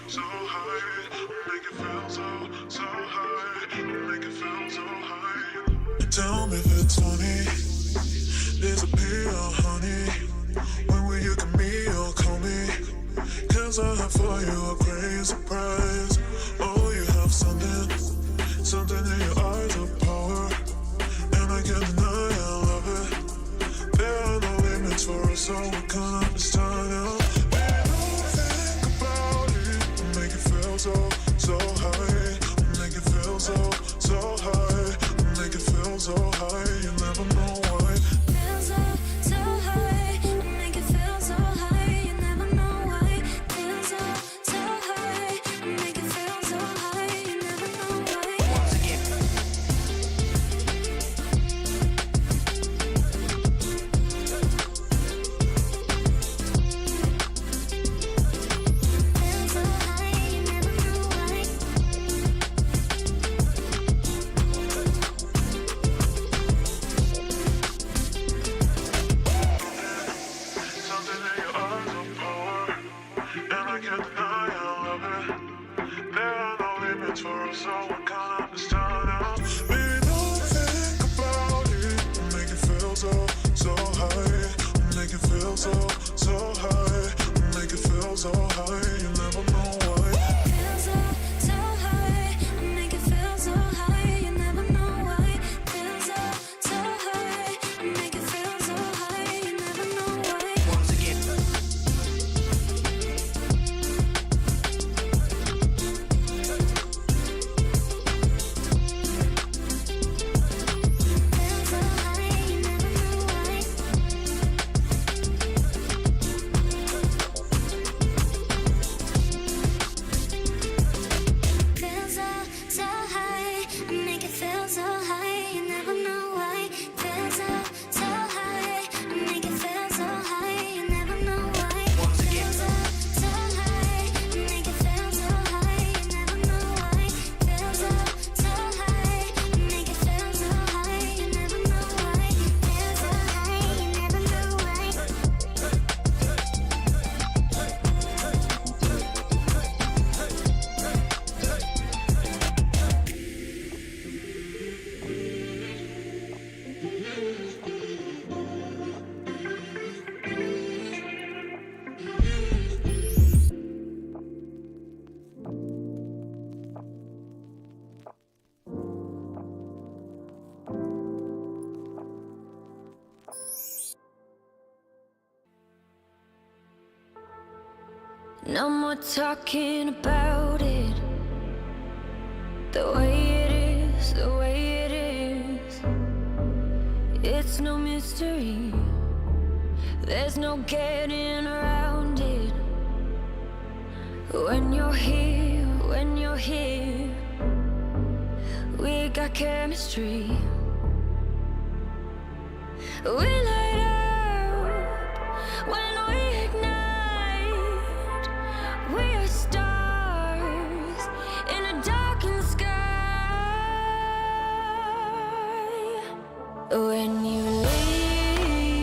so high, make it feel so high, make it feel so high. Tell me if it's funny, disappear, honey. When will you come me or call me? Cause I have for you a crazy surprise. Oh, you have something in your eyes of power, and I can't deny I love it. There are no limits for us, so we can't understand now. So high, make it feel so high, make it feel so high, you never know why. Feel so high, make it feel so high, you never know why. Feel so high, make it feel so high, you never know why. Once again. No more talking about it. The way it is, the way it is. It's no mystery. There's no getting around it. When you're here, we got chemistry. We light up when we ignite. We are stars in a darkened sky. When you leave,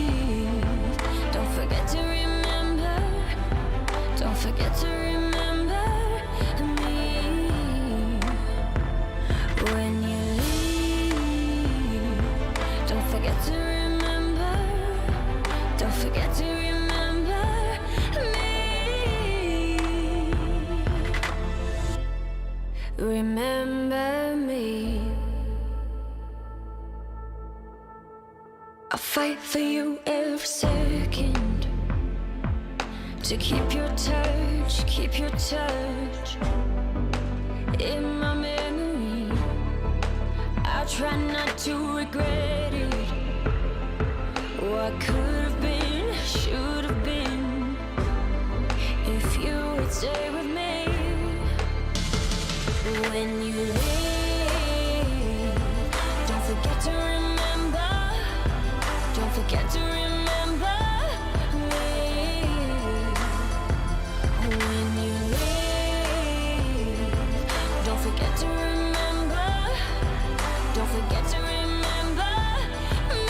don't forget to remember. Don't forget to remember me. When you leave, don't forget to remember. Don't forget to remember me. Remember me. I'll fight for you every second. To keep your touch in my memory. I try not to regret it. What could have been, should have been, if you would stay with me. When you leave, don't forget to remember. Don't forget to remember me. When you leave, don't forget to remember. Don't forget to remember me.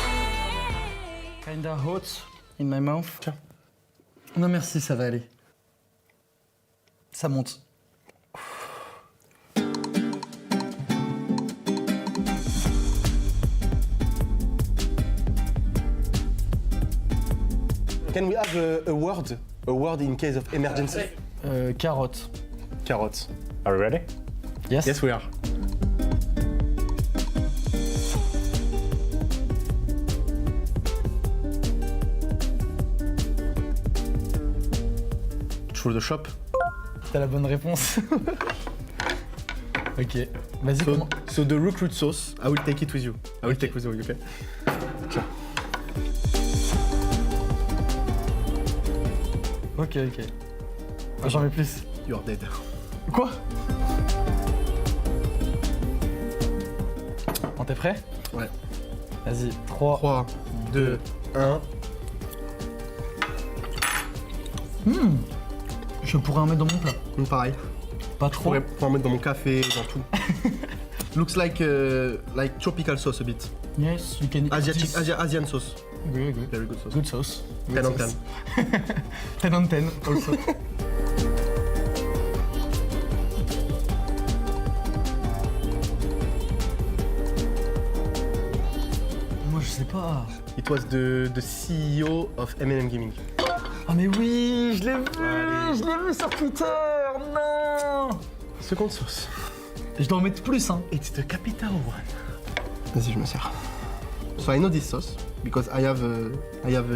Kinda hot in my mouth. Tiens. Non merci, ça va aller. Ça monte. Can we have a word? A word in case of emergency? Carotte. Carrots. Are we ready? Yes. Yes, we are. Through the shop. T'as la bonne réponse. Ok. Vas-y, comment? So the recruit sauce, I will take it with you. I will take with you, okay? Tiens. Ok. Ah, j'en mets plus. You're dead. Quoi? Bon, t'es prêt? Ouais. Vas-y, 3. 3, 2, 1. Je pourrais en mettre dans mon plat. Pareil. Pas Je trop. pourrais en mettre dans mon café, dans tout. Looks like tropical sauce a bit. Yes, you can. Asian sauce. Good. Very good sauce. Good sauce. 10 on 10. 10 on 10 also. Moi je sais pas. It was the CEO of M&M Gaming. Ah mais oui, je l'ai vu, Allez. je l'ai vu sur Twitter. Non. Seconde sauce. Je dois en mettre plus hein. It's the capital one. Vas-y, je me sers. So I know this sauce because I have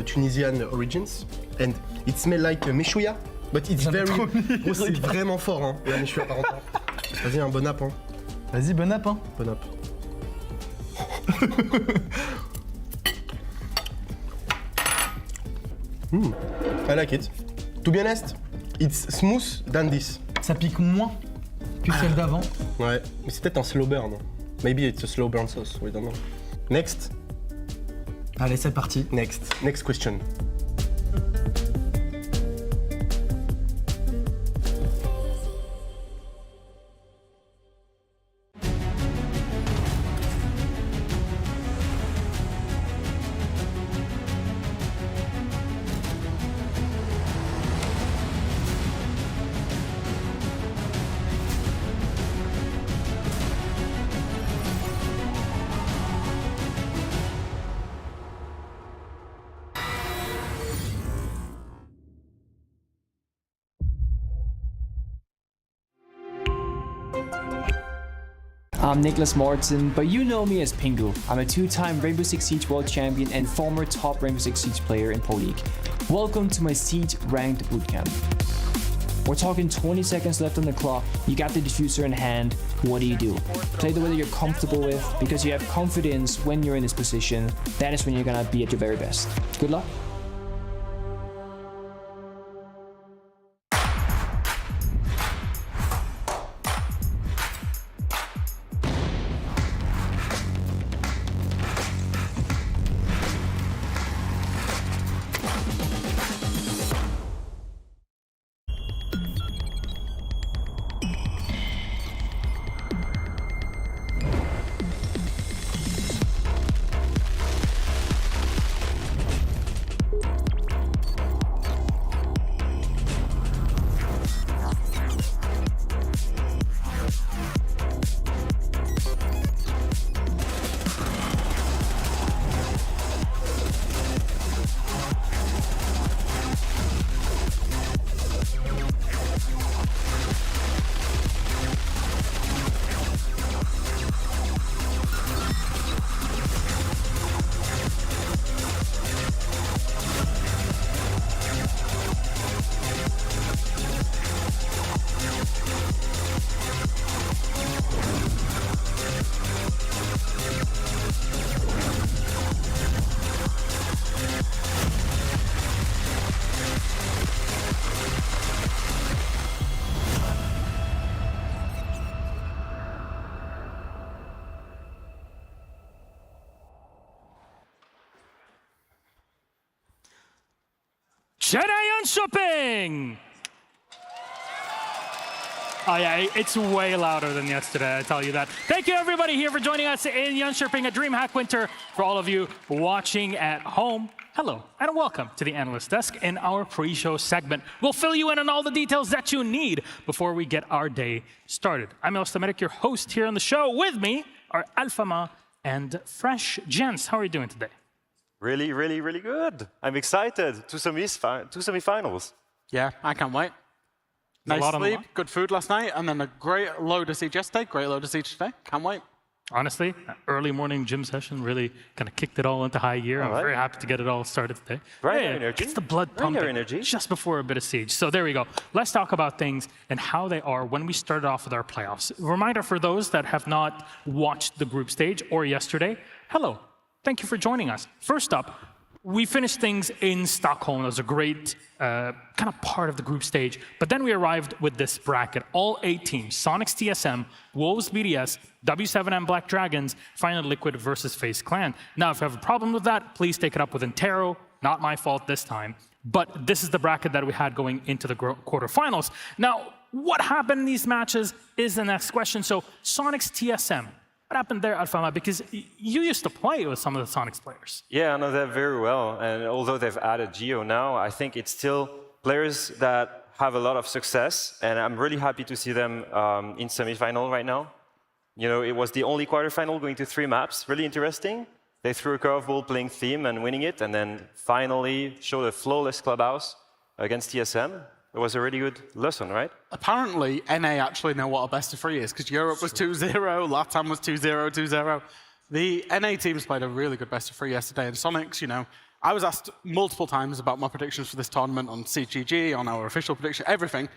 Tunisian origins and it smells like meshouya, but it's J'aime very. trop lire, Oh, c'est regarde. vraiment fort, hein, la meshouya par contre. Vas-y, un bon app, hein. Vas-y, bon app hein. Bon app. I like it. To be honest, it's smooth than this. Ça pique moins que celle d'avant. Ouais, mais c'est peut-être un slow burn. Maybe it's a slow burn sauce, we don't know. Next. Allez, c'est parti. Next question. I'm Nicholas Martin, but you know me as Pingu. I'm a two-time Rainbow Six Siege World Champion and former top Rainbow Six Siege player in Pro League. Welcome to my Siege Ranked Bootcamp. We're talking 20 seconds left on the clock, you got the diffuser in hand, what do you do? Play the way that you're comfortable with, because you have confidence when you're in this position, that is when you're gonna be at your very best. Good luck. Jönköping! Oh yeah, it's way louder than yesterday, I tell you that. Thank you everybody here for joining us in Jönköping, a DreamHack Winter. For all of you watching at home, hello and welcome to the Analyst Desk in our pre-show segment. We'll fill you in on all the details that you need before we get our day started. I'm Medic, your host here on the show. With me are Alphama and Fresh. Gents, how are you doing today? Really, really, really good. I'm excited. Two semifinals. Yeah, I can't wait. There's a Nice lot on the sleep, line. good food last night, and then a great load of siege yesterday, great load of siege today. Can't wait. Honestly, early morning gym session really kind of kicked it all into high gear. I'm right. very happy to get it all started today. Right, Yeah, energy. It's the blood Right, pumping energy. just before a bit of siege. So there we go. Let's talk about things and how they are when we started off with our playoffs. Reminder for those that have not watched the group stage or yesterday, hello. Thank you for joining us. First up, we finished things in Stockholm. It was a great kind of part of the group stage. But then we arrived with this bracket. All 8 teams, Sonics TSM, Wolves BDS, W7M Black Dragons, Final Liquid versus FaZe Clan. Now, if you have a problem with that, please take it up with Intero. Not my fault this time. But this is the bracket that we had going into the quarterfinals. Now, what happened in these matches is the next question. So, Sonics TSM. What happened there, Alfama? Because you used to play with some of the Sonics players. Yeah, I know that very well. And although they've added Geo now, I think it's still players that have a lot of success. And I'm really happy to see them in semifinal right now. You know, it was the only quarterfinal going to 3 maps. Really interesting. They threw a curveball playing Theme and winning it, and then finally showed a flawless clubhouse against TSM. It was a really good lesson, right? Apparently, NA actually know what a best of 3 is, because Europe was 2-0, LATAM was 2-0, 2-0. The NA teams played a really good best of 3 yesterday, and Sonics, you know, I was asked multiple times about my predictions for this tournament on CGG, on our official prediction, everything,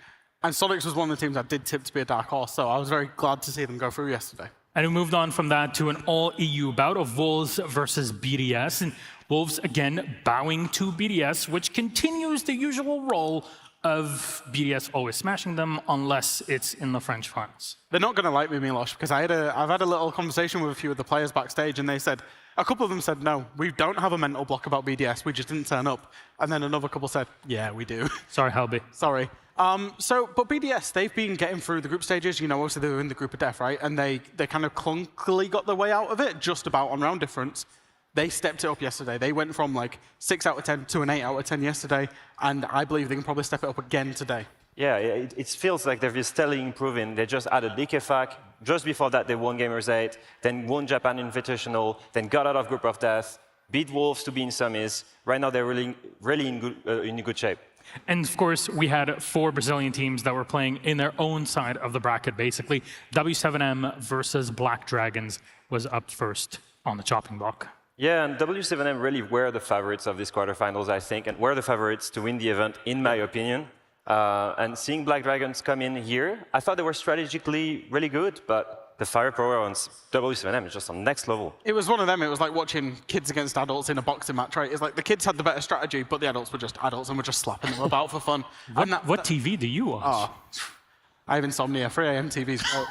and Sonics was one of the teams I did tip to be a dark horse, so I was very glad to see them go through yesterday. And we moved on from that to an all-EU bout of Wolves versus BDS. And Wolves, again, bowing to BDS, which continues the usual role of BDS always smashing them unless it's in the French finals. They're not going to like me, Miloš, because I've had a little conversation with a few of the players backstage, and they said, a couple of them said, no, we don't have a mental block about BDS, we just didn't turn up. And then another couple said, yeah, we do. Sorry, Helby. Sorry. But BDS, they've been getting through the group stages. You know, obviously they were in the group of death, right? And they kind of clunkily got their way out of it, just about on round difference. They stepped it up yesterday. They went from like 6 out of 10 to an 8 out of 10 yesterday, and I believe they can probably step it up again today. Yeah, it feels like they're just steadily improving. They just added Likefak. Just before that, they won Gamers 8, then won Japan Invitational, then got out of Group of Death, beat Wolves to be in semis. Right now, they're really in good shape. And of course, we had 4 Brazilian teams that were playing in their own side of the bracket, basically. W7M versus Black Dragons was up first on the chopping block. Yeah, and W7M really were the favorites of these quarterfinals, I think, and were the favorites to win the event, in my opinion. And seeing Black Dragons come in here, I thought they were strategically really good, but the firepower on W7M is just on next level. It was one of them. It was like watching kids against adults in a boxing match, right? It's like the kids had the better strategy, but the adults were just adults and were just slapping them about for fun. What TV do you watch? Oh, I have insomnia. 3 AM TV's great.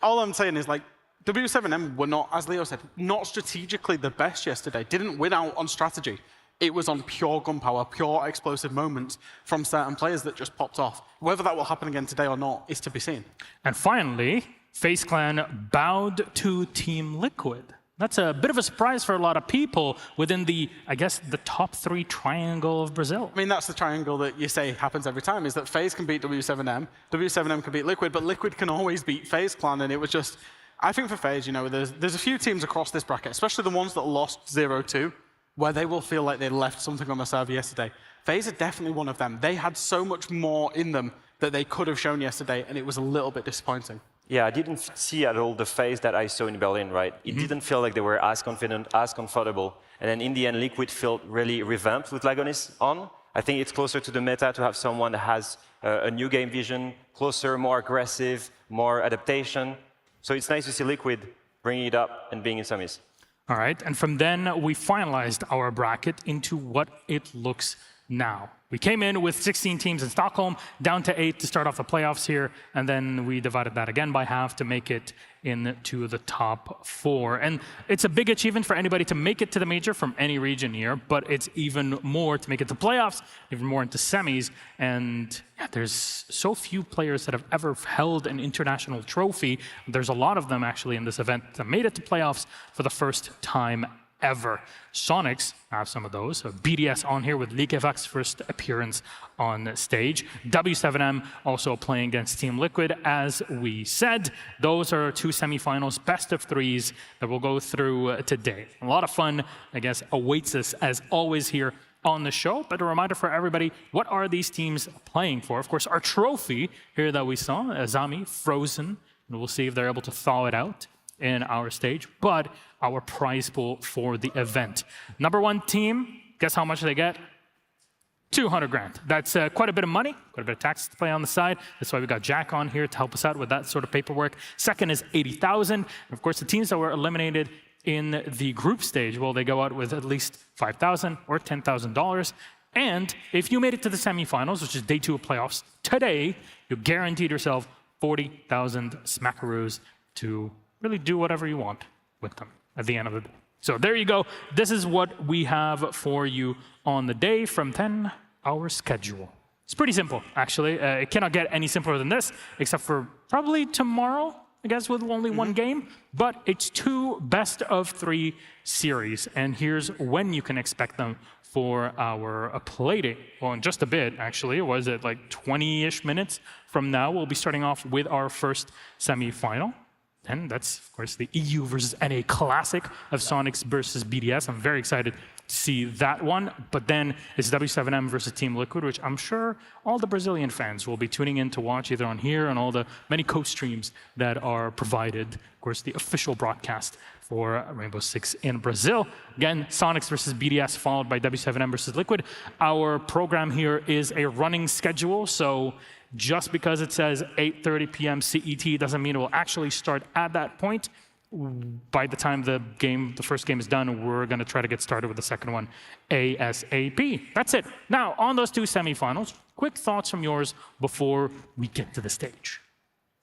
All I'm saying is, like, W7M were not, as Leo said, not strategically the best yesterday. Didn't win out on strategy. It was on pure gunpowder, pure explosive moments from certain players that just popped off. Whether that will happen again today or not is to be seen. And finally, FaZe Clan bowed to Team Liquid. That's a bit of a surprise for a lot of people within the, I guess, the top 3 triangle of Brazil. I mean, that's the triangle that you say happens every time, is that FaZe can beat W7M, W7M can beat Liquid, but Liquid can always beat FaZe Clan, and it was just, I think for FaZe, you know, there's a few teams across this bracket, especially the ones that lost 0-2, where they will feel like they left something on the server yesterday. FaZe are definitely one of them. They had so much more in them that they could have shown yesterday, and it was a little bit disappointing. Yeah, I didn't see at all the phase that I saw in Berlin, right? It didn't feel like they were as confident, as comfortable. And then in the end, Liquid felt really revamped with Lagonis on. I think it's closer to the meta to have someone that has a new game vision, closer, more aggressive, more adaptation. So it's nice to see Liquid bringing it up and being in semis. All right, and from then we finalized our bracket into what it looks now. We came in with 16 teams in Stockholm, down to 8 to start off the playoffs here, and then we divided that again by half to make it into the top 4. And it's a big achievement for anybody to make it to the major from any region here, but it's even more to make it to playoffs, even more into semis. And yeah, there's so few players that have ever held an international trophy. There's a lot of them actually in this event that made it to playoffs for the first time ever. Sonics have some of those. So BDS on here with LeagueFX first appearance on stage. W7M also playing against Team Liquid, as we said. Those are 2 semifinals, best of 3s that we'll go through today. A lot of fun, I guess, awaits us as always here on the show. But a reminder for everybody, what are these teams playing for? Of course, our trophy here that we saw, Azami, frozen, and we'll see if they're able to thaw it out in our stage, but our prize pool for the event. Number 1 team, guess how much they get? 200 grand. That's quite a bit of money, quite a bit of taxes to pay on the side. That's why we got Jack on here to help us out with that sort of paperwork. Second is 80,000. Of course, the teams that were eliminated in the group stage, well, they go out with at least $5,000 or $10,000. And if you made it to the semifinals, which is day 2 of playoffs, today, you guaranteed yourself 40,000 smackaroos to really do whatever you want with them at the end of the day. So there you go. This is what we have for you on the day from 10-hour schedule. It's pretty simple, actually. It cannot get any simpler than this, except for probably tomorrow, I guess, with only 1 game. But it's 2 best of 3 series. And here's when you can expect them for our play date. Well, in just a bit, actually. Was it like 20-ish minutes from now? We'll be starting off with our first semifinal. And that's, of course, the EU versus NA classic of Sonics versus BDS. I'm very excited to see that one. But then it's W7M versus Team Liquid, which I'm sure all the Brazilian fans will be tuning in to watch either on here and all the many co-streams that are provided. Of course, the official broadcast for Rainbow Six in Brazil. Again, Sonics versus BDS, followed by W7M versus Liquid. Our program here is a running schedule, so just because it says 8:30 p.m. CET doesn't mean it will actually start at that point. By the time the first game is done, we're going to try to get started with the second one ASAP. That's it. Now, on those 2 semifinals, quick thoughts from yours before we get to the stage.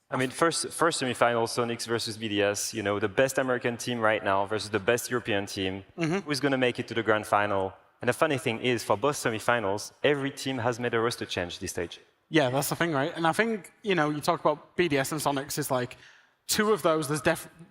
I mean, first semifinal, Sonics versus BDS, you know, the best American team right now versus the best European team. Who's going to make it to the grand final? And the funny thing is, for both semifinals, every team has made a roster change this stage. Yeah, that's the thing, right? And I think, you know, you talk about BDS and Sonics is like 2 of those. There's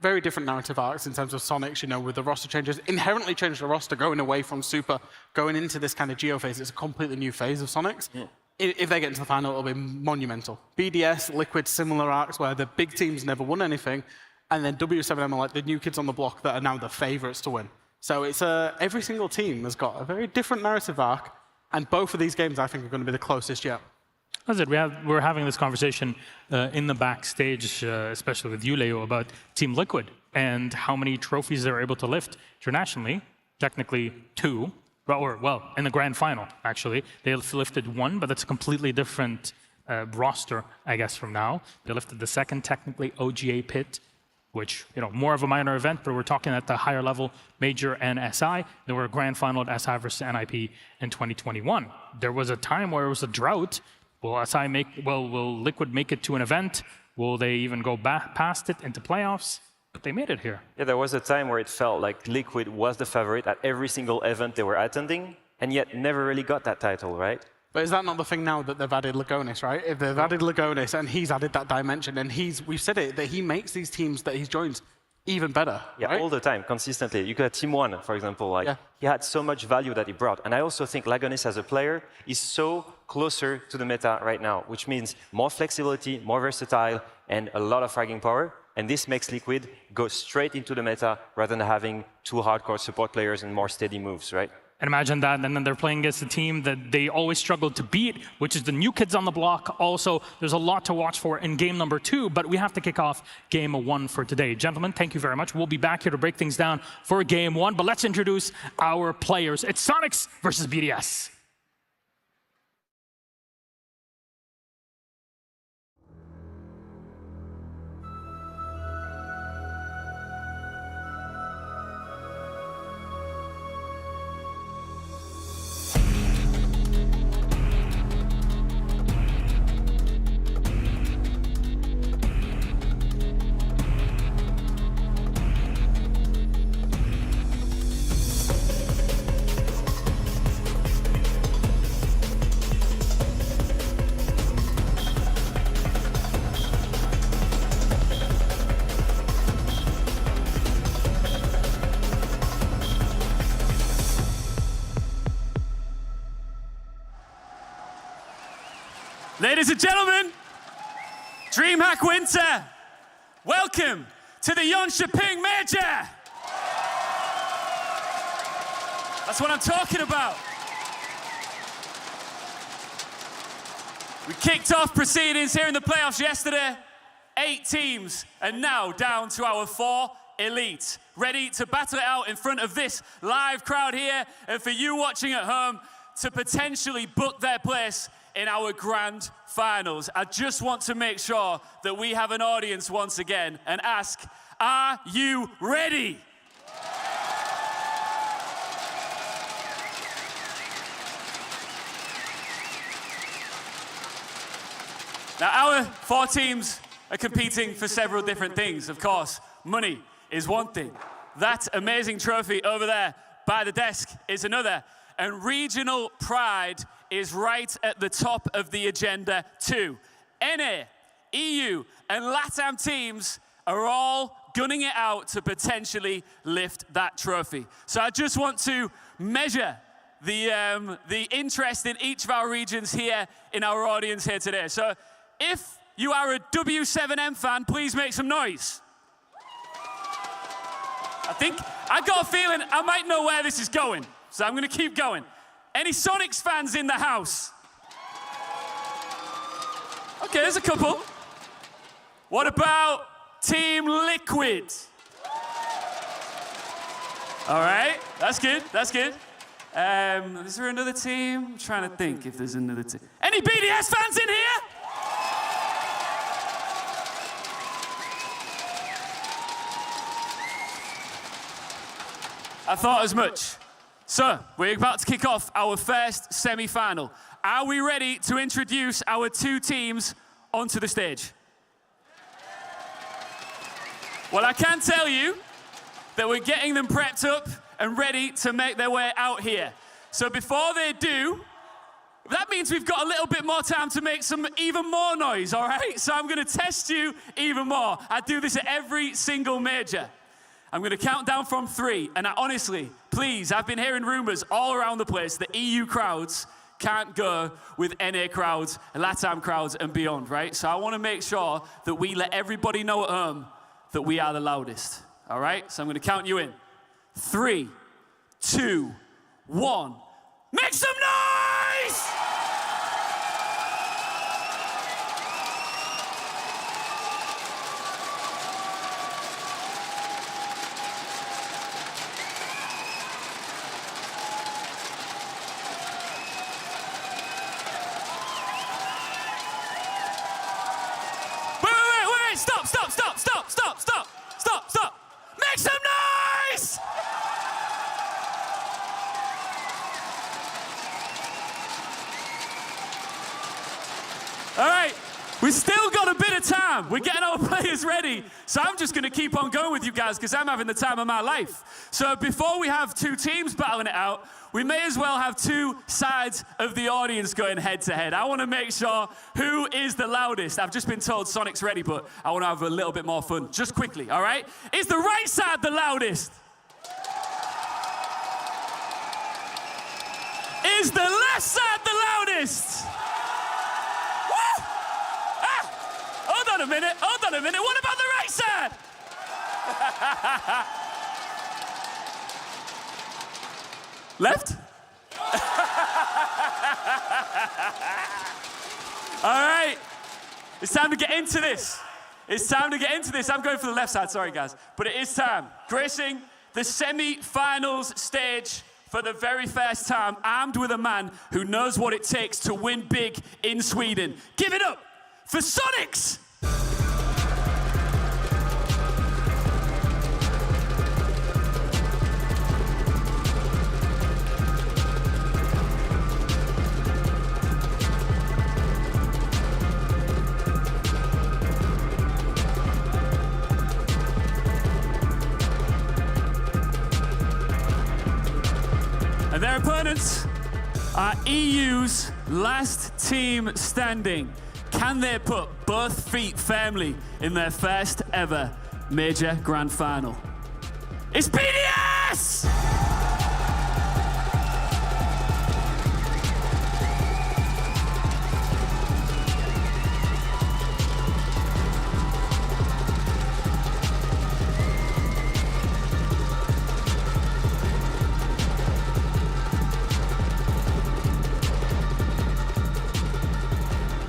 very different narrative arcs in terms of Sonics, you know, with the roster changes. Inherently changed the roster, going away from Super, going into this kind of Geo phase. It's a completely new phase of Sonics. Yeah. If they get into the final, it'll be monumental. BDS, Liquid, similar arcs where the big teams never won anything. And then W7M are like the new kids on the block that are now the favorites to win. So it's every single team has got a very different narrative arc. And both of these games, I think, are going to be the closest yet. That's it. We're having this conversation in the backstage, especially with you, Leo, about Team Liquid and how many trophies they're able to lift internationally. Technically 2, well, in the grand final, actually. They lifted 1, but that's a completely different roster, I guess, from now. They lifted the second, technically, OGA Pit, which, you know, more of a minor event, but we're talking at the higher level, Major and SI. They were a grand final at SI versus NIP in 2021. There was a time where it was a drought. Will Liquid make it to an event? Will they even go past it into playoffs? But they made it here. Yeah, there was a time where it felt like Liquid was the favorite at every single event they were attending, and yet never really got that title, right? But is that not the thing now that they've added Lagonis, right? If they've added Lagonis and he's added that dimension, and we've said it, that he makes these teams that he's joined even better. Yeah, right? all the time, consistently. You could have Team 1, for example. Like, he had so much value that he brought. And I also think Lagonis as a player is so closer to the meta right now, which means more flexibility, more versatile, and a lot of fragging power. And this makes Liquid go straight into the meta rather than having 2 hardcore support players and more steady moves, right? And imagine that, and then they're playing against a team that they always struggled to beat, which is the new kids on the block. Also, there's a lot to watch for in game number 2, but we have to kick off game 1 for today. Gentlemen, thank you very much. We'll be back here to break things down for game 1, but let's introduce our players. It's Sonics versus BDS. Ladies and gentlemen, DreamHack Winter, welcome to the Jönköping Major. That's what I'm talking about. We kicked off proceedings here in the playoffs yesterday. 8 teams, and now down to our 4 elites, ready to battle it out in front of this live crowd here, and for you watching at home, to potentially book their place in our grand finals. I just want to make sure that we have an audience once again and ask, are you ready? Now, our 4 teams are competing for several different things. Of course, money is one thing. That amazing trophy over there by the desk is another. And regional pride is right at the top of the agenda too. NA, EU, and LATAM teams are all gunning it out to potentially lift that trophy. So I just want to measure the interest in each of our regions here in our audience here today. So if you are a W7M fan, please make some noise. I got a feeling I might know where this is going, so I'm going to keep going. Any Sonics fans in the house? Okay, there's a couple. What about Team Liquid? All right, that's good, that's good. Is there another team? I'm trying to think if there's another team. Any BDS fans in here? I thought as much. So, we're about to kick off our first semi-final. Are we ready to introduce our 2 teams onto the stage? Well, I can tell you that we're getting them prepped up and ready to make their way out here. So before they do, that means we've got a little bit more time to make some even more noise, all right? So I'm gonna test you even more. I do this at every single major. I'm going to count down from 3, and honestly, please, I've been hearing rumors all around the place that EU crowds can't go with NA crowds, LATAM crowds, and beyond, right? So I want to make sure that we let everybody know at home that we are the loudest, all right? So I'm going to count you in. 3, 2, 1. Make some noise! Stop! Make some noise! All right, we've still got a bit of time. We're getting our players ready. So I'm just gonna keep on going with you guys because I'm having the time of my life. So before we have 2 teams battling it out, we may as well have 2 sides of the audience going head to head. I wanna make sure who is the loudest. I've just been told Sonic's ready, but I wanna have a little bit more fun. Just quickly, all right? Is the right side the loudest? Is the left side the loudest? Hold on a minute. What about the right side? Left? All right. It's time to get into this. I'm going for the left side, sorry guys. But it is time. Gracing the semi-finals stage for the very first time, armed with a man who knows what it takes to win big in Sweden. Give it up for Sonics! And their opponents are EU's last team standing. Can they put both feet firmly in their first ever major grand final? It's BDS!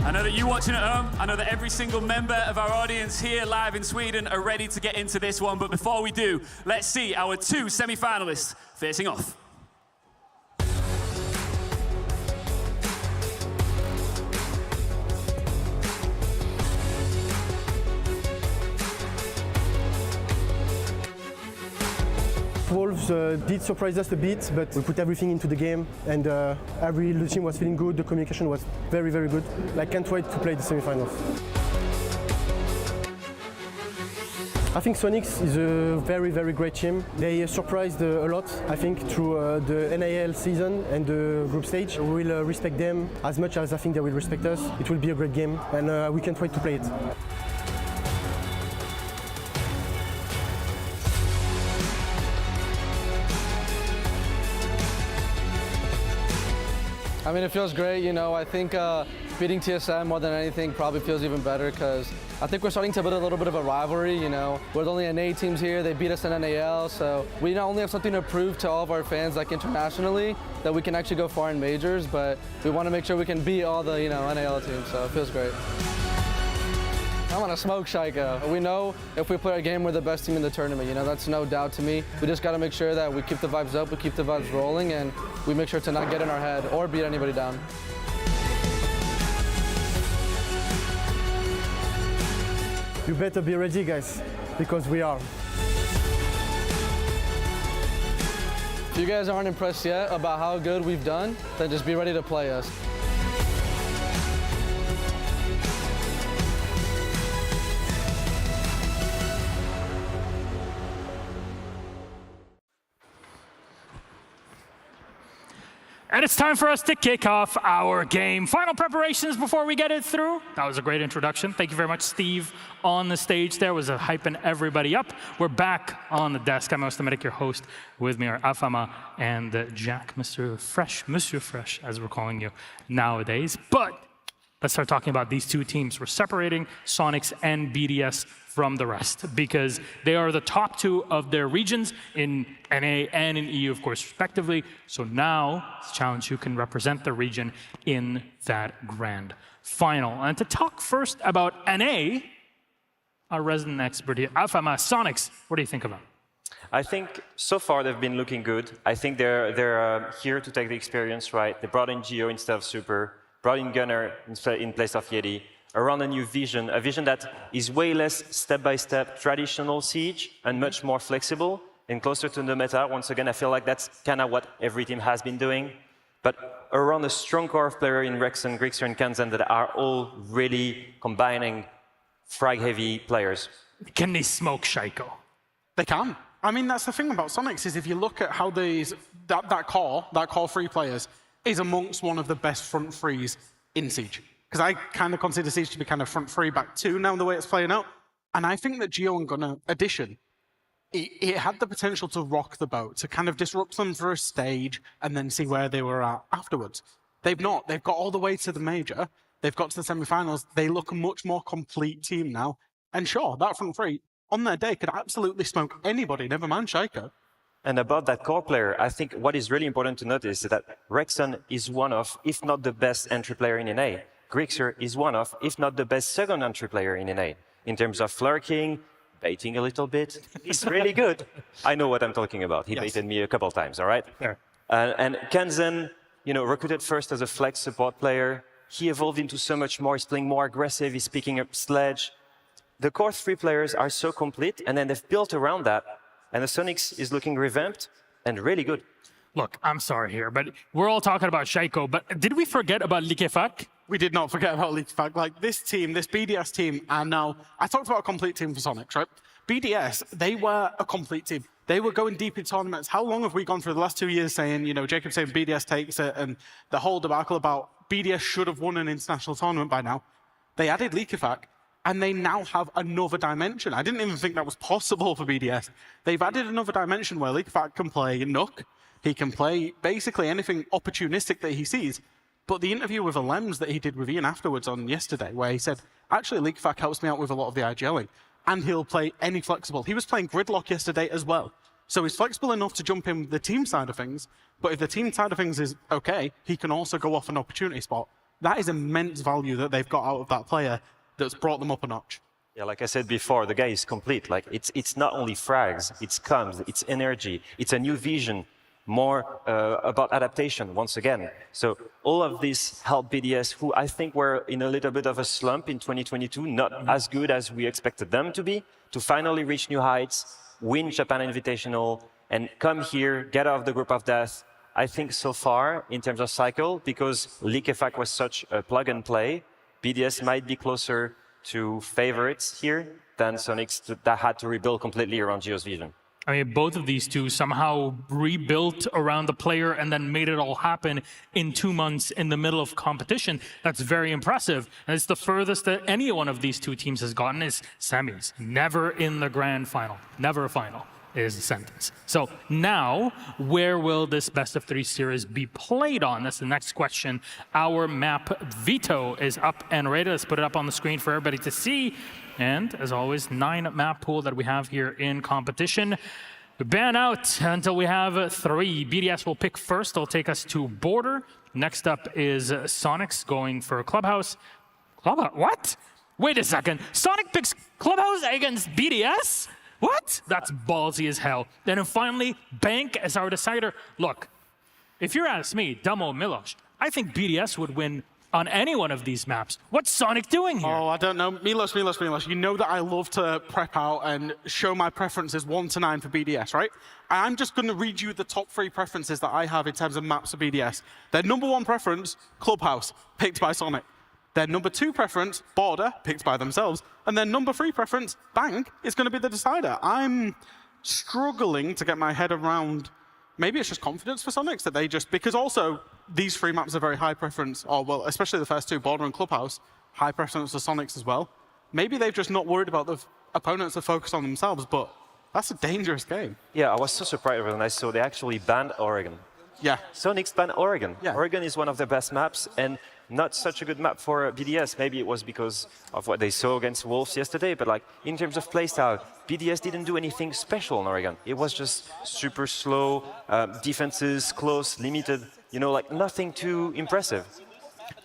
I know that you watching at home, I know that every single member of our audience here live in Sweden are ready to get into this one, but before we do, let's see our two semi-finalists facing off. Wolves did surprise us a bit, but we put everything into the game, and the team was feeling good. The communication was very, very good. I can't wait to play the semi-finals. I think Soniqs is a very, very great team. They surprised a lot, I think, through the NAL season and the group stage. We will respect them as much as I think they will respect us. It will be a great game, and we can't wait to play it. I mean, it feels great, you know. I think beating TSM more than anything probably feels even better because I think we're starting to build a little bit of a rivalry, you know. We're the only NA teams here, they beat us in NAL, so we not only have something to prove to all of our fans, like internationally, that we can actually go far in majors, but we want to make sure we can beat all the, you know, NAL teams, so it feels great. I want to smoke Shaiko. We know if we play our game, we're the best team in the tournament. You know, that's no doubt to me. We just got to make sure that we keep the vibes up, we keep the vibes rolling, and we make sure to not get in our head or beat anybody down. You better be ready, guys, because we are. If you guys aren't impressed yet about how good we've done, then just be ready to play us. And it's time for us to kick off our game. Final preparations before we get it through. That was a great introduction. Thank you very much, Steve, on the stage there. Was hyping everybody up. We're back on the desk. I'm Ostomatic, your host. With me are Afama and Jack, Monsieur Fresh, as we're calling you nowadays. But let's start talking about these two teams. We're separating Soniqs and BDS from the rest because they are the top two of their regions in NA and in EU, of course, respectively. So now it's a challenge who can represent the region in that grand final. And to talk first about NA, our resident expert here, Afama, Soniqs, what do you think about? I think so far they've been looking good. I think they're here to take the experience, right? They brought in Geo instead of Super, brought in Gunner in place of Yeti, around a new vision, a vision that is way less step-by-step traditional Siege and much more flexible and closer to the meta. Once again, I feel like that's kind of what every team has been doing. But around a strong core of players in Rexon, Grixer, and Kansan that are all really combining frag-heavy players. Can they smoke Shaiko? They can. I mean, that's the thing about Soniqs is if you look at how that core three players is amongst one of the best front threes in Siege. Because I kind of consider Siege to be kind of front three, back two now, the way it's playing out. And I think that Geo and Gunner addition, it had the potential to rock the boat, to kind of disrupt them for a stage and then see where they were at afterwards. They've not. They've got all the way to the major. They've got to the semi-finals. They look a much more complete team now. And sure, that front three, on their day, could absolutely smoke anybody, never mind Shaiko. And about that core player, I think what is really important to notice is that Rexon is one of, if not the best entry player in NA. Grixer is one of, if not the best second entry player in NA. In terms of lurking, baiting a little bit, he's really good. I know what I'm talking about. He baited me a couple times, all right? Fair. And Kansan, you know, recruited first as a flex support player. He evolved into so much more. He's playing more aggressive. He's picking up Sledge. The core three players are so complete, and then they've built around that. And the Soniqs is looking revamped and really good. Look, I'm sorry here, but we're all talking about Shaiko, but did we forget about Likefak? We did not forget about Likefak. Like, this team, this BDS team, and now, I talked about a complete team for Soniqs, right? BDS, they were a complete team. They were going deep in tournaments. How long have we gone through the last 2 years saying, you know, Jacob saying BDS takes it, and the whole debacle about BDS should have won an international tournament by now. They added Likefak, and they now have another dimension. I didn't even think that was possible for BDS. They've added another dimension where Likefak can play Nook. He can play basically anything opportunistic that he sees. But the interview with Alems that he did with Ian afterwards on yesterday, where he said, actually, Likefak helps me out with a lot of the IGLing, and he'll play any flexible. He was playing Gridlock yesterday as well. So he's flexible enough to jump in the team side of things, but if the team side of things is okay, he can also go off an opportunity spot. that is immense value that they've got out of that player that's brought them up a notch. Yeah, like I said before, the guy is complete. Like it's not only frags, it's comms, it's energy, it's a new vision, more about adaptation once again. So all of this helped BDS, who I think were in a little bit of a slump in 2022, not as good as we expected them to be, to finally reach new heights, win Japan Invitational, and come here, get out of the group of death. I think so far, in terms of cycle, because Liquefact was such a plug and play, BDS might be closer to favorites here than Sonics that had to rebuild completely around Geo's vision. I mean, both of these two somehow rebuilt around the player and then made it all happen in 2 months in the middle of competition. That's very impressive. And it's the furthest that any one of these two teams has gotten is semis. Never in the grand final. Never a final is the sentence. So now, where will this best of 3 series be played on? That's the next question. Our map veto is up and ready. Let's put it up on the screen for everybody to see. And as always, 9 map pool that we have here in competition. We ban out until we have 3. BDS will pick first. They'll take us to Border. Next up is Sonics going for Clubhouse. Clubhouse? What? Wait a second. Sonic picks Clubhouse against BDS? What? That's ballsy as hell. Then finally, Bank as our decider. Look, if you're ask me, Damo Milos, I think BDS would win on any one of these maps. What's Sonic doing here? Oh, I don't know. Milos. You know that I love to prep out and show my preferences 1 to 9 for BDS, right? I'm just going to read you the top 3 preferences that I have in terms of maps for BDS. Their number 1 preference, Clubhouse, picked by Sonic. Their number 2 preference, Border, picked by themselves. And their number 3 preference, Bank, is going to be the decider. I'm struggling to get my head around, maybe it's just confidence for Sonics that they just, because also these 3 maps are very high preference, or well, especially the first 2, Border and Clubhouse, high preference for Sonics as well. Maybe they've just not worried about the opponents that focus on themselves, but that's a dangerous game. Yeah, I was so surprised when I saw they actually banned Oregon. Yeah. Sonics banned Oregon. Yeah. Oregon is one of the best maps, and not such a good map for BDS. Maybe it was because of what they saw against Wolves yesterday, but like in terms of playstyle, BDS didn't do anything special in Oregon. It was just super slow, defenses, close, limited, you know, like nothing too impressive.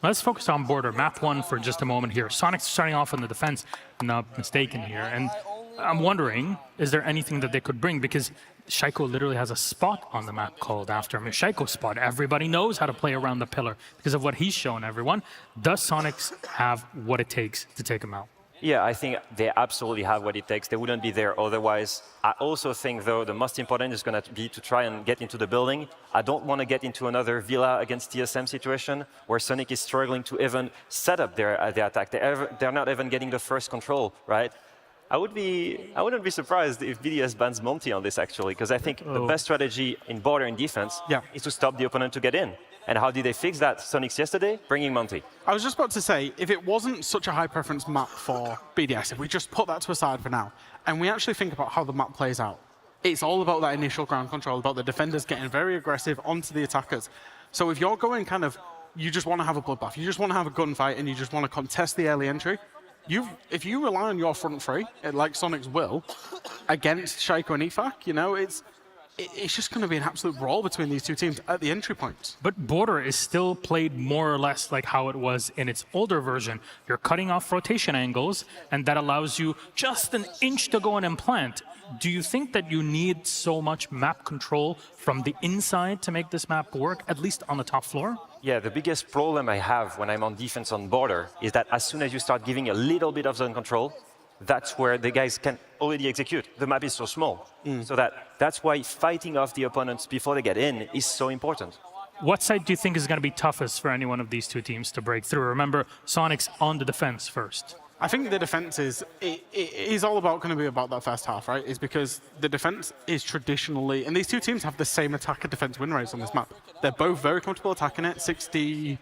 Let's focus on Border. Map 1 for just a moment here. Sonic's starting off on the defense, not mistaken here. And I'm wondering, is there anything that they could bring? Because Shaiko literally has a spot on the map called after him. A Shaiko spot. Everybody knows how to play around the pillar because of what he's shown everyone. Does Sonics have what it takes to take him out? Yeah, I think they absolutely have what it takes. They wouldn't be there otherwise. I also think, though, the most important is going to be to try and get into the building. I don't want to get into another Villa against TSM situation where Sonic is struggling to even set up their attack. They're not even getting the first control, right? I wouldn't be surprised if BDS bans Monty on this, actually, because I think the best strategy in Border in defense is to stop the opponent to get in. And how did they fix that? Sonics yesterday, bringing Monty. I was just about to say, if it wasn't such a high preference map for BDS, if we just put that to a side for now, and we actually think about how the map plays out, it's all about that initial ground control, about the defenders getting very aggressive onto the attackers. So if you're going kind of, you just want to have a bloodbath, you just want to have a gunfight, and you just want to contest the early entry, if you rely on your front 3, like Sonics will, against Shaiko and EFAC, you know, it's just going to be an absolute brawl between these 2 teams at the entry points. But Border is still played more or less like how it was in its older version. You're cutting off rotation angles, and that allows you just an inch to go and implant. Do you think that you need so much map control from the inside to make this map work, at least on the top floor? Yeah, the biggest problem I have when I'm on defense on Border is that as soon as you start giving a little bit of zone control, that's where the guys can already execute. The map is so small. So that's why fighting off the opponents before they get in is so important. What side do you think is going to be toughest for any one of these 2 teams to break through? Remember, Sonic's on the defense first. I think the defense is all about going to be about that first half, right? Is because the defense is traditionally, and these 2 teams have the same attacker defense win rates on this map. They're both very comfortable attacking it, 7%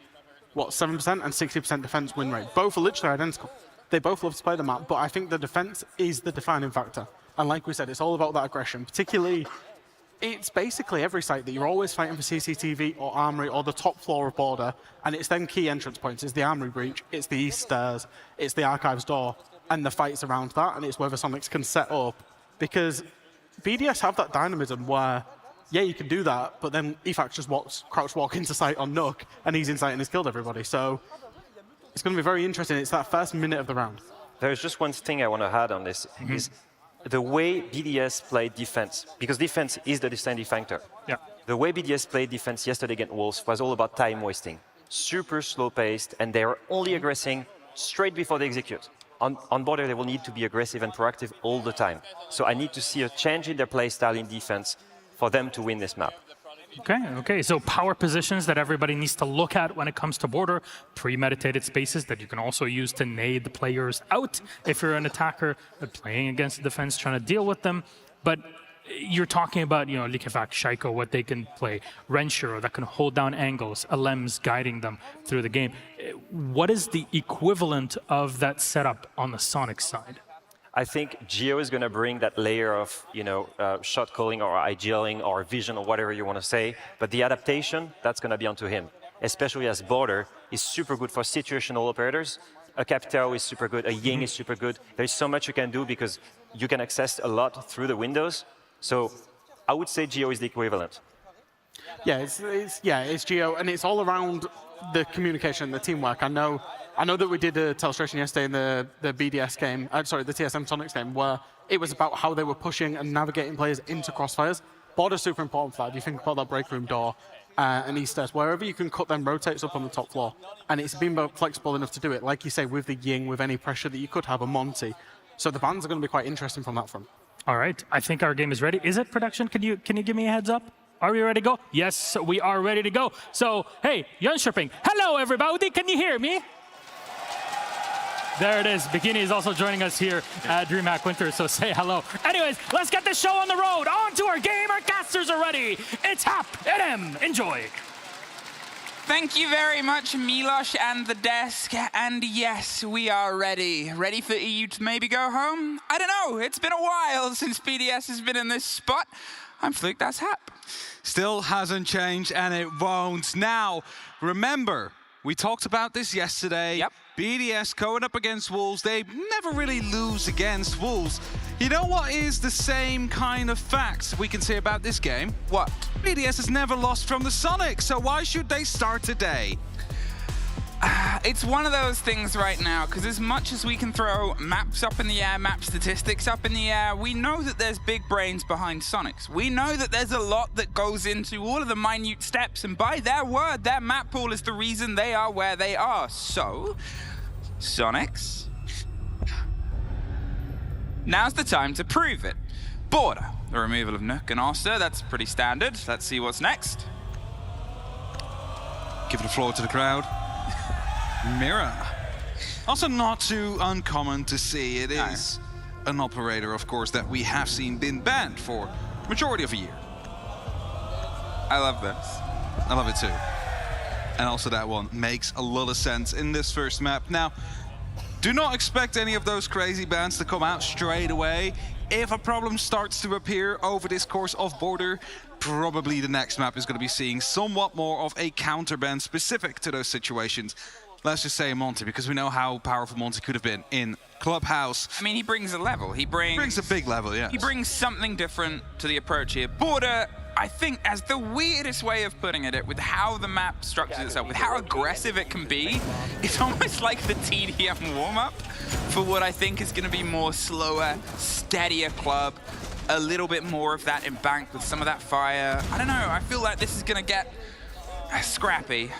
and 60% defense win rate. Both are literally identical. They both love to play the map, but I think the defense is the defining factor. And like we said, it's all about that aggression. Particularly, it's basically every site that you're always fighting for CCTV or Armory or the top floor of Border, and it's then key entrance points. It's the Armory breach, it's the East Stairs, it's the Archives door, and the fights around that, and it's whether Sonics can set up. Because BDS have that dynamism where yeah, you can do that, but then Efax just crouch walk into sight on Nook, and he's in sight and he's killed everybody. So it's going to be very interesting. It's that first minute of the round. There's just one thing I want to add on this, is the way BDS played defense, because defense is the deciding factor. Yeah. The way BDS played defense yesterday against Wolves was all about time wasting. Super slow-paced, and they were only aggressing straight before they execute. On border, they will need to be aggressive and proactive all the time. So I need to see a change in their play style in defense for them to win this map. Okay. So power positions that everybody needs to look at when it comes to border, premeditated spaces that you can also use to nade the players out if you're an attacker playing against the defense, trying to deal with them. But you're talking about, Likefak, Shaiko, what they can play, Renshiro that can hold down angles, Alems guiding them through the game. What is the equivalent of that setup on the Sonic side? I think Gio is going to bring that layer of, shot calling or IGLing or vision or whatever you want to say. But the adaptation, that's going to be onto him. Especially as border is super good for situational operators. A Capitao is super good. A Ying is super good. There's so much you can do because you can access a lot through the windows. So I would say Gio is the equivalent. Yeah, it's Gio, and it's all around the communication, the teamwork. I know that we did a telestration yesterday in the BDS game, the TSM Sonics game, where it was about how they were pushing and navigating players into crossfires. Border's super important for that. If you think about that break room door and Easters, wherever you can cut them rotates up on the top floor, and it's been flexible enough to do it, like you say, with the Ying, with any pressure that you could have, a Monty. So the bans are going to be quite interesting from that front. All right, I think our game is ready. Is it, production? Can you give me a heads up? Are we ready to go? Yes, we are ready to go. So, hey, Jönköping, hello everybody, can you hear me? There it is. Bikini is also joining us here at DreamHack Winter, so say hello. Anyways, let's get the show on the road. On to our game. Our casters are ready. It's Hap and M. Enjoy. Thank you very much, Milos and the desk. And yes, we are ready. Ready for EU to maybe go home? I don't know. It's been a while since BDS has been in this spot. I'm Fluke, that's Hap. Still hasn't changed, and it won't. Now, remember, we talked about this yesterday. Yep. BDS going up against Wolves, they never really lose against Wolves. You know what is the same kind of fact we can say about this game? What? BDS has never lost from the Sonics, so why should they start today? It's one of those things right now, because as much as we can throw maps up in the air, map statistics up in the air, we know that there's big brains behind Sonics. We know that there's a lot that goes into all of the minute steps, and by their word, their map pool is the reason they are where they are. So, Sonics, now's the time to prove it. Border, the removal of Nook and Oster, that's pretty standard. Let's see what's next. Give the floor to the crowd. Mira. Also not too uncommon to see. It is an operator, of course, that we have seen been banned for majority of a year. I love this. I love it too. And also that one makes a lot of sense in this first map. Now, do not expect any of those crazy bans to come out straight away. If a problem starts to appear over this course of border, probably the next map is going to be seeing somewhat more of a counter ban specific to those situations. Let's just say Monty, because we know how powerful Monty could have been in Clubhouse. I mean, he brings a level. He brings a big level, yeah. He brings something different to the approach here. Border, I think, as the weirdest way of putting it, with how the map structures itself, with how aggressive it can be, it's almost like the TDM warm-up for what I think is going to be more slower, steadier club. A little bit more of that embanked with some of that fire. I don't know, I feel like this is going to get scrappy.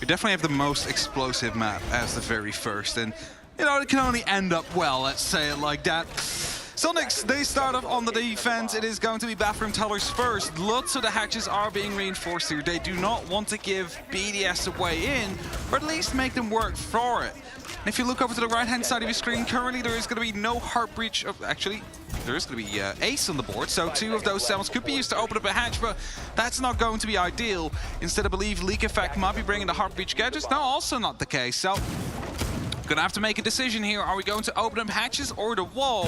We definitely have the most explosive map as the very first, and it can only end up well, let's say it like that. Sonics, they start off on the defense. It is going to be bathroom tellers first. Lots of the hatches are being reinforced here. They do not want to give BDS a way in, or at least make them work for it. And if you look over to the right-hand side of your screen, currently there is going to be no heart breach. Actually, there is going to be ace on the board, so 2 of those cells could be used to open up a hatch, but that's not going to be ideal. Instead, I believe Leak Effect might be bringing the heart breach gadgets. No, also not the case. So, gonna have to make a decision here. Are we going to open up hatches or the wall?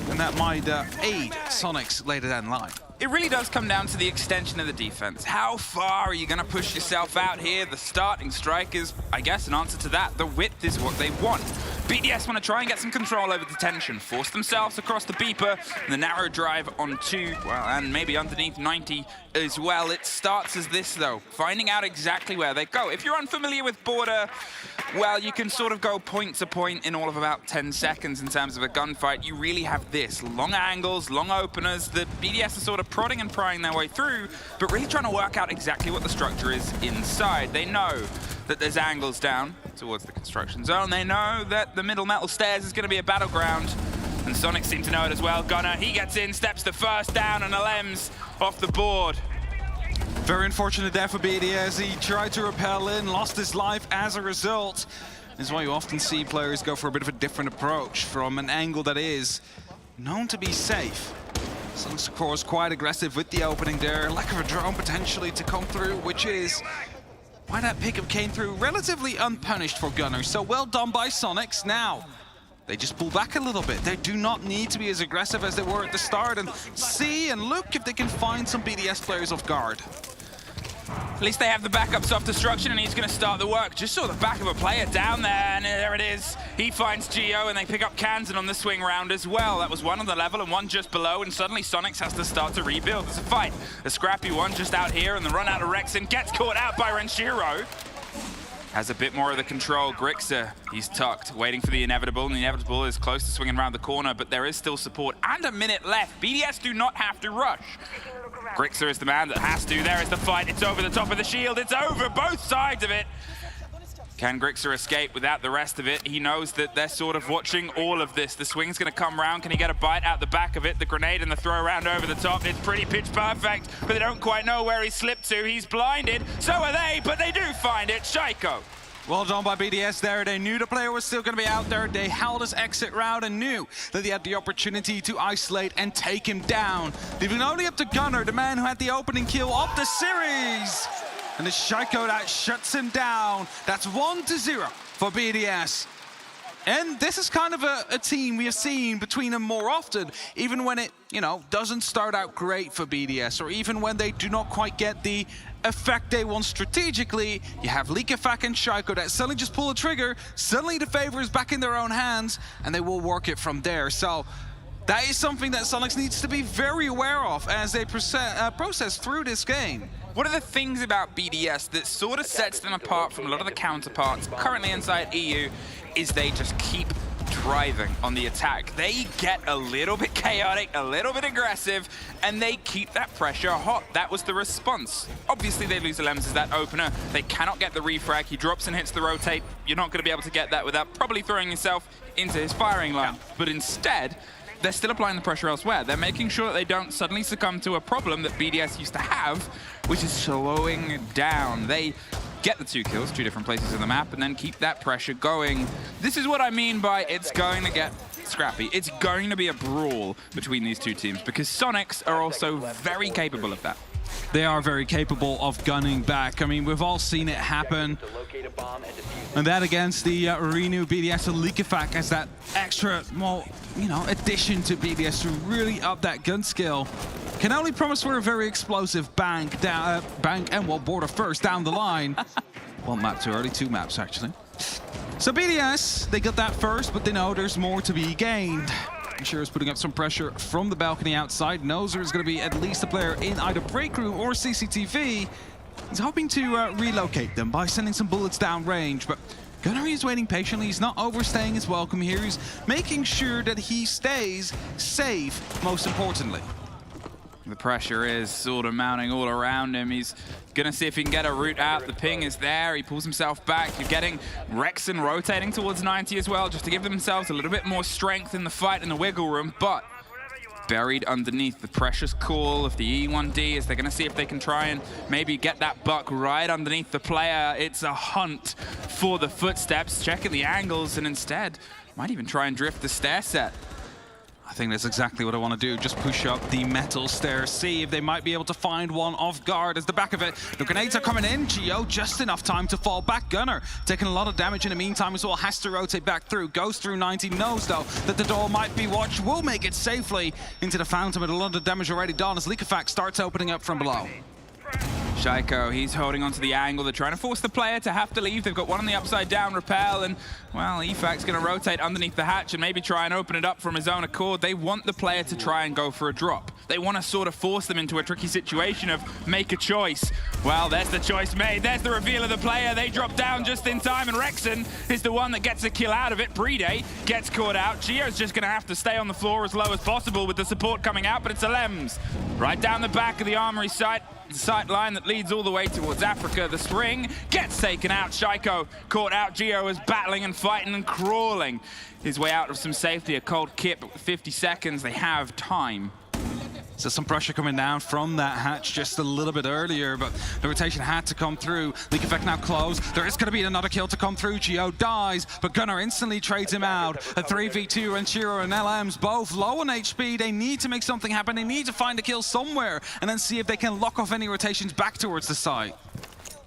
And that might aid Sonics later down the line. It really does come down to the extension of the defense. How far are you going to push yourself out here? The starting strike is, I guess, an answer to that. The width is what they want. BDS want to try and get some control over the tension, force themselves across the beeper, and the narrow drive onto, well, and maybe underneath 90 as well. It starts as this, though, finding out exactly where they go. If you're unfamiliar with Border, well, you can sort of go point to point in all of about 10 seconds in terms of a gunfight. You really have this, long angles, long openers. The BDS are sort of prodding and prying their way through, but really trying to work out exactly what the structure is inside. They know that there's angles down towards the construction zone. They know that the middle metal stairs is going to be a battleground, and Sonics seem to know it as well. Gunner, he gets in, steps the first down, and Alem's off the board. Very unfortunate there for BDS. He tried to rappel in, lost his life as a result. This is why you often see players go for a bit of a different approach from an angle that is known to be safe. Sonics, of course, quite aggressive with the opening there. Lack of a drone potentially to come through, which is why that pickup came through relatively unpunished for Gunner. So well done by Sonics. Now, they just pull back a little bit. They do not need to be as aggressive as they were at the start, and see and look if they can find some BDS players off guard. At least they have the backup self-destruction, and he's going to start the work. Just saw the back of a player down there, and there it is. He finds Geo, and they pick up Kansan on the swing round as well. That was one on the level and one just below, and suddenly Sonics has to start to rebuild. There's a fight. A scrappy one just out here, and the run out of Rexen gets caught out by Renshiro. Has a bit more of the control. Grixer, he's tucked, waiting for the inevitable, and the inevitable is close to swinging around the corner, but there is still support and a minute left. BDS do not have to rush. Grixer is the man that has to. There is the fight. It's over the top of the shield. It's over both sides of it. Can Grixer escape without the rest of it? He knows that they're sort of watching all of this. The swing's going to come round. Can he get a bite out the back of it? The grenade and the throw around over the top. It's pretty pitch perfect, but they don't quite know where he slipped to. He's blinded. So are they, but they do find it. Shaiko. Well done by BDS there. They knew the player was still going to be out there. They held his exit route and knew that they had the opportunity to isolate and take him down. Leaving only up to Gunner, the man who had the opening kill of the series. And it's Shaiko that shuts him down. That's 1-0 for BDS. And this is kind of a team we have seen between them more often, even when it, doesn't start out great for BDS, or even when they do not quite get the effect they want strategically. You have Likafak and Shaiko that suddenly just pull a trigger, suddenly the favor is back in their own hands, and they will work it from there. So that is something that Sonics needs to be very aware of as they process through this game. One of the things about BDS that sort of sets them apart from a lot of the counterparts currently inside EU is they just keep driving on the attack. They get a little bit chaotic, a little bit aggressive, and they keep that pressure hot. That was the response. Obviously, they lose Alems as that opener. They cannot get the refrag. He drops and hits the rotate. You're not going to be able to get that without probably throwing yourself into his firing line. But instead, they're still applying the pressure elsewhere. They're making sure that they don't suddenly succumb to a problem that BDS used to have, which is slowing down. They get the 2 kills, 2 different places in the map, and then keep that pressure going. This is what I mean by it's going to get scrappy. It's going to be a brawl between these two teams, because Sonics are also very capable of that. They are very capable of gunning back. I mean, we've all seen it happen. And that against the Renu BDS and Likafak as that extra, addition to BDS to really up that gun skill. Can only promise for a very explosive bank and Border first down the line. 1 map too early, 2 maps actually. So BDS, they got that first, but they know there's more to be gained. Sure is putting up some pressure from the balcony outside. Knows there's going to be at least a player in either break room or CCTV. He's hoping to relocate them by sending some bullets down range, but Gunner is waiting patiently. He's not overstaying his welcome here. He's making sure that he stays safe, most importantly. The pressure is sort of mounting all around him. He's gonna see if he can get a route out. The ping is there. He pulls himself back. You're getting Rexen rotating towards 90 as well, just to give themselves a little bit more strength in the fight in the wiggle room, but buried underneath the precious call of the E1D as they're gonna see if they can try and maybe get that buck right underneath the player. It's a hunt for the footsteps, checking the angles, and instead might even try and drift the stair set. I think that's exactly what I want to do. Just push up the metal stairs, see if they might be able to find one off guard as the back of it. The grenades are coming in. Geo, just enough time to fall back. Gunner taking a lot of damage in the meantime as well. Has to rotate back through. Goes through 90. Knows, though, that the door might be watched. Will make it safely into the fountain with a lot of damage already done as Likafak starts opening up from below. Shaiko, he's holding onto the angle. They're trying to force the player to have to leave. They've got one on the upside down rappel, and, well, Efac's going to rotate underneath the hatch and maybe try and open it up from his own accord. They want the player to try and go for a drop. They want to sort of force them into a tricky situation of make a choice. Well, there's the choice made. There's the reveal of the player. They drop down just in time, and Rexon is the one that gets a kill out of it. Bride gets caught out. Gio's just going to have to stay on the floor as low as possible with the support coming out, but it's Alems. Right down the back of the armory sight line that leads all the way towards Africa. The swing gets taken out. Shaiko caught out. Gio is battling and fighting and crawling his way out of some safety. A cold kit, but with 50 seconds, they have time. So some pressure coming down from that hatch just a little bit earlier, but the rotation had to come through. Leak effect now closed. There is going to be another kill to come through. Gio dies, but Gunnar instantly trades him out. A 3v2, and Shiro and LMs both low on HP. They need to make something happen. They need to find a kill somewhere and then see if they can lock off any rotations back towards the site.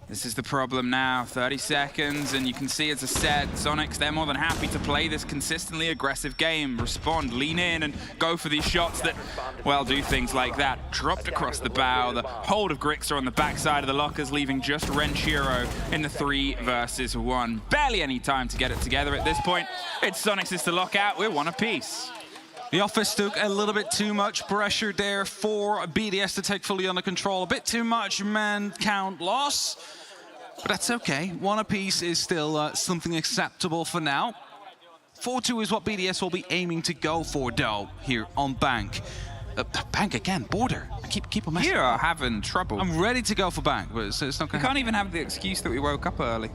This is the problem now, 30 seconds, and you can see it's a set. Sonics, they're more than happy to play this consistently aggressive game. Respond, lean in, and go for these shots that, well, do things like that. Dropped across the bow, the hold of Grixer on the backside of the lockers, leaving just Renshiro in the 3 versus 1. Barely any time to get it together at this point. It's Sonics to lock out, we're one apiece. The office took a little bit too much pressure there for BDS to take fully under control. A bit too much man count loss. But that's okay. One apiece is still something acceptable for now. 4-2 is what BDS will be aiming to go for, though, here on Bank. Bank again, border. I keep on messing. You are having trouble. I'm ready to go for Bank, but it's not going to. You can't even have the excuse that we woke up early.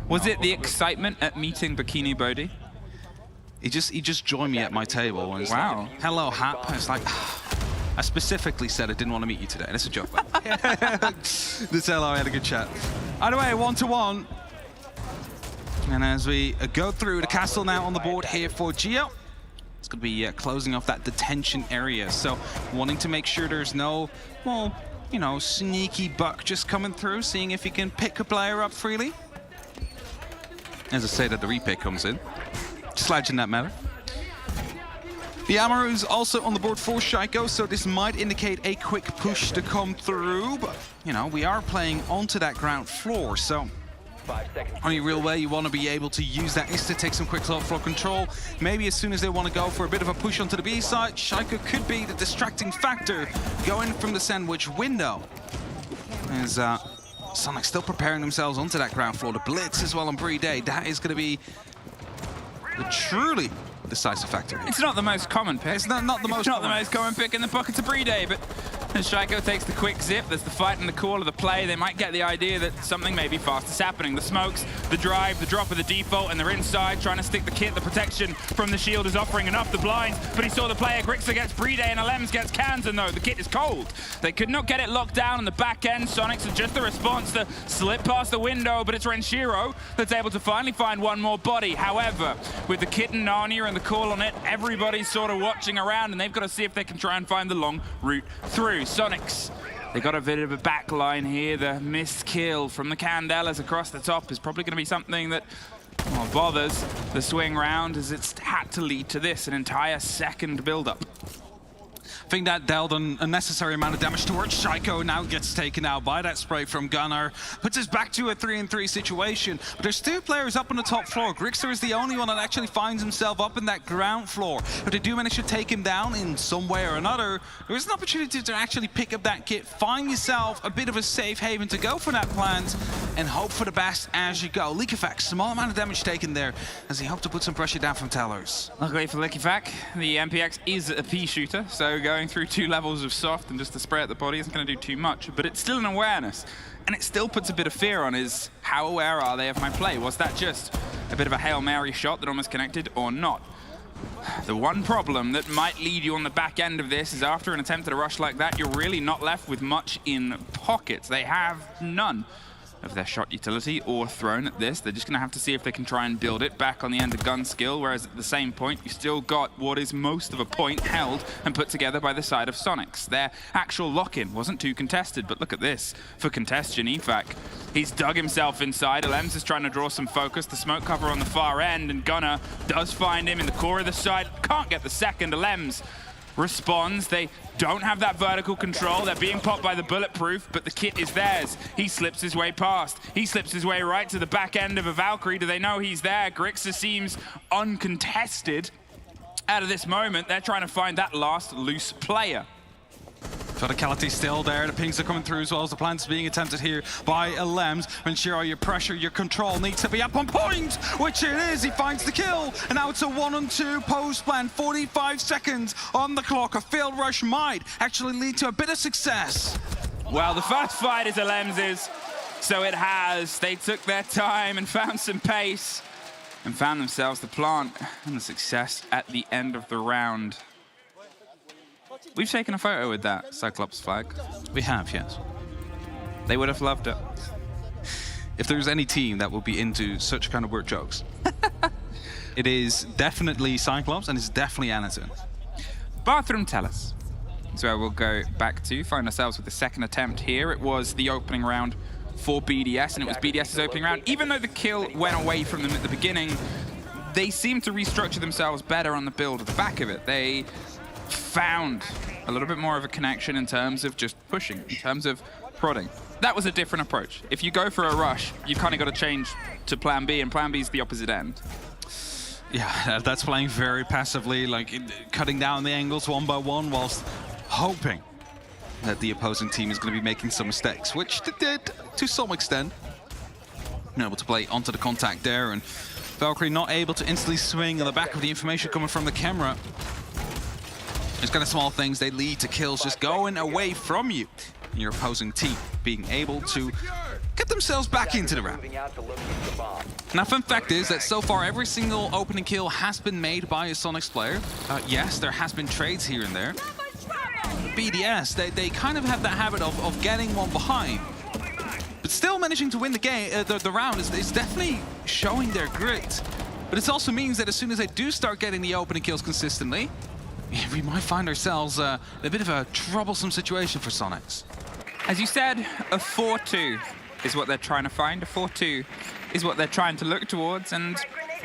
Was it the excitement at meeting Bikini Bodhi? He just joined me at my table. And wow. Like, hello, Hap. It's like. I specifically said I didn't want to meet you today. That's a joke. This hello, I had a good chat. Either way, 1-1. And as we go through the castle now on the board here for Gio, it's going to be closing off that detention area. So wanting to make sure there's no, well, you know, sneaky buck just coming through, seeing if he can pick a player up freely. As I say that the repick comes in. Sledge in that matter. The Amaru's also on the board for Shaiko, so this might indicate a quick push to come through, but, you know, we are playing onto that ground floor, so only real way you want to be able to use that is to take some quick floor control. Maybe as soon as they want to go for a bit of a push onto the B side, Shaiko could be the distracting factor going from the sandwich window. As Sonic still preparing themselves onto that ground floor. The blitz as well on Bride, that is going to be the truly decisive factor. It's not the most common pick. It's not the most common pick in the pocket of Bride, but as Shaiko takes the quick zip, there's the fight and the call of the play. They might get the idea that something maybe fast is happening. The smokes, the drive, the drop of the default, and they're inside trying to stick the kit. The protection from the shield is offering enough the blinds, but he saw the player. Grixer gets Bride and Alems gets Kansan though. The kit is cold. They could not get it locked down on the back end. Sonics are just the response to slip past the window, but it's Renshiro that's able to finally find one more body. However, with the kit and Narnia and the call on it, everybody's sort of watching around, and they've got to see if they can try and find the long route through. Sonics, they got a bit of a backline here. The missed kill from the Candelas across the top is probably going to be something that bothers the swing round, as it's had to lead to this, an entire second build-up. I think that dealt an unnecessary amount of damage towards Shaiko. Now gets taken out by that spray from Gunnar. Puts us back to a 3-3 situation. But there's 2 players up on the top floor. Grixer is the only one that actually finds himself up in that ground floor. If they do manage to take him down in some way or another, there is an opportunity to actually pick up that kit, find yourself a bit of a safe haven to go for that plant, and hope for the best as you go. Leak effect, small amount of damage taken there, as he hoped to put some pressure down from Tellers. Luckily for Leak effect, the MPX is a P shooter, so going through 2 levels of soft and just a spray at the body isn't going to do too much, but it's still an awareness, and it still puts a bit of fear on is how aware are they of my play? Was that just a bit of a Hail Mary shot that almost connected or not? The one problem that might lead you on the back end of this is after an attempt at a rush like that, you're really not left with much in pockets. They have none of their shot utility or thrown at this. They're just going to have to see if they can try and build it back on the end of gun skill, whereas at the same point, you still got what is most of a point held and put together by the side of Sonics. Their actual lock-in wasn't too contested, but look at this. For congestion, Efac, he's dug himself inside. Alems is trying to draw some focus. The smoke cover on the far end, and Gunnar does find him in the core of the side. Can't get the second. Alems responds. They don't have that vertical control. They're being popped by the bulletproof, but the kit is theirs. He slips his way past. He slips his way right to the back end of a Valkyrie. Do they know he's there? Grixis seems uncontested. Out of this moment, they're trying to find that last loose player. Verticality still there, the pings are coming through as well as the plants being attempted here by Lems. Ensure your pressure, your control needs to be up on point, which it is. He finds the kill, and now it's a 1-on-2 post plant. 45 seconds on the clock. A field rush might actually lead to a bit of success. Well, the first fight is Lems's, so it has. They took their time and found some pace and found themselves the plant and the success at the end of the round. We've taken a photo with that Cyclops flag. We have, yes. They would have loved it. If there's any team that will be into such kind of weird jokes, it is definitely Cyclops and it's definitely Anaton. Bathroom Tellus. So where we'll go back to find ourselves with the second attempt here. It was the opening round for BDS, and it was BDS's opening round. Even though the kill went away from them at the beginning, they seemed to restructure themselves better on the build at the back of it. They found a little bit more of a connection in terms of just pushing, in terms of prodding. That was a different approach. If you go for a rush, you've kind of got to change to plan B, and plan B is the opposite end. Yeah, that's playing very passively, like cutting down the angles one by one whilst hoping that the opposing team is going to be making some mistakes, which they did to some extent. Able to play onto the contact there, and Valkyrie not able to instantly swing on the back of the information coming from the camera. These kind of small things, they lead to kills just going away from you. Your opposing team being able to get themselves back into the round. Now, fun fact is that so far every single opening kill has been made by a Sonics player. Yes, there has been trades here and there. BDS, they kind of have that habit of getting one behind, but still managing to win the game. The round is definitely showing their grit. But it also means that as soon as they do start getting the opening kills consistently, we might find ourselves a bit of a troublesome situation for Sonics. As you said, a 4-2 is what they're trying to find. A 4-2 is what they're trying to look towards, and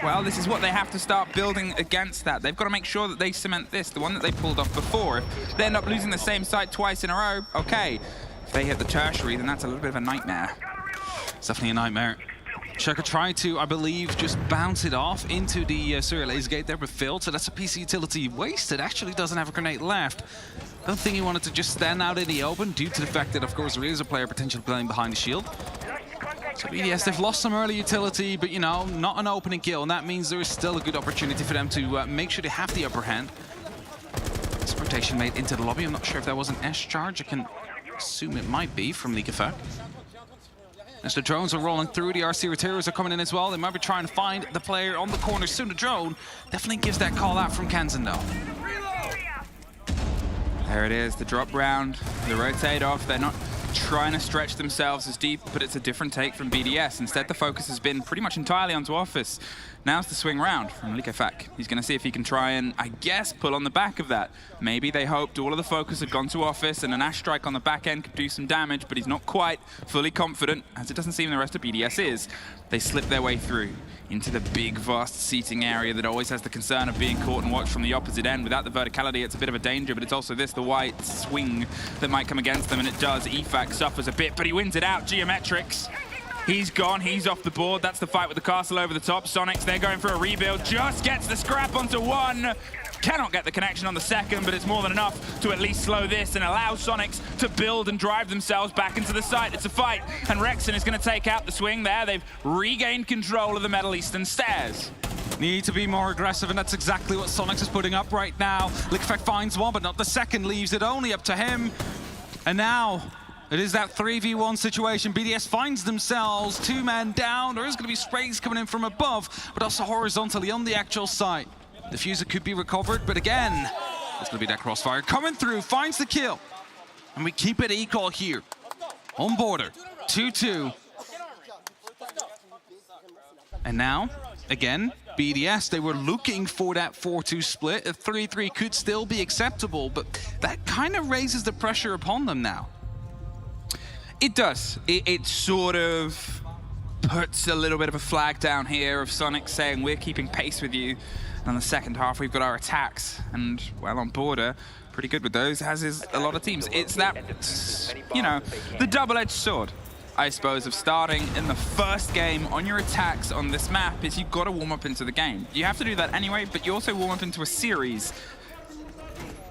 well, this is what they have to start building against that. They've got to make sure that they cement this, the one that they pulled off before. If they end up losing the same site twice in a row, okay. If they hit the tertiary, then that's a little bit of a nightmare. It's definitely a nightmare. Shaka tried to, I believe, just bounce it off into the serial laser gate there with Phil, so that's a PC utility wasted. Actually doesn't have a grenade left. I don't think he wanted to just stand out in the open due to the fact that, of course, there is a player potentially playing behind the shield. So BDS, they've lost some early utility, but, you know, not an opening kill, and that means there is still a good opportunity for them to make sure they have the upper hand. This rotation made into the lobby. I'm not sure if that was an S charge. I can assume it might be from League Effect. As the drones are rolling through, the RC Retiros are coming in as well. They might be trying to find the player on the corner soon. The drone definitely gives that call out from Kansan though. There it is, the drop round, the rotate off. They're not trying to stretch themselves as deep, but it's a different take from BDS. Instead, the focus has been pretty much entirely onto Office. Now's the swing round from Likafak. He's going to see if he can try and, I guess, pull on the back of that. Maybe they hoped all of the focus had gone to Office and an Ash Strike on the back end could do some damage, but he's not quite fully confident, as it doesn't seem the rest of BDS is. They slip their way through into the big, vast seating area that always has the concern of being caught and watched from the opposite end. Without the verticality, it's a bit of a danger, but it's also this, the white swing that might come against them, and it does. EFAC suffers a bit, but he wins it out. Geometrics. He's gone, he's off the board. That's the fight with the castle over the top. Sonics, they're going for a rebuild. Just gets the scrap onto one. Cannot get the connection on the second, but it's more than enough to at least slow this and allow Sonics to build and drive themselves back into the site. It's a fight, and Rexon is going to take out the swing there. They've regained control of the Middle Eastern stairs. Need to be more aggressive, and that's exactly what Sonics is putting up right now. Lickfeck finds one, but not the second. Leaves it only up to him. And now it is that 3v1 situation. BDS finds themselves 2 men down. There is going to be sprays coming in from above, but also horizontally on the actual site. The Diffuser could be recovered, but again, it's going to be that crossfire coming through, finds the kill. And we keep it equal here. On border, 2-2. And now, again, BDS, they were looking for that 4-2 split. A 3-3 could still be acceptable, but that kind of raises the pressure upon them now. It does. It sort of puts a little bit of a flag down here of Sonics saying we're keeping pace with you. And in the second half, we've got our attacks. And, well, on Border, pretty good with those, as is a lot of teams. It's that, you know, the double-edged sword, I suppose, of starting in the first game on your attacks on this map is you've got to warm up into the game. You have to do that anyway, but you also warm up into a series.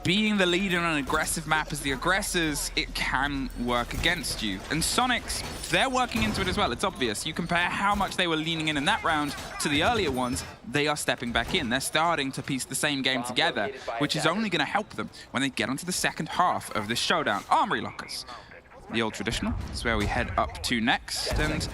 Being the lead on an aggressive map as the aggressors, it can work against you. And Sonics, they're working into it as well. It's obvious. You compare how much they were leaning in that round to the earlier ones, they are stepping back in. They're starting to piece the same game together, which is only going to help them when they get onto the second half of this showdown. Armory lockers. The old traditional is where we head up to next, and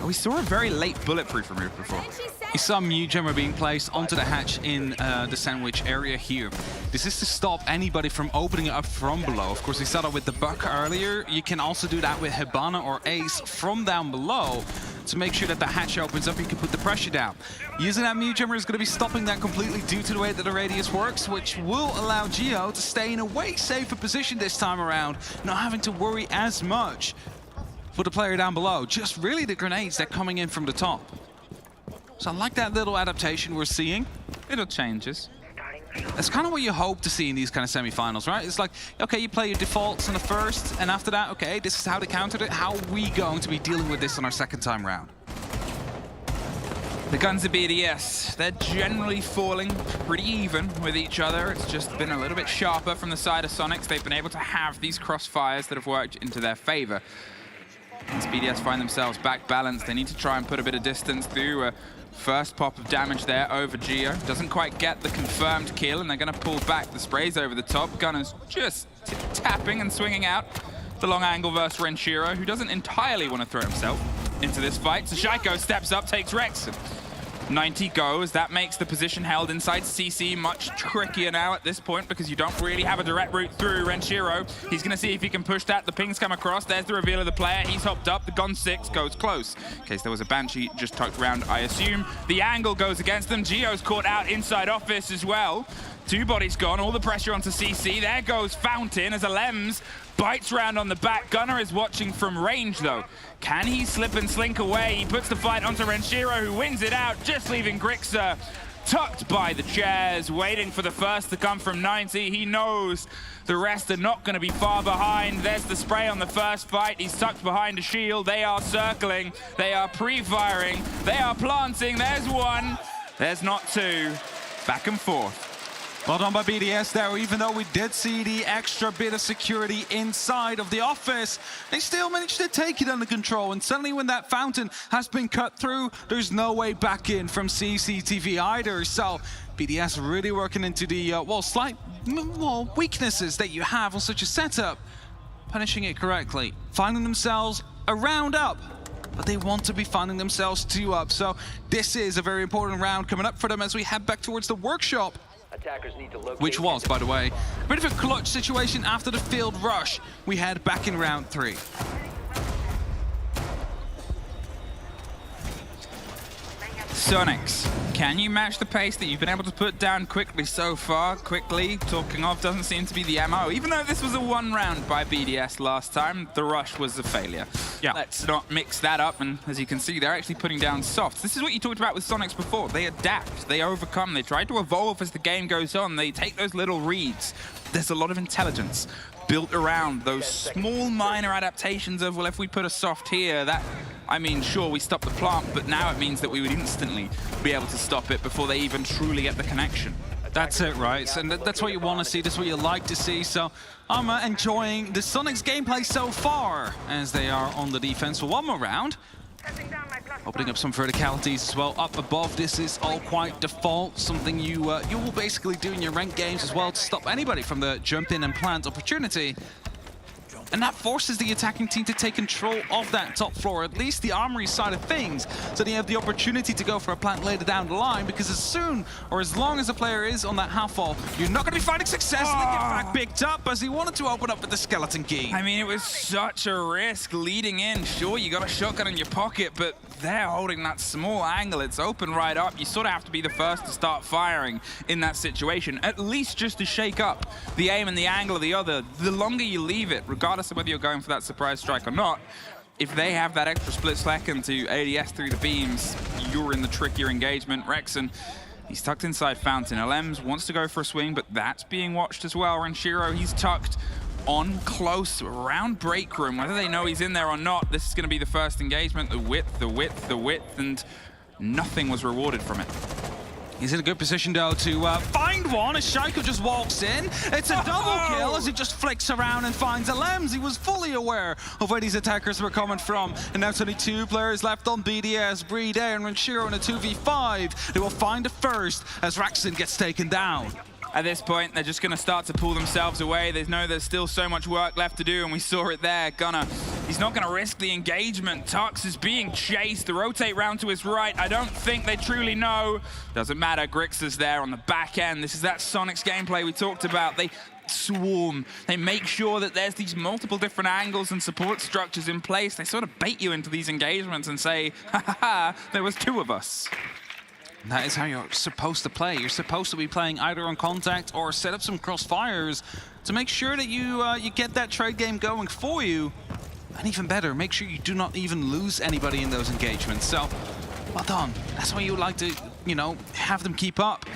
we saw a very late bulletproof remove before. We saw Mew Jammer being placed onto the hatch in the sandwich area here. This is to stop anybody from opening it up from below. Of course, we saw that with the Buck earlier. You can also do that with Hibana or Ace from down below to make sure that the hatch opens up, you can put the pressure down. Using that Mew Jammer is going to be stopping that completely due to the way that the radius works, which will allow Geo to stay in a way safer position this time around, not having to worry as much for the player down below. Just really the grenades that are coming in from the top. So I like that little adaptation we're seeing. Little changes. That's kind of what you hope to see in these kind of semi-finals, right? It's like, okay, you play your defaults in the first, and after that, okay, this is how they countered it. How are we going to be dealing with this on our second time round? The guns of BDS, they're generally falling pretty even with each other. It's just been a little bit sharper from the side of Sonics. They've been able to have these crossfires that have worked into their favor. As BDS find themselves back balanced, they need to try and put a bit of distance through a first pop of damage there over Geo. Doesn't quite get the confirmed kill, and they're going to pull back. The spray's over the top. Gunner's just tapping and swinging out. The long angle versus Renshiro, who doesn't entirely want to throw himself into this fight. So Shaiko steps up, takes Rex. 90 goes. That makes the position held inside CC much trickier now at this point because you don't really have a direct route through Renshiro. He's going to see if he can push that. The pings come across. There's the reveal of the player. He's hopped up. The Gon 6 goes close. In case there was a Banshee just tucked around, I assume. The angle goes against them. Geo's caught out inside office as well. Two bodies gone. All the pressure onto CC. There goes Fountain as Alems bites round on the back. Gunner is watching from range, though. Can he slip and slink away? He puts the fight onto Renshiro, who wins it out, just leaving Grixer tucked by the chairs, waiting for the first to come from 90. He knows the rest are not going to be far behind. There's the spray on the first fight. He's tucked behind a shield. They are circling. They are pre-firing. They are planting. There's one. There's not two. Back and forth. Well done by BDS there, even though we did see the extra bit of security inside of the office, they still managed to take it under control, and suddenly when that fountain has been cut through, there's no way back in from CCTV either, so BDS really working into the, slight weaknesses that you have on such a setup, punishing it correctly, finding themselves a round up. But they want to be finding themselves 2 up, so this is a very important round coming up for them as we head back towards the workshop. Which was, by the way, a bit of a clutch situation after the field rush. We head back in round 3. Sonics, can you match the pace that you've been able to put down quickly so far? Quickly, talking of, doesn't seem to be the MO. Even though this was a 1 round by BDS last time, the rush was a failure. Yeah. Let's not mix that up, and as you can see, they're actually putting down softs. This is what you talked about with Sonics before. They adapt, they overcome, they try to evolve as the game goes on. They take those little reads. There's a lot of intelligence built around those small minor adaptations of, well, if we put a soft here, that, I mean, sure, we stop the plant, but now it means that we would instantly be able to stop it before they even truly get the connection. That's it, right? And that's what you want to see, that's what you like to see. So I'm enjoying the Sonics gameplay so far as they are on the defense for one more round. Opening up some verticalities as well up above. This is all quite default, something you will basically do in your ranked games as well to stop anybody from the jump in and plant opportunity. And that forces the attacking team to take control of that top floor, at least the armory side of things, so they have the opportunity to go for a plant later down the line, because as soon or as long as a player is on that half wall, you're not going to be finding success. And they get back picked up as he wanted to open up with the skeleton key. I mean, it was such a risk leading in. Sure, you got a shotgun in your pocket, but they're holding that small angle. It's open right up. You sort of have to be the first to start firing in that situation, at least just to shake up the aim and the angle of the other. The longer you leave it, regardless of whether you're going for that surprise strike or not, if they have that extra split second to ADS through the beams, you're in the trickier engagement. Rexen, he's tucked inside Fountain. LMs wants to go for a swing, but that's being watched as well. Renshiro, he's tucked on close around break room. Whether they know he's in there or not, this is going to be the first engagement. The width, and nothing was rewarded from it. He's in a good position, though, to find one as Shaiko just walks in. It's a double kill as he just flicks around and finds LMs. He was fully aware of where these attackers were coming from. And now it's only 2 players left on BDS, Breed and Renshiro in a 2v5. They will find the first as Rexen gets taken down. At this point, they're just going to start to pull themselves away. They know there's still so much work left to do, and we saw it there. He's not going to risk the engagement. Tux is being chased. The rotate round to his right. I don't think they truly know. Doesn't matter. Grix is there on the back end. This is that Sonics gameplay we talked about. They swarm. They make sure that there's these multiple different angles and support structures in place. They sort of bait you into these engagements and say, ha ha ha, there was 2 of us. That is how you're supposed to play. You're supposed to be playing either on contact or set up some crossfires to make sure that you get that trade game going for you. And even better, make sure you do not even lose anybody in those engagements. So, well done. That's why you like to, you know, have them keep up.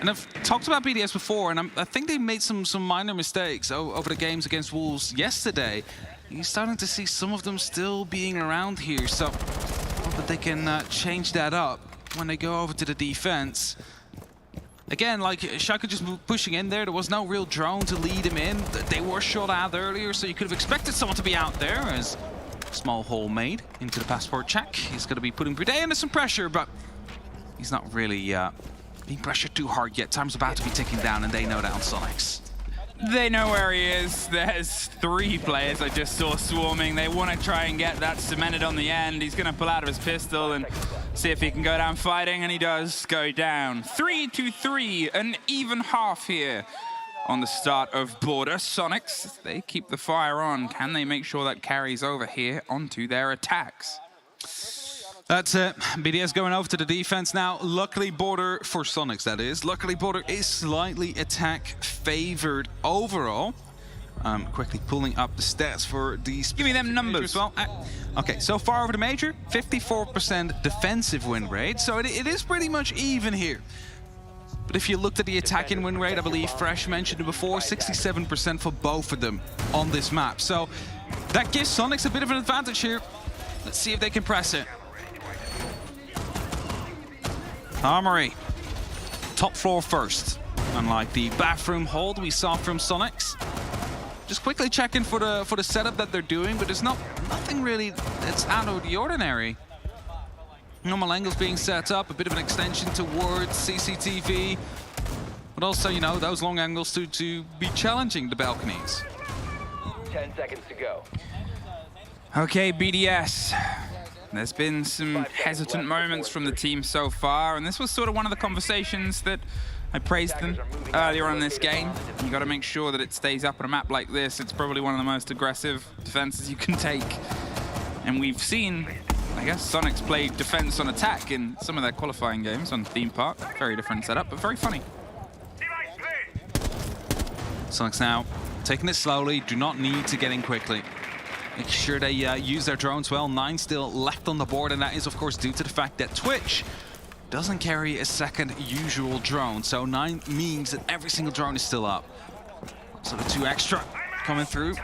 And I've talked about BDS before, and I think they made some minor mistakes over the games against Wolves yesterday. You're starting to see some of them still being around here, so hope that they can change that up when they go over to the defense. Again, like Shaka just pushing in there was no real drone to lead him in. They were shot out earlier, so you could have expected someone to be out there as small hole made into the passport check. He's going to be putting Bride under some pressure, but he's not really being pressured too hard yet. Time's about to be ticking down, and they know that on Sonics. They know where he is. There's 3 players I just saw swarming. They want to try and get that cemented on the end. He's going to pull out of his pistol and see if he can go down fighting, and he does go down. 3-3, an even half here on the start of Border. Sonics, they keep the fire on. Can they make sure that carries over here onto their attacks? That's it. BDS going over to the defense now. Luckily, Border, for Sonics that is, luckily Border is slightly attack favored overall. Quickly pulling up the stats for these. Give me them numbers. Well, okay, so far over the major, 54% defensive win rate, so it is pretty much even here. But if you looked at the attacking win rate, I believe Fresh mentioned it before, 67% for both of them on this map. So that gives Sonics a bit of an advantage here. Let's see if they can press it. Armory, top floor first. Unlike the bathroom hold we saw from Sonics. Just quickly checking for the setup that they're doing, but there's nothing really that's out of the ordinary. Normal angles being set up, a bit of an extension towards CCTV, but also, you know, those long angles to be challenging the balconies. 10 seconds to go. Okay, BDS. There's been some hesitant moments from the team so far, and this was sort of one of the conversations that I praised them earlier on in this game. You got to make sure that it stays up on a map like this. It's probably one of the most aggressive defenses you can take. And we've seen, I guess, Sonics play defense on attack in some of their qualifying games on Theme Park. Very different setup, but very funny. Sonics now taking it slowly, do not need to get in quickly. Make sure they use their drones well. 9 still left on the board, and that is, of course, due to the fact that Twitch doesn't carry a second usual drone. So 9 means that every single drone is still up. So the 2 extra coming through.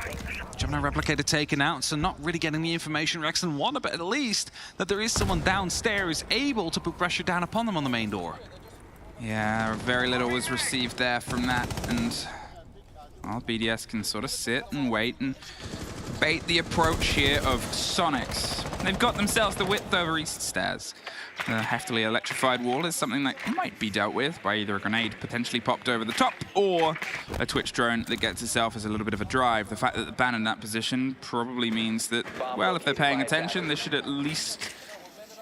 Gemini Replicator taken out, so not really getting the information Rexen wanted, but at least that there is someone downstairs able to put pressure down upon them on the main door. Yeah, very little was received there from that, and well, BDS can sort of sit and wait and bait the approach here of Sonics. They've got themselves the width over East Stairs. The heftily electrified wall is something that might be dealt with by either a grenade potentially popped over the top or a Twitch drone that gets itself as a little bit of a drive. The fact that the ban in that position probably means that, well, if they're paying attention, they should at least...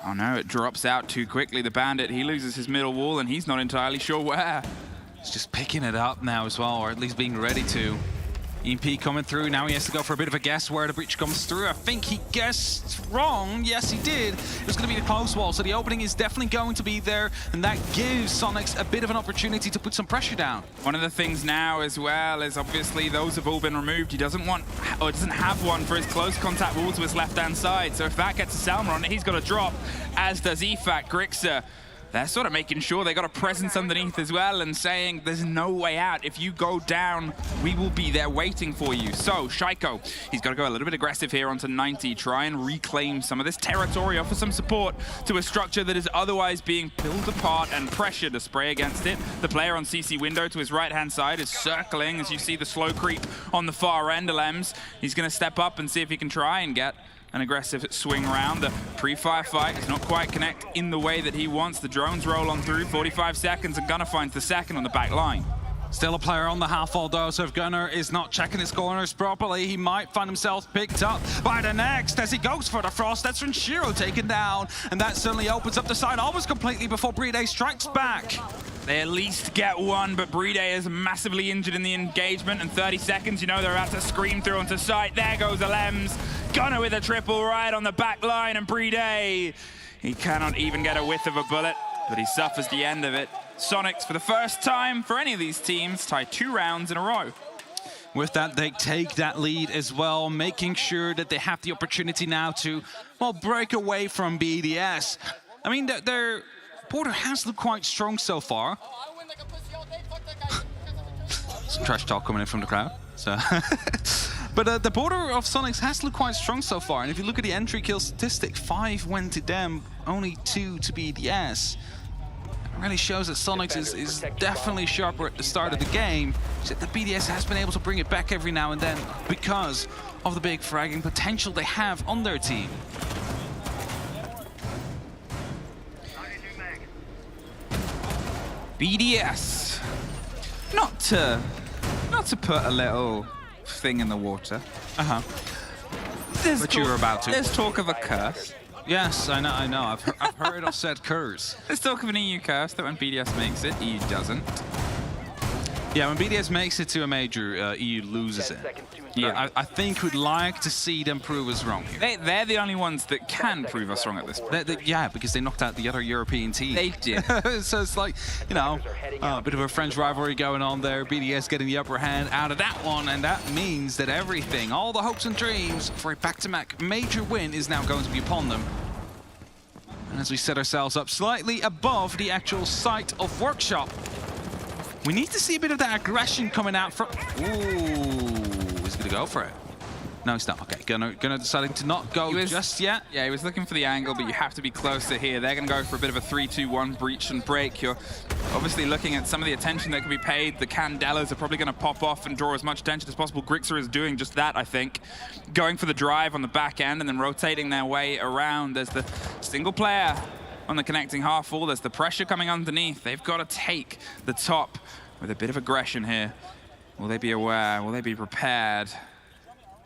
Oh no, it drops out too quickly. The Bandit, he loses his middle wall and he's not entirely sure where. He's just picking it up now as well, or at least being ready to. EMP coming through. Now he has to go for a bit of a guess where the breach comes through. I think he guessed wrong. Yes, he did. It was going to be the close wall, so the opening is definitely going to be there, and that gives Sonics a bit of an opportunity to put some pressure down. One of the things now as well is obviously those have all been removed. He doesn't want, or doesn't have one for his close contact wall to his left-hand side. So if that gets a Selma on it, he's got to drop, as does EFAC. Grixer, they're sort of making sure they got a presence underneath as well and saying there's no way out. If you go down, we will be there waiting for you. So Shaiko, he's got to go a little bit aggressive here onto 90, try and reclaim some of this territory, offer some support to a structure that is otherwise being pulled apart and pressured to spray against it. The player on CC window to his right-hand side is circling as you see the slow creep on the far end. Alems, he's going to step up and see if he can try and get an aggressive swing round. The pre-fire fight does not quite connect in the way that he wants. The drones roll on through, 45 seconds, and Gunnar finds the second on the back line. Still a player on the half wall though, so if Gunnar is not checking his corners properly, he might find himself picked up by the next as he goes for the frost. That's Renshiro taken down, and that certainly opens up the side almost completely before Bride strikes back. They at least get one, but Bride is massively injured in the engagement, and 30 seconds, you know they're about to scream through onto site. There goes Alems. Gunnar with a triple right on the back line, and Bride, he cannot even get a whiff of a bullet, but he suffers the end of it. Sonics, for the first time for any of these teams, tie 2 rounds in a row. With that, they take that lead as well, making sure that they have the opportunity now to, well, break away from BDS. I mean, their border has looked quite strong so far. Some trash talk coming in from the crowd. So, but the border of Sonics has looked quite strong so far. And if you look at the entry kill statistic, 5 went to them, only 2 to BDS. It really shows that Sonics is definitely sharper at the start of the game. Except that BDS has been able to bring it back every now and then because of the big fragging potential they have on their team. BDS. Not to put a little thing in the water. But you were about to. There's talk of a curse. Yes, I know. I've heard of said curse. There's talk of an EU curse that when BDS makes it, EU doesn't. Yeah, when BDS makes it to a major, EU loses it. Yeah, I think we'd like to see them prove us wrong here. They're the only ones that can prove us wrong at this point. Yeah, because they knocked out the other European team. They did. So it's like, you know, a bit of a French rivalry going on there. BDS getting the upper hand out of that one, and that means that everything, all the hopes and dreams for a back-to-back major win is now going to be upon them. And as we set ourselves up slightly above the actual site of Workshop, we need to see a bit of that aggression coming out from... Ooh, he's going to go for it. No, he's not. Okay, Gunnar deciding to not go just yet. Yeah, he was looking for the angle, but you have to be closer here. They're going to go for a bit of a 3-2-1 breach and break. You're obviously looking at some of the attention that can be paid. The Candelas are probably going to pop off and draw as much attention as possible. Grixer is doing just that, I think. Going for the drive on the back end and then rotating their way around. There's the single player on the connecting half wall. There's the pressure coming underneath. They've got to take the top with a bit of aggression here. Will they be aware? Will they be prepared?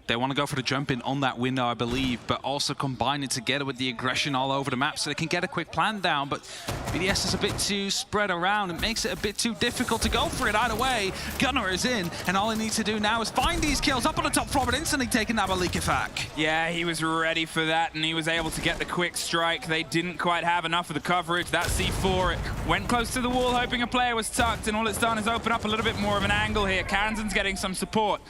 They want to go for the jump in on that window, I believe, but also combine it together with the aggression all over the map so they can get a quick plan down. But BDS is a bit too spread around. It makes it a bit too difficult to go for it either way. Gunnar is in, and all he needs to do now is find these kills up on the top floor, but instantly taking that by Likefak. Yeah, he was ready for that, and he was able to get the quick strike. They didn't quite have enough of the coverage. That C4 went close to the wall, hoping a player was tucked, and all it's done is open up a little bit more of an angle here. Kansan's getting some support,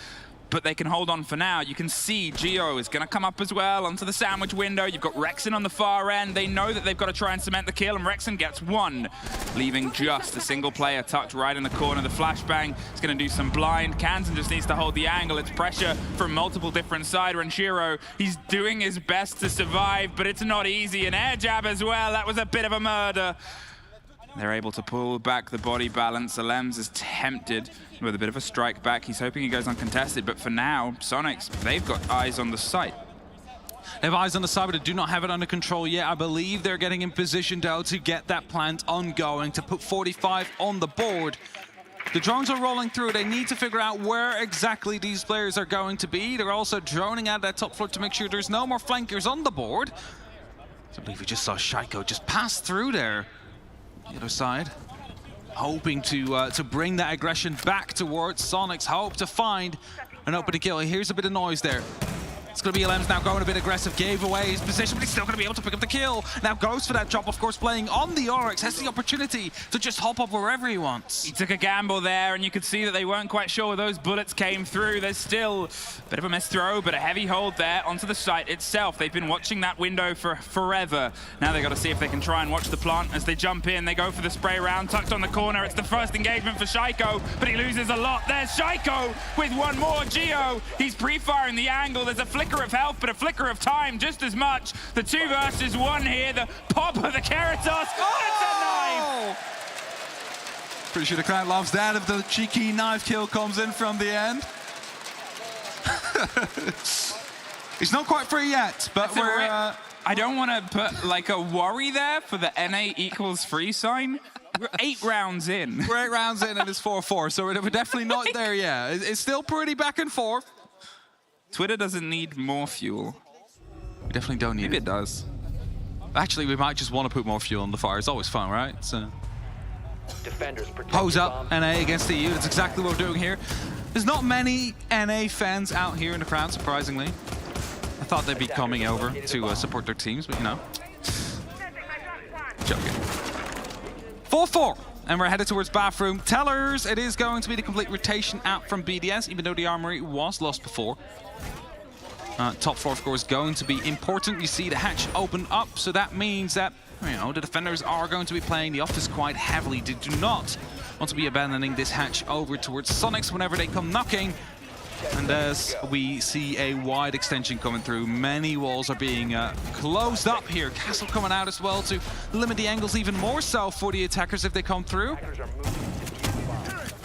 but they can hold on for now. You can see Geo is going to come up as well onto the sandwich window. You've got Rexon on the far end. They know that they've got to try and cement the kill, and Rexon gets one, leaving just a single player tucked right in the corner. The flashbang is going to do some blind. Kansan just needs to hold the angle. It's pressure from multiple different sides. Renshiro, he's doing his best to survive, but it's not easy. An air jab as well. That was a bit of a murder. They're able to pull back the body balance. Alems is tempted with a bit of a strike back. He's hoping he goes uncontested, but for now, Sonics, they've got eyes on the site. They have eyes on the side, but they do not have it under control yet. I believe they're getting in position, though, to get that plant ongoing, to put 45 on the board. The drones are rolling through. They need to figure out where exactly these players are going to be. They're also droning out that top floor to make sure there's no more flankers on the board. I believe we just saw Shaiko just pass through there. The other side. hoping to bring that aggression back towards Sonics, hope to find an opening kill. Here's a bit of noise there. It's going to be LM's now going a bit aggressive, gave away his position, but he's still going to be able to pick up the kill. Now goes for that drop, of course, playing on the Oryx, has the opportunity to just hop up wherever he wants. He took a gamble there, and you could see that they weren't quite sure where those bullets came through. There's still a bit of a missed throw, but a heavy hold there onto the site itself. They've been watching that window for forever. Now they've got to see if they can try and watch the plant as they jump in. They go for the spray round, tucked on the corner. It's the first engagement for Shaiko, but he loses a lot. There's Shaiko with one more. Geo, he's pre-firing the angle. There's a flicker of health, but a flicker of time just as much. The 2 versus 1 here. The pop of the Keratos. Oh! It's a knife! Pretty sure the crowd loves that if the cheeky knife kill comes in from the end. He's not quite free yet, but we're... I don't want to put like a worry there for the NA equals free sign. We're 8 rounds in. We're 8 rounds in and it's 4-4, so we're definitely not there yet. It's still pretty back and forth. Twitter doesn't need more fuel. We definitely don't need it. Maybe it does. Actually, we might just want to put more fuel on the fire. It's always fun, right? So pose up, NA against the EU. That's exactly what we're doing here. There's not many NA fans out here in the crowd, surprisingly. I thought they'd be coming over to support their teams, but you know. Joking. 4-4. And we're headed towards bathroom. Tellers, it is going to be the complete rotation out from BDS, even though the armory was lost before. Top floor, of course, going to be important. You see the hatch open up, so that means that, you know, the defenders are going to be playing the office quite heavily. They do not want to be abandoning this hatch over towards Sonics whenever they come knocking. And as we see a wide extension coming through, many walls are being closed up here. Castle coming out as well to limit the angles even more so for the attackers if they come through.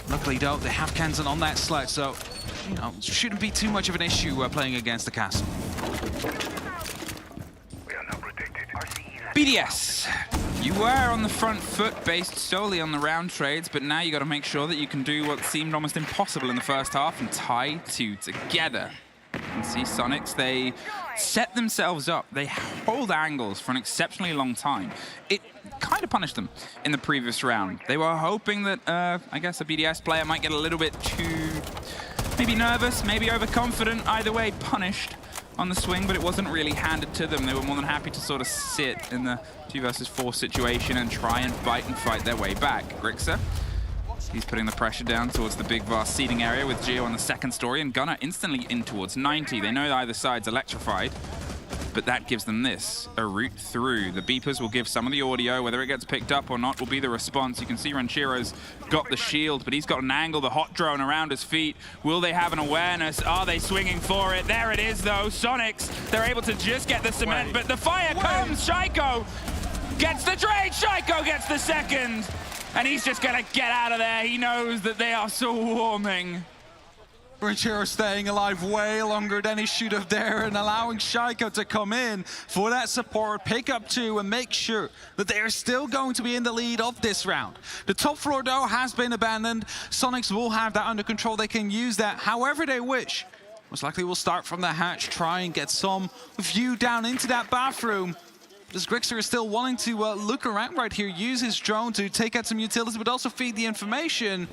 Luckily though, they have Kansan on that sledge, so you know, shouldn't be too much of an issue playing against the Castle. BDS, you were on the front foot based solely on the round trades, but now you got to make sure that you can do what seemed almost impossible in the first half and tie 2 together. You can see Sonics, they set themselves up. They hold angles for an exceptionally long time. It kind of punished them in the previous round. They were hoping that, I guess, a BDS player might get a little bit too, maybe nervous, maybe overconfident, either way punished on the swing, but it wasn't really handed to them. They were more than happy to sort of sit in the 2 versus 4 situation and try and bite and fight their way back. Grixer, he's putting the pressure down towards the big vast seating area with Geo on the 2nd story, and Gunnar instantly in towards 90. They know that either side's electrified, but that gives them this, a route through. The beepers will give some of the audio. Whether it gets picked up or not will be the response. You can see Ranchiro's got the shield, but he's got an angle, the hot drone around his feet. Will they have an awareness? Are they swinging for it? There it is, though. Sonics, they're able to just get the cement, but the fire comes. Shaiko gets the trade. Shaiko gets the 2nd, and he's just going to get out of there. He knows that they are so warming. Ranchero staying alive way longer than he should have there and allowing Shaiko to come in for that support, pick up 2 and make sure that they are still going to be in the lead of this round. The top floor though has been abandoned. Sonics will have that under control. They can use that however they wish. Most likely we'll start from the hatch, try and get some view down into that bathroom. This Grixer is still wanting to look around right here, use his drone to take out some utilities, but also feed the information.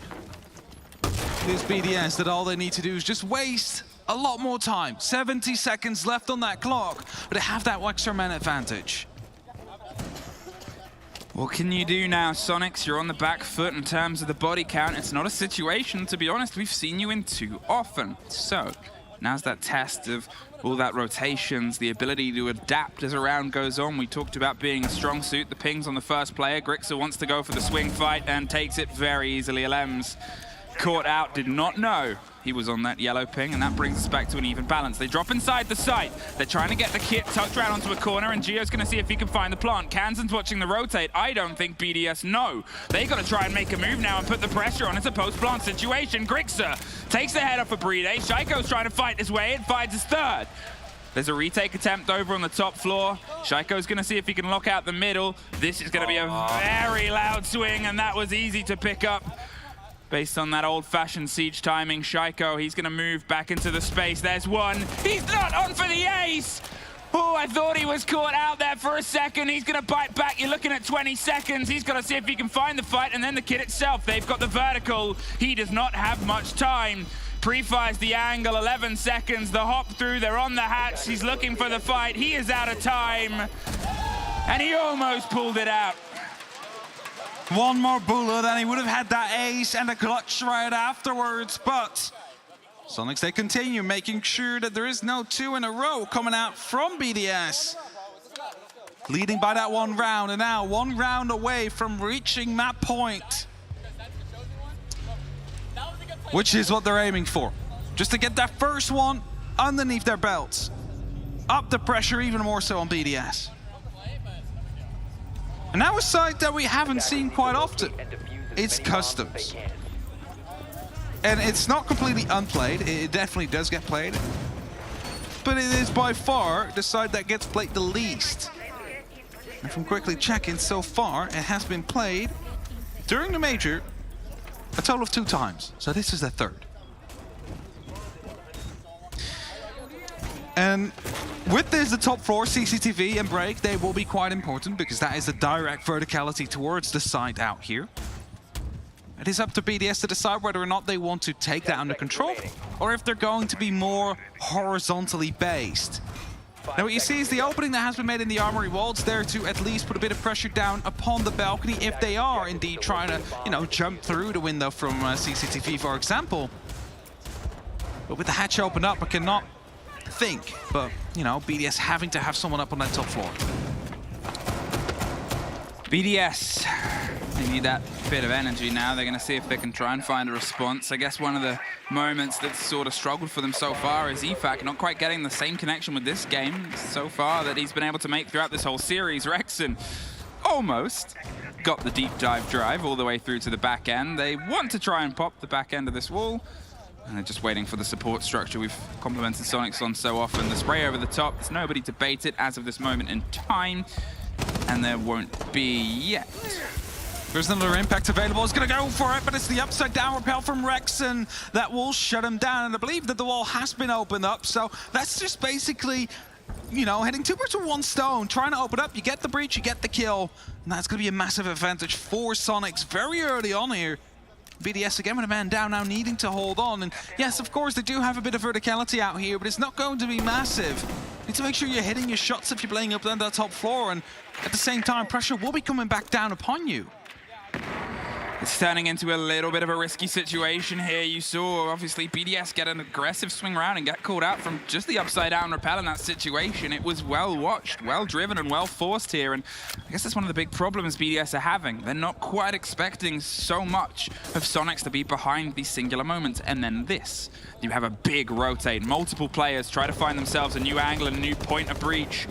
This BDS that all they need to do is just waste a lot more time. 70 seconds left on that clock, but they have that extra man advantage. What can you do now, Sonics? You're on the back foot in terms of the body count. It's not a situation, to be honest, we've seen you in too often. So now's that test of all that rotations, the ability to adapt as a round goes on. We talked about being a strong suit. The ping's on the first player. Grixer wants to go for the swing fight and takes it very easily. LM's caught out, did not know he was on that yellow ping, and that brings us back to an even balance. They drop inside the site. They're trying to get the kit tucked around onto a corner, and Geo's going to see if he can find the plant. Kansan's watching the rotate. I don't think BDS know. They got to try and make a move now and put the pressure on. It's a post-plant situation. Grixer takes the head off of Bride. Shaiko's trying to fight his way. It finds his 3rd. There's a retake attempt over on the top floor. Shaiko's going to see if he can lock out the middle. This is going to be a very loud swing, and that was easy to pick up. Based on that old-fashioned siege timing, Shaiko, he's going to move back into the space. There's one. He's not on for the ace! Oh, I thought he was caught out there for a second. He's going to bite back. You're looking at 20 seconds. He's got to see if he can find the fight. And then the kid itself, they've got the vertical. He does not have much time. Pre-fires the angle, 11 seconds. The hop through, they're on the hatch. He's looking for the fight. He is out of time. And he almost pulled it out. One more bullet and he would have had that ace and a clutch right afterwards, but Sonics, they continue making sure that there is no 2 in a row coming out from BDS. Leading by that 1 round, and now 1 round away from reaching map point, which is what they're aiming for. Just to get that first one underneath their belts. Up the pressure even more so on BDS. And now a side that we haven't seen quite often. It's customs. And it's not completely unplayed. It definitely does get played. But it is by far the side that gets played the least. And from quickly checking so far, it has been played during the major a total of 2 times. So this is the 3rd. And with this, the top floor, CCTV and break, they will be quite important because that is a direct verticality towards the side out here. It is up to BDS to decide whether or not they want to take that under control or if they're going to be more horizontally based. Now what you see is the opening that has been made in the armory walls there to at least put a bit of pressure down upon the balcony if they are indeed trying to, you know, jump through the window from CCTV, for example. But with the hatch opened up, I cannot think, but, you know, BDS having to have someone up on that top floor. BDS, they need that bit of energy now. They're going to see if they can try and find a response. I guess one of the moments that's sort of struggled for them so far is EFAC not quite getting the same connection with this game so far that he's been able to make throughout this whole series. Rexon almost got the deep dive drive all the way through to the back end. They want to try and pop the back end of this wall, and they're just waiting for the support structure we've complimented Sonics on so often. The spray over the top, there's nobody to bait it as of this moment in time, and there won't be yet. There's another impact available. He's going to go for it, but it's the upside down repel from Rexon that will shut him down. And I believe that the wall has been opened up. So that's just basically, you know, hitting 2 birds with 1 stone. Trying to open up, you get the breach, you get the kill. And that's going to be a massive advantage for Sonics very early on here. BDS again with a man down now, needing to hold on. And yes, of course, they do have a bit of verticality out here, but it's not going to be massive. You need to make sure you're hitting your shots if you're playing up on that top floor. And at the same time, pressure will be coming back down upon you. It's turning into a little bit of a risky situation here. You saw, obviously, BDS get an aggressive swing round and get called out from just the upside-down repel in that situation. It was well-watched, well-driven, and well-forced here, and I guess that's one of the big problems BDS are having. They're not quite expecting so much of Sonics to be behind these singular moments, and then this. You have a big rotate, multiple players try to find themselves a new angle and a new point of breach.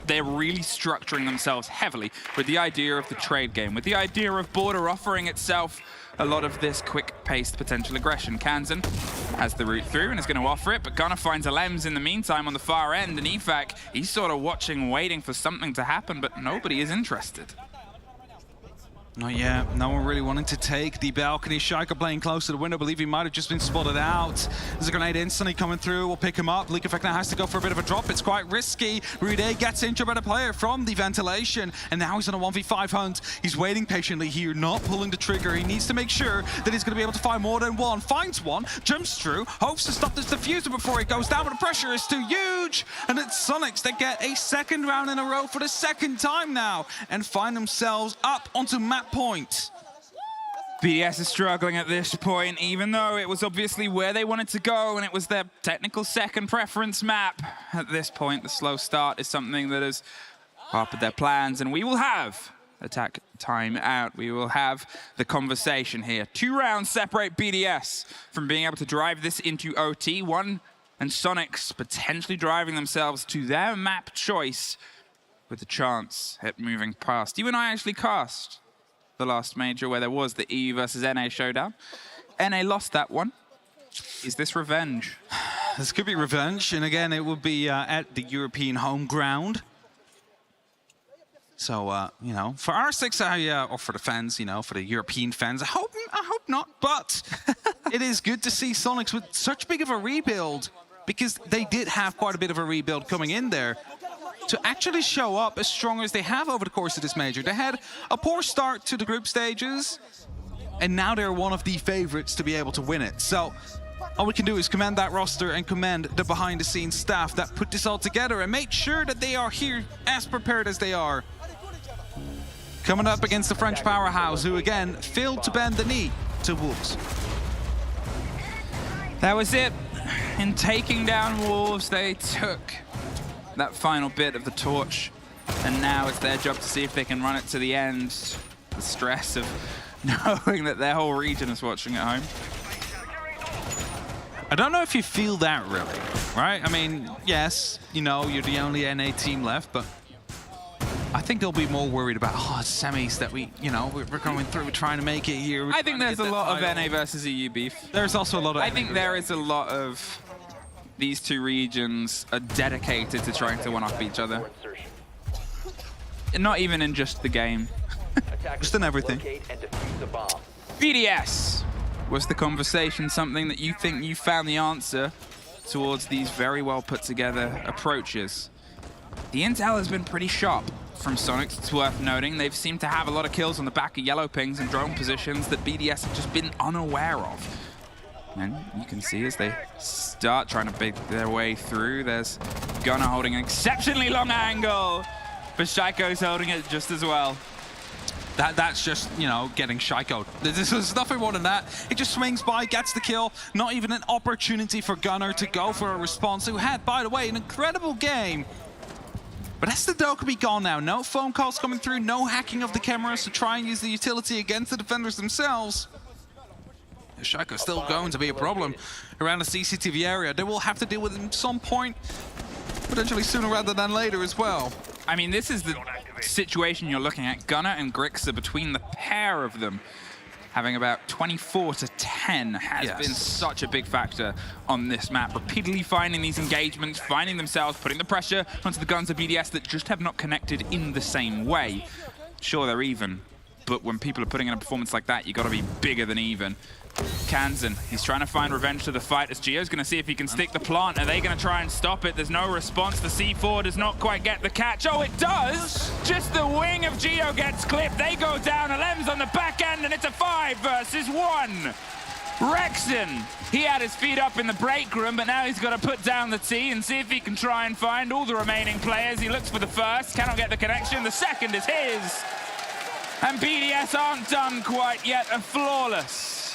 They're really structuring themselves heavily with the idea of the trade game, with the idea of Border offering itself a lot of this quick-paced potential aggression. Kansan has the route through and is going to offer it, but Gunnar finds a Lems in the meantime on the far end, and EFAC, he's sort of watching, waiting for something to happen, but nobody is interested. Not yet. No one really wanting to take the balcony. Shaika playing close to the window. I believe he might have just been spotted out. There's a grenade instantly coming through. We'll pick him up. Leak Effect now has to go for a bit of a drop. It's quite risky. Rude gets injured by the player from the ventilation. And now he's on a 1v5 hunt. He's waiting patiently here, not pulling the trigger. He needs to make sure that he's going to be able to find more than one. Finds one, jumps through, hopes to stop this diffuser before it goes down, but the pressure is too huge. And it's Sonics that get a 2nd round in a row for the 2nd time now and find themselves up onto map point. BDS is struggling at this point, even though it was obviously where they wanted to go and it was their technical 2nd preference map. At this point, the slow start is something that has harped their plans, and we will have attack time out. We will have the conversation here. 2 rounds separate BDS from being able to drive this into OT. 1 and Sonics potentially driving themselves to their map choice with the chance at moving past. You and I actually cast the last major where there was the EU versus NA showdown. NA lost that one. Is this revenge? This could be revenge, and again, it would be at the European home ground. So, you know, for our six, or for the fans, you know, for the European fans, I hope not, but it is good to see Sonics with such big of a rebuild, because they did have quite a bit of a rebuild coming in there. to actually show up as strong as they have over the course of this major. They had a poor start to the group stages, and now they're one of the favorites to be able to win it. So all we can do is commend that roster and commend the behind-the-scenes staff that put this all together and made sure that they are here as prepared as they are. Coming up against the French powerhouse, who again failed to bend the knee to Wolves. That was it. In taking down Wolves, they took that final bit of the torch, and now it's their job to see if they can run it to the end. The stress of knowing that their whole region is watching at home. I don't know if you feel that really, right? I mean, yes, you know, you're the only NA team left, but I think they'll be more worried about, semis that we're going through, trying to make it here. I think there's a lot of NA versus EU beef. There's also a lot of I think there is a lot of these two regions are dedicated to trying to one-up each other. And not even in just the game. Just in everything. BDS. Was the conversation something that you think you found the answer towards these very well put together approaches? The intel has been pretty sharp from Sonics, it's worth noting. They've seemed to have a lot of kills on the back of yellow pings and drone positions that BDS have just been unaware of. And you can see as they start trying to bait their way through, there's Gunnar holding an exceptionally long angle, but Shaiko's holding it just as well. That's just, getting Shaiko. There's nothing more than that. It just swings by, gets the kill. Not even an opportunity for Gunnar to go for a response, who had, by the way, an incredible game. But that's the Dokkaebi gone now. No phone calls coming through, no hacking of the cameras to try and use the utility against the defenders themselves. Shaiko's still going to be a problem around the CCTV area. They will have to deal with it at some point, potentially sooner rather than later as well. I mean, this is the situation you're looking at. Gunnar and Grixer, between the pair of them, having about 24 to 10 has been such a big factor on this map. Repeatedly finding these engagements, finding themselves, putting the pressure onto the guns of BDS that just have not connected in the same way. Sure, they're even, but when people are putting in a performance like that, you got to be bigger than even. Kansan, he's trying to find revenge to the fight as Gio's going to see if he can stick the plant. Are they going to try and stop it? There's no response. The C4 does not quite get the catch. Oh, it does! Just the wing of Gio gets clipped. They go down. Alem's on the back end, and it's a 5 versus 1. Rexon, he had his feet up in the break room, but now he's got to put down the T and see if he can try and find all the remaining players. He looks for the first, cannot get the connection. The second is his. And BDS aren't done quite yet, are flawless.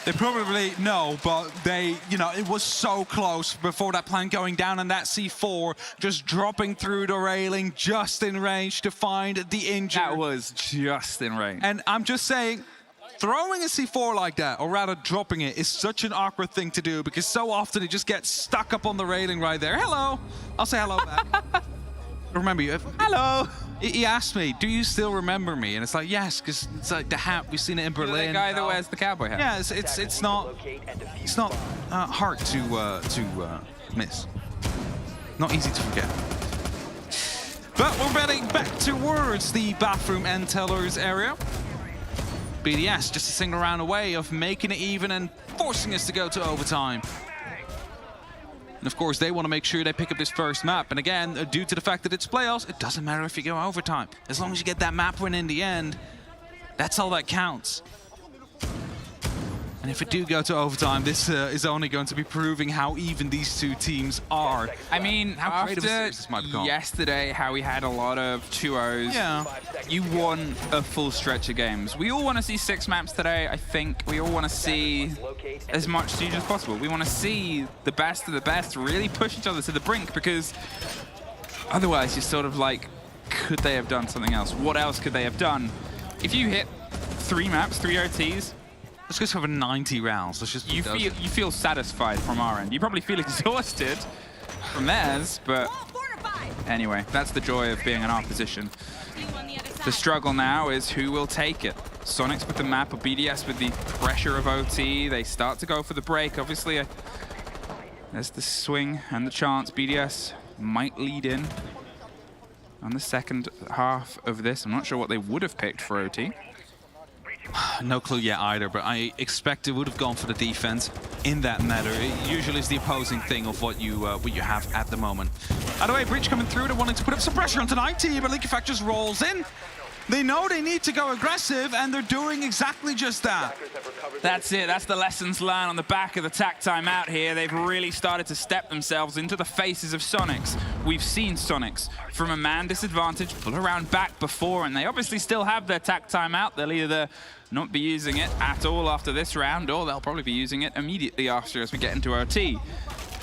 They probably know, but they, it was so close before that plant going down, and that C4 just dropping through the railing just in range to find the injured. That was just in range. And I'm just saying, throwing a C4 like that, or rather dropping it, is such an awkward thing to do because so often it just gets stuck up on the railing right there. Hello. I'll say hello back. Remember you. Hello. He asked me, do you still remember me? And it's like, yes, because it's like the hat, we've seen it in Berlin. The guy that wears the cowboy hat. Yeah, it's not hard to miss. Not easy to forget. But we're heading back towards the bathroom and tellers area. BDS just a single round away of making it even and forcing us to go to overtime. And of course, they want to make sure they pick up this first map. And again, due to the fact that it's playoffs, it doesn't matter if you go overtime. As long as you get that map win in the end, that's all that counts. And if it do go to overtime, this is only going to be proving how even these two teams are. I mean, how creative after this might become. Yesterday, how we had a lot of 2-0s, yeah. You won a full stretch of games. We all want to see 6 maps today, I think. We all want to see as much siege as possible. We want to see the best of the best really push each other to the brink, because otherwise you're sort of like, could they have done something else? What else could they have done? If you hit 3 maps, 3 OTs, let's just have 90 rounds. Let's just you feel satisfied from our end. You probably feel exhausted from theirs, but anyway, that's the joy of being in our position. The struggle now is who will take it. Sonics with the map, or BDS with the pressure of OT. They start to go for the break. Obviously, there's the swing and the chance. BDS might lead in on the second half of this. I'm not sure what they would have picked for OT. No clue yet either, but I expect it would have gone for the defense in that matter. It usually is the opposing thing of what you have at the moment. Out of the way, Breach coming through. They're wanting to put up some pressure onto 90, but Liquefact just rolls in. They know they need to go aggressive, and they're doing exactly just that. That's it. That's the lessons learned on the back of the tack timeout here. They've really started to step themselves into the faces of Sonics. We've seen Sonics from a man disadvantage pull around back before, and they obviously still have their tack timeout. They'll either not be using it at all after this round, or they'll probably be using it immediately after as we get into OT.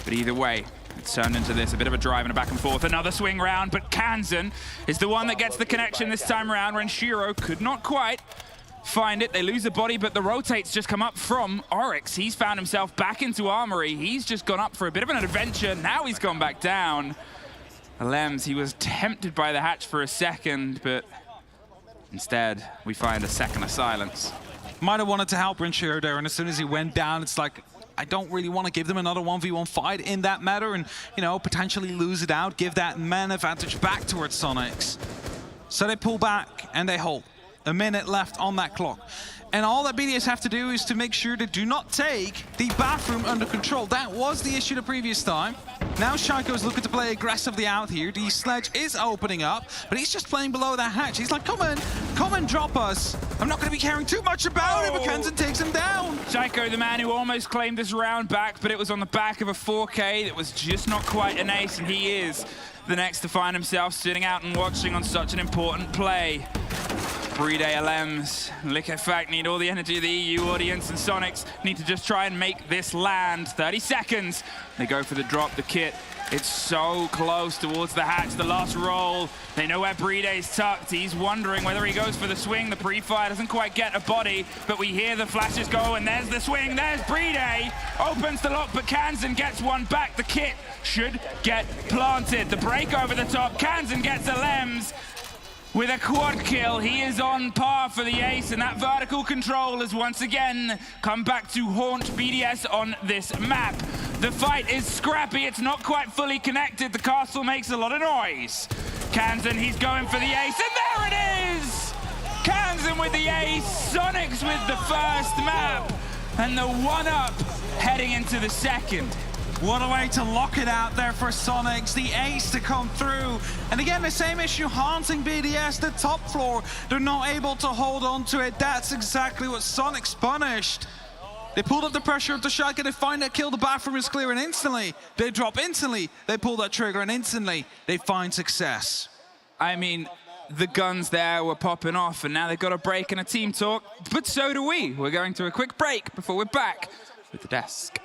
But either way, it's turned into this, a bit of a drive and a back and forth. Another swing round, but Kansan is the one that gets the connection this time around. Renshiro could not quite find it. They lose the body, but the rotates just come up from Oryx. He's found himself back into Armory. He's just gone up for a bit of an adventure. Now he's gone back down. Lems, he was tempted by the hatch for a second, but instead we find a second of silence. Might have wanted to help Renshiro there, and as soon as he went down, it's like, I don't really want to give them another 1v1 fight in that matter and, you know, potentially lose it out, give that man advantage back towards Sonics. So they pull back and they hold. A minute left on that clock. And all that BDS have to do is to make sure they do not take the bathroom under control. That was the issue the previous time. Now Shaiko's looking to play aggressively out here. The sledge is opening up, but he's just playing below that hatch. He's like, come on, drop us. I'm not going to be caring too much about it, but Kansan takes him down. Shaiko, the man who almost claimed this round back, but it was on the back of a 4K that was just not quite an ace, and he is the next to find himself sitting out and watching on such an important play. Bride Lems, Liquefact need all the energy of the EU audience, and Sonics need to just try and make this land. 30 seconds. They go for the drop, the kit. It's so close towards the hatch, the last roll. They know where Bride is tucked. He's wondering whether he goes for the swing. The pre-fire doesn't quite get a body, but we hear the flashes go, and there's the swing. There's Bride. Opens the lock, but Kansan gets one back. The kit should get planted. The break over the top. Kansan gets a Lems. With a quad kill, he is on par for the ace, and that vertical control has once again come back to haunt BDS on this map. The fight is scrappy, it's not quite fully connected. The castle makes a lot of noise. Kansan, he's going for the ace, and there it is! Kansan with the ace, Sonics with the first map, and the one-up heading into the second. What a way to lock it out there for Sonics, the ace to come through. And again, the same issue haunting BDS, the top floor. They're not able to hold on to it. That's exactly what Sonics punished. They pulled up the pressure of the shotgun, they find that kill, the bathroom is clear, and instantly, they drop instantly. They pull that trigger, and instantly, they find success. I mean, the guns there were popping off, and now they've got a break and a team talk, but so do we. We're going to a quick break before we're back with the desk.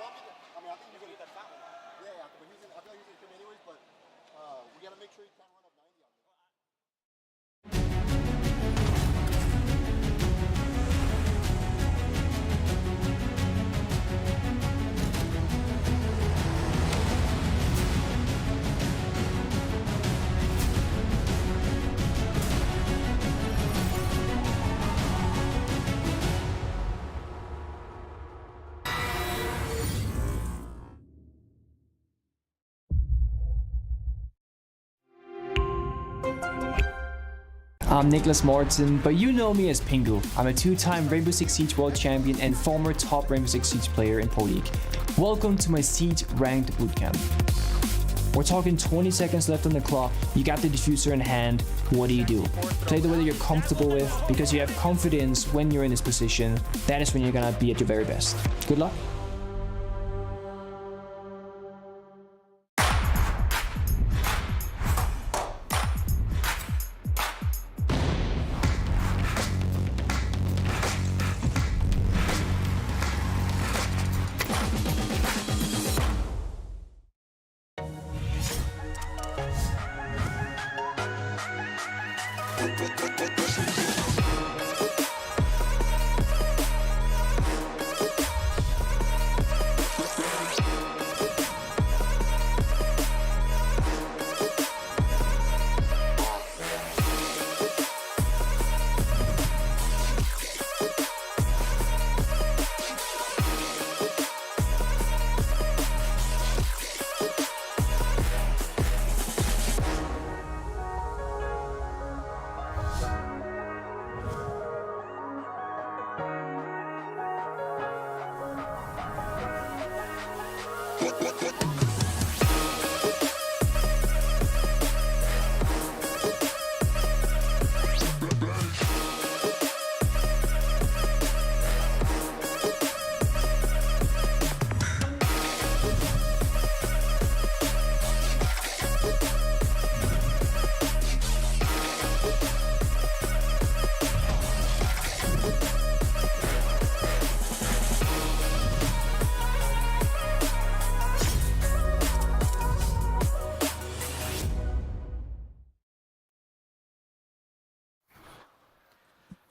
I'm Nicholas Martin, but you know me as Pingu. I'm a two-time Rainbow Six Siege World Champion and former top Rainbow Six Siege player in Pro League. Welcome to my Siege Ranked Bootcamp. We're talking 20 seconds left on the clock, you got the diffuser in hand, what do you do? Play the way that you're comfortable with, because you have confidence when you're in this position. That is when you're gonna be at your very best. Good luck.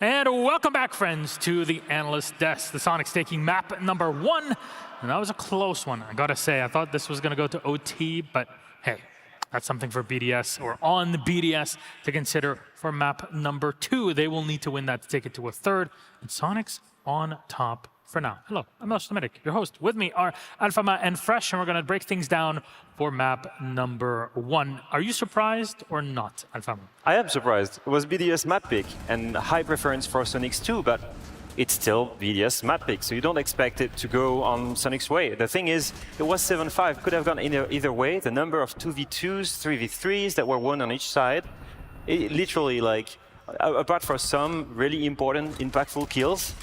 And welcome back, friends, to the analyst desk. The Sonics taking map number 1, and that was a close one. I gotta say, I thought this was gonna go to OT, but hey, that's something for BDS, or on the BDS, to consider for map number 2. They will need to win that to take it to a 3rd, and Sonics on top for now. Hello, I'm Miloš Tomitic, your host. With me are Alfama and Fresh, and we're gonna break things down for map number 1. Are you surprised or not, Alfama? I am surprised. It was BDS map pick and high preference for Sonics too, but it's still BDS map pick, so you don't expect it to go on Sonics' way. The thing is, it was 7-5, could have gone either way. The number of 2v2s, 3v3s that were won on each side, it literally, like, apart from some really important, impactful kills,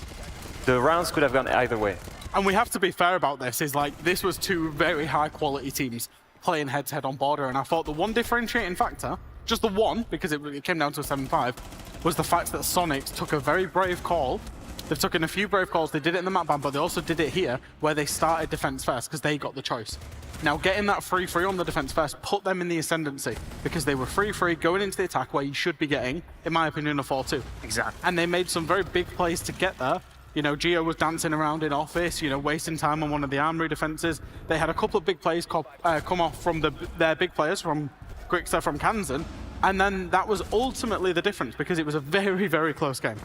the rounds could have gone either way. And we have to be fair about this, is like, this was 2 very high quality teams playing head-to-head on border, and I thought the one differentiating factor, just the one, because it came down to a 7-5, was the fact that Sonics took a very brave call. They've taken a few brave calls, they did it in the map ban, but they also did it here, where they started defense first, because they got the choice. Now, getting that free on the defense first put them in the ascendancy, because they were free going into the attack where you should be getting, in my opinion, a 4-2. Exactly. And they made some very big plays to get there. You know, Gio was dancing around in office, you know, wasting time on one of the armory defenses. They had a couple of big plays come off from their big players, from Grixer, from Kansan, and then that was ultimately the difference, because it was a very, very close game.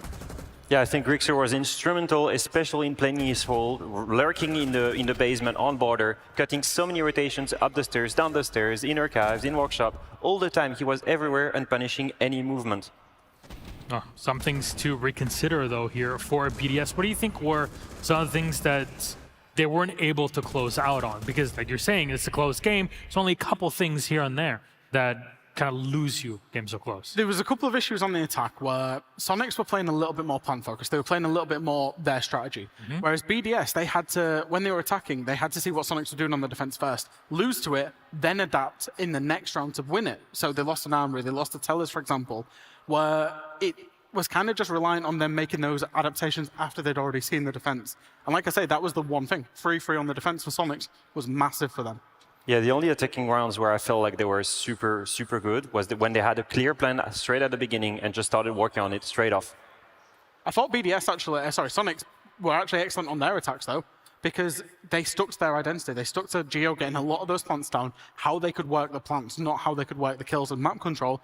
Yeah, I think Grixer was instrumental, especially in playing his role, lurking in the basement on border, cutting so many rotations up the stairs, down the stairs, in archives, in workshop. All the time he was everywhere and punishing any movement. Oh, some things to reconsider, though, here for BDS. What do you think were some of the things that they weren't able to close out on? Because, like you're saying, it's a close game. There's only a couple things here and there that kind of lose you games so close. There was a couple of issues on the attack where Sonics were playing a little bit more plan-focused. They were playing a little bit more their strategy. Whereas BDS, they had to, when they were attacking, they had to see what Sonics were doing on the defense first, lose to it, then adapt in the next round to win it. So they lost an armory, they lost a Tellers, for example, where it was kind of just reliant on them making those adaptations after they'd already seen the defense. And like I say, that was the one thing. Free on the defense for Sonics was massive for them. Yeah, the only attacking rounds where I felt like they were super good was when they had a clear plan straight at the beginning and just started working on it straight off. I thought BDS actually, Sonics were actually excellent on their attacks though, because they stuck to their identity. They stuck to Geo getting a lot of those plants down, how they could work the plants, not how they could work the kills and map control.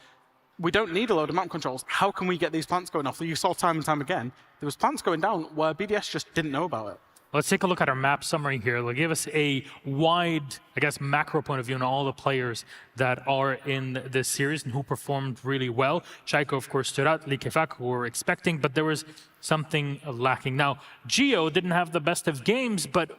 We don't need a load of map controls. How can we get these plants going off? You saw time and time again, there was plants going down where BDS just didn't know about it. Let's take a look at our map summary here. They'll give us a wide, I guess, macro point of view on all the players that are in this series and who performed really well. Chaiko, of course, stood out. Likefak, who we were expecting, but there was something lacking. Now, Gio didn't have the best of games, but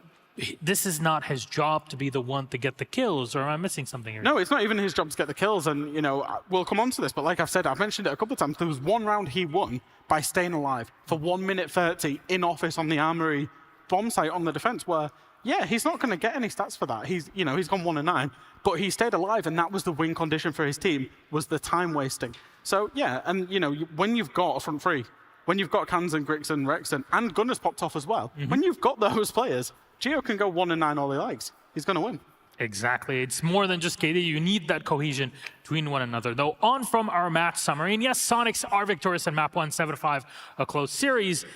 this is not his job to be the one to get the kills, or am I missing something here? No, it's not even his job to get the kills, and, you know, we'll come on to this, but like I've said, I've mentioned it a couple of times, there was one round he won by staying alive for 1 minute 30 in office on the armory bomb site on the defense, where, yeah, he's not going to get any stats for that. He's gone 1-9, but he stayed alive, and that was the win condition for his team, was the time wasting. So, yeah, and, you know, when you've got a front three, when you've got Kansan, Grixen, Rexen, and Gunner's popped off as well, when you've got those players, Gio can go 1-9 all he likes. He's going to win. Exactly. It's more than just KD. You need that cohesion between one another. Though, on from our match summary, and yes, Sonics are victorious in map 1, 7-5, a close series.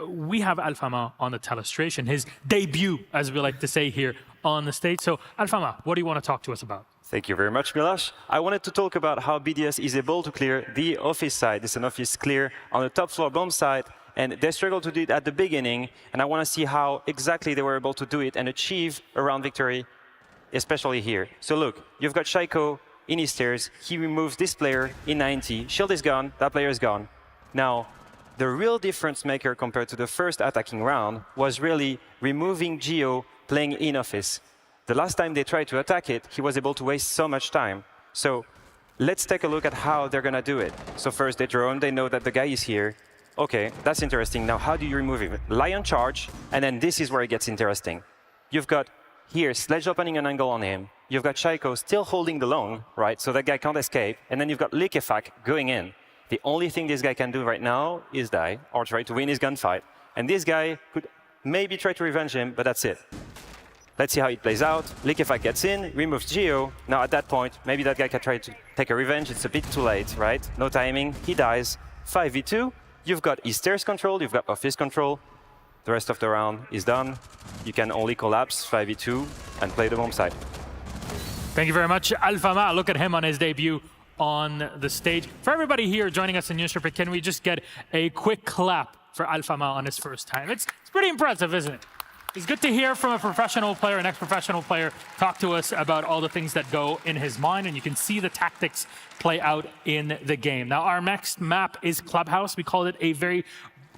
We have Alfama on the telestration, his debut, as we like to say here on the stage. So, Alfama, what do you want to talk to us about? Thank you very much, Miloš. I wanted to talk about how BDS is able to clear the office side. It's an office clear on the top floor bomb side, and they struggled to do it at the beginning, and I want to see how exactly they were able to do it and achieve a round victory, especially here. So look, you've got Chaiko in his stairs. He removes this player in 90. Shield is gone, that player is gone. Now, the real difference maker compared to the first attacking round was really removing Gio playing in office. The last time they tried to attack it, he was able to waste so much time. So let's take a look at how they're gonna do it. So first they drone, they know that the guy is here. Okay, that's interesting. Now how do you remove him? Lion charge, and then this is where it gets interesting. You've got here, Sledge opening an angle on him. You've got Chaiko still holding the long, right? So that guy can't escape. And then you've got Likefak going in. The only thing this guy can do right now is die or try to win his gunfight. And this guy could maybe try to revenge him, but that's it. Let's see how it plays out. Likefak gets in, removes Gio. Now at that point, maybe that guy can try to take a revenge. It's a bit too late, right? No timing, he dies. 5v2. you've got his stairs control, you've got office control. The rest of the round is done. You can only collapse 5v2 and play the bomb side. Thank you very much, Alfama. Look at him on his debut on the stage. For everybody here joining us in Jönköping, can we just get a quick clap for Alfama on his first time? It's pretty impressive, isn't it? It's good to hear from a professional player, an ex-professional player, talk to us about all the things that go in his mind, and you can see the tactics play out in the game. Now, our next map is Clubhouse. We called it a very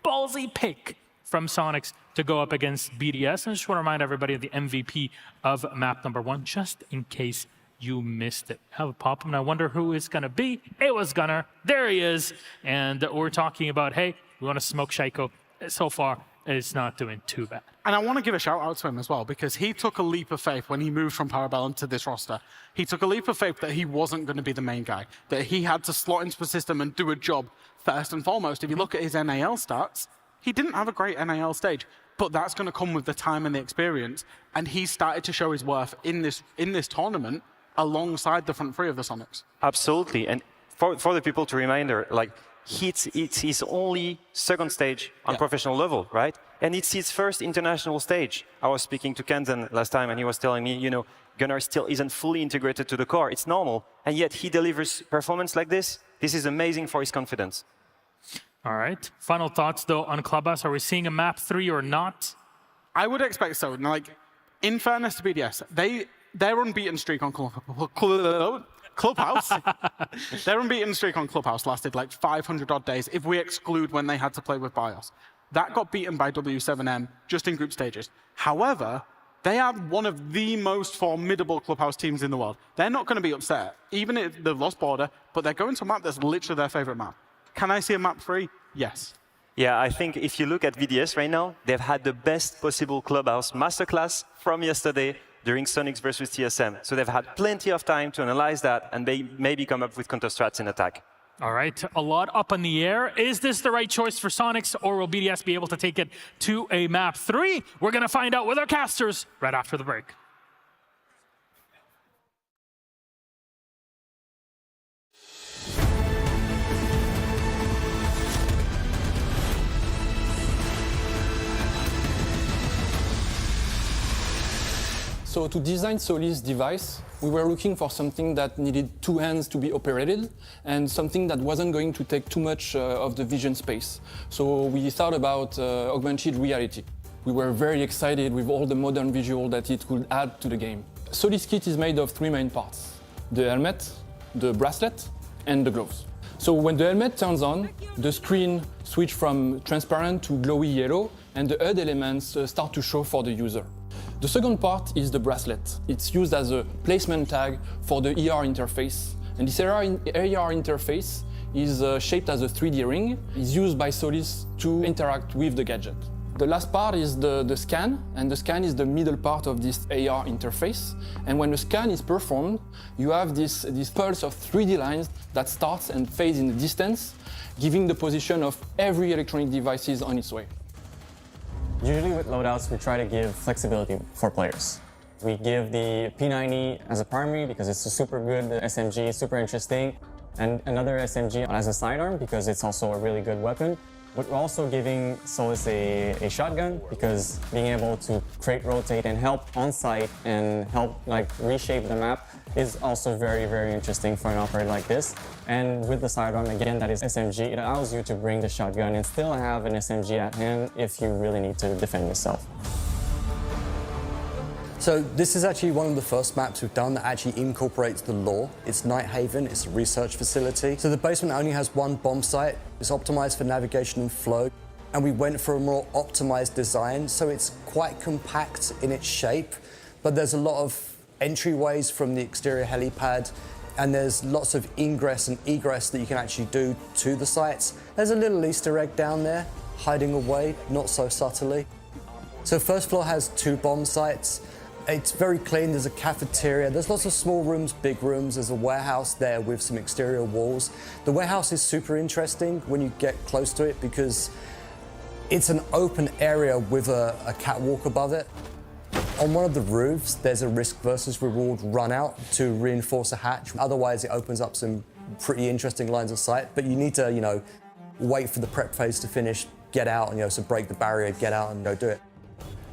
ballsy pick from Sonics to go up against BDS. And I just want to remind everybody of the MVP of map number 1, just in case you missed it. Have a pop and I wonder who it's going to be. It was Gunnar. There he is. And we're talking about, hey, we want to smoke Shaiko. So far, it's not doing too bad. And I want to give a shout out to him as well, because he took a leap of faith when he moved from Parabellum to this roster. He took a leap of faith that he wasn't going to be the main guy, that he had to slot into the system and do a job first and foremost. If you look at his NAL stats, he didn't have a great NAL stage, but that's going to come with the time and the experience. And he started to show his worth in this tournament alongside the front three of the Sonics. Absolutely. And for the people to reminder, like, it's his only second stage on professional level, right? And it's his first international stage. I was speaking to Kenzen last time, and he was telling me, you know, Gunnar still isn't fully integrated to the core. It's normal. And yet he delivers performance like this. This is amazing for his confidence. All right. Final thoughts, though, on Clubhouse. Are we seeing a map 3 or not? I would expect so. Like, in fairness to BDS, their unbeaten streak on Clubhouse, their unbeaten streak on Clubhouse lasted like 500 odd days if we exclude when they had to play with BIOS. That got beaten by W7M just in group stages. However, they are one of the most formidable Clubhouse teams in the world. They're not going to be upset, even if they've lost Border, but they're going to a map that's literally their favorite map. Can I see a map 3? Yes. Yeah, I think if you look at VDS right now, they've had the best possible Clubhouse masterclass from yesterday during Sonics versus TSM. So they've had plenty of time to analyze that and maybe come up with counter strats in attack. All right, a lot up in the air. Is this the right choice for Sonics, or will BDS be able to take it to a map 3? We're going to find out with our casters right after the break. So to design Solis' device, we were looking for something that needed 2 hands to be operated and something that wasn't going to take too much of the vision space. So we thought about augmented reality. We were very excited with all the modern visual that it could add to the game. Solis' kit is made of 3 main parts: the helmet, the bracelet, and the gloves. So when the helmet turns on, the screen switches from transparent to glowy yellow, and the HUD elements start to show for the user. The second part is the bracelet. It's used as a placement tag for the AR interface. And this AR interface is shaped as a 3D ring. It's used by Solis to interact with the gadget. The last part is the scan, and the scan is the middle part of this AR interface. And when the scan is performed, you have this pulse of 3D lines that starts and fades in the distance, giving the position of every electronic device on its way. Usually with loadouts, we try to give flexibility for players. We give the P90 as a primary because it's super good, the SMG is super interesting, and another SMG as a sidearm because it's also a really good weapon. But we're also giving Solis a shotgun because being able to crate rotate and help on site and help like reshape the map is also very, very interesting for an operator like this. And with the sidearm, again, that is SMG, it allows you to bring the shotgun and still have an SMG at hand if you really need to defend yourself. So this is actually one of the first maps we've done that actually incorporates the lore. It's Night Haven, it's a research facility. So the basement only has 1 bomb site. It's optimized for navigation and flow. And we went for a more optimized design, so it's quite compact in its shape, but there's a lot of entryways from the exterior helipad, and there's lots of ingress and egress that you can actually do to the sites. There's a little Easter egg down there, hiding away, not so subtly. So first floor has 2 bomb sites. It's very clean, there's a cafeteria, there's lots of small rooms, big rooms, there's a warehouse there with some exterior walls. The warehouse is super interesting when you get close to it because it's an open area with a catwalk above it. On one of the roofs, there's a risk versus reward run out to reinforce a hatch. Otherwise, it opens up some pretty interesting lines of sight, but you need to, wait for the prep phase to finish, get out and, so break the barrier, get out and go do it.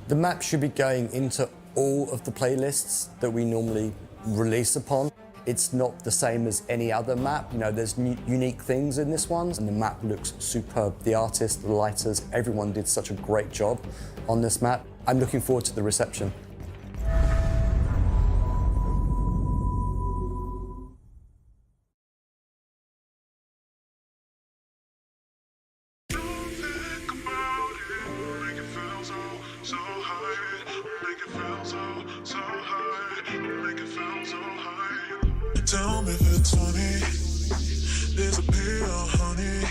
The map should be going into all of the playlists that we normally release upon. It's not the same as any other map. There's unique things in this one, and the map looks superb. The artists, the lighters, everyone did such a great job on this map. I'm looking forward to the reception. Tell me if it's funny, disappear, honey.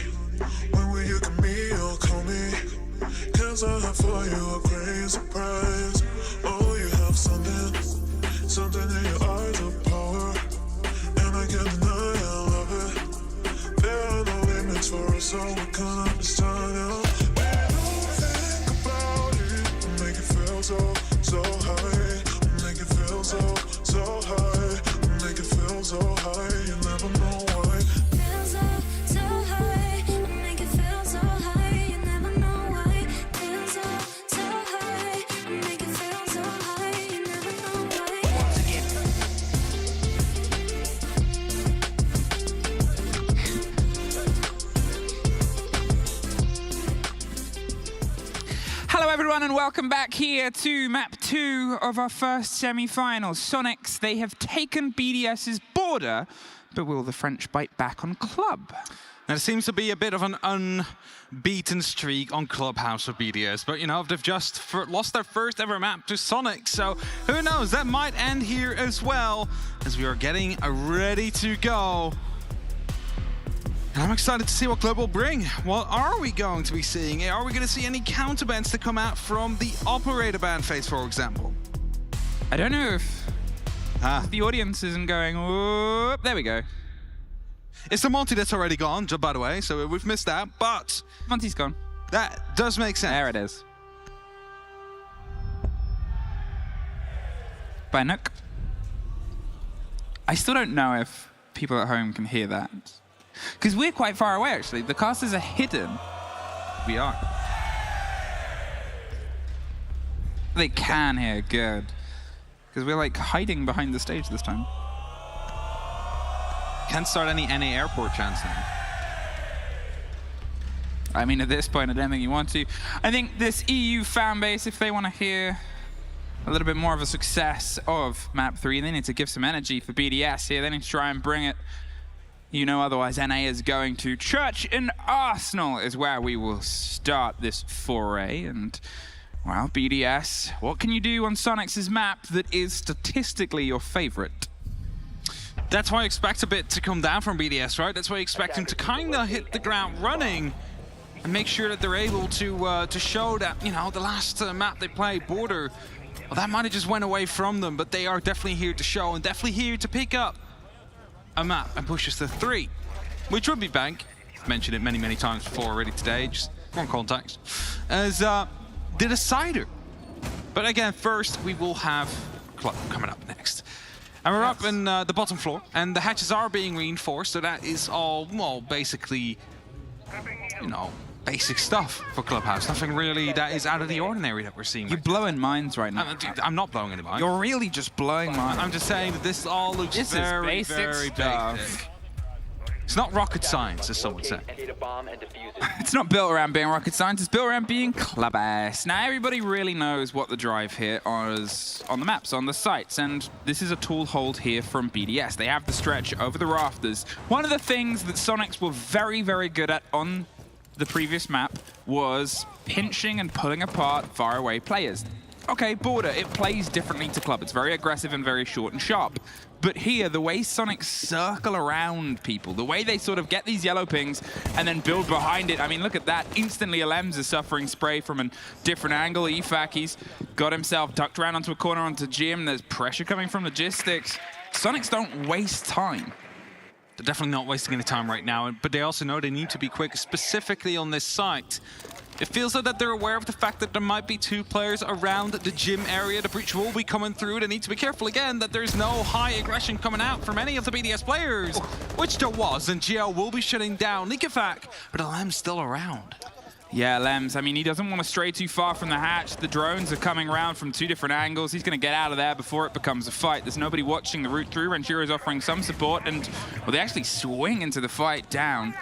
When will you come me or call me? Cause I have for you a great surprise. Oh, you have something in your eyes of power. And I can't deny I love it. There are no limits for us, so we can't understand now. Think about it, make it feel so high. Make it feel so high. Make it feel so high, you never know why. Feels so high, make it feel so high, you never know why. Feels so high, make it feel so high, you never know why. Once again. Hello everyone and welcome back here to map 2 of our first semi-final. Sonics, they have taken BDS's border, but will the French bite back on Club? Now, it seems to be a bit of an unbeaten streak on Clubhouse for BDS, but they've just lost their first ever map to Sonics, so who knows, that might end here as well, as we are getting ready to go. And I'm excited to see what Club will bring. What are we going to be seeing? Are we going to see any counterbans to come out from the operator ban phase, for example? I don't know if the audience isn't going, whoop, there we go. It's the Monty that's already gone, by the way, so we've missed that, but... Monty's gone. That does make sense. There it is. By Nook. I still don't know if people at home can hear that. Because we're quite far away, actually. The casters are hidden. We are. They can hear, good. Because we're like hiding behind the stage this time. Can't start any NA airport chants now. I mean, at this point, I don't think you want to. I think this EU fan base, if they want to hear a little bit more of a success of map 3, they need to give some energy for BDS here. They need to try and bring it. Otherwise NA is going to Church in Arsenal is where we will start this foray. And, well, BDS, what can you do on Sonics' map that is statistically your favorite? That's why I expect a bit to come down from BDS, right? That's why I expect them to kind of hit the ground running and make sure that they're able to show that, the last map they played, Border, well, that might have just went away from them, but they are definitely here to show and definitely here to pick up a map and push us to 3, which would be bank. I've mentioned it many, many times before already today, just wrong context, as the decider. But again, first we will have Club coming up next. And we're up in the bottom floor, and the hatches are being reinforced, so that is all, well, basically, basic stuff for Clubhouse. Nothing really that is out of the ordinary that we're seeing. You're blowing minds right now. I'm not blowing any minds. You're really just blowing minds. I'm just saying that this all looks very, very basic. It's not rocket science, as some would say. It's not built around being rocket science, it's built around being Clubhouse. Now, everybody really knows what the drive here is on the maps, on the sites, and this is a tool hold here from BDS. They have the stretch over the rafters. One of the things that Sonics were very, very good at on the previous map was pinching and pulling apart faraway players. Okay, Border, it plays differently to Club. It's very aggressive and very short and sharp. But here, the way Sonics circle around people, the way they sort of get these yellow pings and then build behind it. I mean, look at that. Instantly, Alems is suffering spray from a different angle. EFAC, he's got himself tucked around onto a corner onto Jim. There's pressure coming from Logistics. Sonics don't waste time. They're definitely not wasting any time right now, but they also know they need to be quick, specifically on this site. It feels like that they're aware of the fact that there might be 2 players around the gym area. The breach will be coming through. They need to be careful again that there's no high aggression coming out from any of the BDS players, which there was, and Geo will be shutting down Nikafak, but Lem's still around. Yeah, Lems, I mean, he doesn't want to stray too far from the hatch. The drones are coming around from 2 different angles. He's going to get out of there before it becomes a fight. There's nobody watching the route through. Ranchiro's offering some support, and, well, they actually swing into the fight down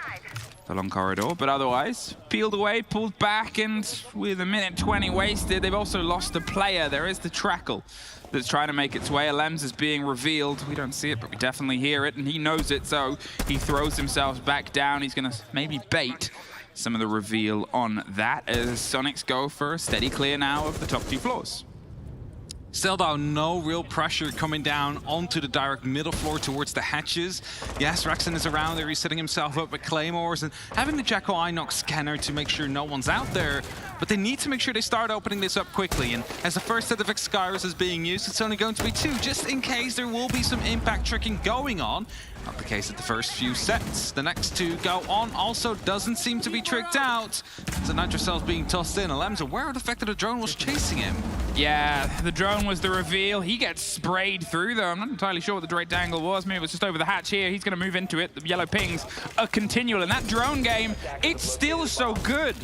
the long corridor, but otherwise, peeled away, pulled back, and with a minute 20 wasted, they've also lost a player. There is the Trackle that's trying to make its way. Lems is being revealed. We don't see it, but we definitely hear it, and he knows it, so he throws himself back down. He's going to maybe bait some of the reveal on that as Sonics go for a steady clear now of the top 2 floors. Still though, no real pressure coming down onto the direct middle floor towards the hatches. Yes, Rexon is around there, he's setting himself up with claymores and having the Jacko Inox scanner to make sure no one's out there. But they need to make sure they start opening this up quickly, and as the first set of Excaliburs is being used, it's only going to be 2, just in case there will be some impact tricking going on. Not the case at the first few sets. The next 2 go on, also doesn't seem to be tricked out. So Nitrocel's being tossed in. Lem's aware of the fact that a drone was chasing him. Yeah, the drone was the reveal. He gets sprayed through, though. I'm not entirely sure what the direct angle was. Maybe it was just over the hatch here. He's going to move into it. The yellow pings are continual. And that drone game, it's still so good.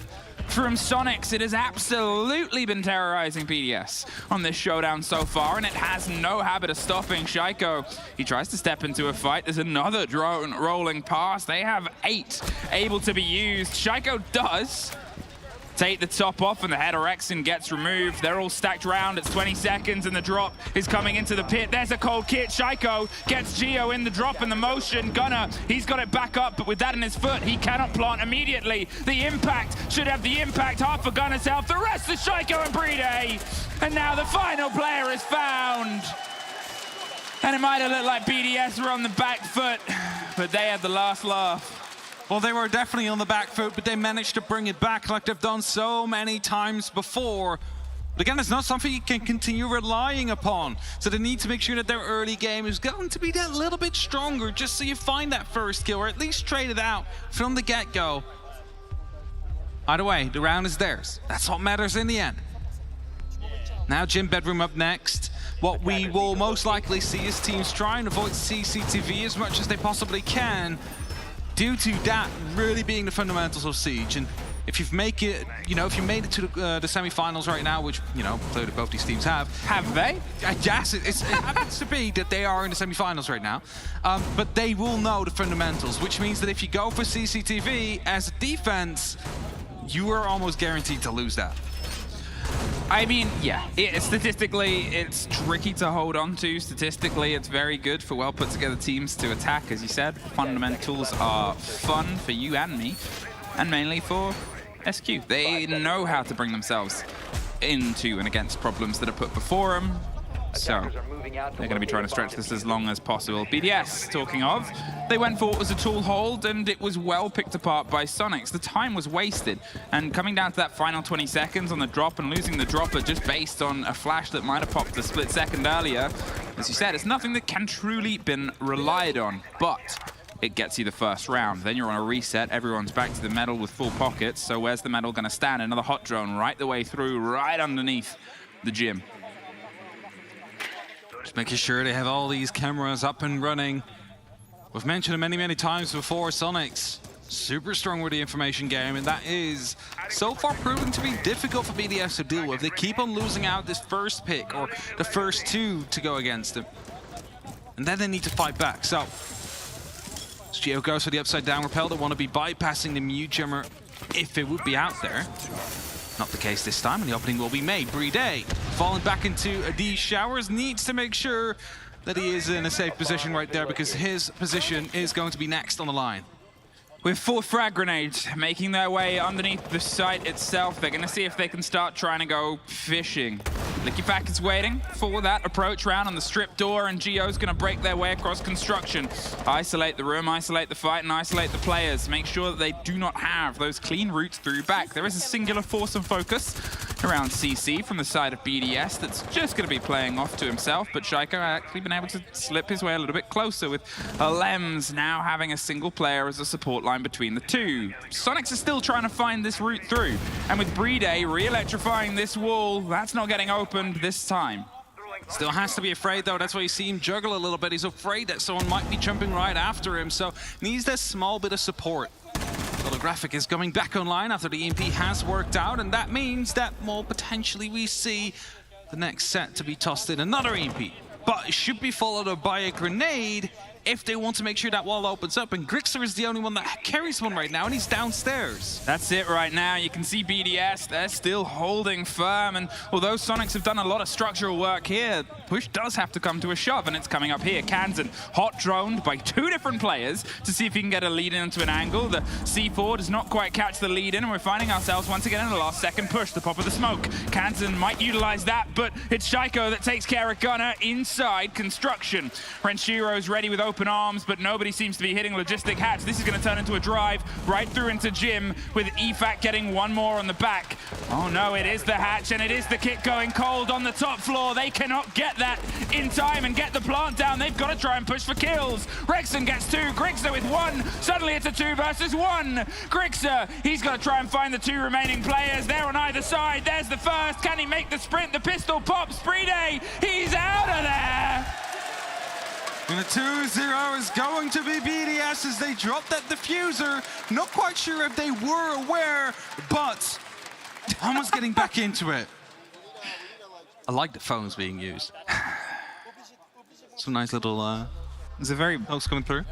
From Sonics, it has absolutely been terrorizing BDS on this showdown so far, and it has no habit of stopping. Shaiko, he tries to step into a fight. There's another drone rolling past. They have 8 able to be used. Shaiko does take the top off, and the head of Rexon gets removed. They're all stacked around. It's 20 seconds, and the drop is coming into the pit. There's a cold kit. Shaiko gets Geo in the drop and the motion. Gunner, he's got it back up, but with that in his foot, he cannot plant immediately. The impact should have the impact. Half for Gunner's health. The rest is Shaiko and Bride. And now the final player is found. And it might have looked like BDS were on the back foot, but they had the last laugh. Well, they were definitely on the back foot, but they managed to bring it back like they've done so many times before. But again, it's not something you can continue relying upon. So they need to make sure that their early game is going to be that little bit stronger, just so you find that first kill, or at least trade it out from the get-go. Either way, the round is theirs. That's what matters in the end. Now Gym Bedroom up next. What we will most likely see is teams try and avoid CCTV as much as they possibly can, due to that really being the fundamentals of Siege. And if you've made it, if you made it to the semi-finals right now, which, clearly both these teams have. Have they? Yes, it happens to be that they are in the semi-finals right now. But they will know the fundamentals, which means that if you go for CCTV as a defense, you are almost guaranteed to lose that. I mean, yeah, statistically, it's tricky to hold on to. Statistically, it's very good for well put together teams to attack, as you said. Fundamentals are fun for you and me, and mainly for SQ. They know how to bring themselves into and against problems that are put before them. So they're going to be trying to stretch this as long as possible. BDS, talking of, they went for what was a tall hold, and it was well picked apart by Sonics. The time was wasted, and coming down to that final 20 seconds on the drop and losing the dropper just based on a flash that might have popped a split second earlier, as you said, it's nothing that can truly been relied on, but it gets you the first round. Then you're on a reset, everyone's back to the medal with full pockets, so where's the medal going to stand? Another hot drone right the way through, right underneath the gym. Just making sure they have all these cameras up and running. We've mentioned it many, many times before, Sonics super strong with the information game, and that is so far proving to be difficult for BDS to deal with. They keep on losing out this first pick, or the first 2 to go against them. And then they need to fight back. So Geo goes for the upside down rappel. They want to be bypassing the mute jammer if it would be out there. Not the case this time, and the opening will be made. Bride, falling back into these showers, needs to make sure that he is in a safe position right there, because his position is going to be next on the line. With 4 frag grenades making their way underneath the site itself, they're going to see if they can start trying to go fishing. Nikafak is waiting for that approach round on the strip door, and Geo's going to break their way across construction. Isolate the room, isolate the fight, and isolate the players. Make sure that they do not have those clean routes through back. There is a singular force and focus around CC from the side of BDS that's just going to be playing off to himself, but Shaiko actually been able to slip his way a little bit closer with Lems now having a single player as a support line between the two. Sonics is still trying to find this route through, and with Brede re-electrifying this wall, that's not getting opened this time. Still has to be afraid, though. That's why you see him juggle a little bit. He's afraid that someone might be jumping right after him, so needs that small bit of support. Holographic is coming back online after the EMP has worked out, and that means that, well, potentially we see the next set to be tossed in another EMP. But it should be followed up by a grenade if they want to make sure that wall opens up, and Grixer is the only one that carries one right now, and he's downstairs. That's it right now. You can see BDS, they're still holding firm, and although Sonics have done a lot of structural work here, push does have to come to a shove, and it's coming up here. Kansan hot droned by two different players to see if he can get a lead in into an angle. The C4 does not quite catch the lead in, and we're finding ourselves once again in the last second push, the pop of the smoke. Kansan might utilize that, but it's Shaiko that takes care of Gunner inside construction. Renshiro's ready with open arms, but nobody seems to be hitting Logistic Hatch. This is going to turn into a drive right through into Jim, with EFAC getting one more on the back. Oh no, it is the Hatch, and it is the kit going cold on the top floor. They cannot get that in time and get the plant down. They've got to try and push for kills. Rexon gets two, Grixer with one. Suddenly it's a 2 versus 1. Grixer, he's got to try and find the two remaining players. They're on either side. There's the first. Can he make the sprint? The pistol pops. Brede, he's out of there. And the 2-0 is going to be BDS as they drop that diffuser. Not quite sure if they were aware, but Thomas getting back into it. I like the phones being used. Some nice little, there's a very post coming through.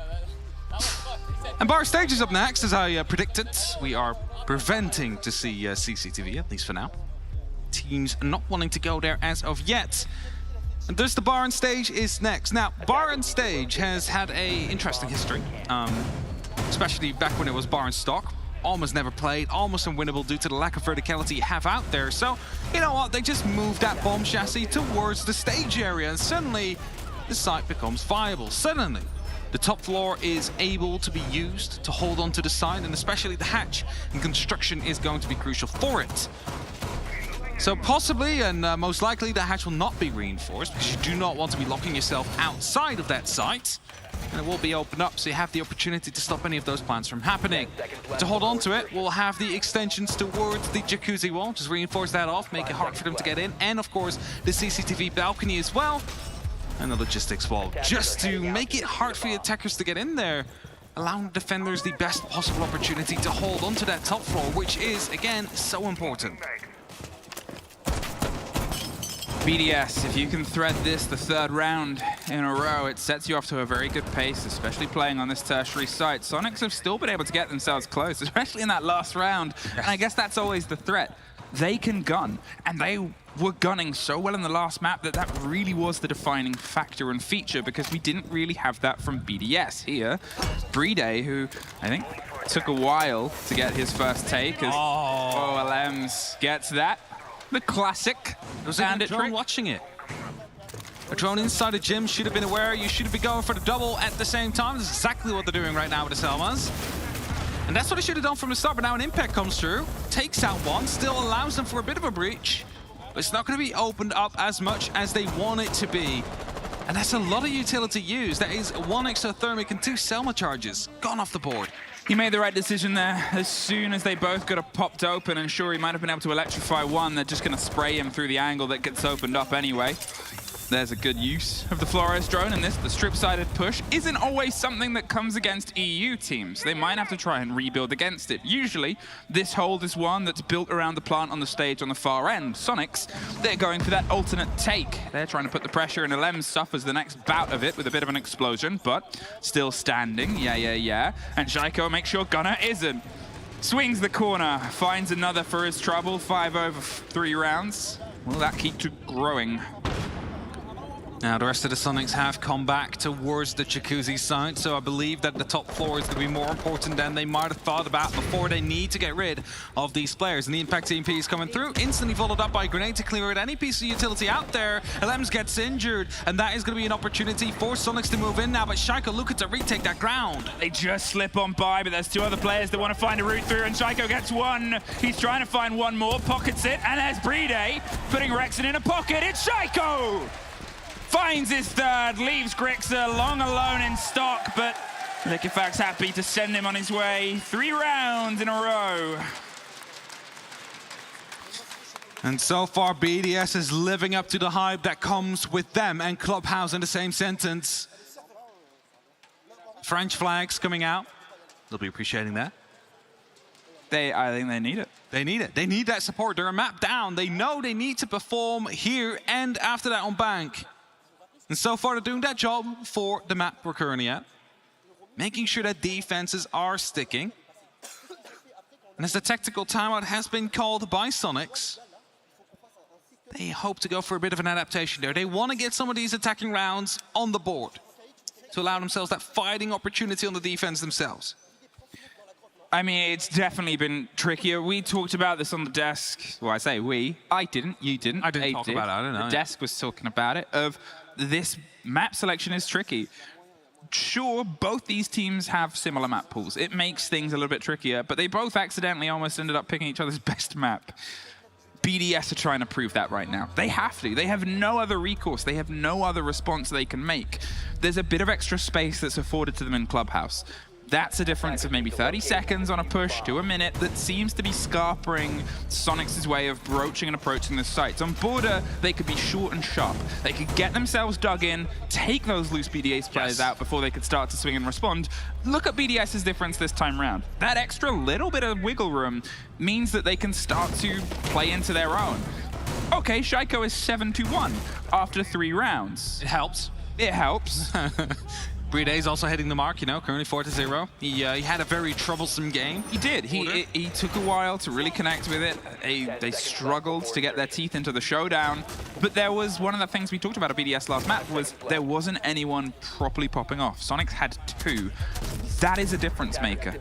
And Bar Stage is up next, as I predicted. We are preventing to see CCTV, at least for now. Teams not wanting to go there as of yet. And thus the Bar Stage is next. Now, Bar Stage has had a interesting history, especially back when it was Bar Stock. Almost never played, almost unwinnable due to the lack of verticality you have out there. So, you know what, they just moved that bomb chassis towards the stage area, and suddenly the site becomes viable. Suddenly, the top floor is able to be used to hold onto the site, and especially the hatch, and construction is going to be crucial for it. So possibly, and most likely, the hatch will not be reinforced, because you do not want to be locking yourself outside of that site. And it will be opened up, so you have the opportunity to stop any of those plans from happening. To hold on to it, we'll have the extensions towards the jacuzzi wall, just reinforce that off, make it hard for them to get in, and of course, the CCTV balcony as well, and the logistics wall, just to make it hard for the attackers to get in there, allowing the defenders the best possible opportunity to hold onto that top floor, which is, again, so important. BDS, if you can thread this the third round in a row, it sets you off to a very good pace, especially playing on this tertiary site. Sonics have still been able to get themselves close, especially in that last round. And I guess that's always the threat. They can gun, and they were gunning so well in the last map that that really was the defining factor and feature, because we didn't really have that from BDS here. Brede, who I think took a while to get his first take, as OLMs gets that. The classic. There was a drone watching it. A drone inside of Jim should have been aware. You should be going for the double at the same time. That's exactly what they're doing right now with the Selmas. And that's what they should have done from the start, but now an impact comes through, takes out one, still allows them for a bit of a breach. But it's not going to be opened up as much as they want it to be. And that's a lot of utility used. That is 1 exothermic and 2 Selma charges gone off the board. He made the right decision there. As soon as they both got popped open, and sure, he might have been able to electrify one, they're just going to spray him through the angle that gets opened up anyway. There's a good use of the Flores drone in this. The strip-sided push isn't always something that comes against EU teams. They might have to try and rebuild against it. Usually, this hold is one that's built around the plant on the stage on the far end. Sonics, they're going for that alternate take. They're trying to put the pressure, and Alem suffers the next bout of it with a bit of an explosion, but still standing. Yeah. And Shaiko makes sure Gunner isn't. Swings the corner, finds another for his trouble. 5 over 3 rounds. Will that keep growing? Now, the rest of the Sonics have come back towards the Jacuzzi side, so I believe that the top floor is going to be more important than they might have thought about before. They need to get rid of these players. And the Impact EMP is coming through, instantly followed up by a grenade to clear it. Any piece of utility out there, LMs gets injured, and that is going to be an opportunity for Sonics to move in now, but Shaiko looking to retake that ground. They just slip on by, but there's two other players that want to find a route through, and Shaiko gets one. He's trying to find one more, pockets it, and there's Brede putting Rexon in a pocket. It's Shaiko! Finds his third, leaves Grixer long alone in stock, but Liquifac's happy to send him on his way. 3 rounds in a row. And so far, BDS is living up to the hype that comes with them and Clubhouse in the same sentence. French flags coming out. They'll be appreciating that. I think they need it. They need it. They need that support. They're a map down. They know they need to perform here and after that on bank. And so far, they're doing that job for the map we're currently at. Making sure that defenses are sticking. And as the tactical timeout has been called by Sonics, they hope to go for a bit of an adaptation there. They want to get some of these attacking rounds on the board to allow themselves that fighting opportunity on the defense themselves. I mean, it's definitely been trickier. We talked about this on the desk. Well, I say we. I didn't. You didn't. I didn't talk about it. I don't know. The desk was talking about it. Of this map selection is tricky. Sure, both these teams have similar map pools. It makes things a little bit trickier, but they both accidentally almost ended up picking each other's best map. BDS are trying to prove that right now. They have to. They have no other recourse. They have no other response they can make. There's a bit of extra space that's afforded to them in Clubhouse. That's a difference of maybe 30 seconds on a push to a minute that seems to be scarpering Sonics' way of broaching and approaching the sites. On Border, they could be short and sharp. They could get themselves dug in, take those loose BDS players out before they could start to swing and respond. Look at BDS's difference this time round. That extra little bit of wiggle room means that they can start to play into their own. Okay, Shaiko is 7-1 after 3 rounds. It helps. It helps. Brede's also hitting the mark, you know, currently 4-0. He had a very troublesome game. He did. He took a while to really connect with it. They struggled to get their teeth into the showdown. But there was one of the things we talked about at BDS last map was there wasn't anyone properly popping off. Sonics had 2. That is a difference maker.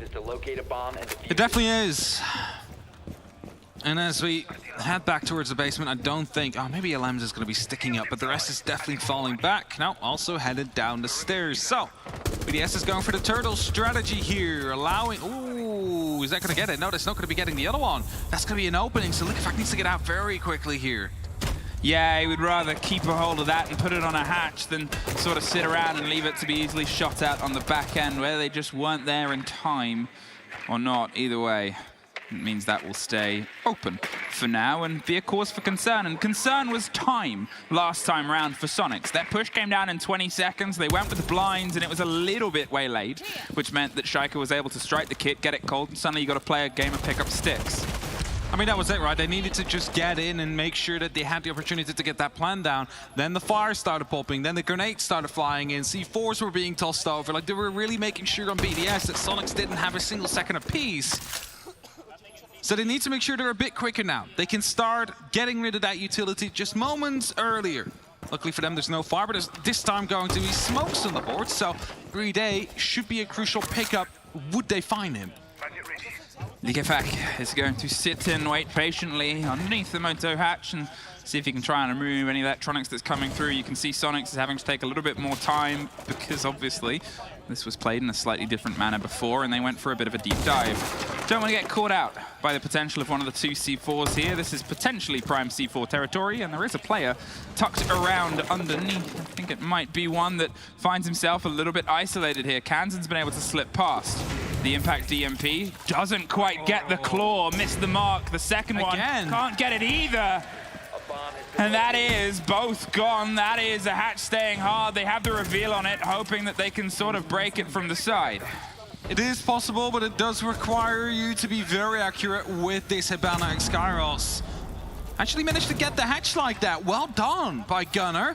It definitely is. And as we head back towards the basement, I don't think... Oh, maybe LM's is going to be sticking up, but the rest is definitely falling back. Now, also headed down the stairs. So, BDS is going for the turtle strategy here, allowing... Ooh, is that going to get it? No, that's not going to be getting the other one. That's going to be an opening, so Liquefact needs to get out very quickly here. Yeah, he would rather keep a hold of that and put it on a hatch than sort of sit around and leave it to be easily shot at on the back end, where they just weren't there in time. Or not, either way. It means that will stay open for now and be a cause for concern. And concern was time last time round for Sonics. Their push came down in 20 seconds. They went with the blinds, and it was a little bit waylaid, which meant that Shaiko was able to strike the kit, get it cold, and suddenly you got to play a game of pick up sticks. I mean, that was it, right? They needed to just get in and make sure that they had the opportunity to get that plan down. Then the fire started popping, then the grenades started flying in, C4s were being tossed over. Like, they were really making sure on BDS that Sonics didn't have a single second apiece. So they need to make sure they're a bit quicker now. They can start getting rid of that utility just moments earlier. Luckily for them, there's no fire, but there's this time going to be smokes on the board. So Brede should be a crucial pickup. Would they find him? Liquefact is going to sit and wait patiently underneath the moto hatch and see if he can try and remove any electronics that's coming through. You can see Sonics is having to take a little bit more time because obviously this was played in a slightly different manner before and they went for a bit of a deep dive. Don't want to get caught out by the potential of one of the 2 C4s here. This is potentially prime C4 territory and there is a player tucked around underneath. I think it might be one that finds himself a little bit isolated here. Kansan's been able to slip past. The impact DMP doesn't quite get the claw, missed the mark. The second one can't get it either. And that is both gone. That is a hatch staying hard. They have the reveal on it, hoping that they can sort of break it from the side. It is possible, but it does require you to be very accurate with this Hibana X Kairos. Actually managed to get the hatch like that. Well done by Gunner.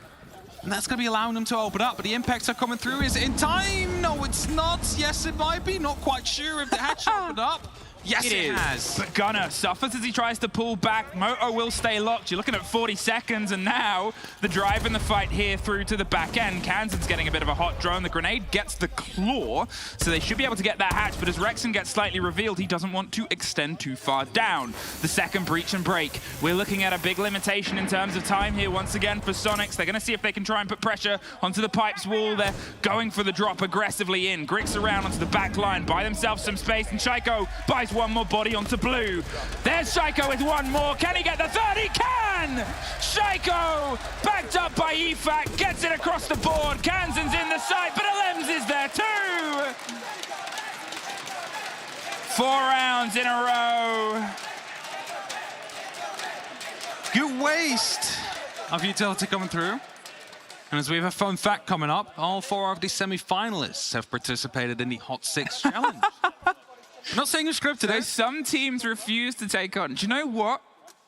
And that's going to be allowing them to open up, but the impacts are coming through. Is it in time? No, it's not. Yes, it might be. Not quite sure if the hatch opened up. Yes, it has. But Gunner suffers as he tries to pull back. Moto will stay locked. You're looking at 40 seconds, and now the drive in the fight here through to the back end. Kansan's getting a bit of a hot drone. The grenade gets the claw, so they should be able to get that hatch, but as Rexon gets slightly revealed, he doesn't want to extend too far down. The second breach and break. We're looking at a big limitation in terms of time here once again for Sonics. They're going to see if they can try and put pressure onto the pipes wall. They're going for the drop aggressively in. Grix around onto the back line, buy themselves some space, and Shaiko buys one more body onto blue. There's Shaiko with one more. Can he get the third? He can! Shaiko, backed up by EFAC, gets it across the board. Kansan's in the sight, but Alems is there too! 4 rounds in a row. Good waste of utility coming through. And as we have a fun fact coming up, all 4 of the semi-finalists have participated in the Hot 6 challenge. I'm not saying it's scripted. So some teams refuse to take on. Do you know what?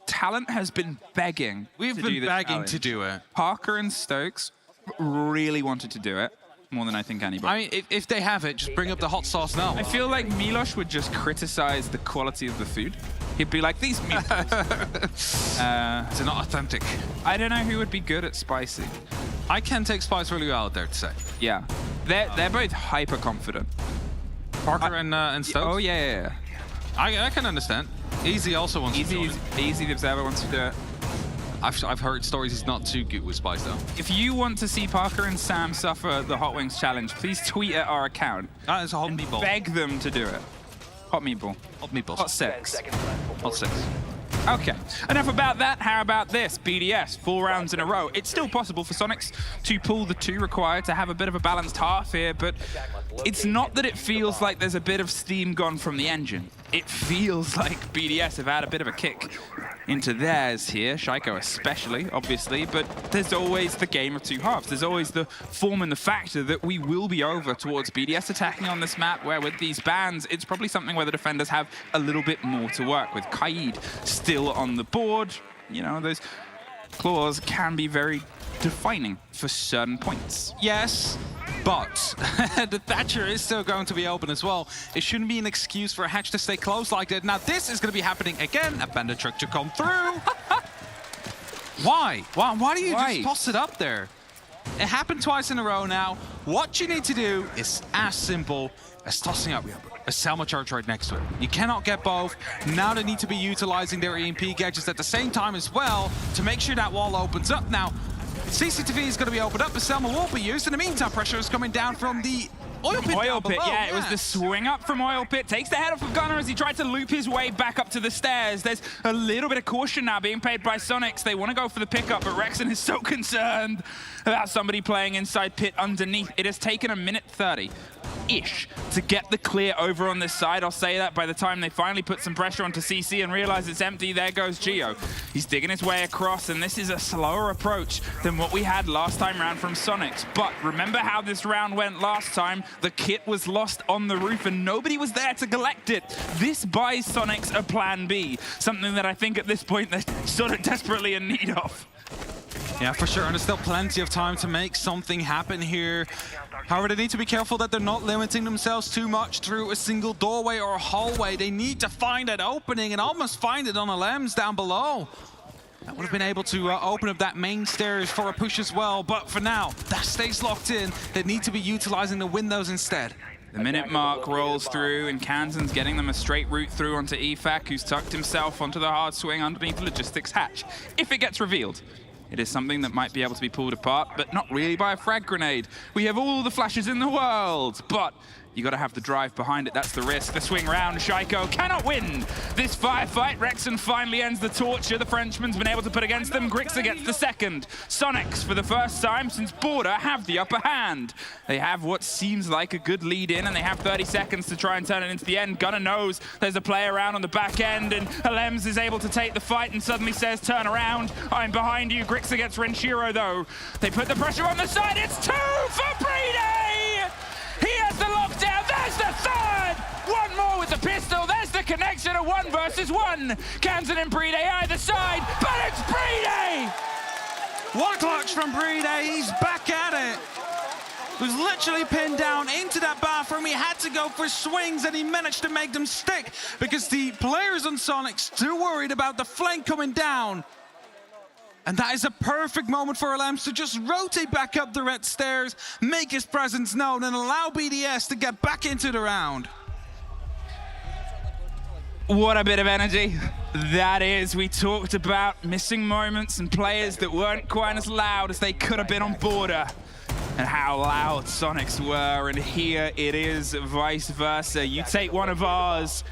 Talent has been begging. We've been begging to do it. Parker and Stokes really wanted to do it more than I think anybody. I mean, if they have it, just bring up the hot sauce now. I feel like Milos would just criticize the quality of the food. He'd be like, these meatballs. They're not authentic. I don't know who would be good at spicy. I can take spice really well, dare to say. Yeah. They're both hyper confident. Parker and Stokes? Oh, yeah. I can understand. Easy also wants to do it. Easy, the Observer wants to do it. I've heard stories he's not too good with spice, though. If you want to see Parker and Sam suffer the Hot Wings challenge, please tweet at our account. That is a hot meatball. Beg them to do it. Hot meatball. Hot meatballs. Hot 6. Hot 6. Okay, enough about that. How about this? BDS, 4 rounds in a row. It's still possible for Sonics to pull the 2 required to have a bit of a balanced half here, but it's not that it feels like there's a bit of steam gone from the engine. It feels like BDS have had a bit of a kick into theirs here, Shaiko especially, obviously, but there's always the game of 2 halves. There's always the form and the factor that we will be over towards BDS attacking on this map, where with these bans, it's probably something where the defenders have a little bit more to work with. Kaid still on the board. You know, those claws can be very defining for certain points. Yes, but the Thatcher is still going to be open as well. It shouldn't be an excuse for a hatch to stay close like that. Now this is going to be happening again. A bandit trick to come through. Why? Why do you just toss it up there? It happened twice in a row now. What you need to do is as simple as tossing up a Selma charge right next to it. You cannot get both. Now they need to be utilizing their EMP gadgets at the same time as well to make sure that wall opens up. Now, CCTV is going to be opened up, but Selma won't be used. In the meantime, pressure is coming down from the oil pit. Oil pit, below. yeah, it was the swing up from oil pit. Takes the head off of Gunner as he tried to loop his way back up to the stairs. There's a little bit of caution now being paid by Sonics. They want to go for the pickup, but Rexon is so concerned about somebody playing inside pit underneath. It has taken 1:30-ish to get the clear over on this side. I'll say that by the time they finally put some pressure onto CC and realize it's empty, there goes Gio. He's digging his way across, and this is a slower approach than what we had last time round from Sonics. But remember how this round went last time? The kit was lost on the roof and nobody was there to collect it. This buys Sonics a plan B, something that I think at this point they're sort of desperately in need of. Yeah, for sure, and there's still plenty of time to make something happen here. However, they need to be careful that they're not limiting themselves too much through a single doorway or a hallway. They need to find that opening and almost find it on the LEMs down below. That would have been able to open up that main stairs for a push as well, but for now, that stays locked in. They need to be utilizing the windows instead. The minute mark rolls through, and Kansan's getting them a straight route through onto EFAC, who's tucked himself onto the hard swing underneath the logistics hatch. If it gets revealed, it is something that might be able to be pulled apart, but not really by a frag grenade. We have all the flashes in the world, but you got to have the drive behind it. That's the risk. The swing round, Shaiko cannot win this firefight. Rexon finally ends the torture the Frenchman's been able to put against them. Grixer gets the second. Sonics, for the first time since Border, have the upper hand. They have what seems like a good lead in, and they have 30 seconds to try and turn it into the end. Gunner knows there's a play around on the back end, and Alems is able to take the fight and suddenly says, turn around, I'm behind you. Grixer gets Renshiro, though. They put the pressure on the side. It's 2 for Brede! He has the lockdown. There's the third. One more with the pistol. There's the connection of 1 versus 1. Kansan and Brede either side, but it's Brede. What clutch from Brede. He's back at it. was literally pinned down into that bathroom. He had to go for swings, and he managed to make them stick because the players on Sonics too worried about the flank coming down. And that is a perfect moment for Alems to just rotate back up the red stairs, make his presence known, and allow BDS to get back into the round. What a bit of energy that is. We talked about missing moments and players that weren't quite as loud as they could have been on Border, and how loud Sonics were, and here it is vice versa. You take one of ours,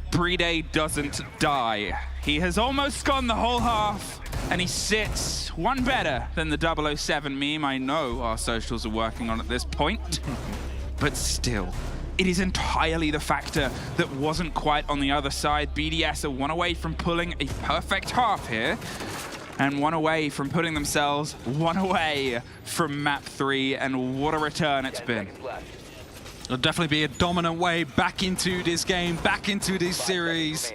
Brede doesn't die. He has almost gone the whole half, and he sits one better than the 007 meme I know our socials are working on at this point. But still, it is entirely the factor that wasn't quite on the other side. BDS are one away from pulling a perfect half here, and one away from putting themselves one away from map 3, and what a return it's been. It'll definitely be a dominant way back into this game, back into this series.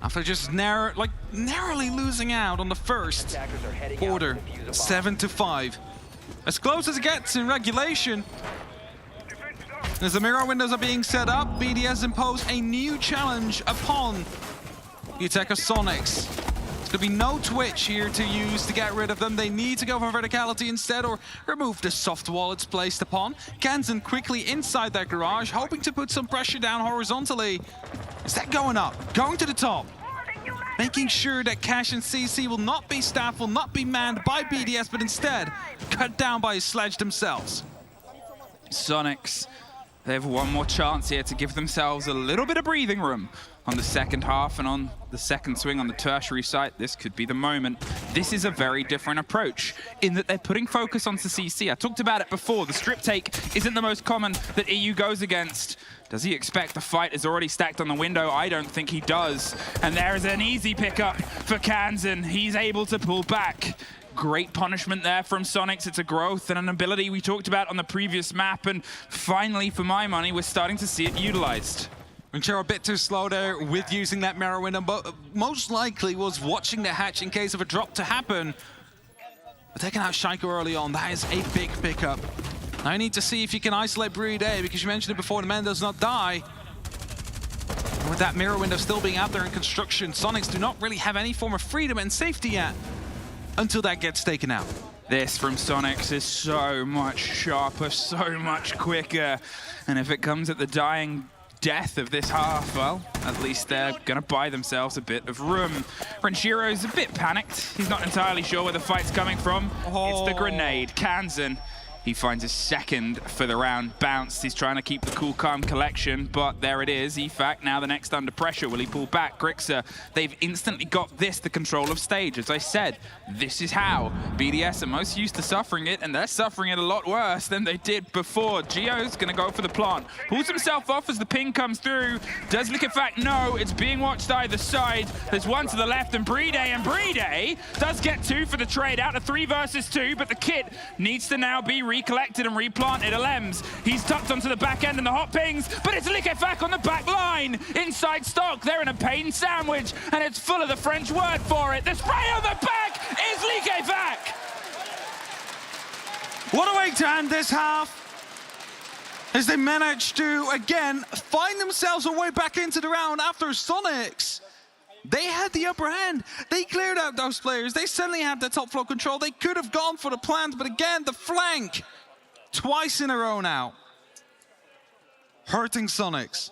After just narrowly losing out on the first quarter, 7-5. As close as it gets in regulation. As the mirror windows are being set up, BDS impose a new challenge upon the attack of Sonics. There'll be no Twitch here to use to get rid of them. They need to go for verticality instead, or remove the soft wall it's placed upon. Kansan quickly inside that garage, hoping to put some pressure down horizontally. Is that going up? Going to the top. Making sure that Cash and CC will not be staffed, will not be manned by BDS, but instead cut down by Sledge themselves. Sonics, they have one more chance here to give themselves a little bit of breathing room on the second half, and on the second swing on the tertiary site, this could be the moment. This is a very different approach in that they're putting focus onto CC. I talked about it before. The strip take isn't the most common that EU goes against. Does he expect the fight is already stacked on the window? I don't think he does. And there is an easy pickup for Kansan. He's able to pull back. Great punishment there from Sonics. It's a growth and an ability we talked about on the previous map, and finally, for my money, we're starting to see it utilized. Rinchero a bit too slow there with using that mirror window, but most likely was watching the hatch in case of a drop to happen. But taking out Shaiko early on, that is a big pickup. Now you need to see if you can isolate Brede, because you mentioned it before, the man does not die. And with that mirror window still being out there in construction, Sonics do not really have any form of freedom and safety yet, until that gets taken out. This from Sonics is so much sharper, so much quicker. And if it comes at the dying death of this half, well, at least they're gonna buy themselves a bit of room. Renchiro's a bit panicked. He's not entirely sure where the fight's coming from. It's the grenade. Kansan, he finds his second for the round bounced. He's trying to keep the cool, calm collection, but there it is. EFAC now the next under pressure. Will he pull back? Grixer, they've instantly got this, the control of stage. As I said, this is how BDS are most used to suffering it, and they're suffering it a lot worse than they did before. Gio's gonna go for the plant. Pulls himself off as the ping comes through. Does Liquefact? No, it's being watched either side. There's one to the left, and Brede does get 2 for the trade out of 3 versus 2, but the kit needs to now be recollected and replanted. Alems, he's tucked onto the back end and the hot pings, but it's Liquefact on the back line. Inside stock, they're in a pain sandwich, and it's full of the French word for it. The spray on the back is Liquefact. What a way to end this half, as they managed to, again, find themselves a way back into the round after Sonics. They had the upper hand. They cleared out those players. They suddenly had the top floor control. They could have gone for the plant, but again, the flank, twice in a row now, hurting Sonics.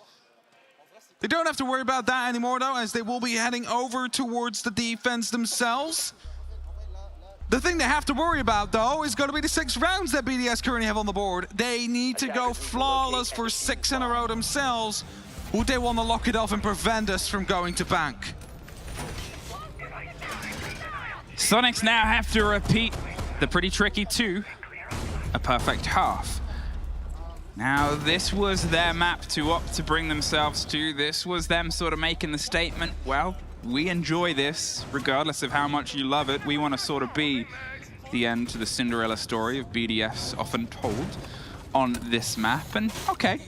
They don't have to worry about that anymore, though, as they will be heading over towards the defense themselves. The thing they have to worry about, though, is going to be the 6 rounds that BDS currently have on the board. They need to go flawless for 6 in a row themselves. Would they want to lock it off and prevent us from going to bank? Sonics now have to repeat the pretty tricky 2, a perfect half. Now, this was their map to opt to bring themselves to. This was them sort of making the statement, well, we enjoy this, regardless of how much you love it. We want to sort of be the end to the Cinderella story of BDS often told on this map. And okay,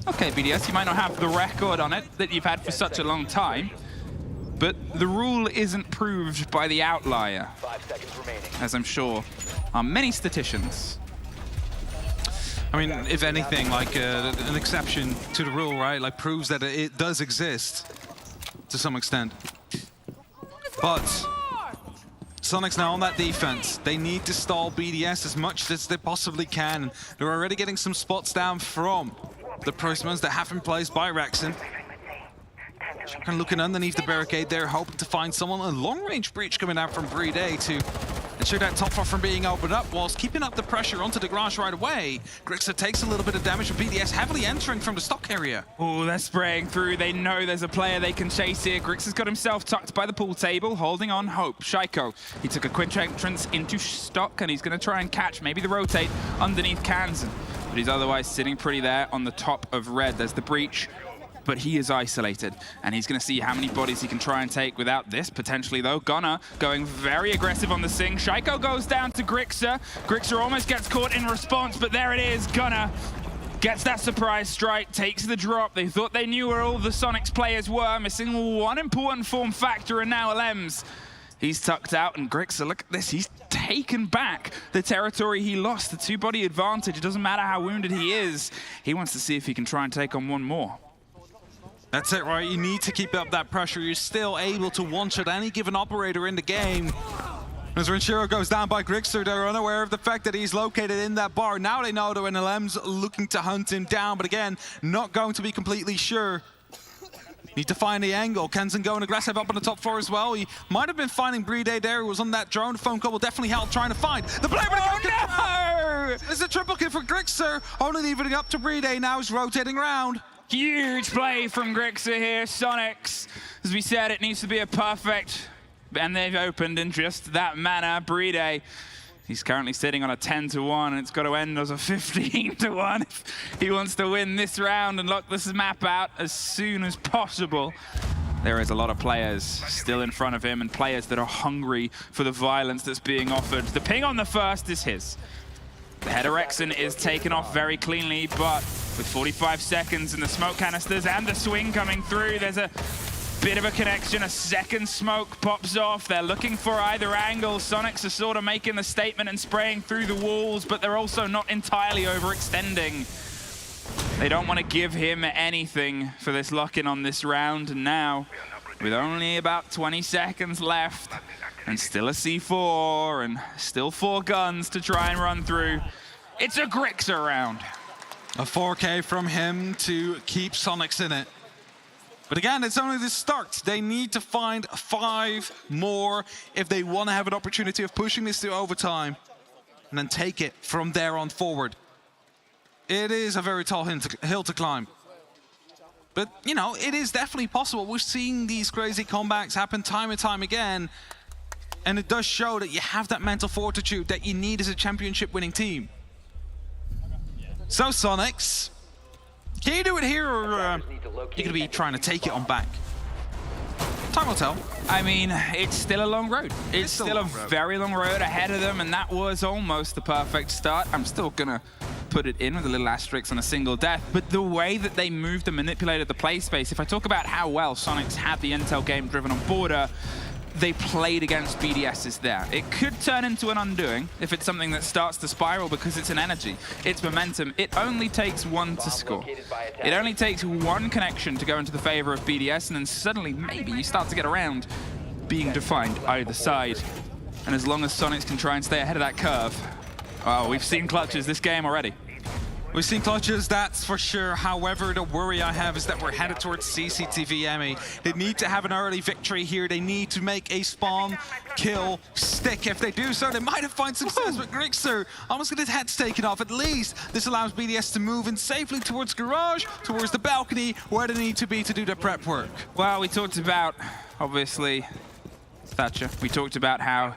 BDS, you might not have the record on it that you've had for such a long time, but the rule isn't proved by the outlier, as I'm sure many statisticians I mean, if anything, like an exception to the rule, right? Like proves that it does exist to some extent. But Sonics now on that defense. They need to stall BDS as much as they possibly can. They're already getting some spots down from the prisoners that have been placed by Rexon. And looking underneath the barricade there, hoping to find someone. A long-range breach coming out from Brede to ensure that top floor from being opened up, whilst keeping up the pressure onto the garage right away. Grixer takes a little bit of damage, but BDS heavily entering from the stock area. Oh, they're spraying through. They know there's a player they can chase here. Grixer's got himself tucked by the pool table, holding on hope. Shaiko, he took a quick entrance into stock, and he's going to try and catch maybe the rotate underneath Kansan. But he's otherwise sitting pretty there on the top of red. There's the breach, but he is isolated, and he's going to see how many bodies he can try and take without this, potentially, though. Gunnar going very aggressive on the Sing. Shaiko goes down to Grixer. Grixer almost gets caught in response, but there it is. Gunnar gets that surprise strike, takes the drop. They thought they knew where all the Sonics players were, missing one important form factor, and now Lems. He's tucked out, and Grixer, look at this, he's taken back the territory he lost, the two-body advantage. It doesn't matter how wounded he is. He wants to see if he can try and take on one more. That's it, right? You need to keep up that pressure. You're still able to one-shot any given operator in the game. As Renshiro goes down by Grixer, they're unaware of the fact that he's located in that bar. Now they know that when LM's looking to hunt him down, but again, not going to be completely sure. Need to find the angle. Kenzen going aggressive up on the top floor as well. He might have been finding Brede there. He was on that drone. The phone call will definitely help trying to find the player. Oh, no! It's a triple kill for Grixer. Only leaving it up to Brede. Now he's rotating around. Huge play from Grixer here. Sonics, as we said, it needs to be a perfect, and they've opened in just that manner. Brede, he's currently sitting on a 10-1, and it's got to end as a 15-1 if he wants to win this round and lock this map out as soon as possible. There is a lot of players still in front of him, and players that are hungry for the violence that's being offered. The ping on the first is his. The header Rexon is taken off very cleanly, but with 45 seconds and the smoke canisters and the swing coming through, there's a bit of a connection. A second smoke pops off. They're looking for either angle. Sonics are sort of making the statement and spraying through the walls, but they're also not entirely overextending. They don't want to give him anything for this lock-in on this round, and now, with only about 20 seconds left, and still a C4, and still 4 guns to try and run through, it's a Grixer round. A 4K from him to keep Sonics in it. But again, it's only the start. They need to find 5 more if they want to have an opportunity of pushing this to overtime, and then take it from there on forward. It is a very tall hill to climb. But, you know, it is definitely possible. We're seeing these crazy comebacks happen time and time again. And it does show that you have that mental fortitude that you need as a championship-winning team. So, Sonics, can you do it here, or you're going to be trying to take it on back? Time will tell. I mean, it's still a long road. It's still a very long road ahead of them, and that was almost the perfect start. I'm still going to put it in with a little asterisk on a single death, but the way that they moved and manipulated the play space, if I talk about how well Sonics had the intel game driven on border, they played against BDS's there. It could turn into an undoing if it's something that starts to spiral, because it's an energy, it's momentum. It only takes one to score. It only takes one connection to go into the favor of BDS, and then suddenly maybe you start to get around being defined either side. And as long as Sonics can try and stay ahead of that curve, oh, we've seen clutches this game already. We've seen clutches, that's for sure. However, the worry I have is that we're headed towards CCTV, Emmy. They need to have an early victory here. They need to make a spawn kill stick. If they do so, they might have found success with Grixer. Almost get his head's taken off. At least this allows BDS to move in safely towards garage, towards the balcony, where they need to be to do the prep work. Well, we talked about, obviously, Thatcher. We talked about how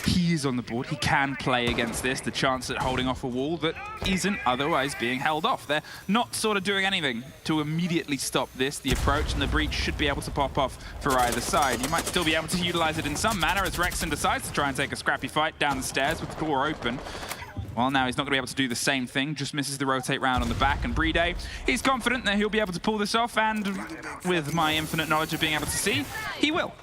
he is on the board, he can play against this, the chance at holding off a wall that isn't otherwise being held off. They're not sort of doing anything to immediately stop this. The approach and the breach should be able to pop off for either side. You might still be able to utilize it in some manner as Rexon decides to try and take a scrappy fight down the stairs with the door open. Well, now he's not going to be able to do the same thing, just misses the rotate round on the back, and Brede, he's confident that he'll be able to pull this off, and with my infinite knowledge of being able to see, he will.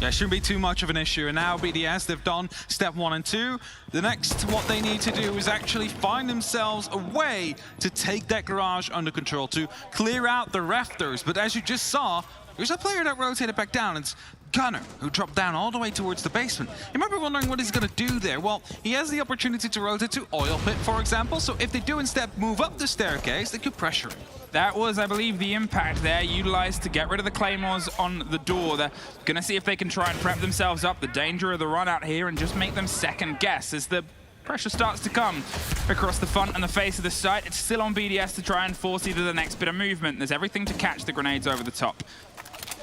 Yeah, shouldn't be too much of an issue. And now BDS, they've done step 1 and 2. The next, what they need to do is actually find themselves a way to take that garage under control, to clear out the rafters. But as you just saw, there's a player that rotated back down. It's Gunner, who dropped down all the way towards the basement. You might be wondering what he's going to do there. Well, he has the opportunity to rotate to Oil Pit, for example. So if they do instead move up the staircase, they could pressure him. That was, I believe, the impact there, utilized to get rid of the claymores on the door. They're going to see if they can try and prep themselves up, the danger of the run out here, and just make them second guess as the pressure starts to come across the front and the face of the site. It's still on BDS to try and force either the next bit of movement. There's everything to catch the grenades over the top.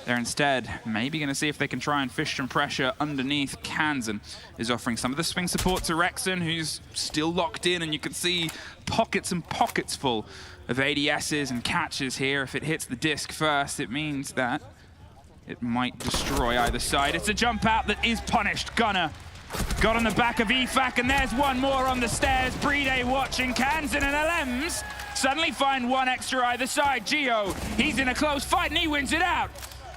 They're instead maybe going to see if they can try and fish some pressure underneath. Kansan is offering some of the swing support to Rexon, who's still locked in, and you can see pockets and pockets full of ADSs and catches here. If it hits the disc first, it means that it might destroy either side. It's a jump out that is punished. Gunner got on the back of EFAC, and there's one more on the stairs. Brede watching. Kansan and LMs suddenly find one extra either side. Geo, he's in a close fight, and he wins it out.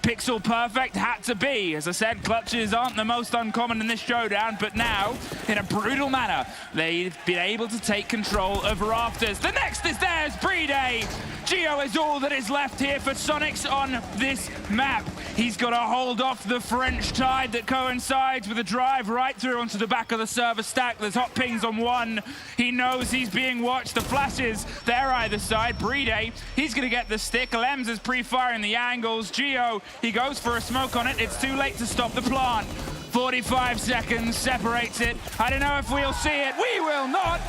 Pixel perfect had to be. As I said, clutches aren't the most uncommon in this showdown, but now, in a brutal manner, they've been able to take control of rafters. The next is theirs, Brede. Geo is all that is left here for Sonics on this map. He's got to hold off the French tide that coincides with a drive right through onto the back of the server stack. There's hot pings on one. He knows he's being watched. The flashes, they're either side. Brede, he's going to get the stick. Lems is pre-firing the angles. Geo, he goes for a smoke on it. It's too late to stop the plant. 45 seconds separates it. I don't know if we'll see it. We will not.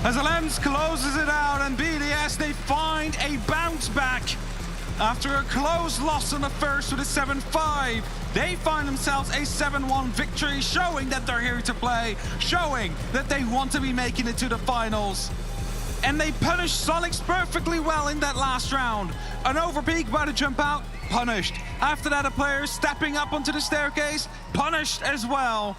As Lems closes it out, and BDS, they find a bounce back. After a close loss on the first with a 7-5, they find themselves a 7-1 victory, showing that they're here to play, showing that they want to be making it to the finals. And they punish Sonics perfectly well in that last round. An overpeak by the jump out, punished. After that, a player stepping up onto the staircase, punished as well.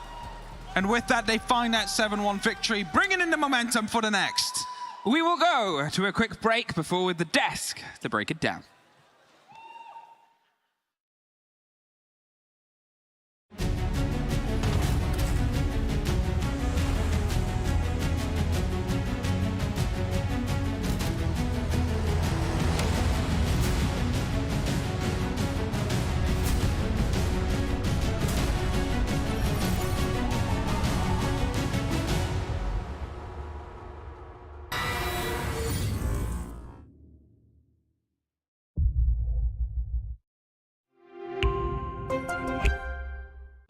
And with that, they find that 7-1 victory, bringing in the momentum for the next. We will go to a quick break before with the desk to break it down.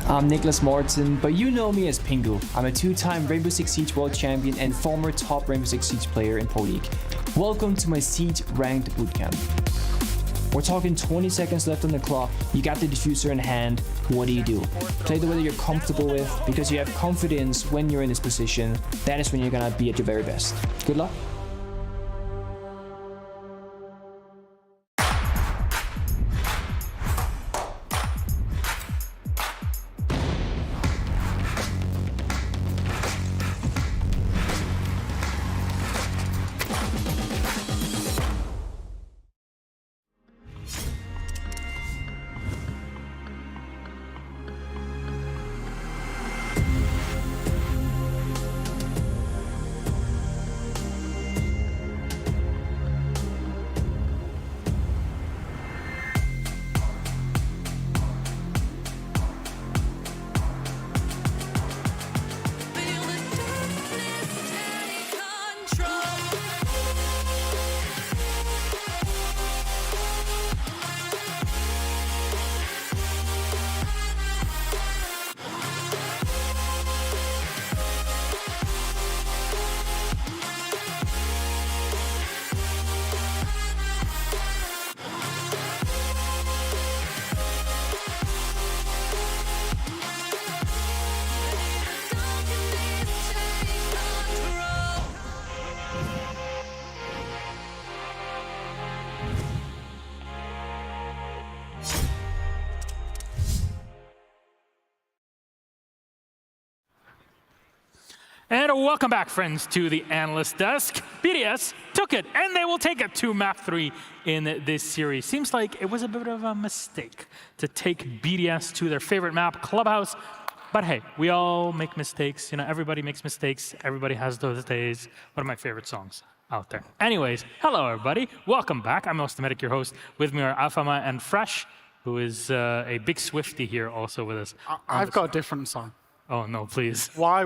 I'm Nicholas Morton, but you know me as Pingu. I'm a two-time Rainbow Six Siege World Champion and former top Rainbow Six Siege player in Pro League. Welcome to my Siege Ranked Bootcamp. We're talking 20 seconds left on the clock, you got the diffuser in hand, what do? Play the way that you're comfortable with, because you have confidence when you're in this position. That is when you're gonna be at your very best. Good luck. And welcome back, friends, to the analyst desk. BDS, took it, and they will take it to map 3 in this series. Seems like it was a bit of a mistake to take BDS to their favorite map, Clubhouse. But hey, we all make mistakes. You know, everybody makes mistakes. Everybody has those days. One of my favorite songs out there. Anyways, hello everybody. Welcome back. I'm Ostametic, your host. With me are Afama and Fresh, who is a big Swiftie here also with us. I've got a different song. Oh no, please. Why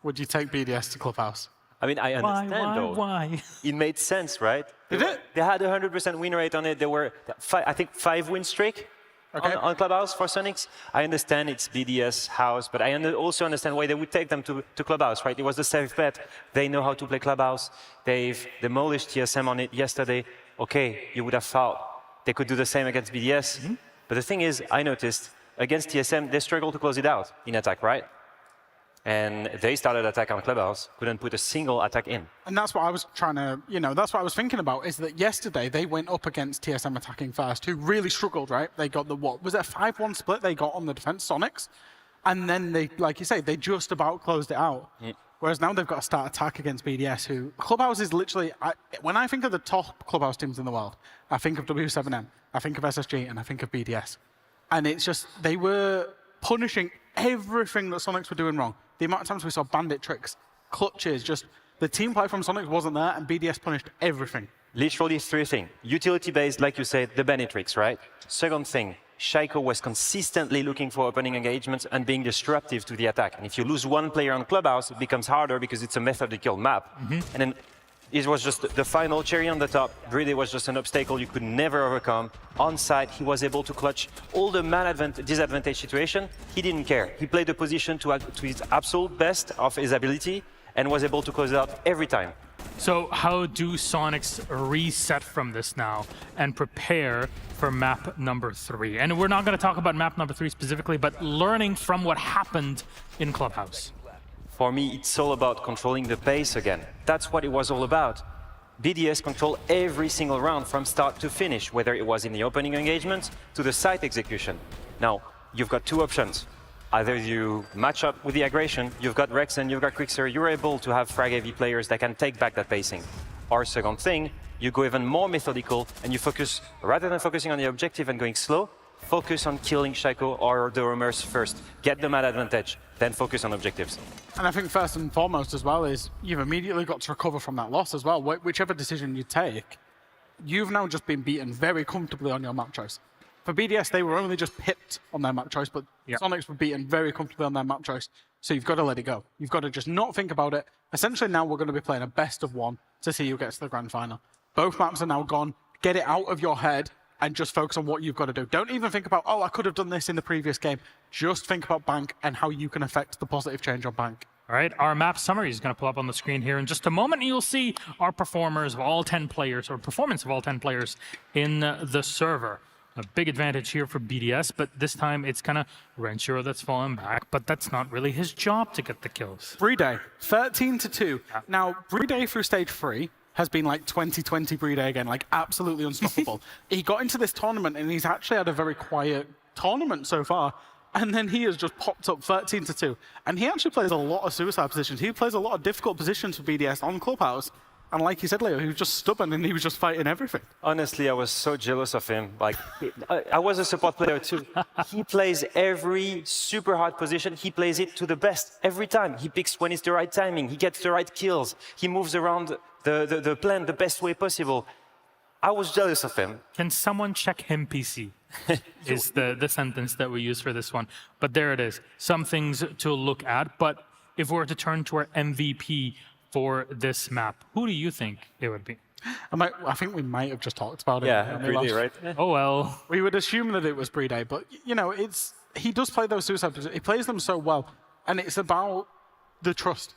would you take BDS to Clubhouse? I mean, I understand though. Why? It made sense, right? Did it? They had a 100% win rate on it. There were, I think, 5 win streak on Clubhouse for Sonics. I understand it's BDS house, but I also understand why they would take them to Clubhouse, right? It was the safe bet. They know how to play Clubhouse. They've demolished TSM on it yesterday. Okay, you would have thought they could do the same against BDS. But the thing is, I noticed, against TSM, they struggled to close it out in attack, right? And they started attack on Clubhouse, couldn't put a single attack in. And that's what I was trying to, that's what I was thinking about, is that yesterday they went up against TSM attacking first, who really struggled, right? They got the, was it a 5-1 split they got on the defense, Sonics? And then they, like you say, they just about closed it out. Whereas now they've got to start attack against BDS, who, Clubhouse is literally, when I think of the top Clubhouse teams in the world, I think of W7M, I think of SSG, and I think of BDS. And it's just, they were punishing everything that Sonics were doing wrong. The amount of times we saw bandit tricks, clutches, just the team play from Sonics wasn't there, and BDS punished everything. Literally 3 things. Utility-based, like you said, the bandit tricks, right? Second thing, Shaiko was consistently looking for opening engagements and being disruptive to the attack. And if you lose one player on Clubhouse, it becomes harder because it's a methodical map. And then it was just the final cherry on the top. Bride was just an obstacle you could never overcome. On site, he was able to clutch all the disadvantage situation. He didn't care. He played the position to his absolute best of his ability and was able to close it out every time. So how do Sonics reset from this now and prepare for map number 3? And we're not going to talk about map number 3 specifically, but learning from what happened in Clubhouse. For me, it's all about controlling the pace again. That's what it was all about. BDS controlled every single round from start to finish, whether it was in the opening engagement to the site execution. Now, you've got 2 options. Either you match up with the aggression, you've got Rex and you've got Quickser, you're able to have frag-heavy players that can take back that pacing. Or second thing, you go even more methodical and you focus, rather than focusing on the objective and going slow, focus on killing Shaiko or the roamers first. Get them at advantage, then focus on objectives. And I think first and foremost as well is you've immediately got to recover from that loss as well. Whichever decision you take, you've now just been beaten very comfortably on your map choice. For BDS, they were only just pipped on their map choice, but Sonics were beaten very comfortably on their map choice. So you've got to let it go. You've got to just not think about it. Essentially now we're going to be playing a best of 1 to see who gets to the grand final. Both maps are now gone. Get it out of your head and just focus on what you've got to do. Don't even think about, oh, I could have done this in the previous game. Just think about Bank and how you can affect the positive change on Bank. All right, our map summary is going to pull up on the screen here in just a moment, and you'll see our performers of all 10 players, or performance of all 10 players in the server. A big advantage here for BDS, but this time it's kind of Renshiro that's fallen back, but that's not really his job to get the kills. Bride, 13-2. Now, Bride through stage 3 has been like 2020 Bride again, like absolutely unstoppable. He got into this tournament and he's actually had a very quiet tournament so far. And then he has just popped up 13-2. And he actually plays a lot of suicide positions. He plays a lot of difficult positions for BDS on Clubhouse. And like you said, Leo, he was just stubborn and he was just fighting everything. Honestly, I was so jealous of him. Like, I was a support player too. He plays every super hard position. He plays it to the best every time. He picks when it's the right timing. He gets the right kills. He moves around the plan the best way possible. I was jealous of him. Can someone check him PC? Is the sentence that we use for this one. But there it is. Some things to look at. But if we were to turn to our MVP for this map, who do you think it would be? I think we might have just talked about it. Yeah, Bride, right? Oh, well. We would assume that it was Bride, but, you know, he does play those suicide positions. He plays them so well, and it's about the trust.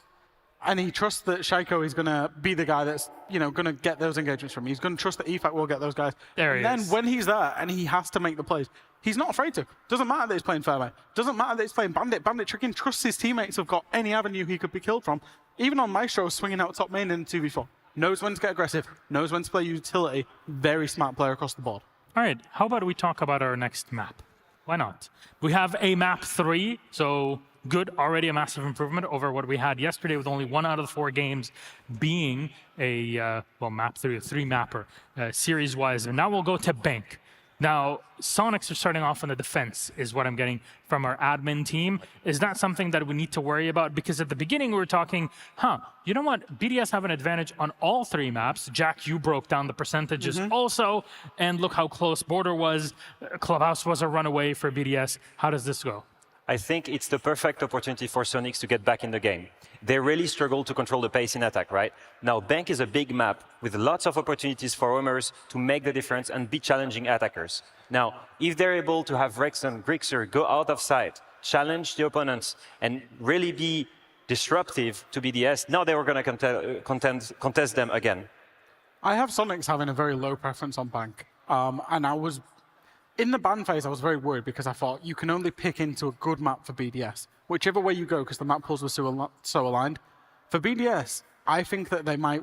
And he trusts that Shaiko is going to be the guy that's, you know, going to get those engagements from him. He's going to trust that EFAC will get those guys. There he is. And then when he's there and he has to make the plays, he's not afraid to. Doesn't matter that he's playing fairway. Doesn't matter that he's playing bandit. Bandit tricking. Trusts his teammates have got any avenue he could be killed from. Even on Maestro, swinging out top main in 2v4. Knows when to get aggressive. Knows when to play utility. Very smart player across the board. All right, how about we talk about our next map? Why not? We have a map 3, so good, already a massive improvement over what we had yesterday, with only 1 out of the 4 games being a map 3 mapper series-wise. And now we'll go to Bank. Now, Sonics are starting off on the defense, is what I'm getting from our admin team. Is that something that we need to worry about? Because at the beginning we were talking, you know what? BDS have an advantage on all 3 maps. Jack, you broke down the percentages also, and look how close Border was. Clubhouse was a runaway for BDS. How does this go? I think it's the perfect opportunity for Sonics to get back in the game. They really struggle to control the pace in attack, right? Now, Bank is a big map with lots of opportunities for roamers to make the difference and be challenging attackers. Now, if they're able to have Rex and Grixer go out of sight, challenge the opponents, and really be disruptive to BDS, now they were going to contest them again. I have Sonics having a very low preference on Bank. And I was, in the ban phase, I was very worried because I thought you can only pick into a good map for BDS, whichever way you go, because the map pools were so aligned. For BDS, I think that they might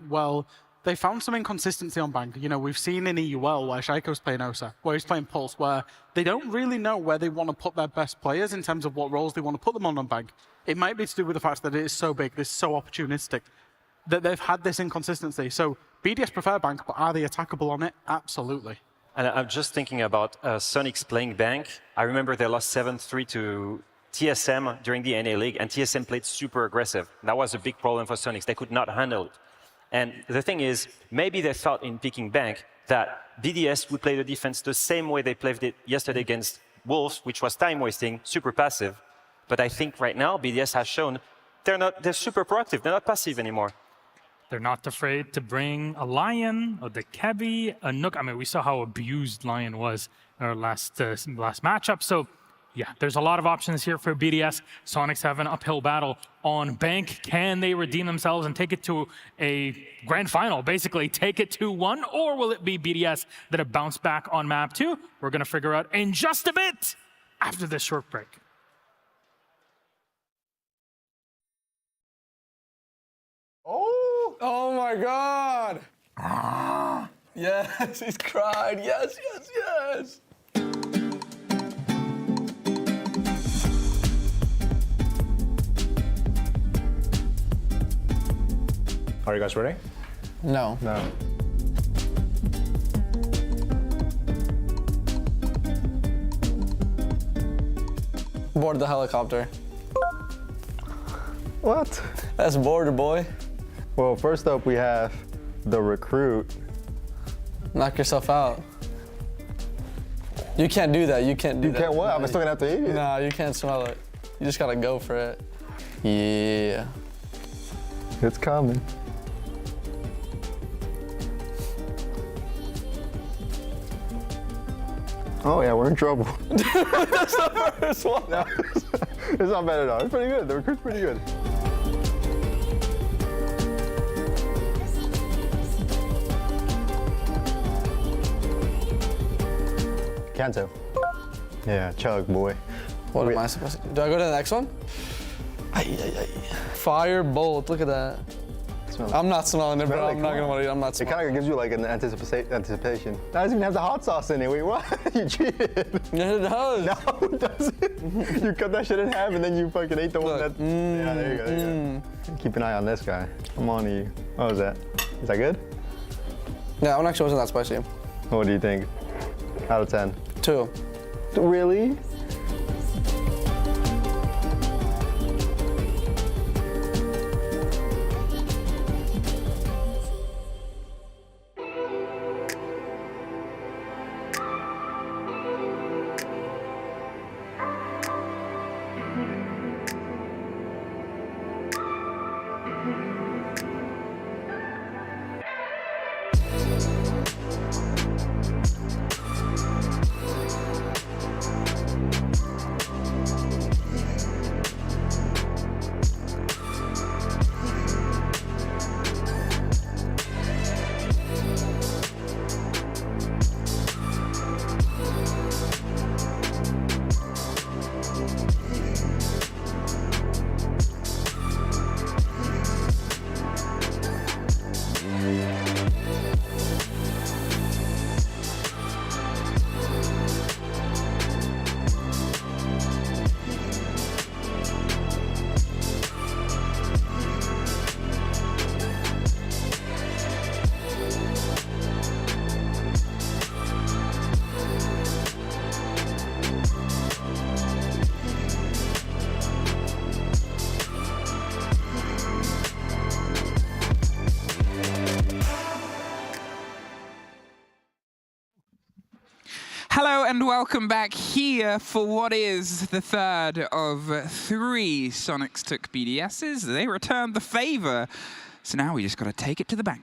they found some inconsistency on Bank. You know, we've seen in EUL where Shaiko's playing Osa, where he's playing Pulse, where they don't really know where they want to put their best players in terms of what roles they want to put them on Bank. It might be to do with the fact that it is so big, this so opportunistic, that they've had this inconsistency. So BDS prefer Bank, but are they attackable on it? Absolutely. And I'm just thinking about Sonics playing Bank. I remember they lost 7-3 to TSM during the NA League, and TSM played super aggressive. That was a big problem for Sonics. They could not handle it. And the thing is, maybe they thought in picking Bank that BDS would play the defense the same way they played it yesterday against Wolves, which was time-wasting, super passive. But I think right now, BDS has shown they're super proactive. They're not passive anymore. They're not afraid to bring a Lion, a Dekebi, a Nook. I mean, we saw how abused Lion was in our last matchup. So, yeah, there's a lot of options here for BDS. Sonics have an uphill battle on Bank. Can they redeem themselves and take it to a grand final, basically take it 2-1? Or will it be BDS that have bounced back on map 2? We're going to figure out in just a bit after this short break. Oh my God! Yes, he's cried. Yes, yes, yes. Are you guys ready? No. No. Board the helicopter. What? That's Border, boy. Well, first up we have the recruit. Knock yourself out. You can't do that. You can't do that. You can't what? I'm still gonna have to eat it. No, you can't smell it. You just gotta go for it. Yeah. It's coming. Oh yeah, we're in trouble. That's the first one. No, it's not bad at all. It's pretty good. The recruit's pretty good. Kanto. Yeah, chug, boy. What am I supposed to do? Do I go to the next one? Firebolt, look at that. I'm not smelling it, bro. I'm not gonna want to eat. I'm not smelling it. It kind of gives you like an anticipation. It doesn't even have the hot sauce in it. Wait, what? You cheated. Yeah, it does. No, it doesn't. You cut that shit in half and then you fucking ate the one that. Yeah, there you go. There you go. Keep an eye on this guy. I'm on to you. What was that? Is that good? Yeah, that one actually wasn't that spicy. What do you think? Out of 10? 2. Really? Hello and welcome back here for what is the third of 3 Sonics took BDSs. They returned the favor, so now we just got to take it to the bank.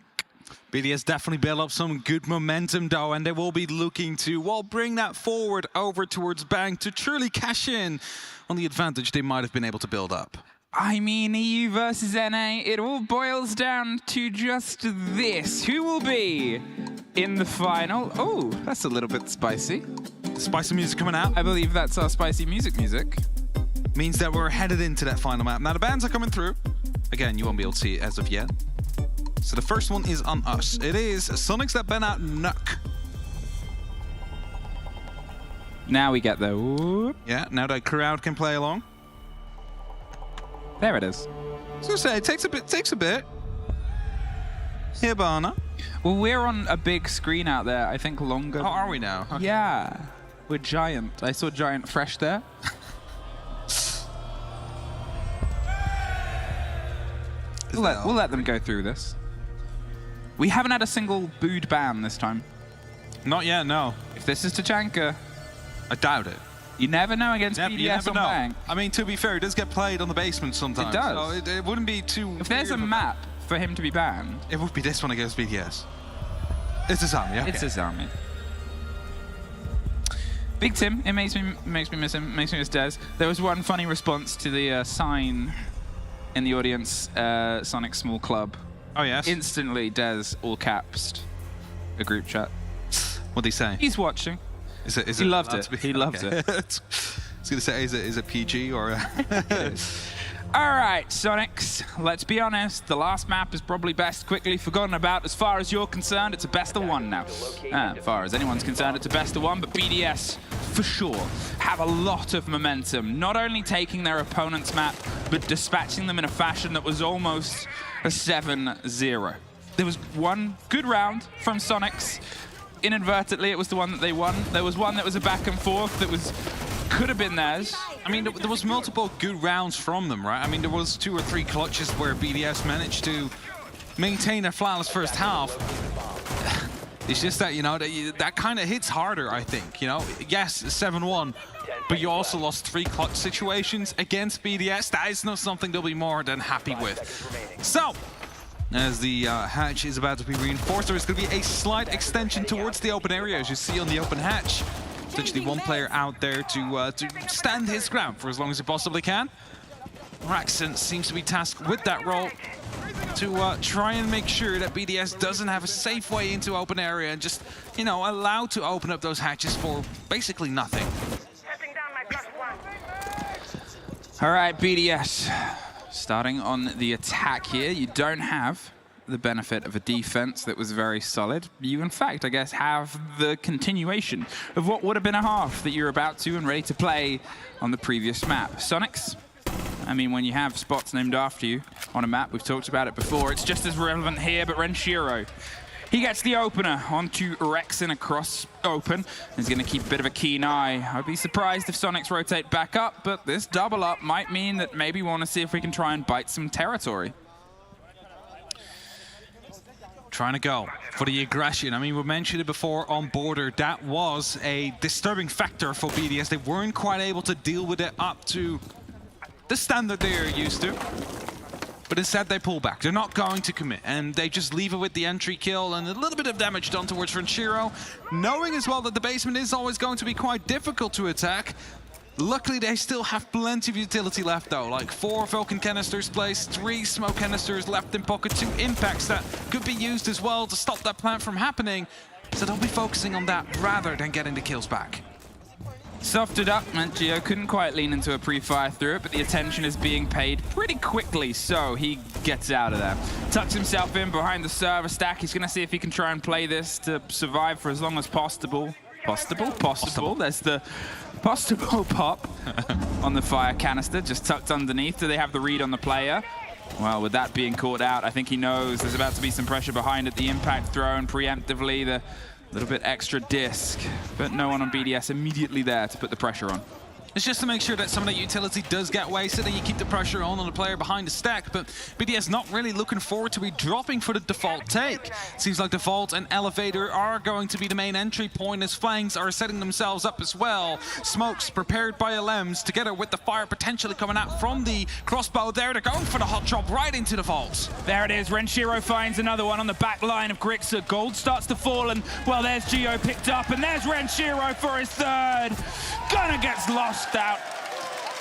BDS definitely built up some good momentum though, and they will be looking to, well, bring that forward over towards bank to truly cash in on the advantage they might have been able to build up. I mean, EU versus NA, it all boils down to just this. Who will be in the final? Oh, that's a little bit spicy. Spicy music coming out. I believe that's our spicy music. Means that we're headed into that final map. Now the bands are coming through. Again, you won't be able to see it as of yet. So the first one is on us. It is Sonics that ban out Nuck. Now we get the whoop. Yeah, now the crowd can play along. There it is. So say it takes a bit. Here, Barna. Well, we're on a big screen out there. I think longer. Oh, are we now? Okay. Yeah, we're giant. I saw Giant Fresh there. We'll let them go through this. We haven't had a single booed ban this time. Not yet, no. If this is Tachanka, I doubt it. You never know against BDS you never on know. bank. I mean, to be fair, it does get played on the basement sometimes. It does. So it wouldn't be too... If there's a map for him to be banned... It would be this one against BDS. It's his army, okay. It's his army. Big Tim, it makes me miss him, makes me miss Dez. There was one funny response to the sign in the audience, Sonic Small Club. Oh, yes? Instantly, Dez all capsed a group chat. What'd he say? He's watching. He loved it. He loves it. I was going to say, is it PG or... All right, Sonics, let's be honest. The last map is probably best quickly forgotten about. As far as you're concerned, it's a best of 1 now. As far as anyone's concerned, it's a best of 1, but BDS, for sure, have a lot of momentum. Not only taking their opponent's map, but dispatching them in a fashion that was almost a 7-0. There was one good round from Sonics. Inadvertently, it was the one that they won. There was one that was a back and forth that could have been theirs. I mean, there was multiple good rounds from them, right? I mean, there was 2 or 3 clutches where BDS managed to maintain a flawless first half. It's just that, you know, that kind of hits harder, I think. You know, yes, 7-1, but you also lost 3 clutch situations against BDS. That is not something they'll be more than happy with. So, as the hatch is about to be reinforced, there is going to be a slight extension towards the open area, as you see on the open hatch. Potentially one player out there to stand his ground for as long as he possibly can. Raxon seems to be tasked with that role to try and make sure that BDS doesn't have a safe way into open area and just, you know, allowed to open up those hatches for basically nothing. All right, BDS. Starting on the attack here, you don't have the benefit of a defense that was very solid. You, in fact, I guess, have the continuation of what would have been a half that you're about to and ready to play on the previous map. Sonics, I mean, when you have spots named after you on a map, we've talked about it before, it's just as relevant here, but Renshiro, he gets the opener onto Rexon across open. He's going to keep a bit of a keen eye. I'd be surprised if Sonics rotate back up, but this double up might mean that maybe we want to see if we can try and bite some territory. Trying to go for the aggression. I mean, we mentioned it before on border. That was a disturbing factor for BDS. They weren't quite able to deal with it up to the standard they're used to. But instead, they pull back. They're not going to commit, and they just leave it with the entry kill and a little bit of damage done towards Renshiro, knowing as well that the basement is always going to be quite difficult to attack. Luckily, they still have plenty of utility left, though. Like 4 Vulcan canisters placed, 3 smoke canisters left in pocket, 2 impacts that could be used as well to stop that plant from happening. So they'll be focusing on that rather than getting the kills back. Softed up, and Gio couldn't quite lean into a pre-fire through it, but the attention is being paid pretty quickly, so he gets out of there. Tucks himself in behind the server stack. He's going to see if he can try and play this to survive for as long as possible. Possible. There's the possible pop on the fire canister, just tucked underneath. Do they have the read on the player? Well, with that being caught out, I think he knows there's about to be some pressure behind it. The impact thrown preemptively, the little bit extra disc, but no one on BDS immediately there to put the pressure on. It's just to make sure that some of that utility does get wasted and you keep the pressure on the player behind the stack, but BDS not really looking forward to be dropping for the default take. Seems like default and elevator are going to be the main entry point as Flangs are setting themselves up as well. Smokes prepared by LMs together with the fire potentially coming out from the crossbow there. They're going for the hot drop right into the vault. There it is, Renshiro finds another one on the back line of Grixer. Gold starts to fall and, well, there's Geo picked up and there's Renshiro for his third. Gunner gets lost out,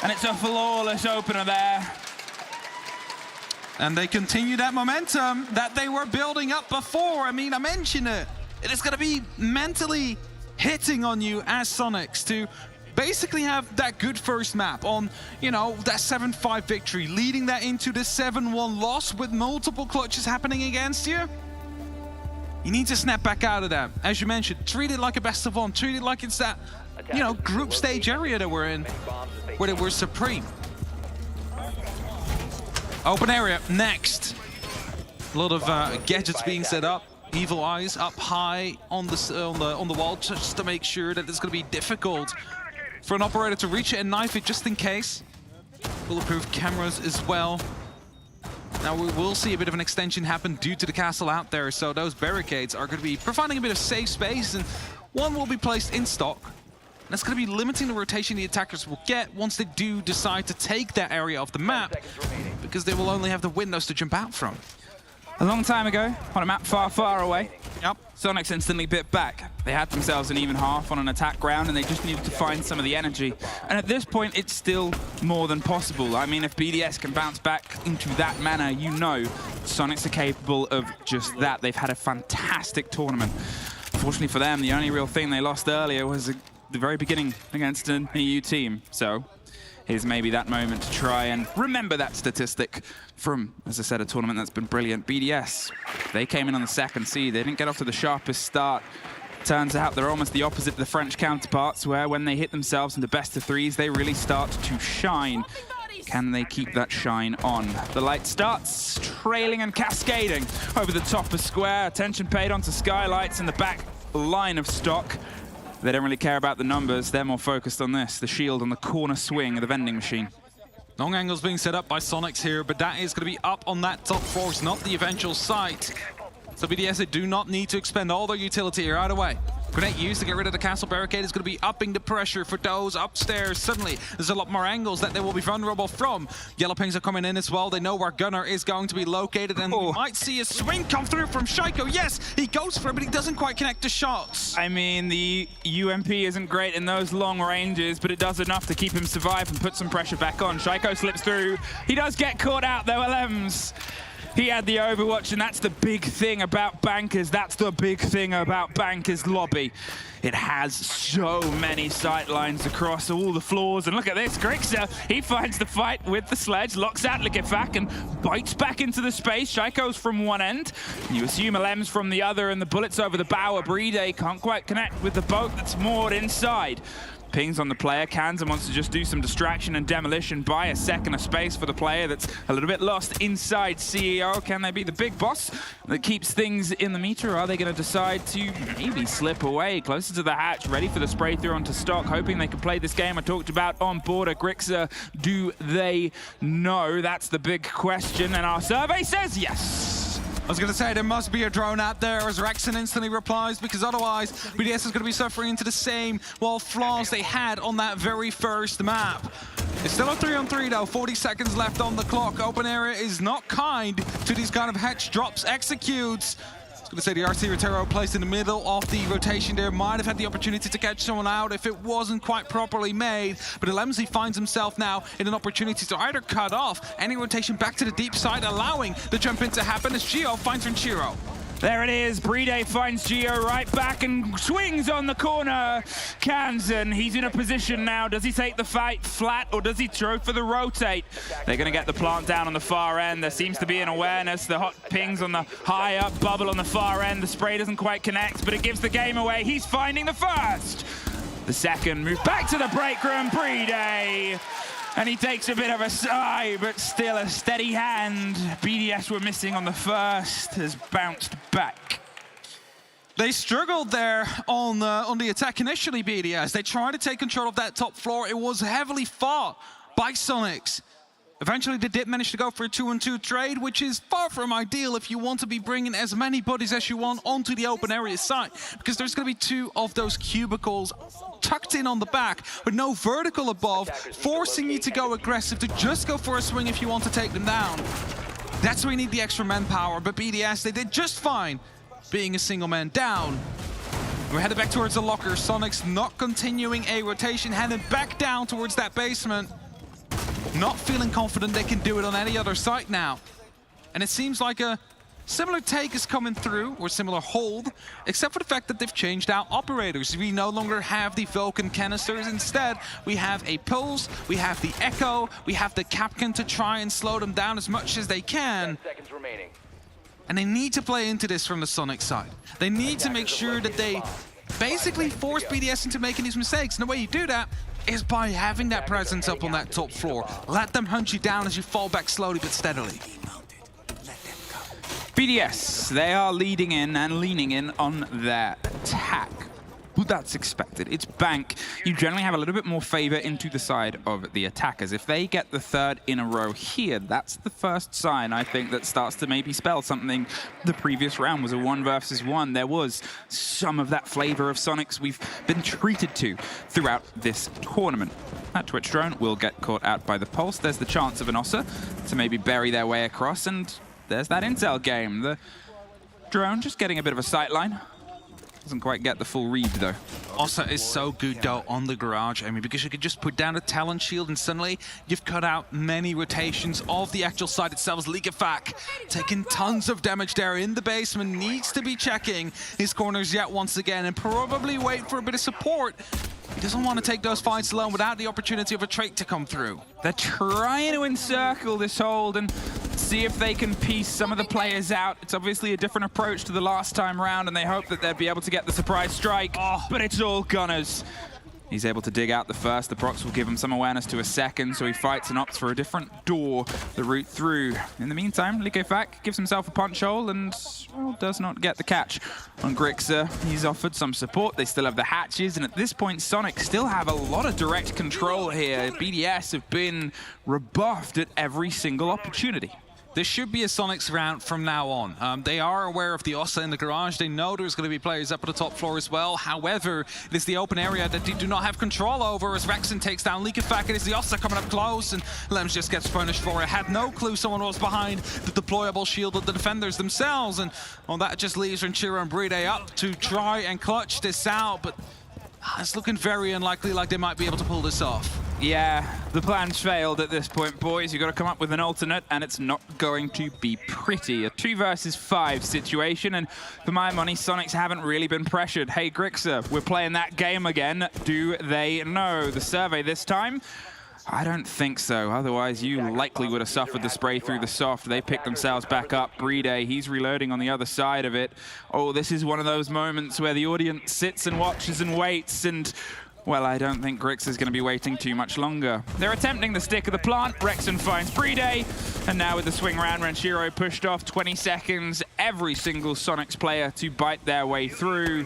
and it's a flawless opener there. And they continue that momentum that they were building up before. I mean, I mentioned it. It is going to be mentally hitting on you as Sonics to basically have that good first map on, you know, that 7-5 victory, leading that into the 7-1 loss with multiple clutches happening against you. You need to snap back out of that. As you mentioned, treat it like a best of one. Treat it like it's that, you know, group stage area that we're in, where they were supreme. Open area next. A lot of gadgets being set up. Evil eyes up high on the wall just to make sure that it's going to be difficult for an operator to reach it and knife it just in case. Bulletproof cameras as well. Now we will see a bit of an extension happen due to the castle out there, so those barricades are going to be providing a bit of safe space, and one will be placed in stock. That's going to be limiting the rotation the attackers will get once they do decide to take that area of the map, because they will only have the windows to jump out from. A long time ago, on a map far, far away, Sonics instantly bit back. They had themselves an even half on an attack ground, and they just needed to find some of the energy. And at this point, it's still more than possible. I mean, if BDS can bounce back into that manner, you know Sonics are capable of just that. They've had a fantastic tournament. Fortunately for them, the only real thing they lost earlier was the very beginning against an EU team. So here's maybe that moment to try and remember that statistic from, as I said, a tournament that's been brilliant. BDS, they came in on the second seed. They didn't get off to the sharpest start. Turns out they're almost the opposite of the French counterparts, where when they hit themselves into best of threes, they really start to shine. Can they keep that shine on? The light starts trailing and cascading over the top of Square. Attention paid onto Skylights in the back line of stock. They don't really care about the numbers. They're more focused on this, the shield on the corner swing of the vending machine. Long angles being set up by Sonics here, but that is going to be up on that top floor. It's not the eventual site. So BDS, they do not need to expend all their utility here. Either way, grenade used to get rid of the castle barricade is going to be upping the pressure for those upstairs. Suddenly, there's a lot more angles that they will be vulnerable from. Yellow pings are coming in as well. They know where Gunner is going to be located, and we might see a swing come through from Shaiko. Yes, he goes for it, but he doesn't quite connect the shots. I mean, the UMP isn't great in those long ranges, but it does enough to keep him survive and put some pressure back on. Shaiko slips through. He does get caught out, though, LMs. He had the Overwatch, and that's the big thing about Bankers. That's the big thing about Bankers lobby. It has so many sight lines across all the floors. And look at this, Grixer, he finds the fight with the sledge, locks out Likifak and bites back into the space. Shaiko's from one end. You assume LM's from the other, and the bullets over the bow of Bride can't quite connect with the boat that's moored inside. Pings on the player. Kansan wants to just do some distraction and demolition, buy a second of space for the player that's a little bit lost inside CEO. Can they be the big boss that keeps things in the meter? Or are they going to decide to maybe slip away closer to the hatch, ready for the spray through onto stock, hoping they can play this game I talked about on border. Grixer, do they know? That's the big question, and our survey says yes. I was going to say, there must be a drone out there, as Rexon instantly replies, because otherwise BDS is going to be suffering into the same, well, flaws they had on that very first map. It's still a 3-on-3 though, 40 seconds left on the clock. Open area is not kind to these kind of hatch drops. Executes. I was going to say the RC Rotero placed in the middle of the rotation there might have had the opportunity to catch someone out if it wasn't quite properly made, but Lemsey finds himself now in an opportunity to either cut off any rotation back to the deep side, allowing the jump in to happen as Gio finds Renshiro. There it is. Bride finds Gio right back and swings on the corner. Kansan, he's in a position now. Does he take the fight flat or does he throw for the rotate? They're going to get the plant down on the far end. There seems to be an awareness. The hot pings on the high up bubble on the far end. The spray doesn't quite connect, but it gives the game away. He's finding the first. The second move back to the break room. Bride. And he takes a bit of a sigh, but still a steady hand. BDS were missing on the first, has bounced back. They struggled there on the attack initially, BDS. They tried to take control of that top floor. It was heavily fought by Sonics. Eventually, they did manage to go for a 2-on-2 trade, which is far from ideal if you want to be bringing as many bodies as you want onto the open area side, because there's going to be 2 of those cubicles tucked in on the back with no vertical above, forcing you to go aggressive, to just go for a swing if you want to take them down. That's where you need the extra manpower, but BDS, they did just fine being a single man down. We're headed back towards the locker. Sonics not continuing a rotation, headed back down towards that basement. Not feeling confident they can do it on any other site now. And it seems like a similar take is coming through, or similar hold, except for the fact that they've changed out operators. We no longer have the Vulcan canisters. Instead, we have a Pulse, we have the Echo, we have the Capcan to try and slow them down as much as they can. 10 seconds remaining. And they need to play into this from the Sonic side. They need to make sure that they basically force BDS into making these mistakes. And the way you do that is by having that presence up on that top floor. Let them hunt you down as you fall back slowly but steadily. BDS, they are leading in and leaning in on their attack. Well, that's expected. It's bank. You generally have a little bit more favor into the side of the attackers. If they get the 3rd in a row here, that's the first sign, I think, that starts to maybe spell something. The previous round was a 1 versus 1. There was some of that flavor of Sonics we've been treated to throughout this tournament. That Twitch drone will get caught out by the Pulse. There's the chance of an Ossa to maybe bury their way across, and there's that intel game. The drone just getting a bit of a sightline. Doesn't quite get the full read, though. Ossa is so good, though, on the garage, I mean, because you could just put down a talent shield and suddenly you've cut out many rotations of the actual site itself. As Liquefak taking tons of damage there in the basement, needs to be checking his corners yet once again and probably wait for a bit of support. He doesn't want to take those fights alone without the opportunity of a trait to come through. They're trying to encircle this hold and see if they can piece some of the players out. It's obviously a different approach to the last time round, and they hope that they'll be able to get the surprise strike. But it's all Gunners. He's able to dig out the first. The procs will give him some awareness to a second, so he fights and opts for a different door, the route through. In the meantime, Liquefak gives himself a punch hole and, well, does not get the catch. On Grixer, he's offered some support. They still have the hatches, and at this point, Sonic still have a lot of direct control here. BDS have been rebuffed at every single opportunity. This should be a Sonics round from now on. They are aware of the Ossa in the garage. They know there's going to be players up at the top floor as well. However, it is the open area that they do not have control over as Rexon takes down Liquefak. It is the Ossa coming up close, and Lems just gets punished for it. Had no clue someone was behind the deployable shield of the defenders themselves, and well, that just leaves Ranchiro and Bride up to try and clutch this out, but it's looking very unlikely like they might be able to pull this off. Yeah, the plan's failed at this point, boys. You've got to come up with an alternate, and it's not going to be pretty. A 2 versus 5 situation, and for my money, Sonics haven't really been pressured. Hey, Grixer, we're playing that game again. Do they know? The survey this time? I don't think so. Otherwise, you likely would have suffered the spray through the soft. They pick themselves back up. Bride, he's reloading on the other side of it. Oh, this is one of those moments where the audience sits and watches and waits, and well, I don't think Grix is going to be waiting too much longer. They're attempting the stick of the plant. Rexon finds Bride, and now with the swing round, Ranchiro pushed off 20 seconds. Every single Sonics player to bite their way through.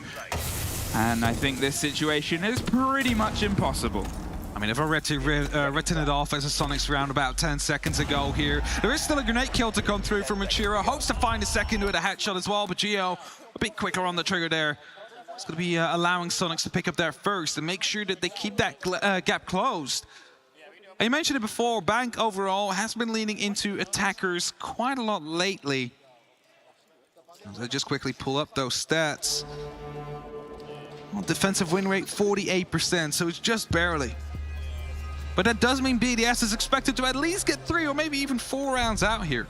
And I think this situation is pretty much impossible. I mean, I've already written it off as a Sonics round about 10 seconds ago here. There is still a grenade kill to come through from Ranchiro. Hopes to find a second with a headshot as well, but Gio a bit quicker on the trigger there. It's going to be allowing Sonics to pick up there first and make sure that they keep that gap closed. And you mentioned it before, Bank overall has been leaning into attackers quite a lot lately. So just quickly pull up those stats. Well, defensive win rate 48%, so it's just barely. But that does mean BDS is expected to at least get 3 or maybe even 4 rounds out here.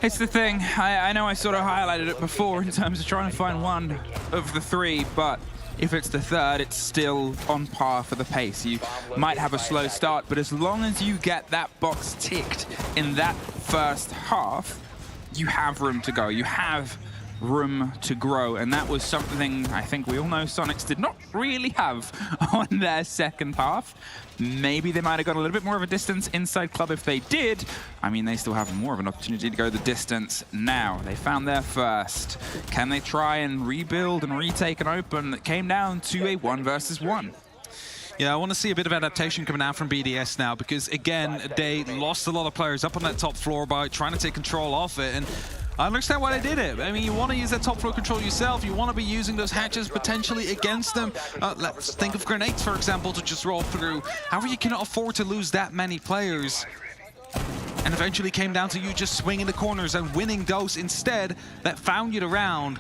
It's the thing, I know I sort of highlighted it before in terms of trying to find one of the 3, but if it's the 3rd, it's still on par for the pace. You might have a slow start, but as long as you get that box ticked in that first half, you have room to go. You have room to grow, and that was something I think we all know Sonics did not really have on their second half. Maybe they might have got a little bit more of a distance inside club. If they did, I mean, they still have more of an opportunity to go the distance now. They found their first. Can they try and rebuild and retake an open that came down to a 1 versus 1? Yeah, I want to see a bit of adaptation coming out from BDS now, because again, they lost a lot of players up on that top floor by trying to take control off it, and I understand why they did it. I mean, you want to use that top floor control yourself. You want to be using those hatches potentially against them. Let's think of grenades, for example, to just roll through. However, you cannot afford to lose that many players. And eventually came down to you just swinging the corners and winning those instead that found you the round.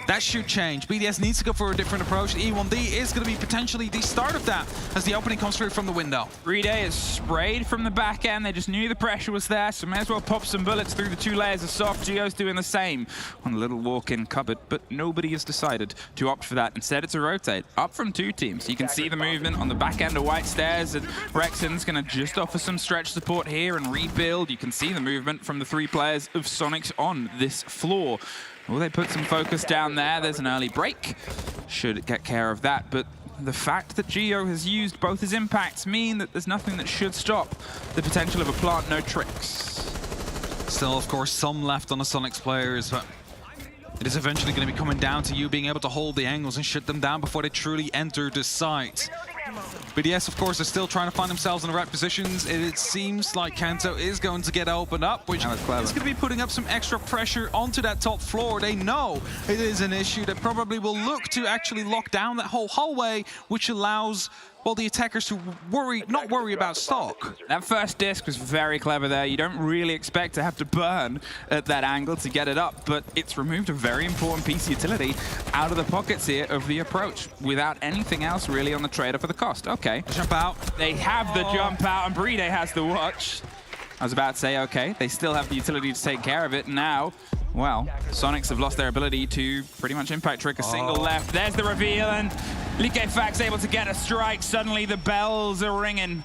That should change. BDS needs to go for a different approach. The E1D is going to be potentially the start of that as the opening comes through from the window. Breeday is sprayed from the back end. They just knew the pressure was there, so may as well pop some bullets through the 2 layers of soft. Geo's doing the same on the little walk-in cupboard, but nobody has decided to opt for that. Instead, it's a rotate up from 2 teams. You can see the movement on the back end of White Stairs, and Rexon's going to just offer some stretch support here and rebuild. You can see the movement from the 3 players of Sonics on this floor. Well, they put some focus down there. There's an early break. Should get care of that. But the fact that Geo has used both his impacts mean that there's nothing that should stop the potential of a plant no tricks. Still, of course, some left on the Sonics players, but it is eventually going to be coming down to you being able to hold the angles and shut them down before they truly enter the site. BDS, of course, are still trying to find themselves in the right positions. It seems like Kanto is going to get opened up, which is going to be putting up some extra pressure onto that top floor. They know it is an issue that probably will look to actually lock down that whole hallway, which allows, well, the attackers to not worry about stock. That first disc was very clever there. You don't really expect to have to burn at that angle to get it up, but it's removed a very important piece of utility out of the pockets here of the approach without anything else really on the trader for the cost. Okay. Jump out. They have the jump out, and Breeday has the watch. I was about to say, okay, they still have the utility to take care of it. Now, well, Sonics have lost their ability to pretty much impact trick a single left. There's the reveal, and Liquefact's able to get a strike. Suddenly the bells are ringing.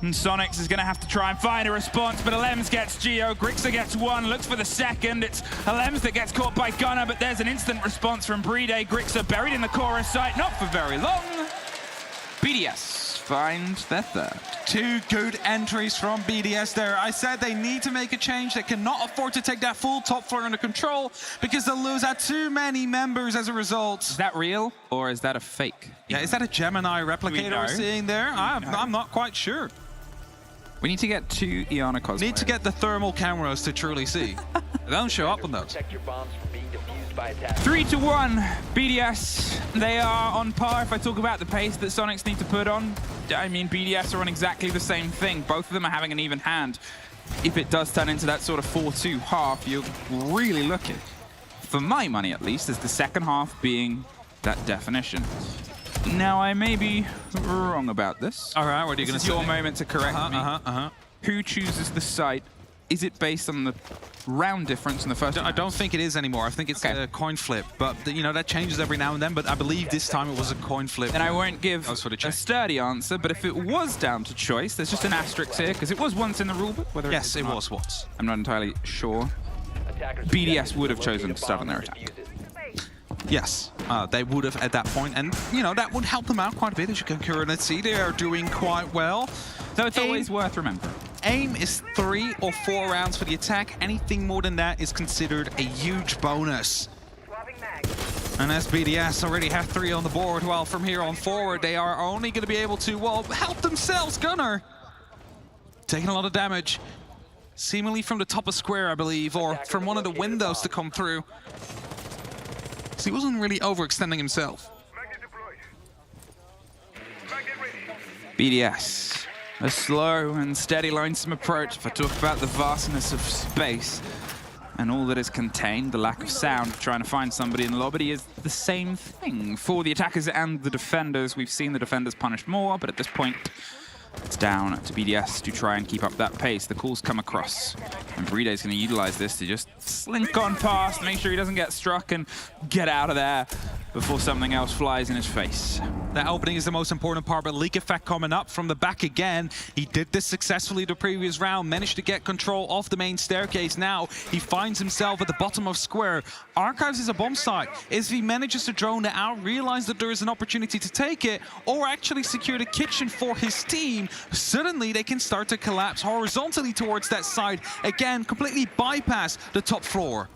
And Sonics is going to have to try and find a response, but Alems gets Geo, Grixa gets 1, looks for the second. It's Alems that gets caught by Gunner, but there's an instant response from Breeday. Grixa buried in the chorus site, not for very long. BDS find their third. 2 good entries from BDS there. I said they need to make a change. They cannot afford to take that full top floor under control because they'll lose out too many members as a result. Is that real or is that a fake? Yeah, is that a Gemini replicator we're seeing there? I'm not quite sure. We need to get 2 Iana cosplayers. Need to get the thermal cameras to truly see. They don't show up on those. 3-1, BDS. They are on par. If I talk about the pace that Sonics need to put on, I mean, BDS are on exactly the same thing. Both of them are having an even hand. If it does turn into that sort of 4-2 half, you're really looking, for my money at least, as the second half being that definition. Now, I may be wrong about this. All right, what are you going to say? This is your moment to correct me. Who chooses the site? Is it based on the round difference in the first? I don't think it is anymore. I think it's a coin flip, but you know that changes every now and then. But I believe this time it was a coin flip. And I won't give a sturdy answer, but if it was down to choice, there's just an asterisk here because it was once in the rulebook. Whether yes, it was once. I'm not entirely sure. BDS would have chosen to start on their attack. Yes, they would have at that point, and you know that would help them out quite a bit. As you can currently see, they are doing quite well. So it's always worth remembering. Aim is 3 or 4 rounds for the attack. Anything more than that is considered a huge bonus. And as BDS already have 3 on the board, well, from here on forward, they are only going to be able to, well, help themselves. Gunner taking a lot of damage, seemingly from the top of square, I believe, or from one of the windows to come through. So he wasn't really overextending himself. BDS, a slow and steady lonesome approach. If I talk about the vastness of space and all that is contained, the lack of sound of trying to find somebody in the lobby is the same thing for the attackers and the defenders. We've seen the defenders punished more, but at this point, it's down to BDS to try and keep up that pace. The calls come across, and Breeday's going to utilize this to just slink on past, make sure he doesn't get struck and get out of there. before something else flies in his face. That opening is the most important part, but Leak Effect coming up from the back again. He did this successfully the previous round, managed to get control of the main staircase. Now he finds himself at the bottom of square. Archives is a bomb site. If he manages to drone it out, realize that there is an opportunity to take it, or actually secure the kitchen for his team, suddenly they can start to collapse horizontally towards that side. Again, completely bypass the top floor.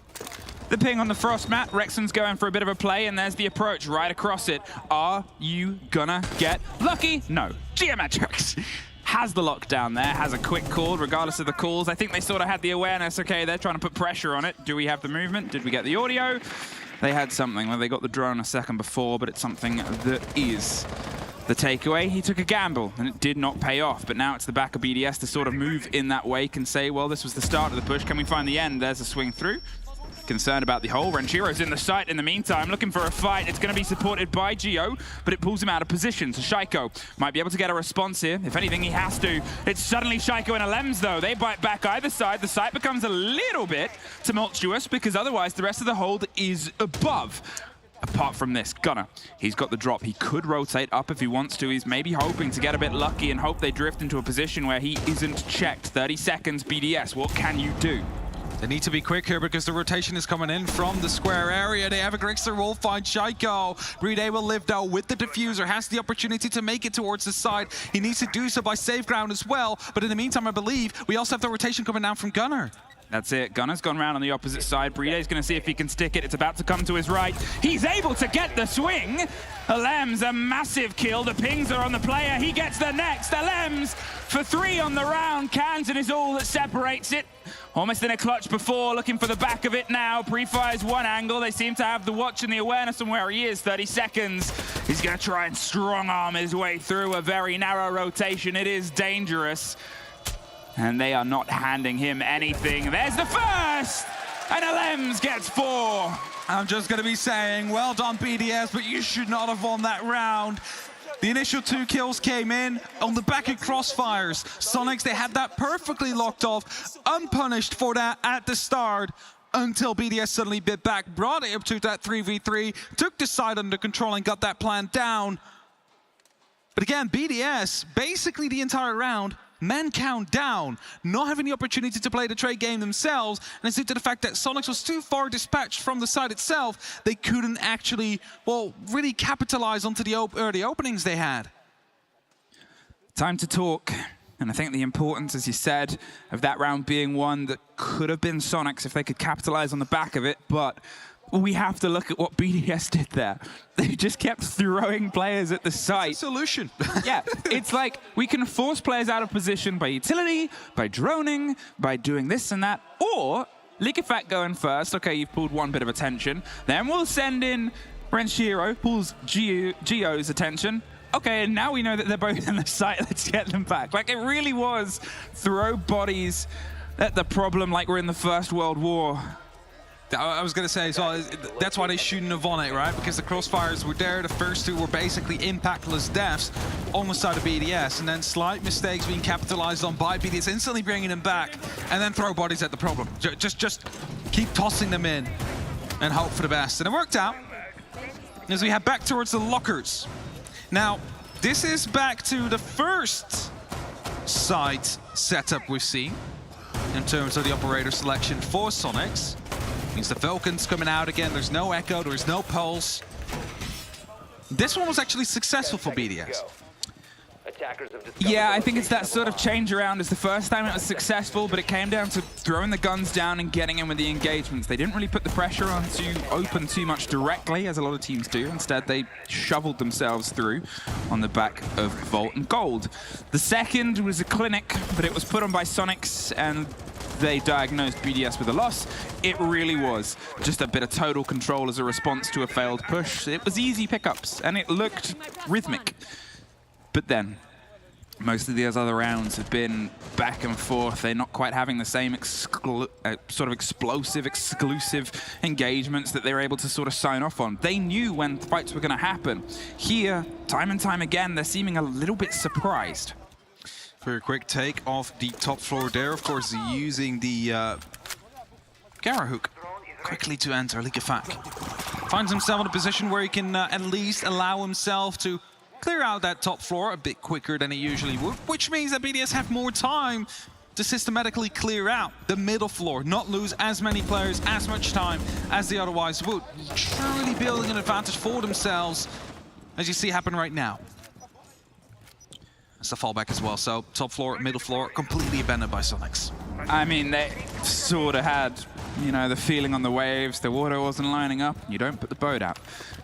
The ping on the frost mat, Rexon's going for a bit of a play, and there's the approach right across it. Are you gonna get lucky? No. Geometrics has the lockdown there, has a quick call, regardless of the calls. I think they sort of had the awareness, okay, they're trying to put pressure on it. Do we have the movement? Did we get the audio? They had something. Well, they got the drone a second before, but it's something that is the takeaway. He took a gamble, and it did not pay off, but now it's the back of BDS to sort of move in that wake and say, well, this was the start of the push. Can we find the end? There's a swing through. Concerned about the hole. Renchiro's in the site in the meantime, looking for a fight. It's going to be supported by Geo, but it pulls him out of position. So Shaiko might be able to get a response here. If anything, he has to. It's suddenly Shaiko and Alems, though. They bite back either side. The site becomes a little bit tumultuous because otherwise the rest of the hold is above. Apart from this, Gunnar, he's got the drop. He could rotate up if he wants to. He's maybe hoping to get a bit lucky and hope they drift into a position where he isn't checked. 30 seconds, BDS, what can you do? They need to be quick here because the rotation is coming in from the square area. They have a Grixer will find Shaiko. Bride will live though with the diffuser, has the opportunity to make it towards the side. He needs to do so by safe ground as well. But in the meantime, I believe we also have the rotation coming down from Gunnar. That's it. Gunner's gone round on the opposite side. Bride's going to see if he can stick it. It's about to come to his right. He's able to get the swing. Alems, a massive kill. The pings are on the player. He gets the next. Alems for 3 on the round. Kansan is all that separates it. Almost in a clutch before, looking for the back of it now. Pre-fires one angle. They seem to have the watch and the awareness on where he is. 30 seconds. He's going to try and strong arm his way through a very narrow rotation. It is dangerous. And they are not handing him anything. There's the first! And Alems gets 4. I'm just going to be saying, well done, BDS, but you should not have won that round. The initial 2 kills came in on the back of crossfires. Sonics, they had that perfectly locked off, unpunished for that at the start, until BDS suddenly bit back, brought it up to that 3v3, took the side under control and got that plan down. But again, BDS, basically the entire round, man count down, not having the opportunity to play the trade game themselves, and it's due to the fact that Sonics was too far dispatched from the side itself, they couldn't actually, well, really capitalize onto the early openings they had. Time to talk. And I think the importance, as you said, of that round being one that could have been Sonics if they could capitalize on the back of it, but we have to look at what BDS did there. They just kept throwing players at the site. It's a solution. Yeah, it's like we can force players out of position by utility, by droning, by doing this and that, or Leak Effect going first. Okay, you've pulled one bit of attention. Then we'll send in Renshiro, pulls Geo's attention. Okay, and now we know that they're both in the site. Let's get them back. Like, it really was throw bodies at the problem like we're in the First World War. I was going to say, so that's why they shouldn't have won it, right? Because the crossfires were there. The first 2 were basically impactless deaths on the side of BDS, and then slight mistakes being capitalized on by BDS, instantly bringing them back, and then throw bodies at the problem. Just keep tossing them in and hope for the best. And it worked out as we head back towards the lockers. Now, this is back to the first site setup we've seen in terms of the operator selection for Sonics. Means the Falcons coming out again. There's no echo, there's no pulse. This one was actually successful for BDS. Yeah, I think it's that sort of change around. As the first time it was successful, but it came down to throwing the guns down and getting in with the engagements. They didn't really put the pressure on to open too much directly, as a lot of teams do. Instead, they shoveled themselves through on the back of Vault and Gold. The second was a clinic, but it was put on by Sonics, and they diagnosed BDS with a loss. It really was just a bit of total control as a response to a failed push. It was easy pickups, and it looked rhythmic. But then, most of the other rounds have been back and forth. They're not quite having the same sort of explosive, exclusive engagements that they were able to sort of sign off on. They knew when fights were going to happen. Here, time and time again, they're seeming a little bit surprised. Very quick take off the top floor there. Of course, using the Gara hook quickly to enter Likafak. Finds himself in a position where he can at least allow himself to clear out that top floor a bit quicker than he usually would, which means that BDS have more time to systematically clear out the middle floor, not lose as many players, as much time as they otherwise would. Truly building an advantage for themselves, as you see happen right now. It's the fallback as well, so top floor, middle floor, completely abandoned by Sonics. I mean, they sort of had, you know, the feeling on the waves, the water wasn't lining up, you don't put the boat out.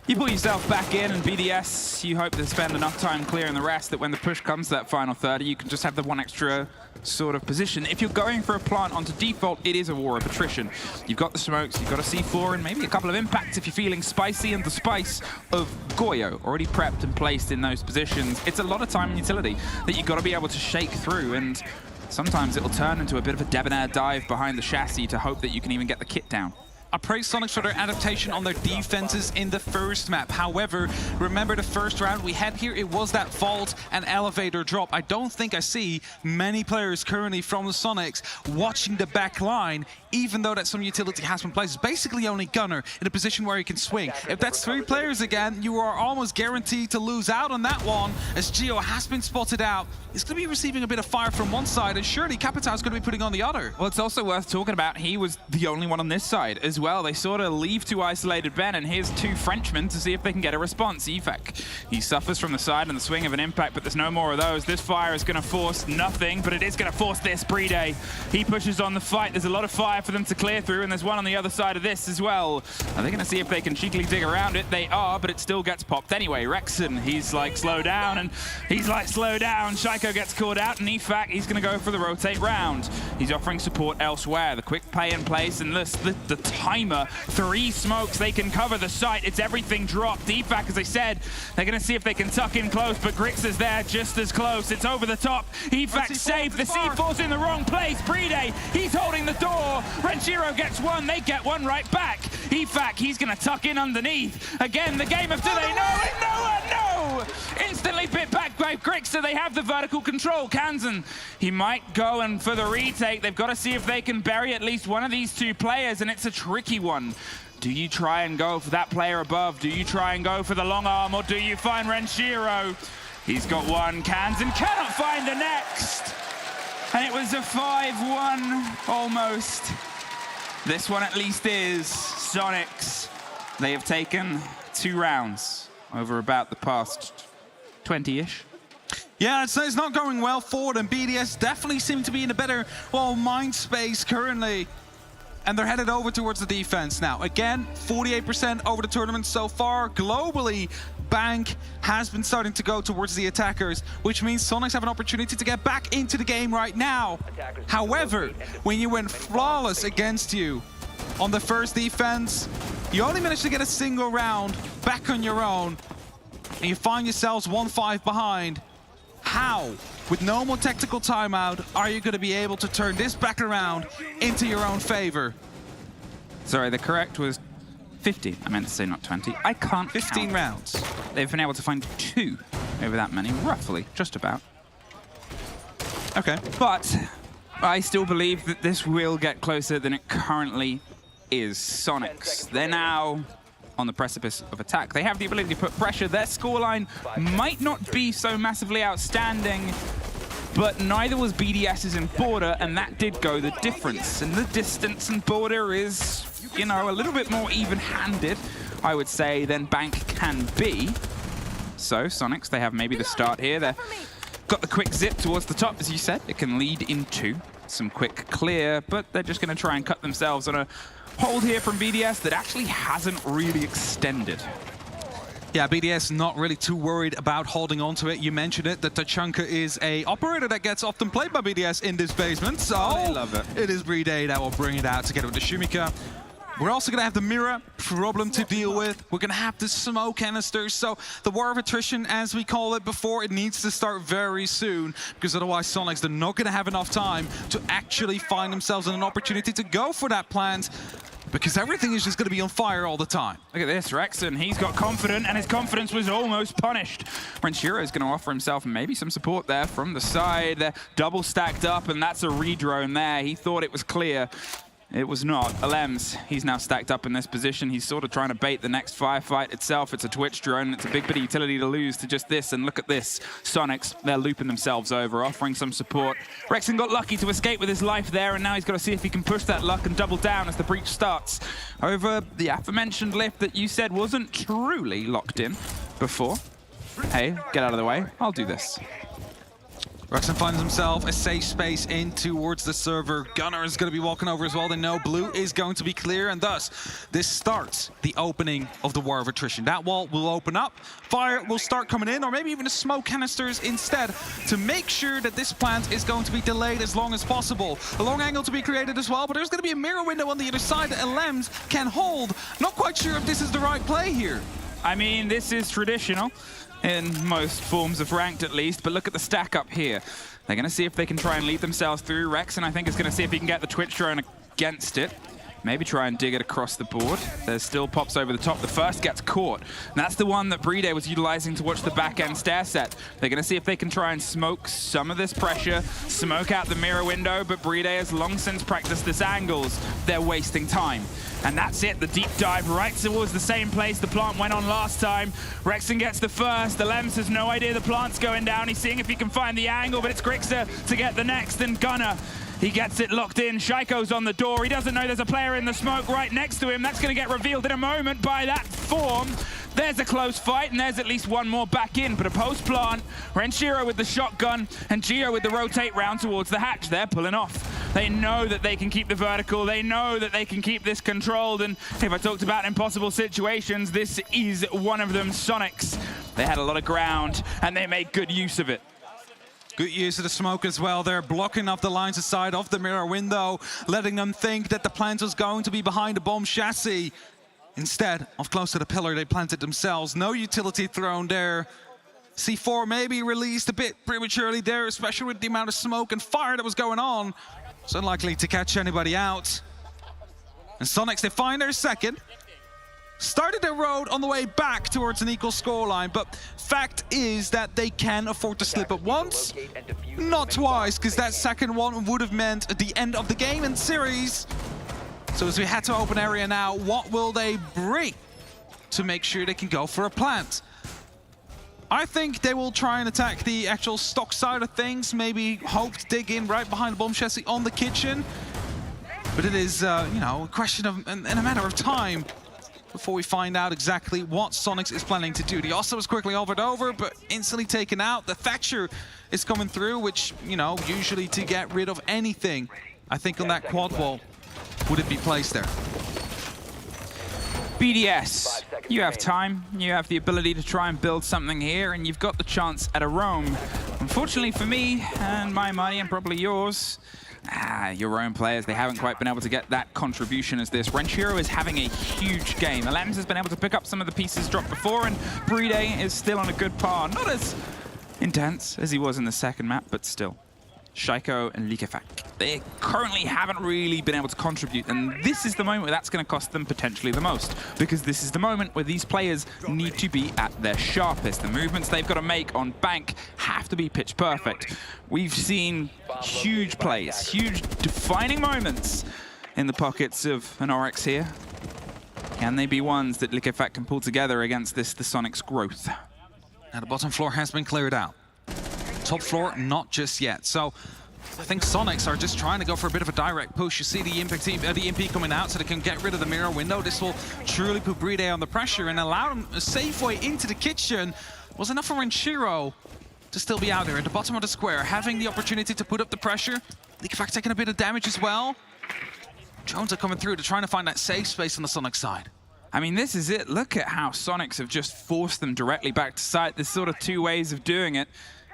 You pull yourself back in, and BDS, you hope to spend enough time clearing the rest that when the push comes to that final 30, you can just have the one extra sort of position. If you're going for a plant onto default, it is a war of attrition. You've got the smokes, you've got a C4, and maybe a couple of impacts if you're feeling spicy, and the spice of Goyo already prepped and placed in those positions. It's a lot of time and utility that you've got to be able to shake through, and sometimes it'll turn into a bit of a debonair dive behind the chassis to hope that you can even get the kit down. I praise Sonics for their adaptation on their defenses in the first map. However, remember the first round we had here, it was that vault and elevator drop. I don't think I see many players currently from the Sonics watching the back line, even though that some utility has been placed. It's basically only Gunner in a position where he can swing. If that's 3 players again, you are almost guaranteed to lose out on that one, as Geo has been spotted out. He's going to be receiving a bit of fire from one side, and surely Capitão's going to be putting on the other. Well, it's also worth talking about, he was the only one on this side as well. They sort of leave 2 isolated Ben, and here's 2 Frenchmen to see if they can get a response. Efek, he suffers from the side and the swing of an impact, but there's no more of those. This fire is going to force nothing, but it is going to force this. Pre-Day, he pushes on the fight. There's a lot of fire for them to clear through, and there's one on the other side of this as well. Are they going to see if they can cheekily dig around it? They are, but it still gets popped anyway. Rexon, he's like, slow down, and he's like, slow down. Shaiko gets caught out, and Efek, he's going to go for the rotate round. He's offering support elsewhere. The quick play in place, and the timer, 3 smokes, they can cover the site. It's everything dropped. Efek, as I said, they're going to see if they can tuck in close, but Grix is there just as close. It's over the top. Efek saved. The C4's in the wrong place. Pre-Day, he's holding the door. Renshiro gets one. They get one right back. Efek, he's going to tuck in underneath. Again, the game of today. No! Instantly bit back by Grix, so they have the vertical control. Kansan, he might go and for the retake. They've got to see if they can bury at least one of these 2 players, and it's a tricky one. Do you try and go for that player above? Do you try and go for the long arm, or do you find Renshiro? He's got one. Kansan cannot find the next. And it was a 5-1 almost. This one at least is Sonics. They have taken 2 rounds over about the past 20-ish. Yeah, it's not going well for them. BDS definitely seem to be in a better, well, mind space currently. And they're headed over towards the defense now. Again, 48% over the tournament so far. Globally, Bank has been starting to go towards the attackers, which means Sonics have an opportunity to get back into the game right now. However, when you went flawless against you on the first defense, you only managed to get a single round back on your own, and you find yourselves 1-5 behind. How, with no more tactical timeout, are you going to be able to turn this back around into your own favor? Sorry, the correct was 15. I meant to say not 20. I can't 15 count. rounds. They've been able to find 2 over that many, roughly, just about. Okay. But I still believe that this will get closer than it currently is. Sonics, they're now on the precipice of attack. They have the ability to put pressure. Their scoreline might not be so massively outstanding, but neither was BDS's in Border, and that did go the difference. And the distance in Border is, you know, a little bit more even-handed, I would say, than Bank can be. So Sonics, they have maybe the start here. They've got the quick zip towards the top, as you said. It can lead into some quick clear, but they're just going to try and cut themselves on a hold here from BDS that actually hasn't really extended. Yeah, BDS not really too worried about holding on to it. You mentioned it, that Tachanka is a operator that gets often played by BDS in this basement. So I love it. It is Brede that will bring it out together with the Shumika. We're also going to have the mirror problem to deal with. We're going to have the smoke canisters. So the war of attrition, as we call it before, it needs to start very soon, because otherwise Sonics, they're not going to have enough time to actually find themselves in an opportunity to go for that plant, because everything is just going to be on fire all the time. Look at this, Rexon, he's got confident, and his confidence was almost punished. Renshiro is going to offer himself maybe some support there from the side. They're double stacked up, and that's a redrone there. He thought it was clear. It was not. Alems, he's now stacked up in this position. He's sort of trying to bait the next firefight itself. It's a Twitch drone, and it's a big bit of utility to lose to just this. And look at this. Sonics, they're looping themselves over, offering some support. Rexon got lucky to escape with his life there, and now he's got to see if he can push that luck and double down as the breach starts. Over the aforementioned lift that you said wasn't truly locked in before. Hey, get out of the way. I'll do this. Rexon finds himself a safe space in towards the server. Gunnar is going to be walking over as well. They know blue is going to be clear, and thus this starts the opening of the War of Attrition. That wall will open up, fire will start coming in, or maybe even a smoke canisters instead, to make sure that this plant is going to be delayed as long as possible. A long angle to be created as well, but there's going to be a mirror window on the other side that Alems can hold. Not quite sure if this is the right play here. I mean, this is traditional in most forms of ranked at least, but look at the stack up here. They're going to see if they can try and lead themselves through. Rex, and I think is going to see if he can get the Twitch drone against it. Maybe try and dig it across the board. There's still pops over the top. The first gets caught. And that's the one that Brede was utilizing to watch the back end stair set. They're going to see if they can try and smoke some of this pressure, smoke out the mirror window, but Brede has long since practiced this angles. They're wasting time. And that's it, the deep dive right towards the same place the plant went on last time. Rexon gets the first. Alems has no idea the plant's going down. He's seeing if he can find the angle, but it's Grixer to get the next, and Gunnar, he gets it locked in. Shaiko's on the door. He doesn't know there's a player in the smoke right next to him. That's going to get revealed in a moment by that form. There's a close fight, and there's at least one more back in, but a post-plant. Renshiro with the shotgun, and Gio with the rotate round towards the hatch. They're pulling off. They know that they can keep the vertical. They know that they can keep this controlled, and if I talked about impossible situations, this is one of them. Sonics, they had a lot of ground, and they made good use of it. Good use of the smoke as well. They're blocking off the lines aside of the mirror window, letting them think that the plant was going to be behind the bomb chassis. Instead of close to the pillar, they planted themselves. No utility thrown there. C4 maybe released a bit prematurely there, especially with the amount of smoke and fire that was going on. It's unlikely to catch anybody out. And Sonics, they find their second. Started their road on the way back towards an equal scoreline, but fact is that they can afford to slip up once, not twice, because that second one would have meant the end of the game and series. So as we head to open area now, what will they bring to make sure they can go for a plant? I think they will try and attack the actual stock side of things, maybe hope to dig in right behind the bomb chassis on the kitchen. But it is, you know, a question of, in a matter of time before we find out exactly what Sonics is planning to do. The Ossa was quickly hovered over, but instantly taken out. The Thatcher is coming through, which, you know, usually to get rid of anything, I think on that quad wall, would it be placed there? BDS, you have time, you have the ability to try and build something here, and you've got the chance at a roam. Unfortunately for me, and my money, and probably yours, your own players, they haven't quite been able to get that contribution as this. Renshiro is having a huge game. Alems has been able to pick up some of the pieces dropped before, and Brede is still on a good par. Not as intense as he was in the second map, but still. Shaiko and Likefak, they currently haven't really been able to contribute, and this is the moment where that's going to cost them potentially the most, because this is the moment where these players need to be at their sharpest. The movements they've got to make on bank have to be pitch perfect. We've seen huge plays, huge defining moments in the pockets of an Oryx here. Can they be ones that Likefak can pull together against the Sonics growth? Now the bottom floor has been cleared out. Top floor, not just yet. So I think Sonics are just trying to go for a bit of a direct push. You see the impact team, the EMP coming out so they can get rid of the mirror window. This will truly put Brede on the pressure and allow them a safe way into the kitchen. Was enough for Renshiro to still be out there at the bottom of the square, having the opportunity to put up the pressure. Likefak taking a bit of damage as well. Drones are coming through to trying to find that safe space on the Sonic side. I mean, this is it. Look at how Sonics have just forced them directly back to site. There's sort of two ways of doing it.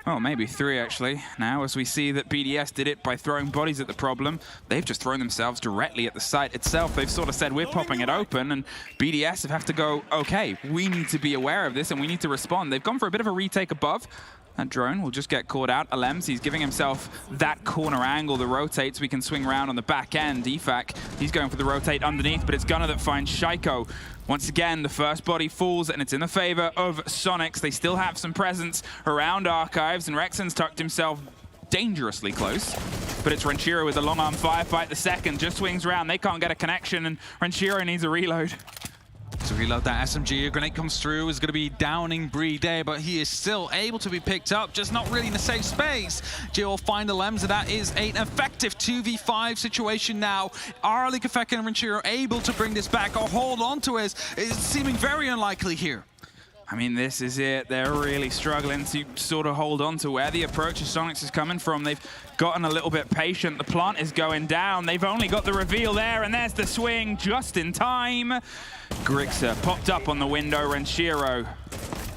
Oh, maybe three, actually. Now, as we see that BDS did it by throwing bodies at the problem, they've just thrown themselves directly at the site itself. They've sort of said, we're popping it open, and BDS have to go, okay, we need to be aware of this, and we need to respond. They've gone for a bit of a retake above. That drone will just get caught out. Alems, he's giving himself that corner angle, the rotates. We can swing around on the back end. Efak, he's going for the rotate underneath, but it's Gunnar that finds Shaiko. Once again, the first body falls, and it's in the favor of Sonics. They still have some presence around Archives, and Rexon's tucked himself dangerously close. But it's Renshiro with a long arm firefight. The second just swings around. They can't get a connection, and Renshiro needs a reload. To reload that SMG, a grenade comes through, is going to be downing Brede, but he is still able to be picked up, just not really in a safe space. Gio will find the Lems, and that is an effective 2v5 situation now. Are Likafek and Renshiro able to bring this back or hold on to it? It's seeming very unlikely here. I mean, this is it. They're really struggling to sort of hold on to where the approach of Sonics is coming from. They've gotten a little bit patient. The plant is going down. They've only got the reveal there, and there's the swing just in time. Grixer popped up on the window. Renshiro,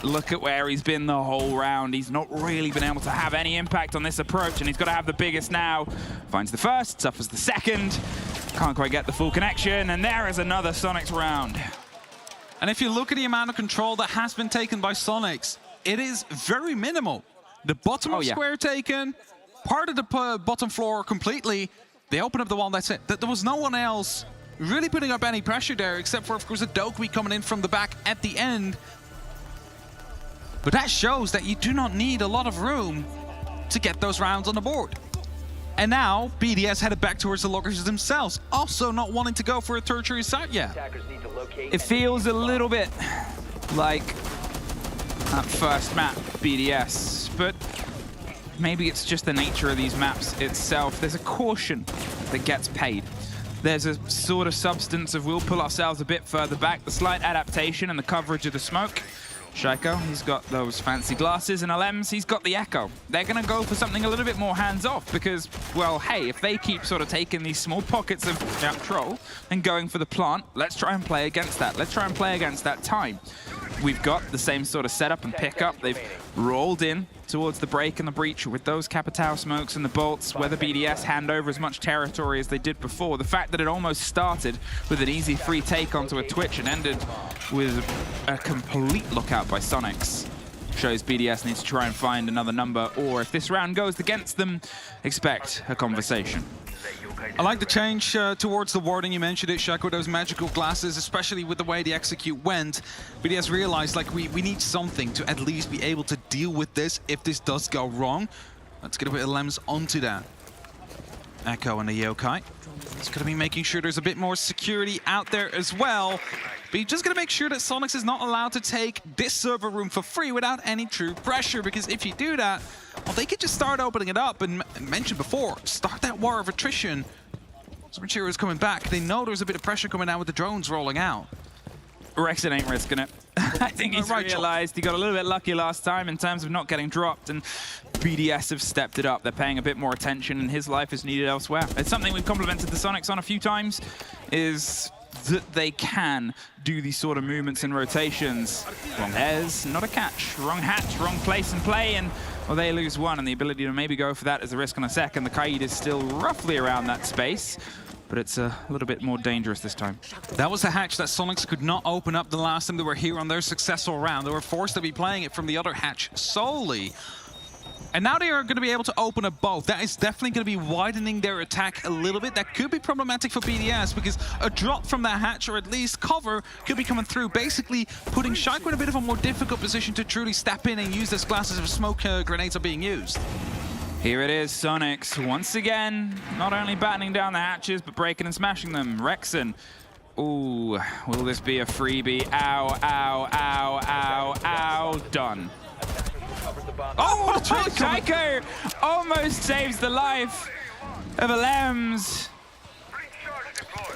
look at where he's been the whole round. He's not really been able to have any impact on this approach, and he's got to have the biggest now. Finds the first, suffers the second. Can't quite get the full connection, and there is another Sonics round. And if you look at the amount of control that has been taken by Sonics, it is very minimal. The bottom of square taken, part of the bottom floor completely. They open up the wall, that's it. There was no one else really putting up any pressure there, except for, of course, a Dokui coming in from the back at the end. But that shows that you do not need a lot of room to get those rounds on the board. And now, BDS headed back towards the lockers themselves, also not wanting to go for a tertiary site yet. It feels a little bit like that first map, BDS, but maybe it's just the nature of these maps itself. There's a caution that gets paid. There's a sort of substance of we'll pull ourselves a bit further back, the slight adaptation and the coverage of the smoke. Shaiko, he's got those fancy glasses, and Alems, he's got the Echo. They're going to go for something a little bit more hands-off because, well, hey, if they keep sort of taking these small pockets of control and going for the plant, let's try and play against that. Let's try and play against that time. We've got the same sort of setup and pickup. They've rolled in towards the break and the breach with those Capitao smokes and the bolts, whether BDS hand over as much territory as they did before. The fact that it almost started with an easy free take onto a Twitch and ended with a complete lookout by Sonics shows BDS needs to try and find another number, or if this round goes against them, expect a conversation. I like the change towards the warding. You mentioned it, Shaco, those magical glasses, especially with the way the execute went. BDS realized, like, we need something to at least be able to deal with this if this does go wrong. Let's get a bit of Lems onto that. Echo and the Yokai. It's going to be making sure there's a bit more security out there as well. But you're just going to make sure that Sonics is not allowed to take this server room for free without any true pressure, because if you do that, well, they could just start opening it up and mentioned before, start that war of attrition. So Renshiro is coming back. They know there's a bit of pressure coming out with the drones rolling out. Rexon ain't risking it. I think he's realized he got a little bit lucky last time in terms of not getting dropped, and BDS have stepped it up. They're paying a bit more attention, and his life is needed elsewhere. It's something we've complimented the Sonics on a few times, is that they can do these sort of movements and rotations. Wrong hairs, not a catch. Wrong hatch, wrong place and play, and well, they lose one, and the ability to maybe go for that is a risk on a second. The Kaid is still roughly around that space, but it's a little bit more dangerous this time. That was the hatch that Sonics could not open up the last time they were here on their successful round. They were forced to be playing it from the other hatch solely. And now they are going to be able to open up both. That is definitely going to be widening their attack a little bit. That could be problematic for BDS because a drop from that hatch, or at least cover, could be coming through, basically putting Shaiko in a bit of a more difficult position to truly step in and use those glasses if smoke grenades are being used. Here it is, Sonics, once again, not only battening down the hatches, but breaking and smashing them. Rexon, ooh, will this be a freebie? Ow, ow, ow, ow, ow, done. Oh, Shaiko almost saves the life of Alems.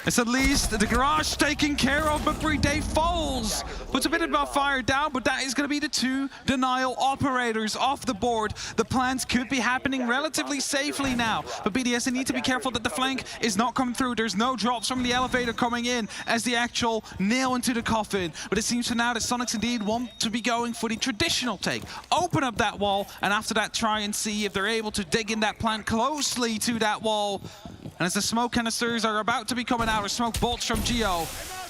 It's at least the garage taken care of, but Brede falls. Puts a bit about fire down, but that is going to be the two denial operators off the board. The plans could be happening relatively safely now, but BDS, they need to be careful that the flank is not coming through. There's no drops from the elevator coming in as the actual nail into the coffin. But it seems for now that Sonics indeed want to be going for the traditional take. Open up that wall, and after that, try and see if they're able to dig in that plant closely to that wall. And as the smoke canisters are about to be coming out, or smoke bolts from Gio,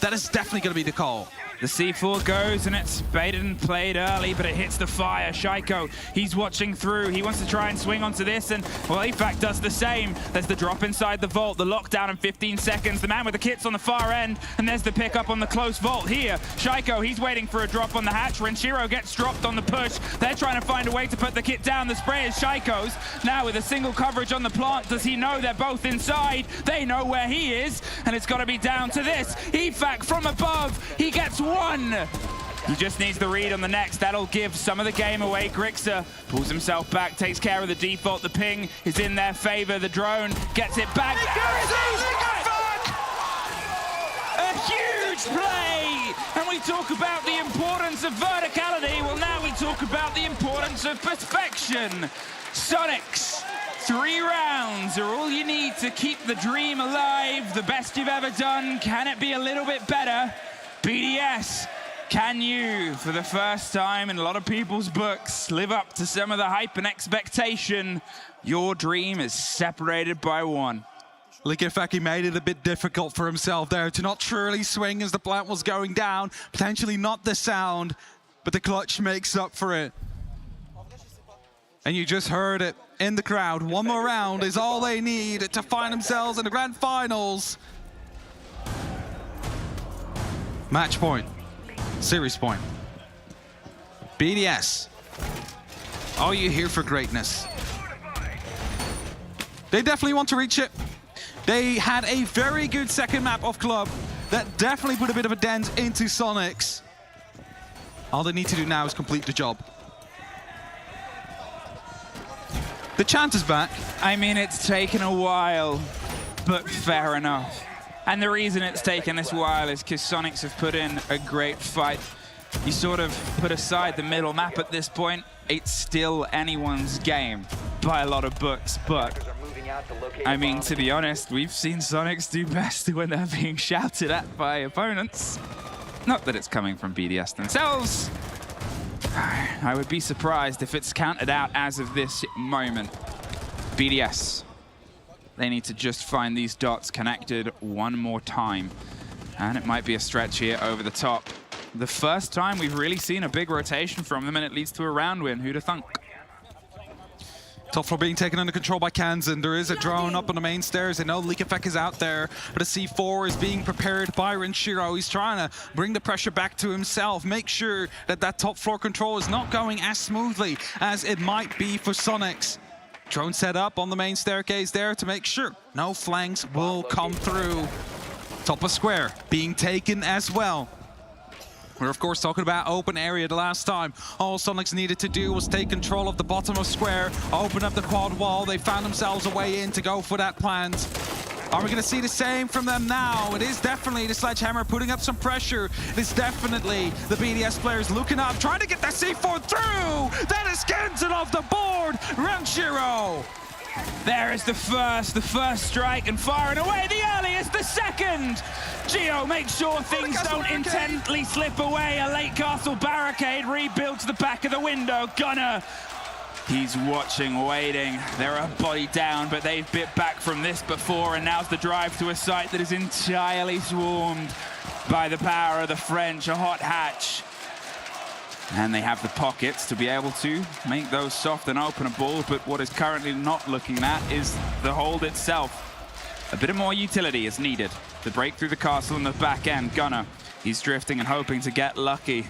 that is definitely going to be the call. The C4 goes, and it's baited and played early, but it hits the fire. Shaiko, he's watching through. He wants to try and swing onto this, and, well, AFAC does the same. There's the drop inside the vault, the lockdown in 15 seconds. The man with the kits on the far end, and there's the pickup on the close vault here. Shaiko, he's waiting for a drop on the hatch. Renshiro gets dropped on the push. They're trying to find a way to put the kit down. The spray is Shaiko's. Now with a single coverage on the plant, does he know they're both inside? They know where he is, and it's got to be down to this. AFAC from above, he gets one. He just needs the read on the next. That'll give some of the game away. Grixer pulls himself back, takes care of the default. The ping is in their favor. The drone gets it back. A huge play! And we talk about the importance of verticality. Well, now we talk about the importance of perfection. Sonics, 3 rounds are all you need to keep the dream alive. The best you've ever done. Can it be a little bit better? BDS, can you, for the first time in a lot of people's books, live up to some of the hype and expectation? Your dream is separated by 1. Liquid.CET made it a bit difficult for himself there to not truly swing as the plant was going down. Potentially not the sound, but the clutch makes up for it. And you just heard it in the crowd. 1 more round is all they need to find themselves in the grand finals. Match point. Series point. BDS. Are you here for greatness? They definitely want to reach it. They had a very good second map of Club that definitely put a bit of a dent into Sonics. All they need to do now is complete the job. The chant is back. I mean, it's taken a while, but fair enough. And the reason it's taken this while is because Sonics have put in a great fight. You sort of put aside the middle map at this point. It's still anyone's game by a lot of books, but I mean, to be honest, we've seen Sonics do best when they're being shouted at by opponents. Not that it's coming from BDS themselves. I would be surprised if it's counted out as of this moment. BDS. They need to just find these dots connected 1 more time. And it might be a stretch here over the top. The first time we've really seen a big rotation from them, and it leads to a round win. Who'd have thunk? Top floor being taken under control by Kansan. There is a drone up on the main stairs. They know Liquid.CET is out there, but a C4 is being prepared by Renshiro. He's trying to bring the pressure back to himself, make sure that that top floor control is not going as smoothly as it might be for Sonics. Drone set up on the main staircase there to make sure no flanks will come through. Top of square being taken as well. We're of course talking about open area the last time. All Sonics needed to do was take control of the bottom of square, open up the quad wall. They found themselves a way in to go for that plant. Are we going to see the same from them now? It is definitely the Sledgehammer putting up some pressure. It is definitely the BDS players looking up, trying to get that C4 through. That is Kansan off the board. Renshiro. There is the first strike, and firing away the earliest, the second. Geo makes sure things don't intently slip away. A late castle barricade rebuilt to the back of the window. Gunner. He's watching, waiting. They're a body down, but they've bit back from this before, and now's the drive to a site that is entirely swarmed by the power of the French, a hot hatch. And they have the pockets to be able to make those soft and openable, but what is currently not looking at is the hold itself. A bit of more utility is needed to break through the castle in the back end. Gunner, he's drifting and hoping to get lucky.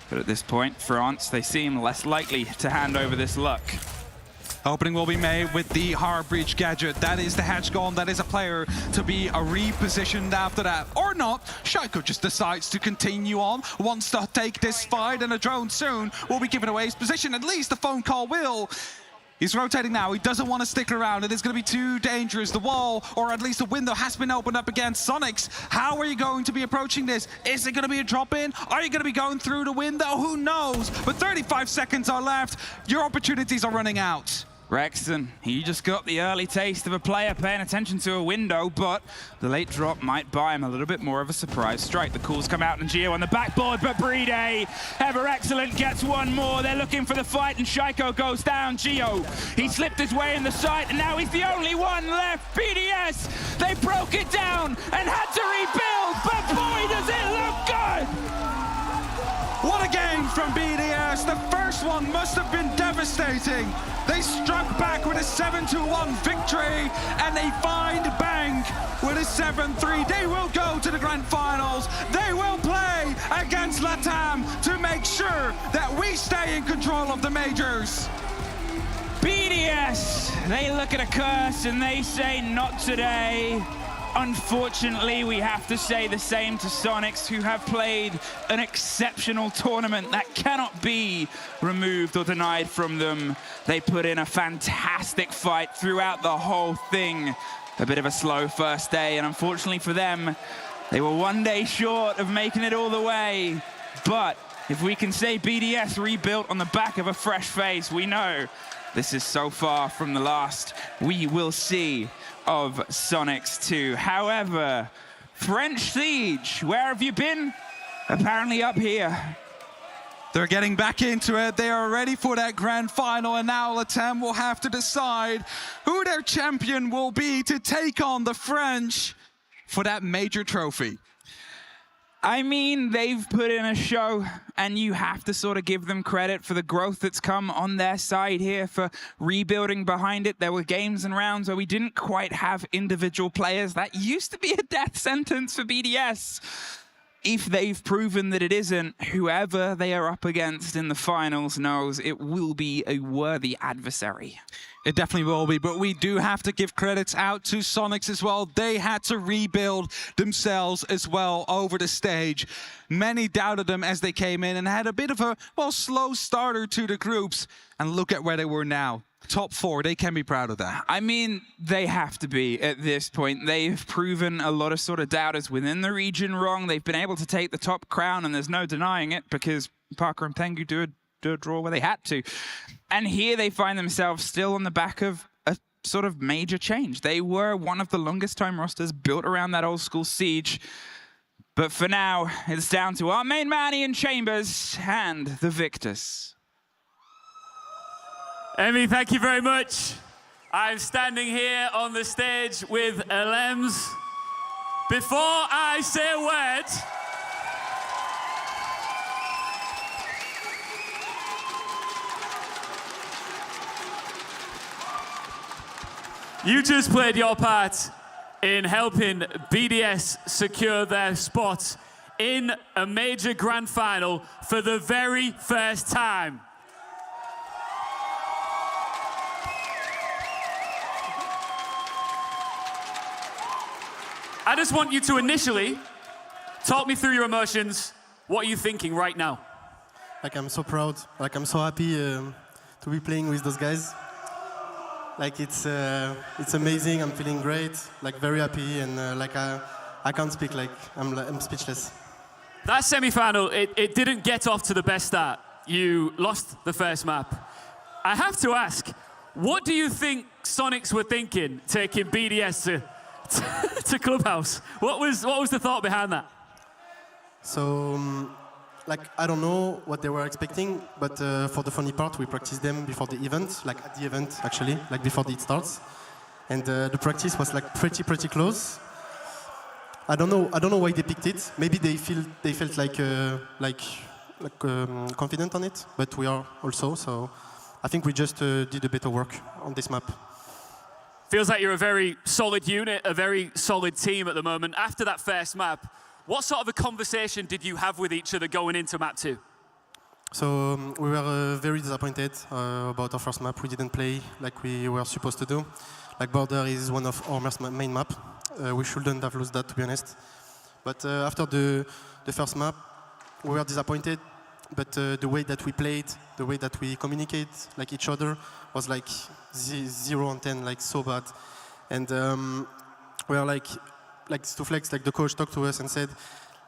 But at this point, France, they seem less likely to hand over this luck. Opening will be made with the hard breach gadget. That is the hatch gone. That is a player to be repositioned after that. Or not. Shaiko just decides to continue on. Wants to take this fight, and a drone soon will be giving away his position. At least the phone call will. He's rotating now. He doesn't want to stick around. It is going to be too dangerous. The wall, or at least the window, has been opened up against Sonics. How are you going to be approaching this? Is it going to be a drop-in? Are you going to be going through the window? Who knows? But 35 seconds are left. Your opportunities are running out. Rexton, he just got the early taste of a player paying attention to a window, but the late drop might buy him a little bit more of a surprise strike. The calls come out, and Geo on the backboard, but Brede, ever excellent, gets 1 more. They're looking for the fight, and Shaiko goes down. Geo, he slipped his way in the sight, and now he's the only one left. BDS, they broke it down and had to rebuild, but boy, does it from BDS. The first one must have been devastating. They struck back with a 7-1 victory, and they find bank with a 7-3. They will go to the grand finals. They will play against LATAM to make sure that we stay in control of the majors. BDS, they look at a curse and they say not today. Unfortunately, we have to say the same to Sonics, who have played an exceptional tournament that cannot be removed or denied from them. They put in a fantastic fight throughout the whole thing. A bit of a slow first day, and unfortunately for them, they were one day short of making it all the way. But if we can say BDS rebuilt on the back of a fresh face, we know this is so far from the last we will see of Sonics 2. However, French Siege, where have you been? Apparently up here. They're getting back into it. They are ready for that grand final, and now LATAM will have to decide who their champion will be to take on the French for that major trophy. I mean, they've put in a show, and you have to sort of give them credit for the growth that's come on their side here, for rebuilding behind it. There were games and rounds where we didn't quite have individual players. That used to be a death sentence for BDS. If they've proven that it isn't, whoever they are up against in the finals knows it will be a worthy adversary. It definitely will be, but we do have to give credits out to Sonics as well. They had to rebuild themselves as well over the stage. Many doubted them as they came in and had a bit of a, well, slow starter to the groups. And look at where they were now. Top 4, they can be proud of that. I mean, they have to be at this point. They've proven a lot of sort of doubters within the region wrong. They've been able to take the top crown, and there's no denying it, because Parker and Tengu do a draw where they had to. And here they find themselves still on the back of a sort of major change. They were one of the longest time rosters built around that old school Siege. But for now, it's down to our main man, Ian Chambers, and the victors. Emmy, thank you very much. I'm standing here on the stage with LMs. Before I say a word, you just played your part in helping BDS secure their spot in a major grand final for the very first time. I just want you to initially talk me through your emotions. What are you thinking right now? Like, I'm so proud. Like, I'm so happy to be playing with those guys. Like, it's amazing. I'm feeling great. Like, very happy, and like I can't speak. Like, I'm speechless. That semi-final, it didn't get off to the best start. You lost the first map. I have to ask, what do you think Sonics were thinking taking BDS to Clubhouse? What was the thought behind that? So, like, I don't know what they were expecting, but for the funny part, we practiced them before the event, like at the event actually, like before it starts, and the practice was like pretty close. I don't know why they picked it. Maybe they felt like confident on it, but we are also. So, I think we just did a better work on this map. Feels like you're a very solid unit, a very solid team at the moment. After that first map, what sort of a conversation did you have with each other going into map 2? So we were very disappointed about our first map. We didn't play like we were supposed to do. Like, Border is one of our main map. We shouldn't have lost that, to be honest. But after the first map, we were disappointed. But the way that we played, the way that we communicate, like each other, was like 0 on 10, like so bad. And we are like to flex, like the coach talked to us and said,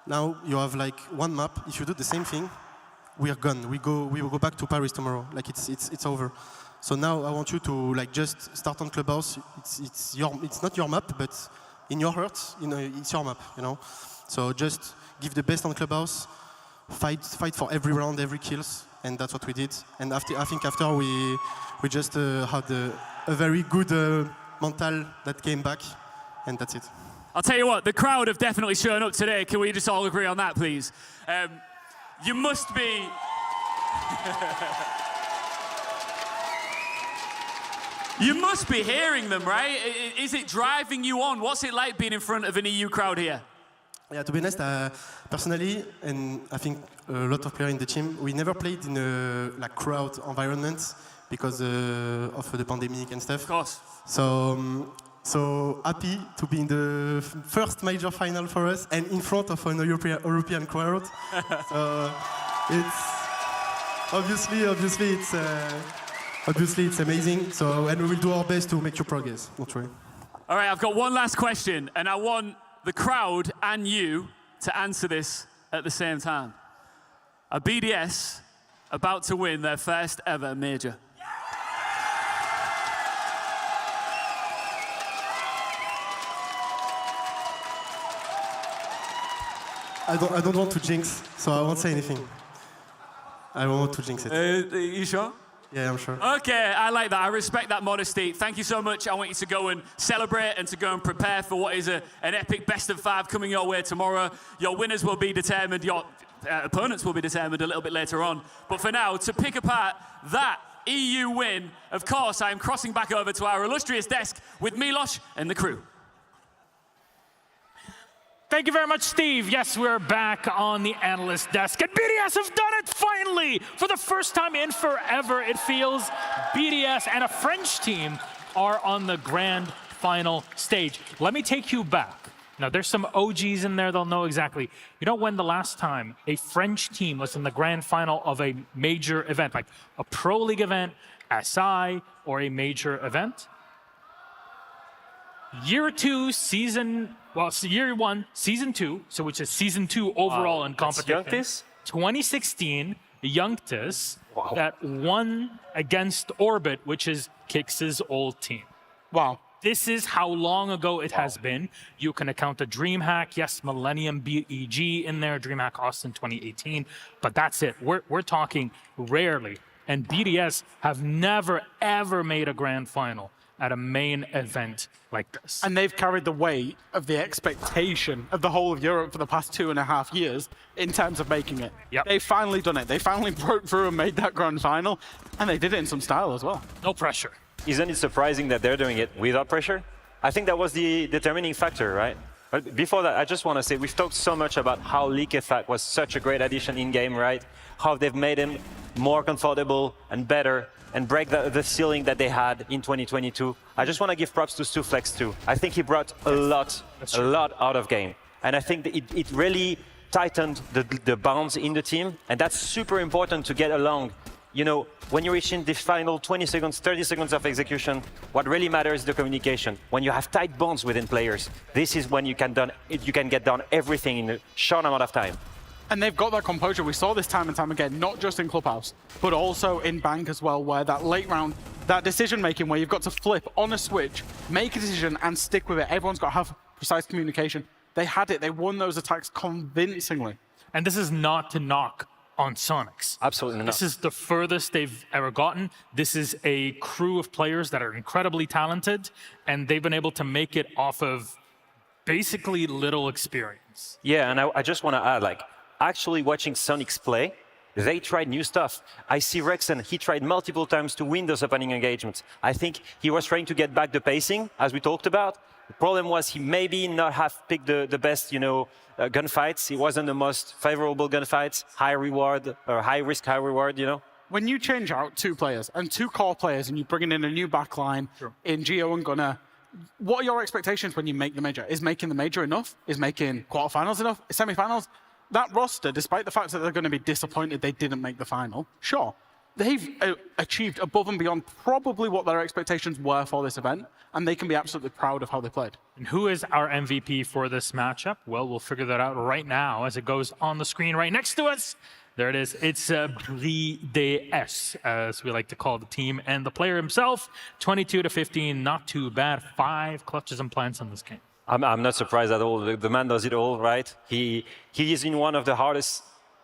now you have like one map. If you do the same thing, we are gone. We will go back to Paris tomorrow. Like it's over. So now I want you to like just start on Clubhouse. It's not your map, but in your heart, you know, it's your map. You know. So just give the best on Clubhouse. Fight for every round, every kills, and that's what we did. And I think after we just had a very good mental that came back, and that's it. I'll tell you what, the crowd have definitely shown up today. Can we just all agree on that, please? You must be You must be hearing them, right? Is it driving you on? What's it like being in front of an EU crowd here? Yeah, to be honest, personally, and I think a lot of players in the team, we never played in a crowd environment because of the pandemic and stuff. Of course. So happy to be in the first major final for us and in front of an European crowd. So it's obviously it's amazing. So and we will do our best to make your progress. Don't worry. All right, I've got one last question, and I want the crowd and you to answer this at the same time. Are BDS about to win their first ever major? I don't want to jinx, so I won't say anything. I don't want to jinx it. You sure? Yeah, I'm sure. Okay, I like that. I respect that modesty. Thank you so much. I want you to go and celebrate and to go and prepare for what is an epic best of 5 coming your way tomorrow. Your winners will be determined. Your opponents will be determined a little bit later on. But for now, to pick apart that EU win, of course, I am crossing back over to our illustrious desk with Milos and the crew. Thank you very much, Steve. Yes, we're back on the analyst desk. And BDS have done it finally! For the first time in forever, it feels, BDS and a French team are on the grand final stage. Let me take you back. Now, there's some OGs in there, they'll know exactly. You know when the last time a French team was in the grand final of a major event, like a Pro League event, SI, or a major event? Year 1, Season 2, so which is Season 2 overall in competition. Youngtis? 2016, Youngtis, that won against Orbit, which is Kix's old team. Wow. This is how long ago it has been. You can account the DreamHack, yes, Millennium BEG in there, DreamHack Austin 2018, but that's it. We're talking rarely. And BDS have never, ever made a grand final at a main event like this. And they've carried the weight of the expectation of the whole of Europe for the past 2.5 years in terms of making it. Yep. They've finally done it. They finally broke through and made that grand final, and they did it in some style as well. No pressure. Isn't it surprising that they're doing it without pressure? I think that was the determining factor, right? But before that, I just want to say, we've talked so much about how Leak Effect was such a great addition in-game, right? How they've made him more comfortable and better and break the ceiling that they had in 2022. I just want to give props to Stuflex too. I think he brought a lot out of game. And I think that it really tightened the bounds in the team, and that's super important to get along. You know, when you're reaching the final 20 seconds, 30 seconds of execution, what really matters is the communication. When you have tight bonds within players, this is when you can get done everything in a short amount of time. And they've got that composure. We saw this time and time again, not just in Clubhouse, but also in Bank as well, where that late round, that decision-making where you've got to flip on a switch, make a decision and stick with it. Everyone's got to have precise communication. They had it. They won those attacks convincingly. And this is not to knock on Sonics. Absolutely not. This is the furthest they've ever gotten. This is a crew of players that are incredibly talented, and they've been able to make it off of basically little experience. Yeah, and I just want to add, like, actually watching Sonics play, they tried new stuff. I see Rexen, he tried multiple times to win those opening engagements. I think he was trying to get back the pacing, as we talked about. The problem was he maybe not have picked the best, gunfights. It wasn't the most favorable gunfights, high reward, or high risk, high reward, When you change out 2 players and 2 core players and you bring in a new backline in Geo and Gunnar, what are your expectations when you make the major? Is making the major enough? Is making quarterfinals enough? Semifinals? That roster, despite the fact that they're going to be disappointed they didn't make the final, sure, they've achieved above and beyond probably what their expectations were for this event, and they can be absolutely proud of how they played. And who is our MVP for this matchup? Well, we'll figure that out right now as it goes on the screen right next to us. There it is. It's BDS, as we like to call the team. And the player himself, 22-15, not too bad. 5 clutches and plants in this game. I'm not surprised at all. The man does it all, right? He is in one of the hardest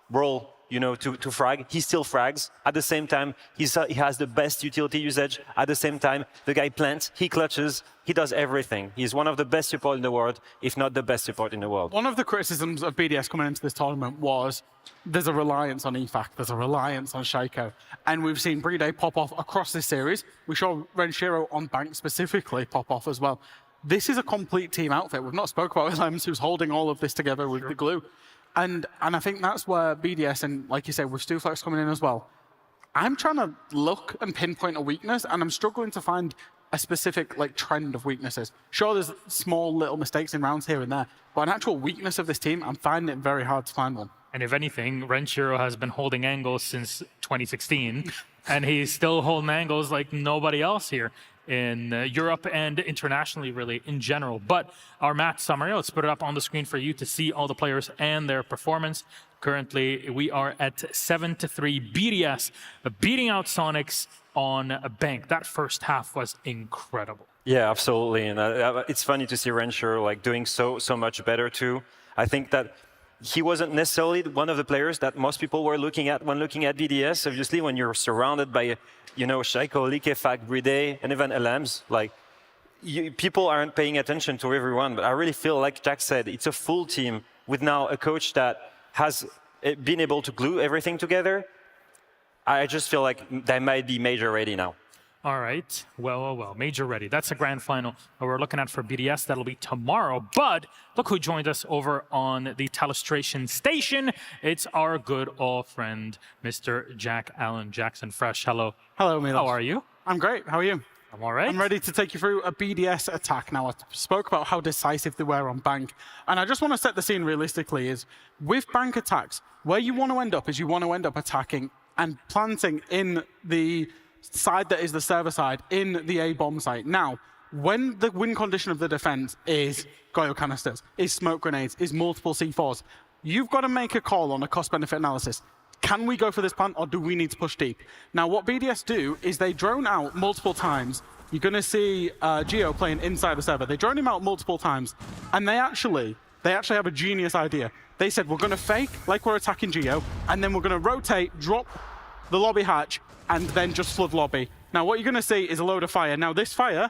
role to frag. He still frags. At the same time, he has the best utility usage. At the same time, the guy plants, he clutches, he does everything. He's one of the best support in the world, if not the best support in the world. One of the criticisms of BDS coming into this tournament was there's a reliance on EFAC, there's a reliance on Shaiko. And we've seen Bride pop off across this series. We saw Renshiro on Bank specifically pop off as well. This is a complete team outfit. We've not spoke about Lems, who's holding all of this together with the glue. And I think that's where BDS, and like you say, with Stuflex coming in as well, I'm trying to look and pinpoint a weakness, and I'm struggling to find a specific trend of weaknesses. Sure, there's small little mistakes in rounds here and there, but an actual weakness of this team, I'm finding it very hard to find one. And if anything, Renshiro has been holding angles since 2016, and he's still holding angles like nobody else here in Europe and internationally, really, in general. But our match summary, let's put it up on the screen for you to see all the players and their performance. Currently, we are at 7-3 BDS, beating out Sonics on a bank. That first half was incredible. Yeah, absolutely. And it's funny to see Renshiro doing so much better too. I think that he wasn't necessarily one of the players that most people were looking at when looking at BDS. Obviously, when you're surrounded by Shaiko, Likefak, Bride, and even LMs, people aren't paying attention to everyone. But I really feel, like Jack said, it's a full team with now a coach that has been able to glue everything together. I just feel like they might be major ready now. All right. Well. Major ready. That's the grand final we're looking at for BDS. That'll be tomorrow. But look who joined us over on the telestration station. It's our good old friend, Mr. Jack Allen Jackson Fresh. Hello. Hello, Milos. How are you? I'm great. How are you? I'm all right. I'm ready to take you through a BDS attack. Now, I spoke about how decisive they were on Bank, and I just want to set the scene realistically is, with Bank attacks, where you want to end up is you want to end up attacking and planting in the side that is the server side, in the A-bomb site. Now, when the win condition of the defense is Goyo canisters, is smoke grenades, is multiple C4s, you've got to make a call on a cost-benefit analysis. Can we go for this plant, or do we need to push deep? Now, what BDS do is they drone out multiple times. You're going to see Geo playing inside the server. They drone him out multiple times, and they actually have a genius idea. They said, we're going to fake like we're attacking Geo, and then we're going to rotate, drop the lobby hatch, and then just flood lobby. Now, what you're going to see is a load of fire. Now, this fire,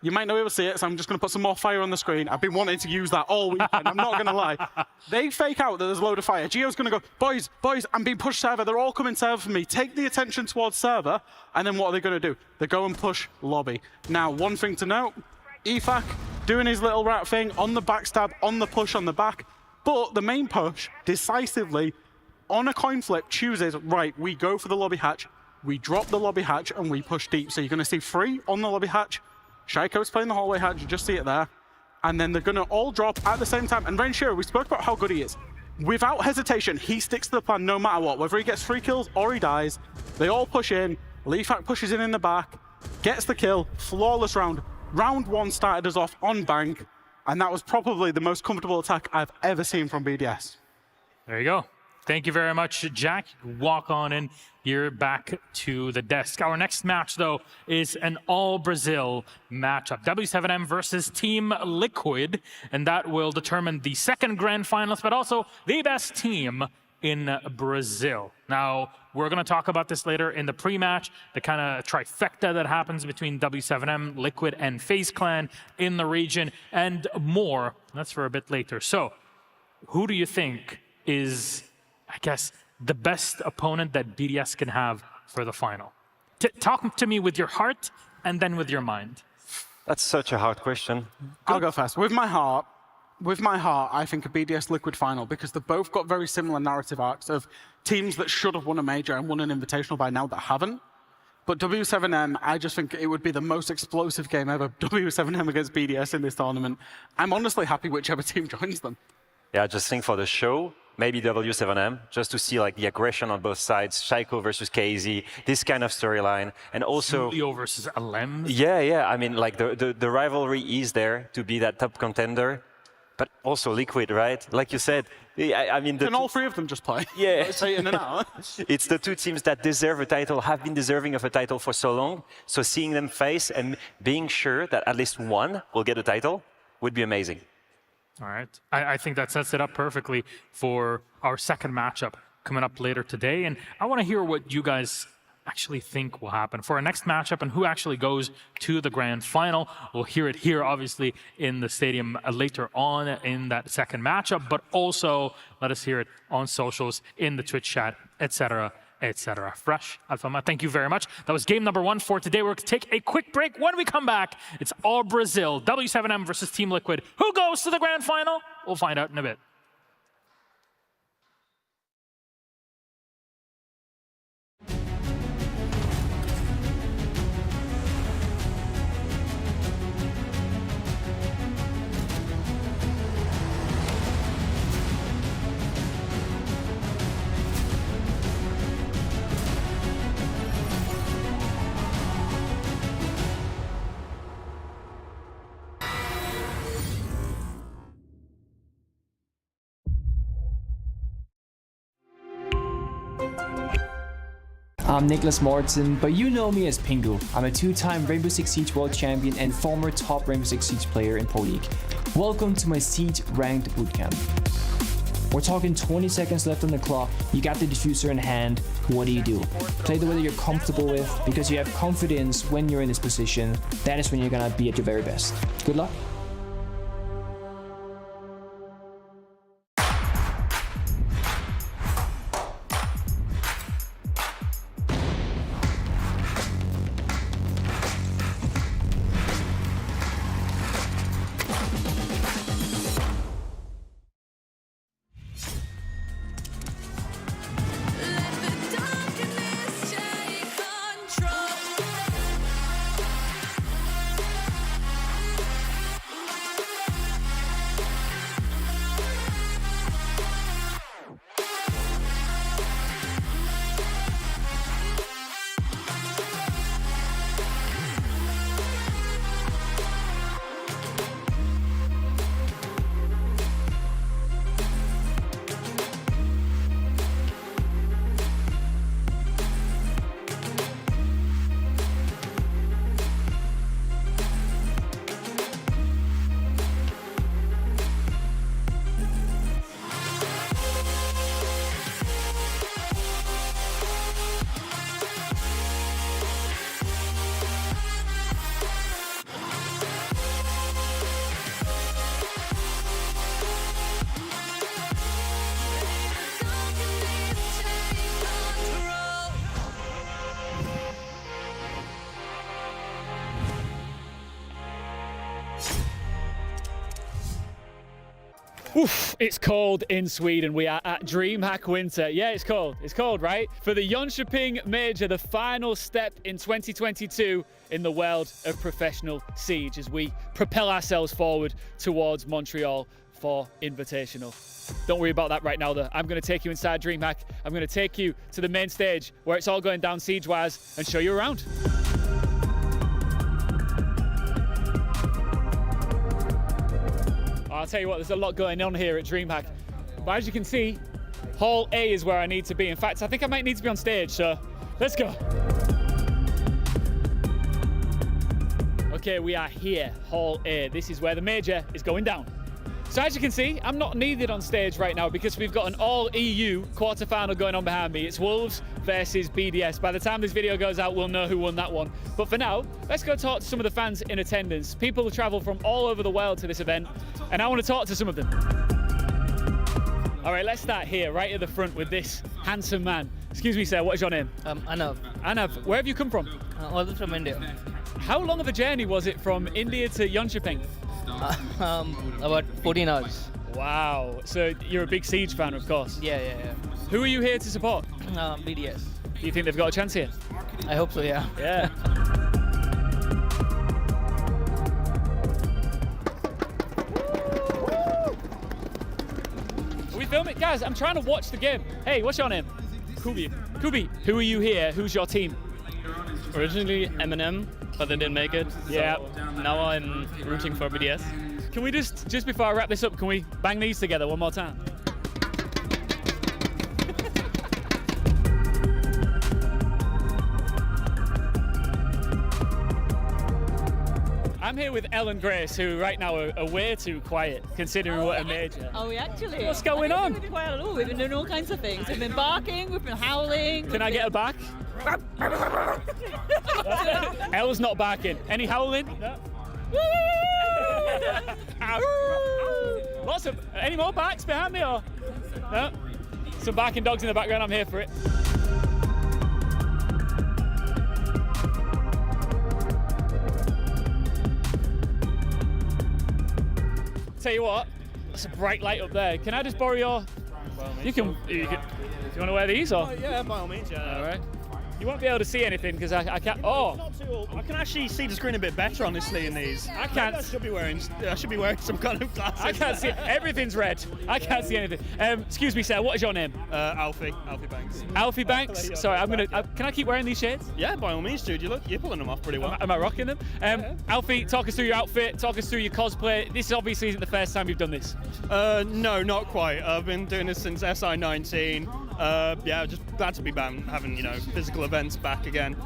you might not be able to see it, so I'm just going to put some more fire on the screen. I've been wanting to use that all weekend. I'm not going to lie. They fake out that there's a load of fire. Geo's going to go, boys, I'm being pushed server. They're all coming server for me. Take the attention towards server. And then what are they going to do? They go and push lobby. Now, one thing to note, EFAC doing his little rat thing on the backstab, on the push on the back. But the main push, decisively, on a coin flip, chooses, right, we go for the lobby hatch. We drop the lobby hatch and we push deep. So you're going to see 3 on the lobby hatch. Shaiko's playing the hallway hatch, you just see it there. And then they're going to all drop at the same time. And Renshiro, we spoke about how good he is. Without hesitation, he sticks to the plan no matter what. Whether he gets 3 kills or he dies, they all push in. Leafak pushes in the back, gets the kill, flawless round. Round 1 started us off on Bank, and that was probably the most comfortable attack I've ever seen from BDS. There you go. Thank you very much, Jack. Walk on in here back to the desk. Our next match, though, is an all-Brazil matchup. W7M versus Team Liquid, and that will determine the second grand finalist, but also the best team in Brazil. Now, we're going to talk about this later in the pre-match, the kind of trifecta that happens between W7M, Liquid, and FaZe Clan in the region, and more. That's for a bit later. So, who do you think is, I guess, the best opponent that BDS can have for the final? Talk to me with your heart and then with your mind. That's such a hard question. I'll go first. With my heart, I think a BDS Liquid final, because they've both got very similar narrative arcs of teams that should have won a major and won an invitational by now that haven't. But W7M, I just think it would be the most explosive game ever. W7M against BDS in this tournament. I'm honestly happy whichever team joins them. Yeah, just think for the show, maybe W7M, just to see the aggression on both sides, Shaiko versus KZ, this kind of storyline, and also Julio versus Alem. Yeah. I mean, the rivalry is there to be that top contender, but also Liquid, right? Like you said, I mean, Can all 3 of them just play? Yeah, in and out. It's the 2 teams that deserve a title, have been deserving of a title for so long. So seeing them face and being sure that at least one will get a title would be amazing. All right. I think that sets it up perfectly for our second matchup. coming up later today. And I want to hear what you guys actually think will happen for our next matchup and who actually goes to the grand final. We'll hear it here, obviously, in the stadium later on in that second matchup, but also let us hear it on socials, in the Twitch chat, etc., etc. Fresh Alpha, thank you very much. That was game number 1 for today. We're going to take a quick break. When we come back, it's all Brazil, W7M versus Team Liquid. Who goes to the grand final? We'll find out in a bit. I'm Nicholas Mortensen, but you know me as Pingu. I'm a 2-time Rainbow Six Siege World Champion and former top Rainbow Six Siege player in Pro League. Welcome to my Siege Ranked Bootcamp. We're talking 20 seconds left on the clock, you got the diffuser in hand, what do you do? Play the way that you're comfortable with, because you have confidence when you're in this position, that is when you're gonna be at your very best. Good luck. Oof, it's cold in Sweden. We are at DreamHack Winter. Yeah, it's cold. It's cold, right? For the Jönköping Major, the final step in 2022 in the world of professional Siege as we propel ourselves forward towards Montreal for Invitational. Don't worry about that right now though. I'm going to take you inside DreamHack. I'm going to take you to the main stage where it's all going down Siege-wise and show you around. I'll tell you what, there's a lot going on here at DreamHack. But as you can see, Hall A is where I need to be. In fact, I think I might need to be on stage, so let's go. Okay, we are here, Hall A. This is where the major is going down. So as you can see, I'm not needed on stage right now because we've got an all-EU quarterfinal going on behind me. It's Wolves versus BDS. By the time this video goes out, we'll know who won that one. But for now, let's go talk to some of the fans in attendance. People who travel from all over the world to this event, and I want to talk to some of them. All right, let's start here, right at the front with this handsome man. Excuse me, sir, what is your name? Anav. Anav, where have you come from? All from India. How long of a journey was it from India to Jönköping? About 14 hours. Wow. So you're a big Siege fan, of course. Yeah. Who are you here to support? BDS. Do you think they've got a chance here? I hope so, yeah. Yeah. Are we filming? Guys, I'm trying to watch the game. Hey, what's your name? Kubi. Kubi, who are you here? Who's your team? Originally M&M, but they didn't make it. Yeah. So now I'm rooting for BDS. Can we just before I wrap this up, can we bang these together one more time? I'm here with Ellen Grace, who right now are way too quiet, considering what a major. Oh, we actually. What's going on? We've been quiet at all. We've been doing all kinds of things. We've been barking, we've been howling. Can I get a bark? Elle's not barking. Any howling? No. Lots of. Any more barks behind me or? No? Some barking dogs in the background. I'm here for it. Tell you what, that's a bright light up there. Can I just borrow your? You can. Do you want to wear these or? Oh, yeah, by all means. Yeah. All right. You won't be able to see anything because I can't. Oh, I can actually see the screen a bit better, honestly, in these. I can't. I should be wearing some kind of glasses. I can't see. Everything's red. I can't see anything. Excuse me, sir. What is your name? Alfie Banks. Alfie Banks. Sorry, I'm gonna. Can I keep wearing these shades? Yeah, by all means, dude. You're pulling them off pretty well. Am I rocking them? Alfie, talk us through your outfit. Talk us through your cosplay. This obviously isn't the first time you've done this. No, not quite. I've been doing this since SI19. Yeah, just glad to be having physical events back again.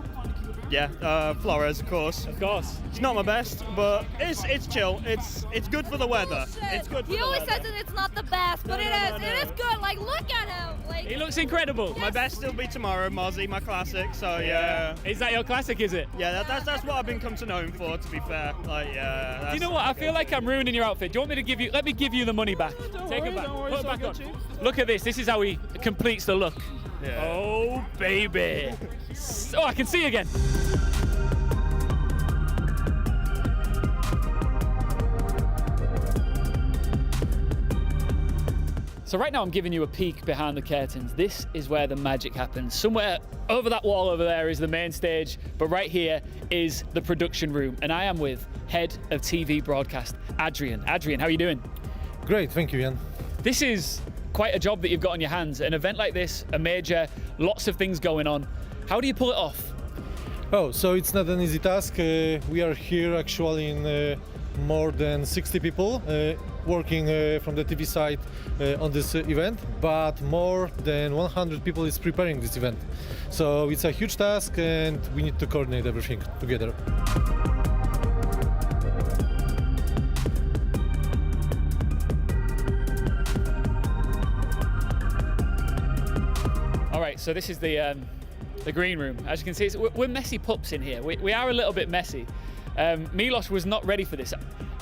Yeah, Flores, of course. Of course. It's not my best, but it's chill. It's good for the weather. It's good for He the always weather. says that it's not the best, but it is good. Like, look at him. Like, He looks incredible. My best will be tomorrow, Mozzie, my classic. So yeah. Is that your classic? Is it? Yeah, that's what I've been come to know him for. To be fair, like yeah. Do you know what? I feel like I'm ruining your outfit. Do you want me to give you? Let me give you the money back. Take it back. Don't worry, Put it's it all back good, on. Chief. Look at this. This is how he completes the look. Yeah. Oh baby. Oh, I can see again. So right now I'm giving you a peek behind the curtains. This is where the magic happens. Somewhere over that wall over there is the main stage, but right here is the production room. And I am with Head of TV Broadcast, Adrian. Adrian, how are you doing? Great, thank you, Ian. This is quite a job that you've got on your hands. An event like this, a major, lots of things going on. How do you pull it off? Oh, so it's not an easy task. We are here actually in more than 60 people working from the TV side on this event, but more than 100 people is preparing this event. So it's a huge task and we need to coordinate everything together. All right, so this is the green room. As you can see, we're messy pups in here. We are a little bit messy. Milos was not ready for this.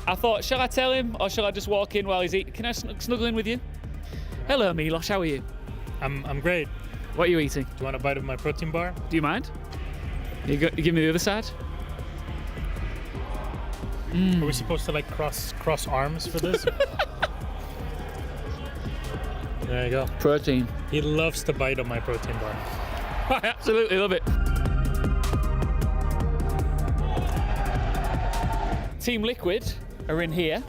I thought, shall I tell him or shall I just walk in while he's eating? Can I snuggle in with you? Hello, Milos, how are you? I'm great. What are you eating? Do you want a bite of my protein bar? Do you mind? You give me the other side? Are we supposed to like cross arms for this? There you go. Protein. He loves to bite on my protein bar. I absolutely love it. Team Liquid are in here,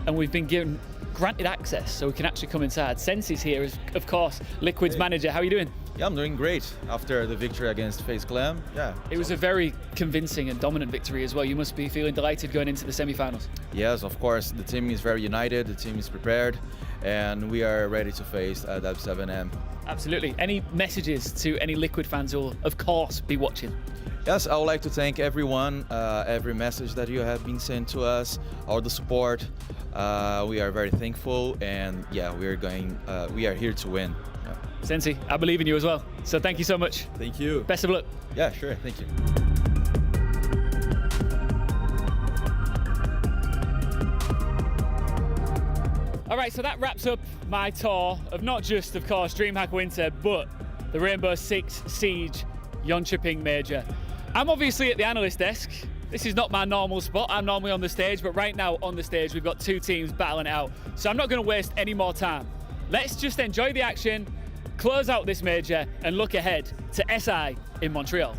and we've been granted access, so we can actually come inside. Sensi's here, is, of course, Liquid's manager. How are you doing? Yeah, I'm doing great after the victory against FaZe Clan. Yeah. It was a very convincing and dominant victory as well. You must be feeling delighted going into the semi-finals. Yes, of course. The team is very united. The team is prepared, and we are ready to face W7M. Absolutely. Any messages to any Liquid fans who will, of course, be watching? Yes, I would like to thank everyone, every message that you have been sent to us, all the support. We are very thankful, and yeah, we are here to win. Yeah. Sensi, I believe in you as well. So thank you so much. Thank you. Best of luck. Yeah, sure. Thank you. All right, so that wraps up my tour of not just, of course, DreamHack Winter, but the Rainbow Six Siege Jönköping Major. I'm obviously at the analyst desk. This is not my normal spot. I'm normally on the stage, but right now on the stage, we've got two teams battling it out. So I'm not going to waste any more time. Let's just enjoy the action, close out this major, and look ahead to SI in Montreal.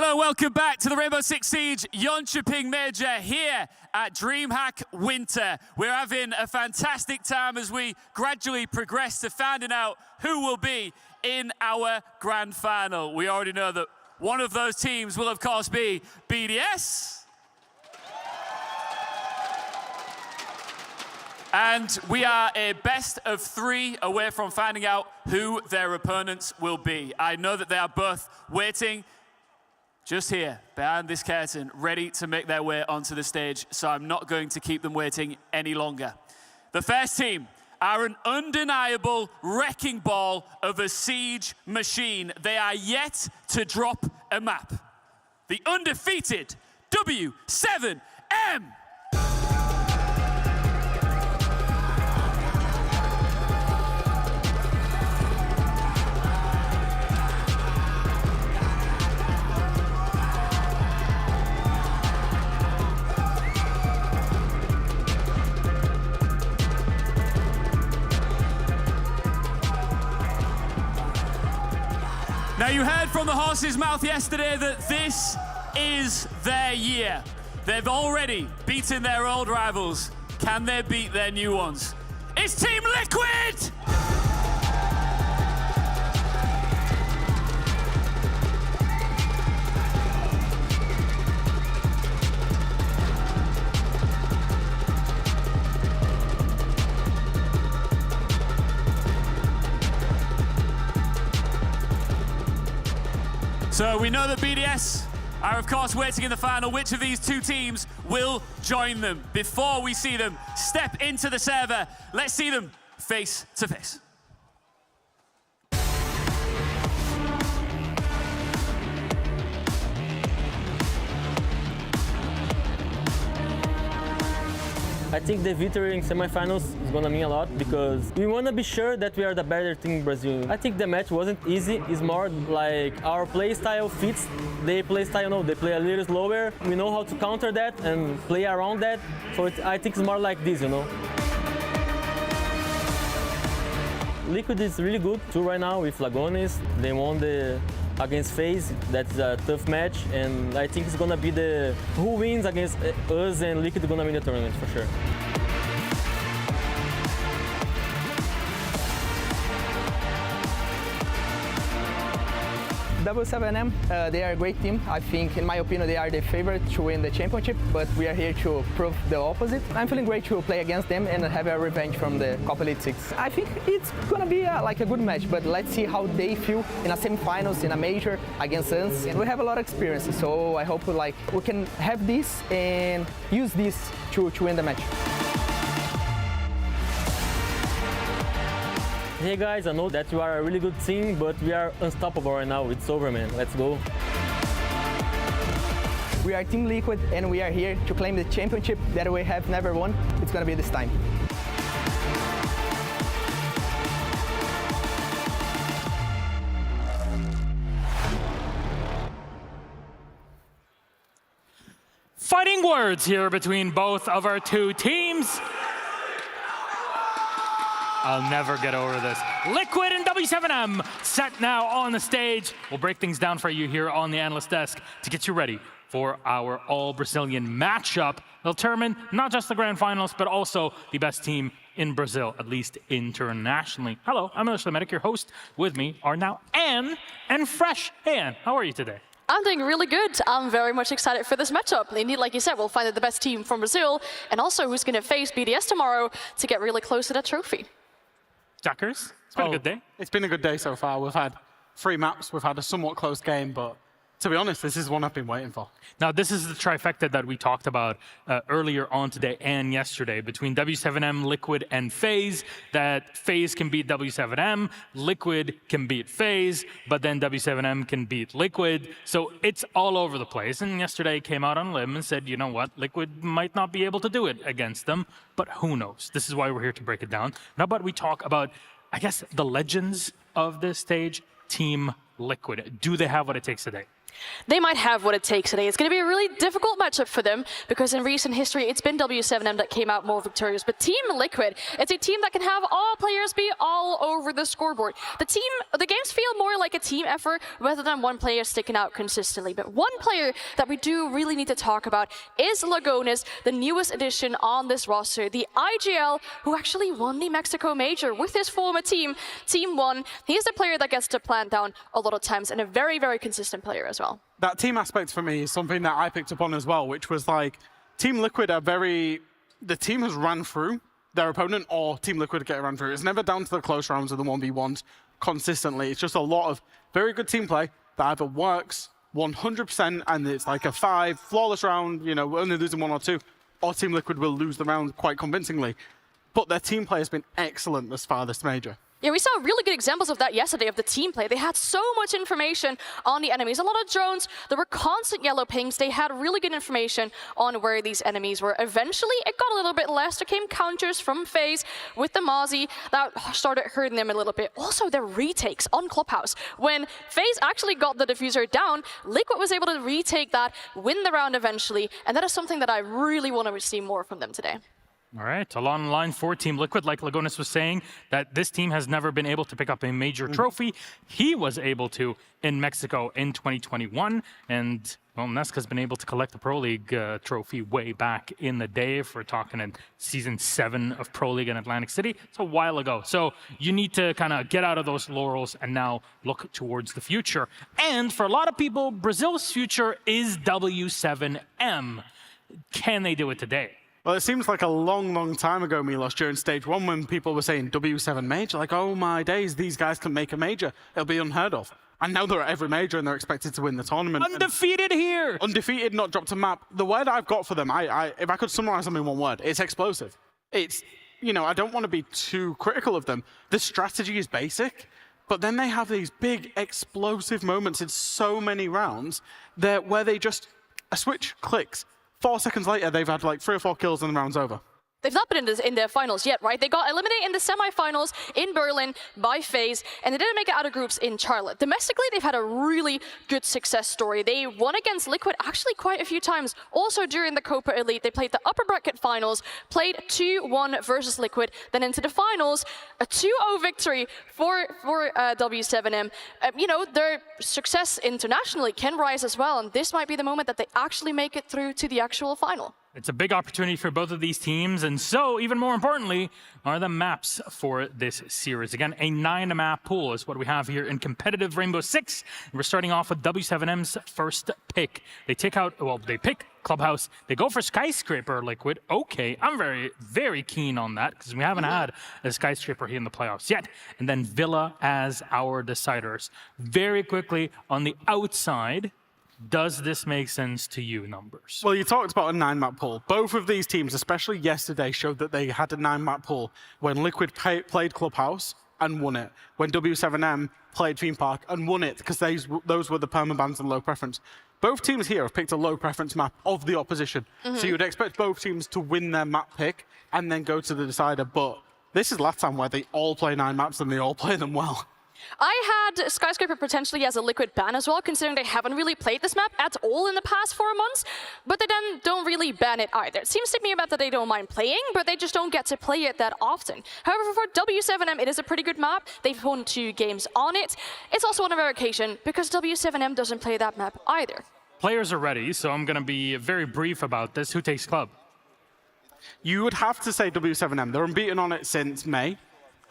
Hello, welcome back to the Rainbow Six Siege Jönköping Major here at DreamHack Winter. We're having a fantastic time as we gradually progress to finding out who will be in our grand final. We already know that one of those teams will, of course, be BDS. And we are a best of 3 away from finding out who their opponents will be. I know that they are both waiting just here, behind this curtain, ready to make their way onto the stage, so I'm not going to keep them waiting any longer. The first team are an undeniable wrecking ball of a siege machine. They are yet to drop a map. The undefeated W7M. Now, you heard from the horse's mouth yesterday that this is their year. They've already beaten their old rivals. Can they beat their new ones? It's Team Liquid! So we know that BDS are, of course, waiting in the final. Which of these two teams will join them? Before we see them step into the server, let's see them face to face. I think the victory in semifinals is gonna mean a lot because we wanna be sure that we are the better team in Brazil. I think the match wasn't easy. It's more like our play style fits their play style. No, they play a little slower. We know how to counter that and play around that. So I think it's more like this, you know. Liquid is really good too right now with Lagones. They won against FaZe. That's a tough match, and I think it's gonna be who wins against us and Liquid gonna win the tournament for sure. W7M, they are a great team. I think, in my opinion, they are the favorite to win the championship, but we are here to prove the opposite. I'm feeling great to play against them and have a revenge from the Copa Elite 6. I think it's gonna be like a good match, but let's see how they feel in a semifinals, in a major against us. And we have a lot of experience, so I hope we can have this and use this to win the match. Hey guys, I know that you are a really good team, but we are unstoppable right now. It's over, man. Let's go. We are Team Liquid, and we are here to claim the championship that we have never won. It's gonna be this time. Fighting words here between both of our two teams. I'll never get over this. Liquid and W7M set now on the stage. We'll break things down for you here on the analyst desk to get you ready for our all-Brazilian matchup. They'll determine not just the grand finals, but also the best team in Brazil, at least internationally. Hello, I'm Alicia Medic, your host. With me are now Anne and Fresh. Hey, Anne, how are you today? I'm doing really good. I'm very much excited for this matchup. Indeed, like you said, we'll find out the best team from Brazil, and also who's going to face BDS tomorrow to get really close to that trophy. Jackers, it's been a good day. It's been a good day so far. We've had 3 maps. We've had a somewhat close game, but to be honest, this is one I've been waiting for. Now, this is the trifecta that we talked about earlier on today and yesterday between W7M, Liquid, and FaZe, that FaZe can beat W7M, Liquid can beat FaZe, but then W7M can beat Liquid. So it's all over the place. And yesterday came out on a limb and said, you know what, Liquid might not be able to do it against them, but who knows? This is why we're here to break it down. Now, but we talk about, I guess, the legends of this stage, Team Liquid. Do they have what it takes today? They might have what it takes today. It's going to be a really difficult matchup for them because in recent history, it's been W7M that came out more victorious. But Team Liquid, it's a team that can have all players be all over the scoreboard. The games feel more like a team effort rather than one player sticking out consistently. But one player that we do really need to talk about is Lagones, the newest addition on this roster, the IGL, who actually won the Mexico Major with his former team, Team 1. He's the player that gets to plant down a lot of times and a very, very consistent player as well. That team aspect for me is something that I picked up on as well, which was like Team Liquid are the team has ran through their opponent or Team Liquid get run through. It's never down to the close rounds or the 1v1s consistently. It's just a lot of very good team play that either works 100% and it's like a 5 flawless round, you know, only losing 1 or 2, or Team Liquid will lose the round quite convincingly. But their team play has been excellent this far this major. Yeah, we saw really good examples of that yesterday of the team play. They had so much information on the enemies, a lot of drones. There were constant yellow pings. They had really good information on where these enemies were. Eventually, it got a little bit less. There came counters from FaZe with the Mozzie that started hurting them a little bit. Also, their retakes on Clubhouse. When FaZe actually got the diffuser down, Liquid was able to retake that, win the round eventually, and that is something that I really want to see more from them today. All right, along the line for Team Liquid, like Lagones was saying, that this team has never been able to pick up a major trophy. He was able to in Mexico in 2021, and well, Nesca's been able to collect the Pro League trophy way back in the day. If we're talking in Season 7 of Pro League in Atlantic City, it's a while ago. So you need to kind of get out of those laurels and now look towards the future. And for a lot of people, Brazil's future is W7M. Can they do it today? Well, it seems like a long, long time ago, Milos, during Stage 1 when people were saying W7 Major, like, oh my days, these guys can make a major. It'll be unheard of. And now they're at every major and they're expected to win the tournament. Undefeated here! Undefeated, not dropped a map. The word I've got for them, if I could summarize them in one word, it's explosive. It's, you know, I don't want to be too critical of them. The strategy is basic, but then they have these big explosive moments in so many rounds where they just, a switch clicks. 4 seconds later, they've had like 3 or 4 kills and the round's over. They've not been in their finals yet, right? They got eliminated in the semifinals in Berlin by FaZe, and they didn't make it out of groups in Charlotte. Domestically, they've had a really good success story. They won against Liquid actually quite a few times. Also during the Copa Elite, they played the upper bracket finals, played 2-1 versus Liquid, then into the finals, a 2-0 victory for W7M. You know, their success internationally can rise as well, and this might be the moment that they actually make it through to the actual final. It's a big opportunity for both of these teams, and so, even more importantly, are the maps for this series. Again, a 9-map pool is what we have here in competitive Rainbow Six. We're starting off with W7M's first pick. They pick Clubhouse. They go for Skyscraper, Liquid. Okay, I'm very, very keen on that, because we haven't had a Skyscraper here in the playoffs yet. And then Villa as our deciders. Very quickly, on the outside, does this make sense to you, Numbers? Well, you talked about a 9-map pool. Both of these teams, especially yesterday, showed that they had a 9-map pool when Liquid played Clubhouse and won it, when W7M played Theme Park and won it, because those were the permabans and low preference. Both teams here have picked a low preference map of the opposition. So you would expect both teams to win their map pick and then go to the decider, but this is the last time where they all play 9 maps and they all play them well. I had Skyscraper potentially as a Liquid ban as well, considering they haven't really played this map at all in the past 4 months, but they then don't really ban it either. It seems to me about that they don't mind playing, but they just don't get to play it that often. However, for W7M, it is a pretty good map. They've won 2 games on it. It's also on a rare occasion, because W7M doesn't play that map either. Players are ready, so I'm going to be very brief about this. Who takes Club? You would have to say W7M. They're unbeaten on it since May.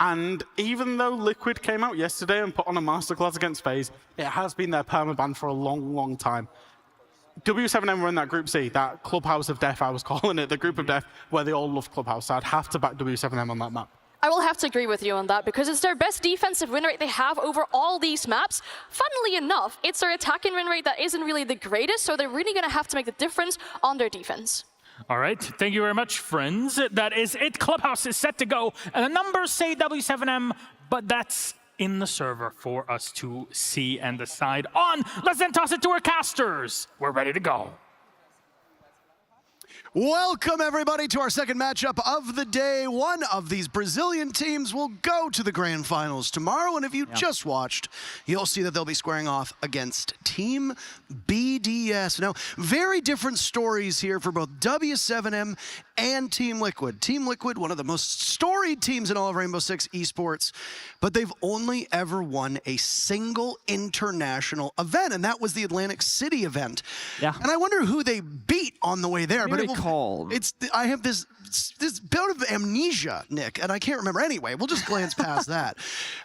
And even though Liquid came out yesterday and put on a masterclass against FaZe, it has been their permaban for a long, long time. W7M were in that Group C, that Clubhouse of Death, I was calling it, the Group of Death, where they all love Clubhouse. So I'd have to back W7M on that map. I will have to agree with you on that, because it's their best defensive win rate they have over all these maps. Funnily enough, it's their attacking win rate that isn't really the greatest, so they're really going to have to make the difference on their defense. All right, thank you very much, friends. That is it. Clubhouse is set to go, and the numbers say W7M, but that's in the server for us to see and decide on. Let's then toss it to our casters. We're ready to go. Welcome, everybody, to our second matchup of the day. One of these Brazilian teams will go to the grand finals tomorrow, and if you just watched, you'll see that they'll be squaring off against Team BDS. Now, very different stories here for both W7M and Team Liquid. Team Liquid, one of the most storied teams in all of Rainbow Six Esports, but they've only ever won a single international event, and that was the Atlantic City event. Yeah. And I wonder who they beat on the way there. But I have this bout of amnesia, Nick, and I can't remember. Anyway, we'll just glance past that.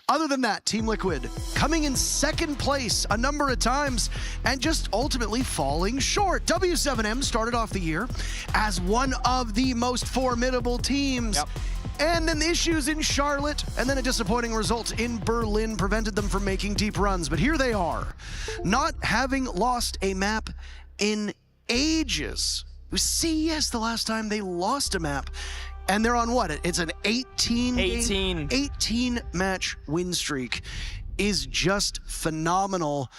Other than that, Team Liquid coming in second place a number of times and just ultimately falling short. W7M started off the year as one of the most formidable teams. Yep. And then the issues in Charlotte, and then a disappointing result in Berlin prevented them from making deep runs. But here they are, not having lost a map in ages. It was CES the last time they lost a map, and they're on what? It's an 18 match win streak. Is just phenomenal.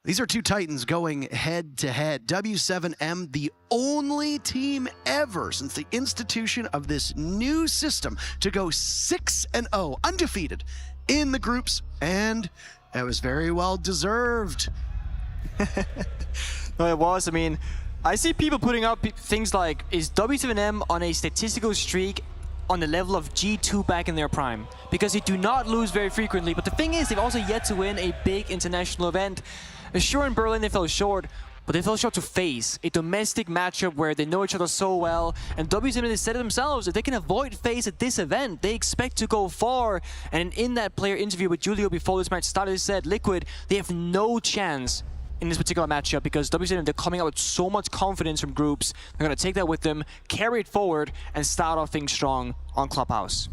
These are two Titans going head to head. W7M, the only team ever since the institution of this new system to go 6-0, undefeated in the groups, and it was very well deserved. No, it was. I mean, I see people putting up things like, is W7M on a statistical streak on the level of G2 back in their prime? Because they do not lose very frequently, but the thing is, they've also yet to win a big international event. Sure, in Berlin they fell short, but they fell short to FaZe, a domestic matchup where they know each other so well, and W7M said it themselves, if they can avoid FaZe at this event, they expect to go far. And in that player interview with Julio before this match started, he said, Liquid, they have no chance in this particular matchup because W7M, they're coming out with so much confidence from groups. They're going to take that with them, carry it forward, and start off things strong on Clubhouse.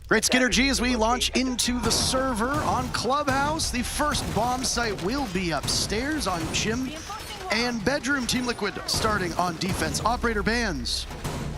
Great Skinnergy as we launch into the server on Clubhouse. The first bomb site will be upstairs on gym and bedroom. Team Liquid starting on defense. Operator bans.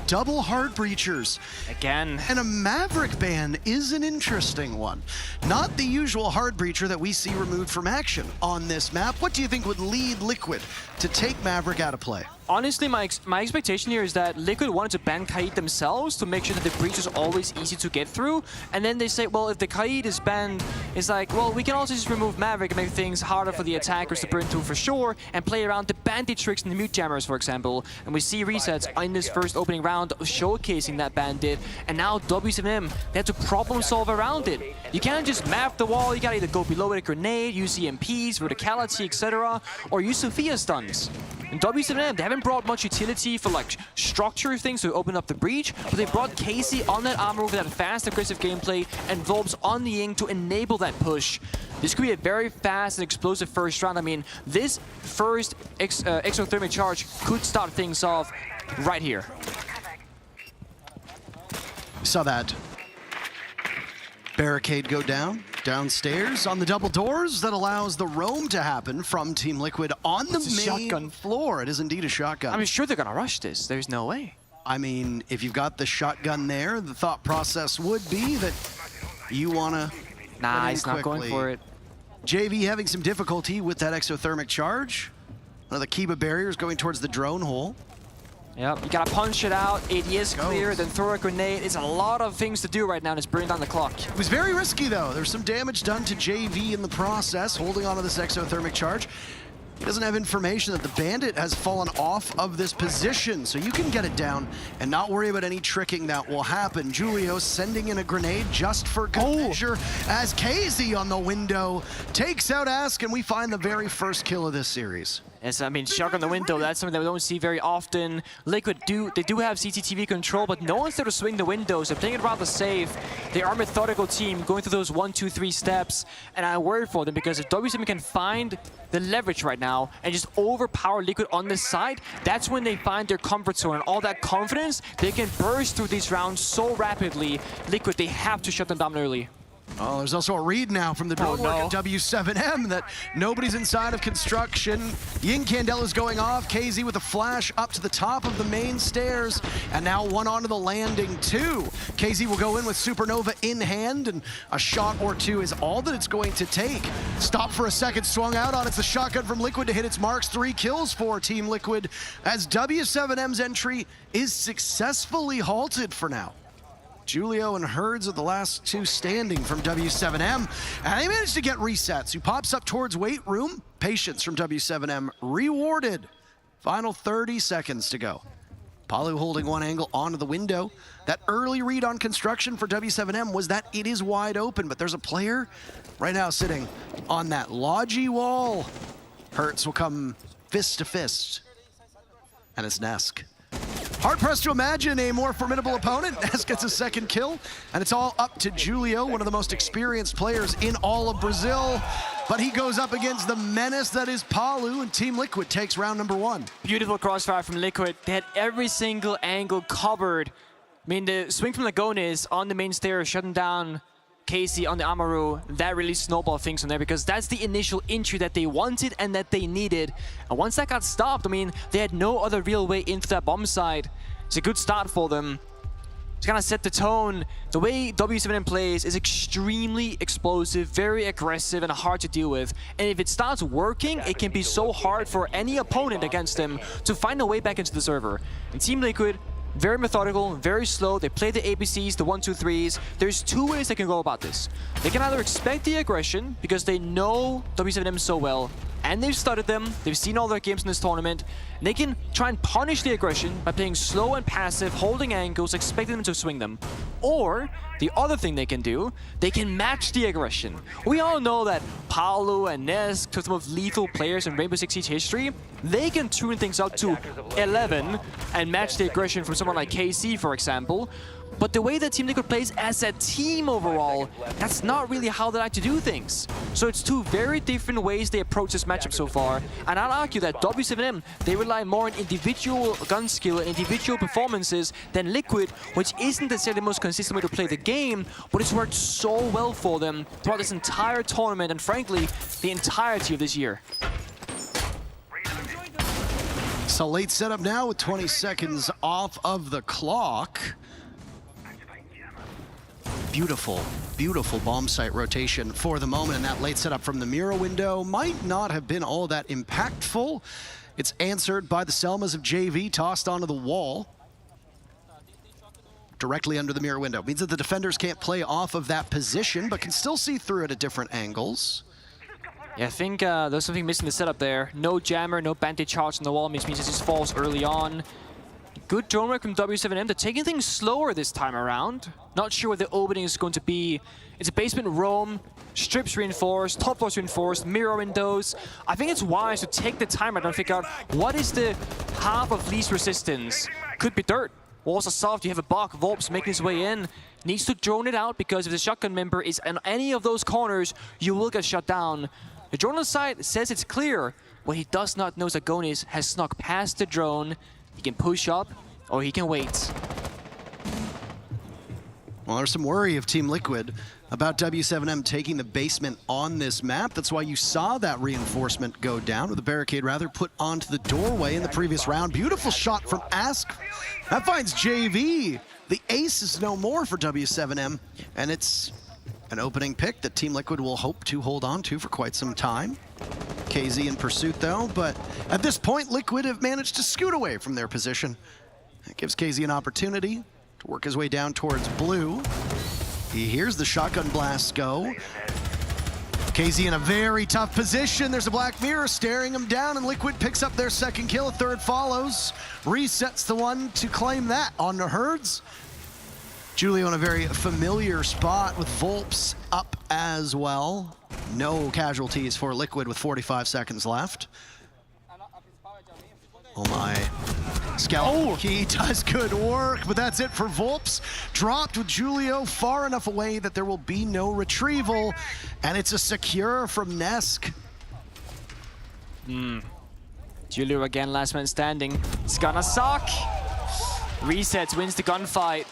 Double hard breachers. Again. And a Maverick ban is an interesting one. Not the usual hard breacher that we see removed from action on this map. What do you think would lead Liquid to take Maverick out of play? Honestly, my expectation here is that Liquid wanted to ban Kaid themselves to make sure that the breach is always easy to get through. And then they say, well, if the Kaid is banned, it's like, well, we can also just remove Maverick and make things harder for the attackers to burn through for sure and play around the bandit tricks and the mute jammers, for example. And we see resets in this first opening round showcasing that bandit. And now W7M, they have to problem solve around it. You can't just map the wall. You gotta either go below with a grenade, use EMPs, verticality, etc., or use Sophia stuns. In W7M, they haven't brought much utility for like structure things to open up the breach, but they brought Casey on that armor with that fast, aggressive gameplay, and Volbs on the Ying to enable that push. This could be a very fast and explosive first round. I mean, this first exothermic charge could start things off right here. Saw that barricade go downstairs on the double doors. That allows the roam to happen from Team Liquid on the main floor. It is indeed a shotgun. I'm sure they're gonna rush this. There's no way. I mean, if you've got the shotgun there, the thought process would be that you wanna Nah, he's not going for it. JV having some difficulty with that exothermic charge. One of the Kiba barriers going towards the drone hole. Yep, you gotta punch it out, ADS clear, then throw a grenade. It's a lot of things to do right now, and it's burning down the clock. It was very risky, though. There's some damage done to JV in the process, holding onto this exothermic charge. He doesn't have information that the bandit has fallen off of this position, so you can get it down and not worry about any tricking that will happen. Julio sending in a grenade just for good measure as KZ on the window takes out Ask, and we find the very first kill of this series. Yes, I mean, shotgun the window, that's something that we don't see very often. Liquid they do have CCTV control, but no one's there to swing the windows. They're playing it rather safe. They are a methodical team, going through those 1, 2, 3 steps, and I worry for them because if W7M can find the leverage right now and just overpower Liquid on this side, that's when they find their comfort zone and all that confidence. They can burst through these rounds so rapidly. Liquid, they have to shut them down early. Oh, there's also a read now from the drone work at W7M that nobody's inside of construction. Yin Candela's going off. KZ with a flash up to the top of the main stairs, and now one onto the landing too. KZ will go in with Supernova in hand, and a shot or two is all that it's going to take. Stop for a second, swung out on. It's the shotgun from Liquid to hit its marks. 3 kills for Team Liquid as W7M's entry is successfully halted for now. Julio and Herds are the last 2 standing from W7M, and they managed to get resets. Who pops up towards weight room. Patience from W7M rewarded. Final 30 seconds to go. Palu holding one angle onto the window. That early read on construction for W7M was that it is wide open, but there's a player right now sitting on that Logi wall. Hertz will come fist to fist, and it's Nesk. Hard-pressed to imagine a more formidable opponent. Nesk gets a second kill, and it's all up to Julio, one of the most experienced players in all of Brazil. But he goes up against the menace that is Palu, and Team Liquid takes round number 1. Beautiful crossfire from Liquid. They had every single angle covered. I mean, the swing from Lagones on the main stairs, shutting down Casey on the Amaru, that really snowballed things from there because that's the initial entry that they wanted and that they needed. And once that got stopped, I mean, they had no other real way into that bomb side. It's a good start for them. It's kind of set the tone. The way W7M plays is extremely explosive, very aggressive, and hard to deal with. And if it starts working, it can be so hard for any opponent against them to find a way back into the server. And Team Liquid, very methodical, very slow. They play the ABCs, the 1, 2, 3s. There's 2 ways they can go about this. They can either expect the aggression because they know W7M so well, and they've studied them, they've seen all their games in this tournament, and they can try and punish the aggression by playing slow and passive, holding angles, expecting them to swing them. Or, the other thing they can do, they can match the aggression. We all know that Paolo and Nesk, two of the most lethal players in Rainbow Six Siege history, they can tune things up to 11 and match the aggression from someone like KC, for example. But the way that Team Liquid plays as a team overall, that's not really how they like to do things. So it's 2 very different ways they approach this matchup so far. And I'll argue that W7M, they rely more on individual gun skill and individual performances than Liquid, which isn't necessarily the most consistent way to play the game, but it's worked so well for them throughout this entire tournament and frankly, the entirety of this year. So late setup now with 20 seconds off of the clock. Beautiful, beautiful bomb site rotation for the moment, and that late setup from the mirror window might not have been all that impactful. It's answered by the Selmas of JV, tossed onto the wall. Directly under the mirror window. Means that the defenders can't play off of that position, but can still see through it at different angles. Yeah, I think there's something missing in the setup there. No jammer, no bandit charge on the wall, which means it just falls early on. Good drone work from W7M. They're taking things slower this time around. Not sure what the opening is going to be. It's a basement roam, strips reinforced, top floors reinforced, mirror windows. I think it's wise to take the time and figure out what is the half of least resistance. Could be dirt. Walls are soft, you have a Bach, Volps making his way in. Needs to drone it out because if the shotgun member is in any of those corners, you will get shut down. The drone on the side says it's clear. What he does not know is that Gonis has snuck past the drone. He can push up, or he can wait. Well, there's some worry of Team Liquid about W7M taking the basement on this map. That's why you saw that reinforcement go down, or the barricade rather, put onto the doorway in the previous round. Beautiful shot from Ask. That finds JV. The ace is no more for W7M, and it's an opening pick that Team Liquid will hope to hold on to for quite some time. KZ in pursuit though, but at this point, Liquid have managed to scoot away from their position. It gives KZ an opportunity to work his way down towards blue. He hears the shotgun blasts go. KZ in a very tough position. There's a black mirror staring him down, and Liquid picks up their second kill. A third follows. Resets the one to claim that on the Herds. Julio in a very familiar spot with Volps up as well. No casualties for Liquid with 45 seconds left. Oh my. Scout Key does good work, but that's it for Volps. Dropped with Julio far enough away that there will be no retrieval, and it's a secure from Nesk. Julio again, last man standing. It's gonna suck. Resets, wins the gunfight.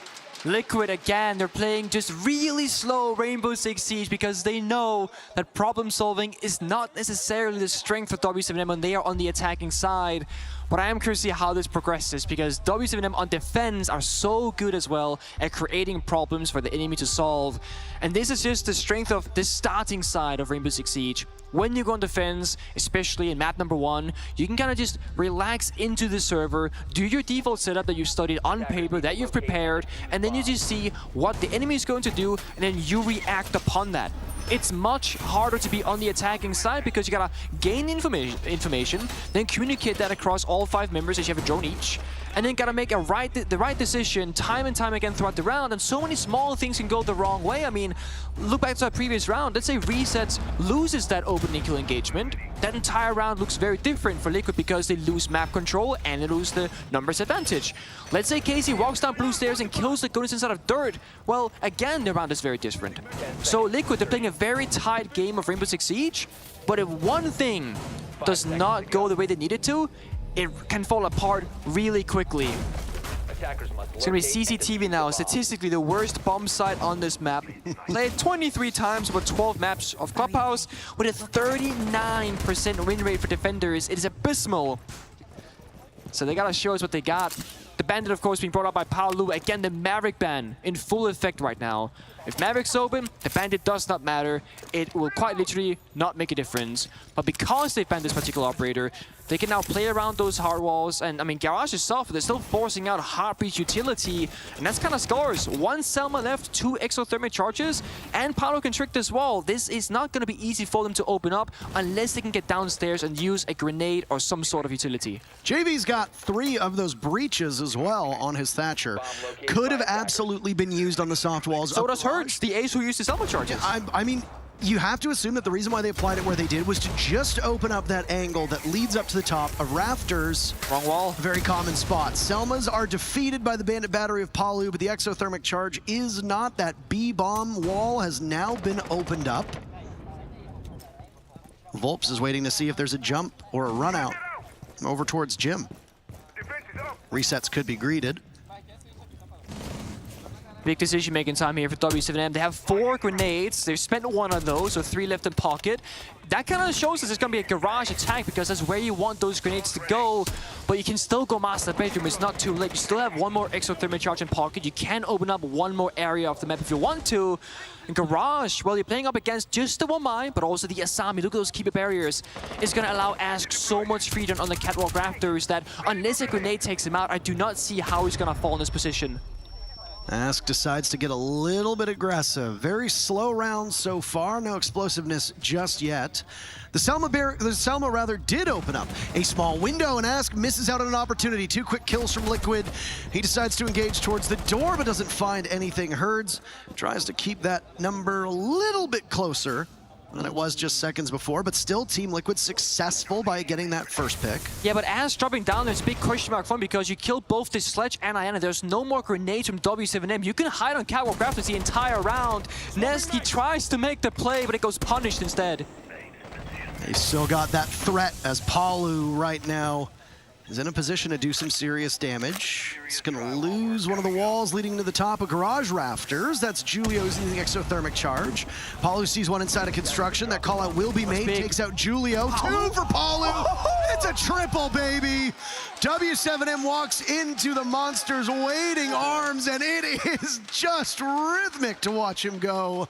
Liquid again, they're playing just really slow Rainbow Six Siege because they know that problem solving is not necessarily the strength of W7M when they are on the attacking side. But I am curious to see how this progresses because W7M on defense are so good as well at creating problems for the enemy to solve. And this is just the strength of the starting side of Rainbow Six Siege. When you go on defense, especially in map number 1, you can kind of just relax into the server, do your default setup that you've studied on paper, that you've prepared, and then you just see what the enemy is going to do, and then you react upon that. It's much harder to be on the attacking side because you gotta gain information, then communicate that across all 5 members as you have a drone each, and then gotta make the right decision time and time again throughout the round, and so many small things can go the wrong way. I mean, look back to our previous round. Let's say Resets loses that opening kill engagement. That entire round looks very different for Liquid because they lose map control and they lose the numbers advantage. Let's say Casey walks down blue stairs and kills the goons inside of dirt. Well, again, the round is very different. So Liquid, they're playing a very tight game of Rainbow Six Siege, but if one thing does not go the way they need it to, it can fall apart really quickly. It's gonna be CCTV now, statistically the worst bomb site on this map. Played 23 times over 12 maps of Clubhouse with a 39% win rate for defenders. It is abysmal. So they gotta show us what they got. The Bandit, of course, being brought up by Paolo. Again, the Maverick ban in full effect right now. If Maverick's open, the Bandit does not matter. It will quite literally not make a difference. But because they banned this particular operator, they can now play around those hard walls. And I mean, Garage itself, they're still forcing out Heartbeat utility. And that's kind of scores. 1 Selma left, 2 exothermic charges. And Paolo can trick this wall. This is not going to be easy for them to open up unless they can get downstairs and use a grenade or some sort of utility. JV's got 3 of those breaches as well on his Thatcher. Could have absolutely been used on the soft walls. So does Hurts, the ace who used his Selma charges. I mean, you have to assume that the reason why they applied it where they did was to just open up that angle that leads up to the top of Rafters. Wrong wall. Very common spot. Selmas are defeated by the Bandit battery of Palu, but the exothermic charge is not. That B-bomb wall has now been opened up. Volps is waiting to see if there's a jump or a run out over towards Jim. Resets could be greeted. Big decision-making time here for W7M. They have 4 grenades. They've spent 1 on those, so 3 left in pocket. That kind of shows us it's going to be a garage attack because that's where you want those grenades to go. But you can still go master bedroom. It's not too late. You still have 1 more exothermic charge in pocket. You can open up 1 more area of the map if you want to. And Garage, well, you're playing up against just the 1 mine, but also the Asami. Look at those keeper barriers. It's going to allow Ask so much freedom on the catwalk rafters that unless a grenade takes him out, I do not see how he's going to fall in this position. Ask decides to get a little bit aggressive. Very slow round so far, no explosiveness just yet. The Selma rather did open up a small window, and Ask misses out on an opportunity. 2 quick kills from Liquid. He decides to engage towards the door, but doesn't find anything. Herds tries to keep that number a little bit closer than it was just seconds before, but still Team Liquid successful by getting that first pick. Yeah, but as dropping down, there's a big question mark for him because you killed both the Sledge and Iana. There's no more grenades from W7M. You can hide on catwalk rafters the entire round. Neski tries to make the play, but it goes punished instead. They still got that threat as Palu right now is in a position to do some serious damage. He's gonna lose one of the walls leading to the top of garage rafters. That's Julio using the exothermic charge. Palu sees one inside of construction. That call out will be made, takes out Julio. 2 for Palu. It's a triple, baby. W7M walks into the Monster's waiting arms, and it is just rhythmic to watch him go.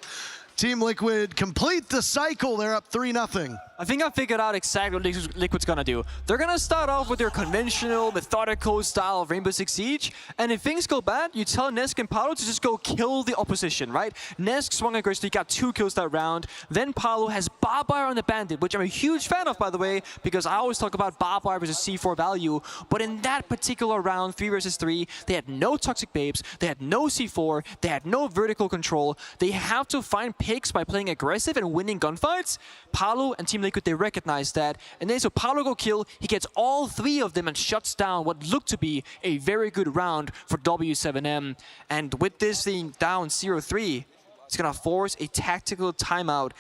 Team Liquid complete the cycle. They're up 3-0. I think I figured out exactly what Liquid's gonna do. They're gonna start off with their conventional, methodical style of Rainbow Six Siege, and if things go bad, you tell Nesk and Paolo to just go kill the opposition, right? Nesk swung aggressively, got 2 kills that round. Then Paolo has Barbwire on the Bandit, which I'm a huge fan of, by the way, because I always talk about Barbwire versus C4 value. But in that particular round, 3 versus 3, they had no Toxic Babes, they had no C4, they had no vertical control. They have to find picks by playing aggressive and winning gunfights. Paolo and Team Liquid, they recognize that. And then so Paolo go kill, he gets all 3 of them and shuts down what looked to be a very good round for W7M. And with this being down 0-3, it's gonna force a tactical timeout.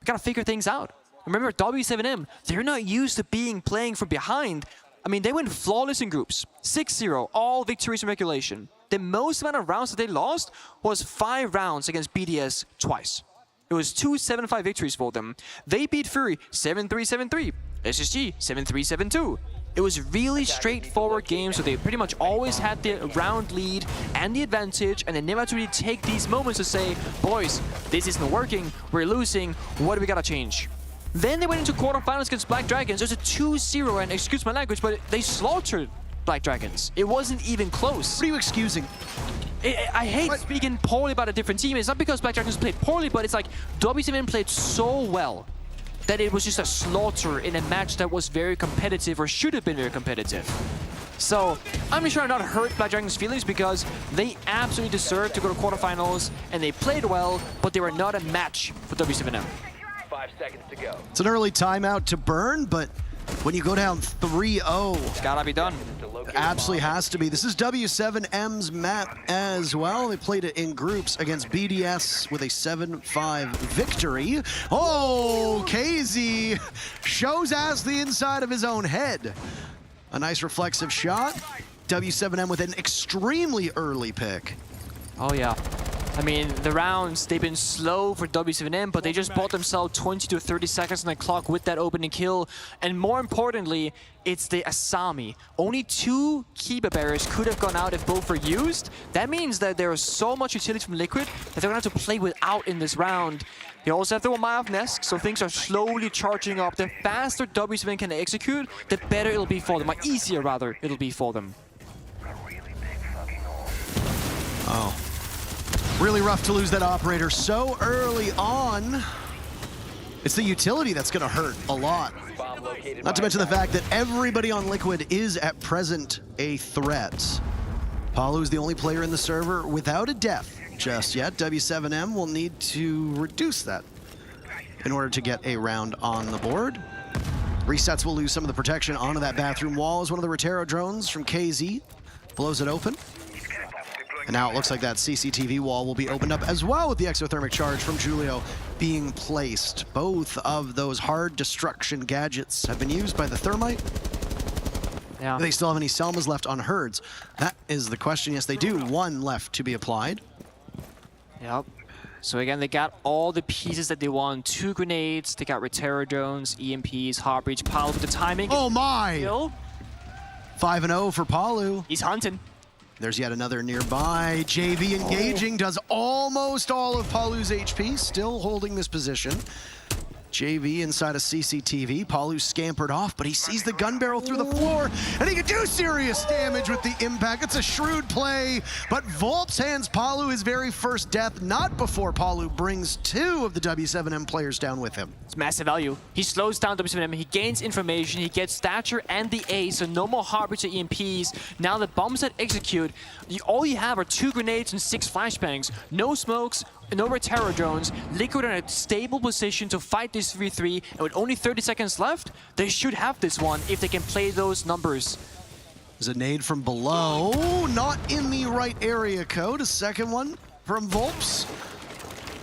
We gotta figure things out. Remember, W7M, they're not used to playing from behind. I mean, they went flawless in groups. 6-0, all victories in regulation. the most amount of rounds that they lost was 5 rounds against BDS twice. It was 2 7-5 victories for them. They beat Fury 7-3, 7-3. SSG 7-3, 7-2. It was really straightforward games, so they pretty much always had the round lead and the advantage, and they never had to really take these moments to say, boys, this isn't working, we're losing, what do we gotta change? Then they went into quarterfinals against Black Dragons. There's a 2-0, and excuse my language, but they slaughtered Black Dragons. It wasn't even close. What are you excusing? I hate speaking poorly about a different team. It's not because Black Dragons played poorly, but it's like W7 played so well that it was just a slaughter in a match that was very competitive, or should have been very competitive. So I'm sure I'm not hurt Black Dragons' feelings, because they absolutely deserved to go to quarterfinals, and they played well, but they were not a match for W7M. 5 seconds to go. It's an early timeout to burn, but when you go down 3-0, it's gotta be done. It absolutely has to be. This is W7M's map as well. They played it in groups against BDS with a 7-5 victory. Oh, KZ shows ass the inside of his own head. A nice reflexive shot. W7M with an extremely early pick. Oh yeah. I mean, the rounds, they've been slow for W7M, but they just bought themselves 20 to 30 seconds on the clock with that opening kill. And more importantly, it's the Asami. Only 2 keeper barriers could have gone out if both were used. That means that there is so much utility from Liquid that they're going to have to play without in this round. They also have the Maya of Nesk, so things are slowly charging up. The faster W7M can execute, the better it'll be for them, or easier rather, it'll be for them. Oh. Really rough to lose that operator so early on. It's the utility that's going to hurt a lot. Not to mention the fact that everybody on Liquid is at present a threat. Palu is the only player in the server without a death just yet. W7M will need to reduce that in order to get a round on the board. Resets will lose some of the protection onto that bathroom wall as one of the Rotero drones from KZ blows it open. And now it looks like that CCTV wall will be opened up as well, with the exothermic charge from Julio being placed. Both of those hard destruction gadgets have been used by the Thermite. Yeah. Do they still have any Selmas left on Herds? That is the question. Yes, they do. 1 left to be applied. Yep. So again, they got all the pieces that they want. 2 grenades, they got Rotero drones, EMPs, Heartbreach, Palu with the timing. Oh my! 5-0 for Palu. He's hunting. There's yet another nearby. JV engaging, does almost all of Palu's HP, still holding this position. JV inside a CCTV. Palu scampered off, but he sees the gun barrel through the floor, and he can do serious damage with the impact. It's a shrewd play, but Volps hands Palu his very first death, not before Palu brings 2 of the W7M players down with him. It's massive value. He slows down W7M, he gains information, he gets stature and the A, so no more Heartbreach or EMPs. Now the bombs that execute, all you have are 2 grenades and 6 flashbangs. No smokes, no Rotero drones. Liquid in a stable position to fight this 3-3, and with only 30 seconds left, they should have this one if they can play those numbers. There's a nade from below, not in the right area code. A second one from Volps.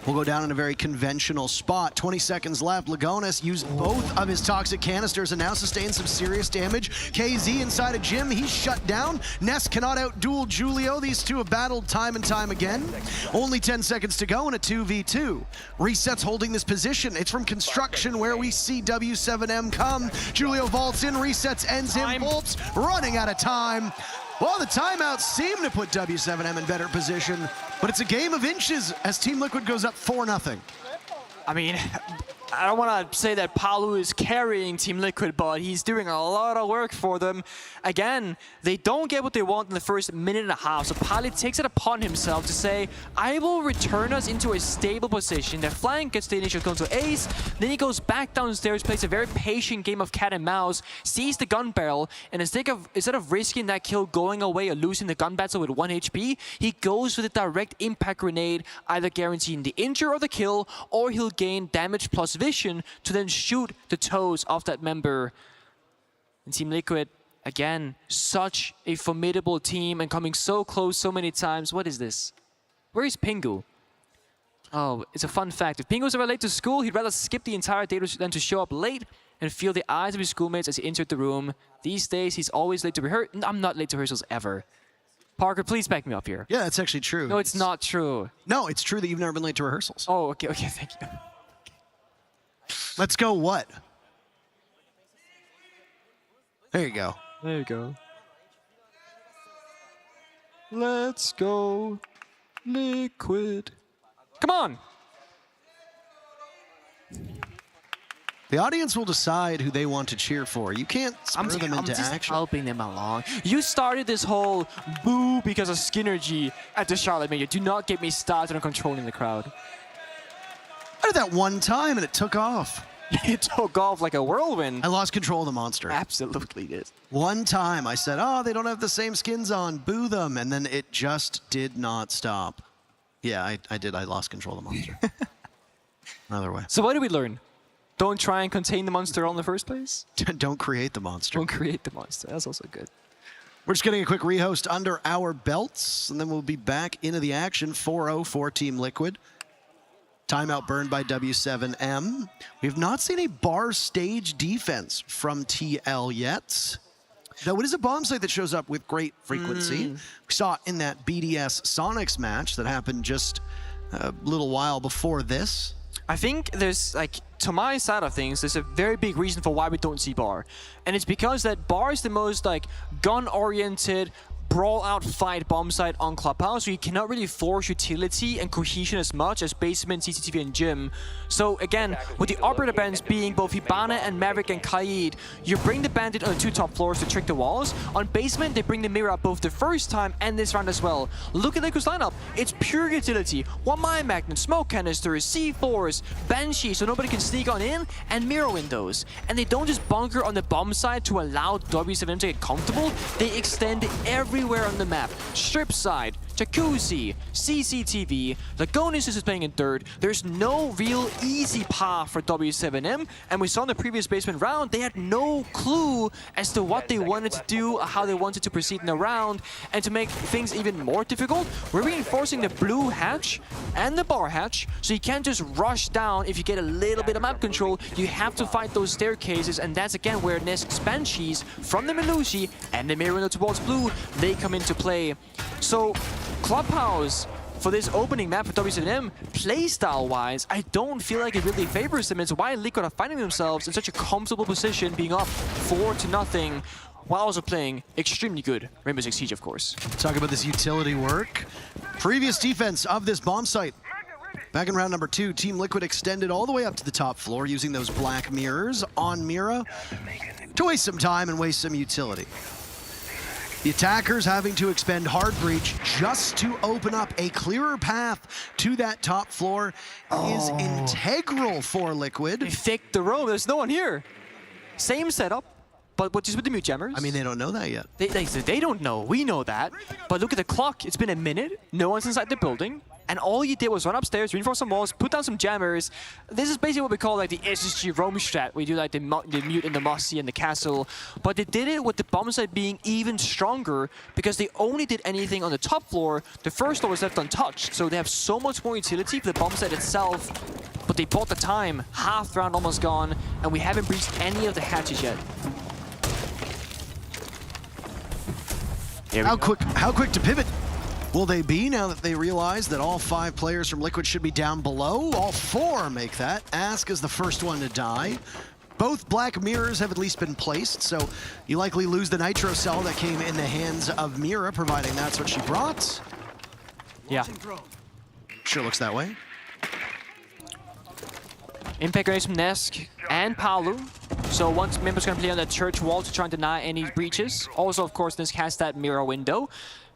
Will go down in a very conventional spot. 20 seconds left. Lagonis used both of his toxic canisters and now sustained some serious damage. KZ inside a gym, he's shut down. Ness cannot outduel Julio. These two have battled time and time again. Only 10 seconds to go in a 2v2. Resets holding this position. It's from construction where we see W7M come. Julio vaults in, resets ends him. Volps running out of time. Well, the timeouts seem to put W7M in better position, but it's a game of inches as Team Liquid goes up 4-0. I mean, I don't want to say that Palu is carrying Team Liquid, but he's doing a lot of work for them. Again, they don't get what they want in the first minute and a half, so Palu takes it upon himself to say, I will return us into a stable position. The flank gets the initial kill to Ace, then he goes back downstairs, plays a very patient game of cat and mouse, sees the gun barrel, and instead of risking that kill going away or losing the gun battle with 1 HP, he goes with a direct impact grenade, either guaranteeing the injure or the kill, or he'll gain damage plus vision to then shoot the toes of that member. And Team Liquid, again, such a formidable team and coming so close so many times. What is this? Where is Pingu? Oh, it's a fun fact. If Pingu was ever late to school, he'd rather skip the entire day than to show up late and feel the eyes of his schoolmates as he entered the room. These days, he's always late to rehearsal. I'm not late to rehearsals ever. Parker, please back me up here. Yeah, that's actually true. No, it's not true. No, it's true that you've never been late to rehearsals. Oh, okay, thank you. Let's go what? There you go. There you go. Let's go, Liquid. Come on. The audience will decide who they want to cheer for. You can't spur them into just action. helping them along. You started this whole boo because of Skinergy at the Charlotte Major. Do not get me started on controlling the crowd. I did that one time and it took off. It took off like a whirlwind. I lost control of the monster. Absolutely did. One time I said, oh, they don't have the same skins on, boo them. And then it just did not stop. Yeah, I did. I lost control of the monster. Another way. So what did we learn? Don't try and contain the monster in the first place? Don't create the monster. Don't create the monster. That's also good. We're just getting a quick rehost under our belts, and then we'll be back into the action. 4-0 for Team Liquid. Timeout burned by W7M. We have not seen a bar stage defense from TL yet. Though it is a bomb site that shows up with great frequency. We saw it in that BDS Sonics match that happened just a little while before this. I think there's, like, to my side of things, there's a very big reason for why we don't see bar. And it's because that bar is the most, like, gun-oriented, brawl-out fight bomb site on Clubhouse, so you cannot really force utility and cohesion as much as Basement, CCTV, and Gym. So again, with the operator bands being both Hibana and Maverick and Kaid, you bring the Bandit on the 2 top floors to trick the walls. On Basement, they bring the Mirror up both the first time and this round as well. Look at Liquid's lineup. It's pure utility. 1 Mine Magnet, Smoke Canisters, C4s, Banshee so nobody can sneak on in, and Mirror Windows. And they don't just bunker on the bomb side to allow W7M to get comfortable, they extend everywhere on the map. Strip side, Jacuzzi, CCTV, Lagonis is playing in third. There's no real easy path for W7M, and we saw in the previous Basement round, they had no clue as to what they wanted to do, how they wanted to proceed in the round, and to make things even more difficult, we're reinforcing the blue hatch and the bar hatch, so you can't just rush down if you get a little bit of map control. You have to fight those staircases, and that's again where Nesk's Banshees from the Melusi and the Mirror towards blue, they come into play. So Clubhouse, for this opening map for W7M, playstyle-wise, I don't feel like it really favors them. It's why Liquid are finding themselves in such a comfortable position, being up 4-0, while also playing extremely good Rainbow Six Siege, of course. Talk about this utility work. Previous defense of this bomb site. Back in round number 2, Team Liquid extended all the way up to the top floor using those black mirrors on Mira to waste some time and waste some utility. The attackers having to expend hard breach just to open up a clearer path to that top floor is integral for Liquid. They faked the roam. There's no one here. Same setup, but just with the mute jammers. I mean, they don't know that yet. They don't know. We know that. But look at the clock. It's been a minute. No one's inside the building. And all you did was run upstairs, reinforce some walls, put down some jammers. This is basically what we call like the SSG roam strat. We do like the mute and the Mossy and the castle. But they did it with the bomb site being even stronger because they only did anything on the top floor. The first floor was left untouched. So they have so much more utility for the bomb site itself. But they bought the time. Half the round almost gone. And we haven't breached any of the hatches yet. How quick to pivot will they be now that they realize that all 5 players from Liquid should be down below? All 4 make that. Ask is the first one to die. Both black mirrors have at least been placed, so you likely lose the nitro cell that came in the hands of Mira, providing that's what she brought. Yeah. Sure looks that way. Impact grenades from Nesk and Palu. So one member's going to play on the church wall to try and deny any breaches. Also, of course, Nesk has that mirror window.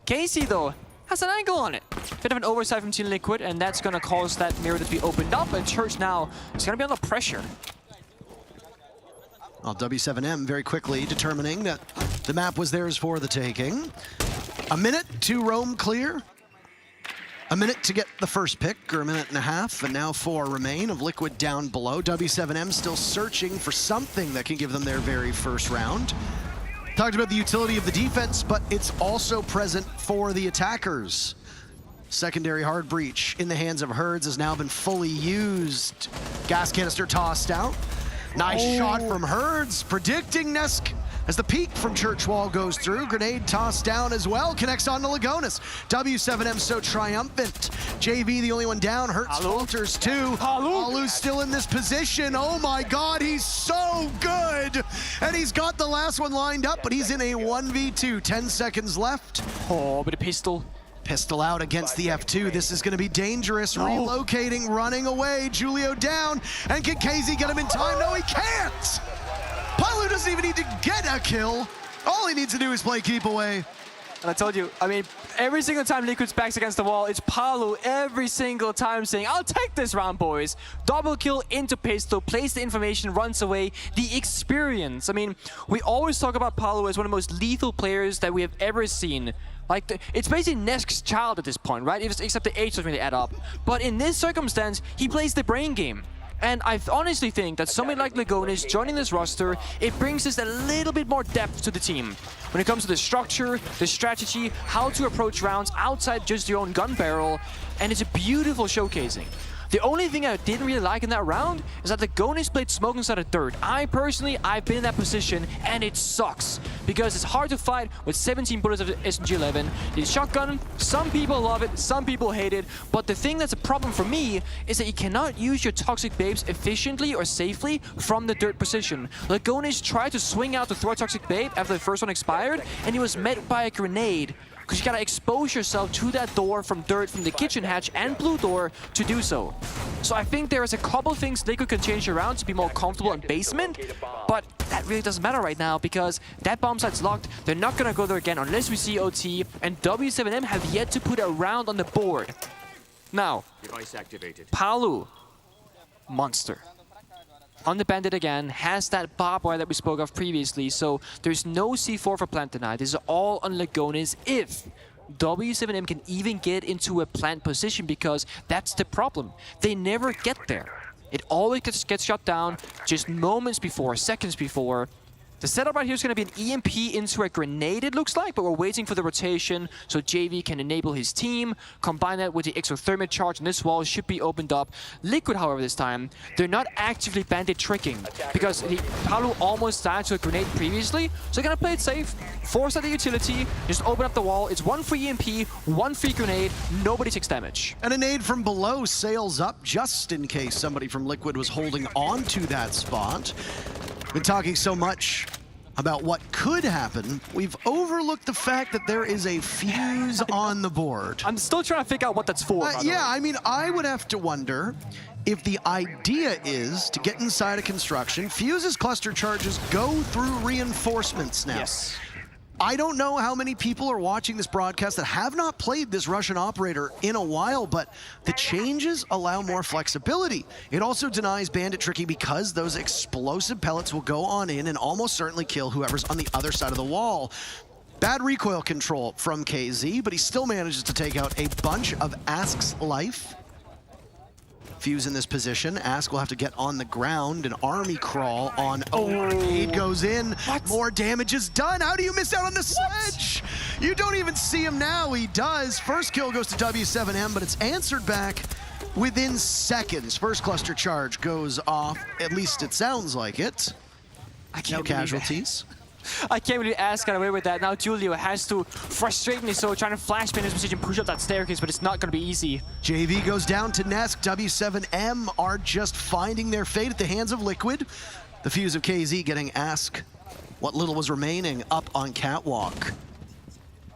Casey, though, has an angle on it. Bit of an oversight from Team Liquid, and that's going to cause that mirror to be opened up, and Church now is going to be under pressure. Well, W7M very quickly determining that the map was theirs for the taking. A minute to roam clear. A minute to get the first pick, or a minute and a half, and now 4 remain of Liquid down below. W7M still searching for something that can give them their very first round. Talked about the utility of the defense, but it's also present for the attackers. Secondary hard breach in the hands of Herds has now been fully used. Gas canister tossed out. Nice shot from Herds, predicting Nesk As the peek from Church Wall goes through, grenade tossed down as well, connects on to Lagonis. W7M so triumphant. JV the only one down, hurts Walters too. Palu's still in this position. Oh my God, he's so good. And he's got the last one lined up, but he's in a 1v2, 10 seconds left. Oh, but a pistol. Pistol out against the F2. This is going to be dangerous. Relocating, running away. Julio down. And can KZ get him in time? No, he can't. Palu doesn't even need to get a kill. All he needs to do is play keep away. And I told you, I mean, every single time Liquid's back's against the wall, it's Palu every single time saying, I'll take this round, boys. Double kill into pistol, plays the information, runs away. The experience. I mean, we always talk about Palu as one of the most lethal players that we have ever seen. Like, it's basically Nesk's child at this point, right? Except the age doesn't really add up. But in this circumstance, he plays the brain game. And I honestly think that somebody like Lagonis joining this roster, it brings us a little bit more depth to the team. When it comes to the structure, the strategy, how to approach rounds outside just your own gun barrel, and it's a beautiful showcasing. The only thing I didn't really like in that round is that Lagonis played smoke inside of dirt. I've been in that position, and it sucks. Because it's hard to fight with 17 bullets of the SMG-11. The shotgun, some people love it, some people hate it. But the thing that's a problem for me is that you cannot use your toxic babes efficiently or safely from the dirt position. Lagonis tried to swing out to throw a toxic babe after the first one expired, and he was met by a grenade. Because you gotta expose yourself to that door from dirt, from the kitchen hatch and blue door to do so. So I think there's a couple things Liquid can change around to be more comfortable in basement, but that really doesn't matter right now because that bomb site's locked. They're not gonna go there again unless we see OT, and W7M have yet to put a round on the board. Now, Palu, monster. On the bandit again, has that barbed wire that we spoke of previously, so there's no C4 for plant tonight. This is all on Lagonis if W7M can even get into a plant position, because that's the problem. They never get there. It always gets shut down just moments before, seconds before. The setup right here is going to be an EMP into a grenade, it looks like, but we're waiting for the rotation so JV can enable his team. Combine that with the exothermic charge on this wall, should be opened up. Liquid, however, this time, they're not actively bandit tricking because Palu almost died to a grenade previously, so they're going to play it safe, force out the utility, just open up the wall. It's one free EMP, one free grenade, nobody takes damage. And a nade from below sails up just in case somebody from Liquid was holding on to that spot. Been talking so much about what could happen, we've overlooked the fact that there is a fuse on the board. I'm still trying to figure out what that's for. Yeah, I mean, I would have to wonder if the idea is to get inside a construction. Fuse's cluster charges go through reinforcements now. Yes. I don't know how many people are watching this broadcast that have not played this Russian operator in a while, but the changes allow more flexibility. It also denies bandit tricking because those explosive pellets will go on in and almost certainly kill whoever's on the other side of the wall. Bad recoil control from KZ, but he still manages to take out a bunch of Ask's life. Fuse in this position. Ask will have to get on the ground. An army crawl on. Oh, grenade goes in. What? More damage is done. How do you miss out on the sledge? You don't even see him now. He does. First kill goes to W7M, but it's answered back within seconds. First cluster charge goes off. At least it sounds like it. No casualties. I can't really Ask got away with that. Now Julio has to, frustratingly so, trying to flashbang his position, push up that staircase, but it's not going to be easy. JV goes down to Nesk. W7M are just finding their fate at the hands of Liquid. The fuse of KZ getting Ask what little was remaining up on Catwalk.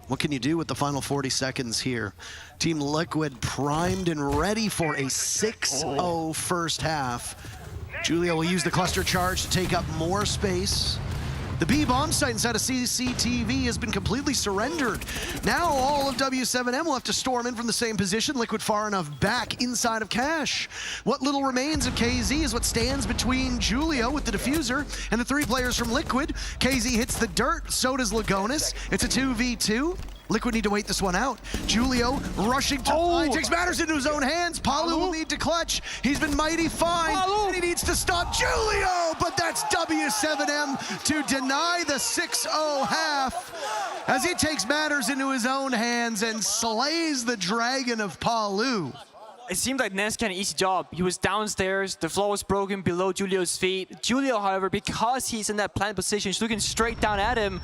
What can you do with the final 40 seconds here? Team Liquid primed and ready for a 6-0 first half. Julio will use the cluster charge to take up more space. The B bomb site inside of CCTV has been completely surrendered. Now all of W7M will have to storm in from the same position. Liquid far enough back inside of Cash. What little remains of KZ is what stands between Julio with the diffuser and the three players from Liquid. KZ hits the dirt, so does Lagonis. It's a 2v2. Liquid need to wait this one out. Julio rushing to line, takes matters into his own hands. Palu will need to clutch. He's been mighty fine, and he needs to stop Julio, but that's W7M to deny the 6-0 half as he takes matters into his own hands and slays the dragon of Palu. it seemed like Nesk had an easy job. He was downstairs, the floor was broken below Julio's feet. Julio, however, because he's in that plant position, he's looking straight down at him.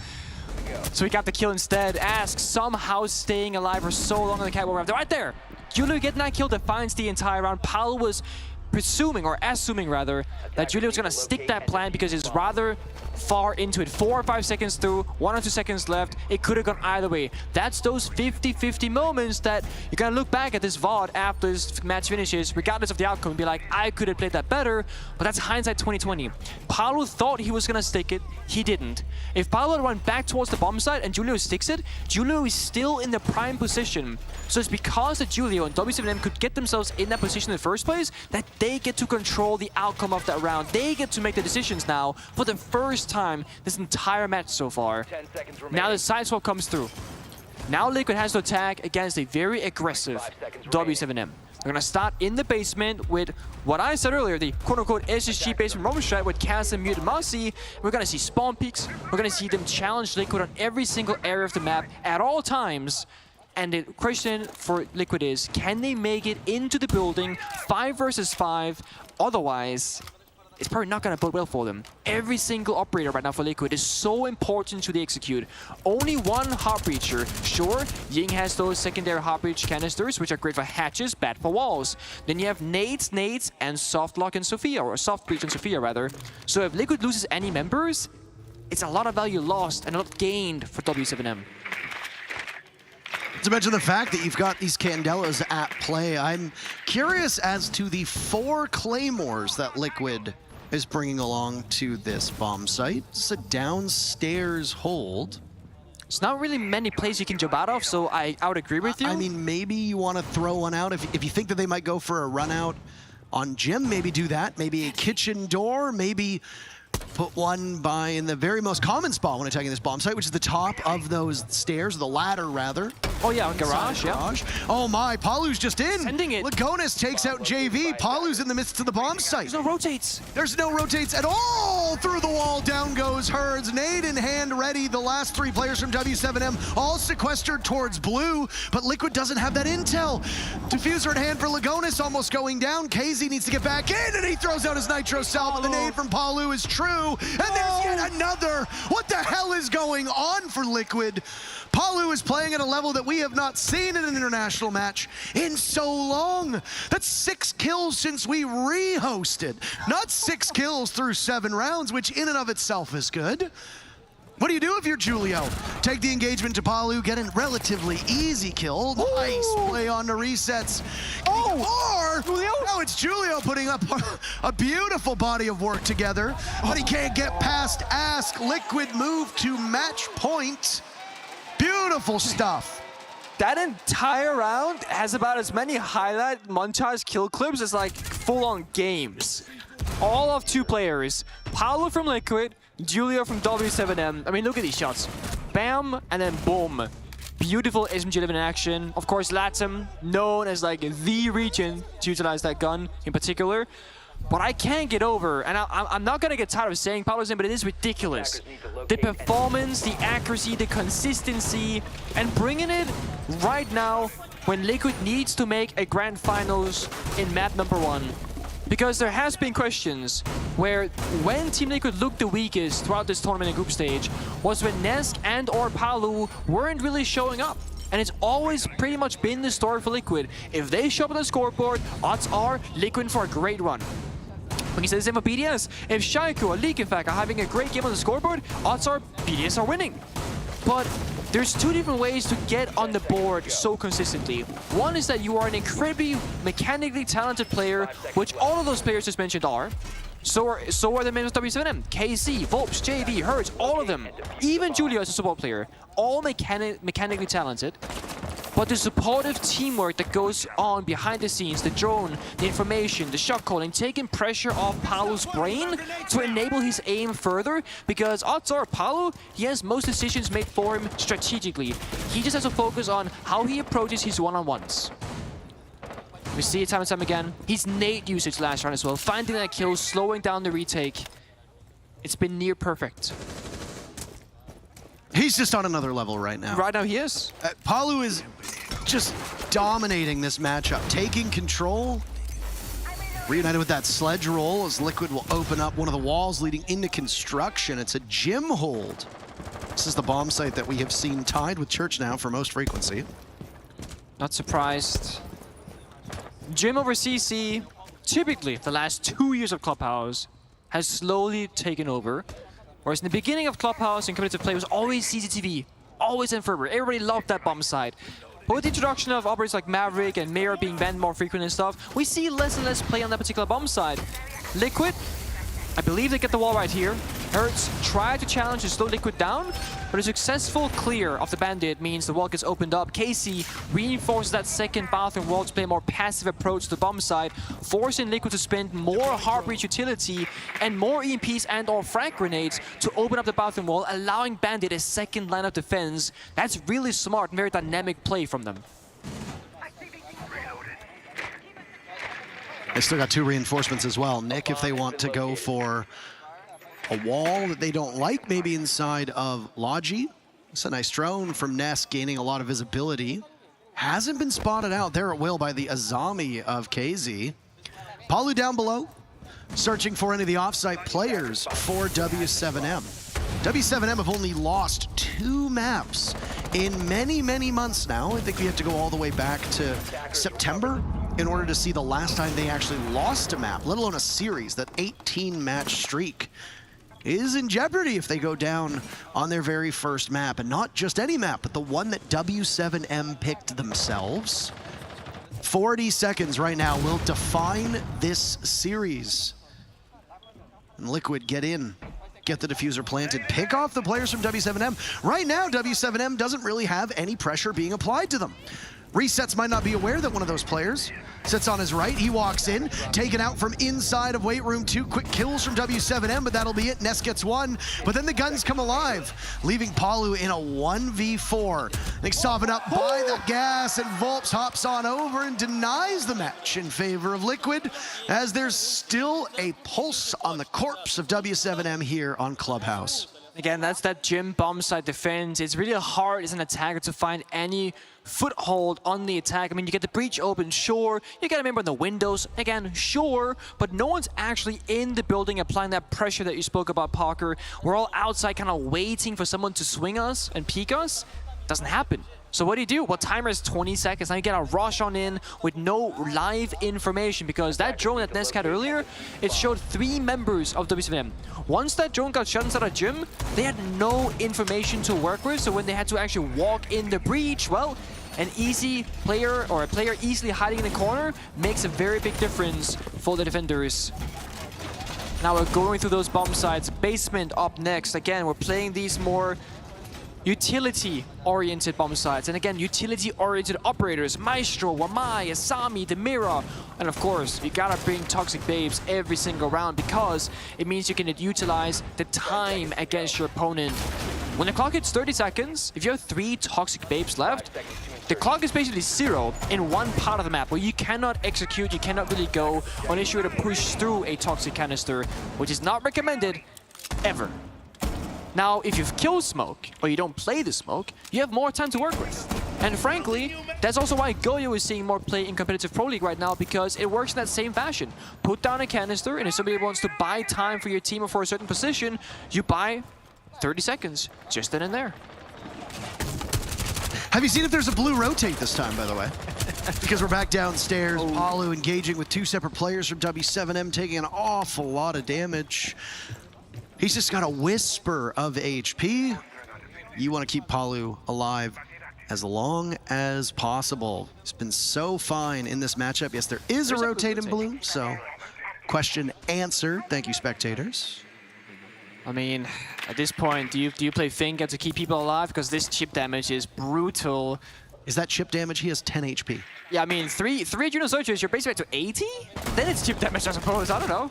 So he got the kill instead. Ask somehow staying alive for so long on the catwalk round. They're right there. Julio getting that kill defines the entire round. Paolo was presuming, or assuming rather, that Julio was going to stick that plan because he's rather far into it. 4 or 5 seconds through, 1 or 2 seconds left. It could have gone either way. That's those 50-50 moments that you're going to look back at this VOD after this match finishes, regardless of the outcome, and be like, I could have played that better, but that's hindsight 2020. Paolo thought he was going to stick it. He didn't. If Paolo had run back towards the bomb site and Julio sticks it, Julio is still in the prime position. So it's because that Julio and W7M could get themselves in that position in the first place that they get to control the outcome of that round. They get to make the decisions now for the first time this entire match so far. Now the side swap comes through. Now Liquid has to attack against a very aggressive W7M. They're going to start in the basement with what I said earlier, the quote-unquote SSG basement roam strat with Cass and Mute and Mossy. We're going to see spawn peaks. We're going to see them challenge Liquid on every single area of the map at all times. And the question for Liquid is, can they make it into the building 5 versus 5? Otherwise, it's probably not going to bode well for them. Every single operator right now for Liquid is so important to the execute. Only one heart breacher. Sure, Ying has those secondary heart breach canisters, which are great for hatches, bad for walls. Then you have nades, and soft lock and Sophia, or soft breach and Sophia rather. So if Liquid loses any members, it's a lot of value lost and a lot gained for W7M. To mention the fact that you've got these Candelas at play, I'm curious as to the 4 Claymores that Liquid is bringing along to this bomb site. It's a downstairs hold. It's not really many plays you can jump out of, so I would agree with you. I mean, maybe you want to throw one out. If you think that they might go for a run out on Jim, maybe do that. Maybe a kitchen door, maybe put one by in the very most common spot when attacking this bomb site, which is the top of those stairs, the ladder rather. Oh yeah, garage, yeah. Oh my, Palu's just in. Sending it. Lagonis takes out JV. Palu's in the midst of the bomb site. There's no rotates. There's no rotates at all. Through the wall, down goes Herds. Nade in hand, ready. The last 3 players from W7M all sequestered towards blue, but Liquid doesn't have that intel. Diffuser in hand for Lagonis, almost going down. KZ needs to get back in, and he throws out his Nitro Cell, but the nade from Palu is true. And there's yet another. What the hell is going on for Liquid? Palu is playing at a level that we have not seen in an international match in so long. That's 6 kills since we re-hosted. Not 6 kills through 7 rounds, which in and of itself is good. What do you do if you're Julio? Take the engagement to Palu, get a relatively easy kill. Nice play on the resets. Now it's Julio putting up a beautiful body of work together, but he can't get past Ask. Liquid move to match point. Beautiful stuff. That entire round has about as many highlight montage kill clips as like full-on games. All of 2 players. Paolo from Liquid, Julio from W7M. I mean, look at these shots. Bam, and then boom. Beautiful SMG11 in action. Of course, Latsum, known as like the region to utilize that gun in particular. But I can't get over, and I'm not going to get tired of saying Paolo's name, but it is ridiculous. The performance, the accuracy, the consistency, and bringing it right now when Liquid needs to make a grand finals in map number 1. Because there has been questions where when Team Liquid looked the weakest throughout this tournament and group stage was when Nesk and or Palu weren't really showing up. And it's always pretty much been the story for Liquid. If they show up on the scoreboard, odds are Liquid for a great run. We can say the same for BDS. If Shaiku or Leakyfac are having a great game on the scoreboard, odds are BDS are winning. But there's 2 different ways to get on the board so consistently. One is that you are an incredibly mechanically talented player, which all of those players just mentioned are. So are the members of W7M, KC, Volps, JV, Hertz, all of them. Even Julio as a support player, all mechanically talented. But the supportive teamwork that goes on behind the scenes, the drone, the information, the shot calling, taking pressure off Paolo's brain to enable his aim further, because odds are Paolo, he has most decisions made for him strategically. He just has to focus on how he approaches his one-on-ones. We see it time and time again. His nade usage last round as well, finding that kill, slowing down the retake. It's been near perfect. He's just on another level right now. Right now he is. Palu is just dominating this matchup, taking control. Reunited with that sledge roll as Liquid will open up one of the walls leading into construction. It's a gym hold. This is the bomb site that we have seen tied with Church now for most frequency. Not surprised. Gym over CC, typically the last 2 years of Clubhouse, has slowly taken over. Whereas in the beginning of Clubhouse and competitive play was always CCTV, always in favor. Everybody loved that bomb side. But with the introduction of operators like Maverick and Mirror being banned more frequent and stuff, we see less and less play on that particular bomb side. Liquid, I believe they get the wall right here. Hertz tried to challenge and slow Liquid down, but a successful clear of the Bandit means the wall gets opened up. KC reinforces that second bathroom wall to play a more passive approach to the bomb side, forcing Liquid to spend more hard breach utility and more EMPs and or frag grenades to open up the bathroom wall, allowing Bandit a second line of defense. That's really smart and very dynamic play from them. They still got 2 reinforcements as well. Nick, if they want to go for a wall that they don't like, maybe inside of Logi. It's a nice drone from Ness, gaining a lot of visibility. Hasn't been spotted out there at will by the Azami of KZ. Palu down below, searching for any of the offsite players for W7M. W7M have only lost 2 maps in many, many months now. I think we have to go all the way back to September in order to see the last time they actually lost a map, let alone a series. That 18-match streak is in jeopardy if they go down on their very first map. And not just any map, but the one that W7M picked themselves. 40 seconds right now will define this series. And Liquid get in, get the diffuser planted, pick off the players from W7M. Right now, W7M doesn't really have any pressure being applied to them. Resets might not be aware that one of those players sits on his right. He walks in, taken out from inside of weight room 2. Quick kills from W7M, but that'll be it. Ness gets 1, but then the guns come alive, leaving Palu in a 1v4. They soften up by the gas, and Volps hops on over and denies the match in favor of Liquid, as there's still a pulse on the corpse of W7M here on Clubhouse. Again, that's that gym bomb side defense. It's really hard as an attacker to find any foothold on the attack. I mean, you get the breach open, sure. You get a member in the windows, again, sure. But no one's actually in the building applying that pressure that you spoke about, Parker. We're all outside kind of waiting for someone to swing us and peek us. Doesn't happen. So what do? Well, timer is 20 seconds. Now you get a rush on in with no live information, because that drone that Ness had earlier, it showed 3 members of W7M. Once that drone got shot inside a gym, they had no information to work with. So when they had to actually walk in the breach, well, an easy player or a player easily hiding in the corner makes a very big difference for the defenders. Now we're going through those bomb sites. Basement up next. Again, we're playing these more utility-oriented bomb sites. And again, utility-oriented operators, Maestro, Wamai, Asami, Demira. And of course, you gotta bring Toxic Babes every single round, because it means you can utilize the time against your opponent. When the clock hits 30 seconds, if you have 3 Toxic Babes left, the clock is basically 0 in one part of the map where you cannot execute, you cannot really go unless you were to push through a Toxic Canister, which is not recommended ever. Now, if you've killed Smoke, or you don't play the Smoke, you have more time to work with. And frankly, that's also why Goyo is seeing more play in competitive Pro League right now, because it works in that same fashion. Put down a canister, and if somebody wants to buy time for your team or for a certain position, you buy 30 seconds, just then and there. Have you seen if there's a blue rotate this time, by the way? Because we're back downstairs. Palu engaging with 2 separate players from W7M, taking an awful lot of damage. He's just got a whisper of HP. You want to keep Palu alive as long as possible. He's been so fine in this matchup. Yes, there is a rotate in blue, so question answered. Thank you, spectators. I mean, at this point, do you play Finka to keep people alive? Because this chip damage is brutal. Is that chip damage? He has 10 HP. Yeah, I mean, 3 Adrenal Surges, you're basically back to 80? Then it's chip damage, I suppose. I don't know.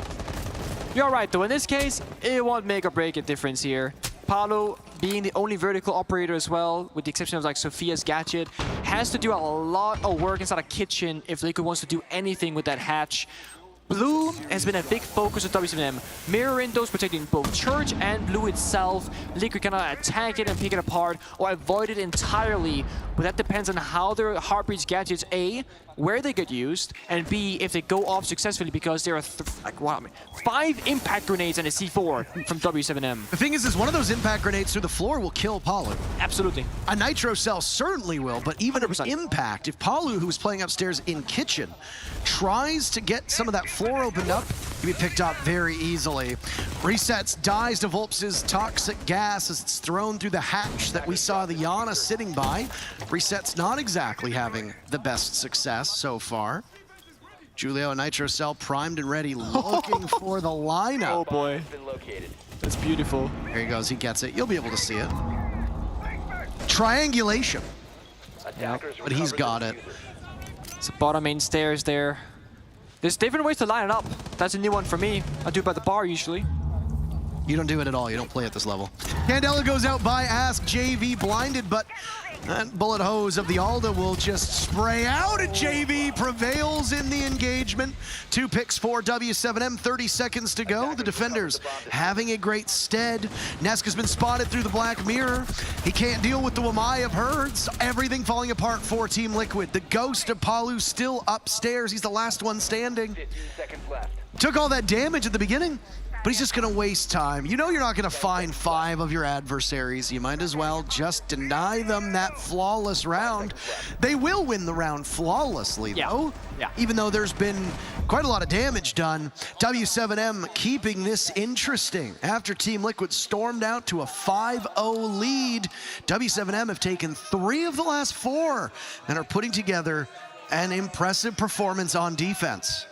You're right, though. In this case, it won't make or break a difference here. Palu, being the only vertical operator as well, with the exception of like Sophia's gadget, has to do a lot of work inside a kitchen if Liquid wants to do anything with that hatch. Blue has been a big focus of W7M. Mirror windows protecting both Church and Blue itself. Liquid cannot attack it and pick it apart or avoid it entirely, but that depends on how their Heartbreach gadgets, A, where they get used, and B, if they go off successfully, because there are 5 impact grenades and a C4 from W7M. The thing is one of those impact grenades through the floor will kill Palu. Absolutely. A Nitro Cell certainly will, but even 100%. Impact, if Palu, who was playing upstairs in Kitchen, tries to get some of that floor opened up, he'll be picked up very easily. Resets dies to Volps's toxic gas as it's thrown through the hatch that we saw the Yana sitting by. Resets not exactly having the best success so far. Julio and Nitro Cell primed and ready, looking for the lineup. Oh boy. That's beautiful. There he goes, he gets it. You'll be able to see it. Triangulation. Yep. But he's got it. So bottom main stairs there. There's different ways to line it up. That's a new one for me. I do it by the bar usually. You don't do it at all. You don't play at this level. Candela goes out by Ask JV blinded, but that bullet hose of the Alda will just spray out, and JV prevails in the engagement. 2 picks for W7M, 30 seconds to go. The defenders having a great stead. Nesk has been spotted through the black mirror. He can't deal with the Wamai of Herds. Everything falling apart for Team Liquid. The ghost of Palu still upstairs. He's the last one standing. 15 seconds left. Took all that damage at the beginning, but he's just gonna waste time. You know you're not gonna find 5 of your adversaries. You might as well just deny them that flawless round. They will win the round flawlessly though. Yeah. Even though there's been quite a lot of damage done. W7M keeping this interesting. After Team Liquid stormed out to a 5-0 lead, W7M have taken 3 of the last 4 and are putting together an impressive performance on defense.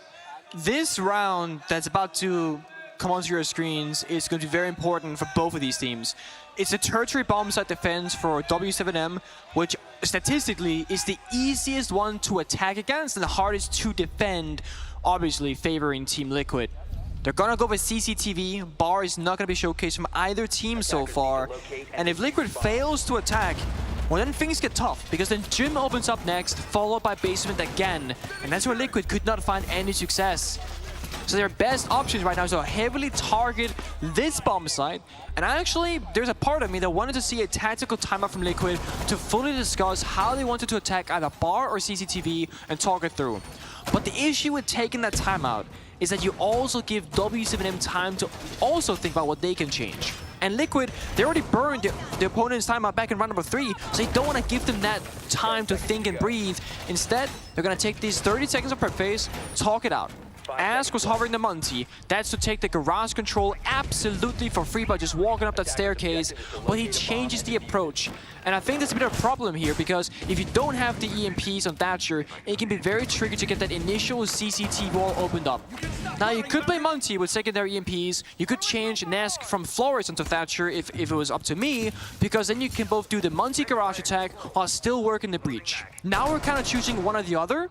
This round that's about to come onto your screens is going to be very important for both of these teams. It's a tertiary bomb site defense for W7M, which statistically is the easiest one to attack against and the hardest to defend, obviously favoring Team Liquid. They're gonna go with CCTV. Bar is not gonna be showcased from either team so far. And if Liquid fails to attack, well then things get tough, because then Gym opens up next, followed by Basement again. And that's where Liquid could not find any success. So their best options right now is to heavily target this bomb site. And actually, there's a part of me that wanted to see a tactical timeout from Liquid to fully discuss how they wanted to attack either Bar or CCTV and talk it through. But the issue with taking that timeout is that you also give W7M time to also think about what they can change. And Liquid, they already burned the opponent's timeout back in round number 3, so they don't want to give them that time to think and breathe. Instead, they're going to take these 30 seconds of prep phase, talk it out. Ask was hovering the Monty. That's to take the garage control absolutely for free by just walking up that staircase, but he changes the approach. And I think that's a bit of a problem here, because if you don't have the EMPs on Thatcher, it can be very tricky to get that initial CCT wall opened up. Now you could play Monty with secondary EMPs, you could change Nesk from Flores onto Thatcher if it was up to me, because then you can both do the Monty garage attack while still working the breach. Now we're kind of choosing one or the other.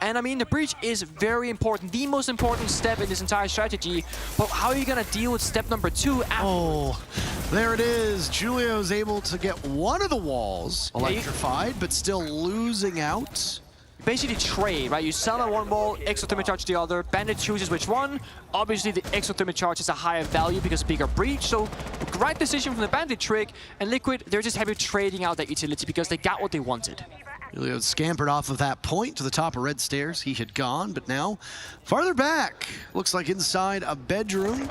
And I mean, the breach is very important, the most important step in this entire strategy. But how are you gonna deal with step number 2? Oh, there it is. Julio's able to get one of the walls electrified, but still losing out. Basically trade, right? You sell on one wall, exothermic charge the other. Bandit chooses which one. Obviously, the exothermic charge is a higher value because bigger breach. So, right decision from the Bandit trick. And Liquid, they're just heavy trading out that utility because they got what they wanted. Julio scampered off of that point to the top of red stairs. He had gone, but now farther back. Looks like inside a bedroom.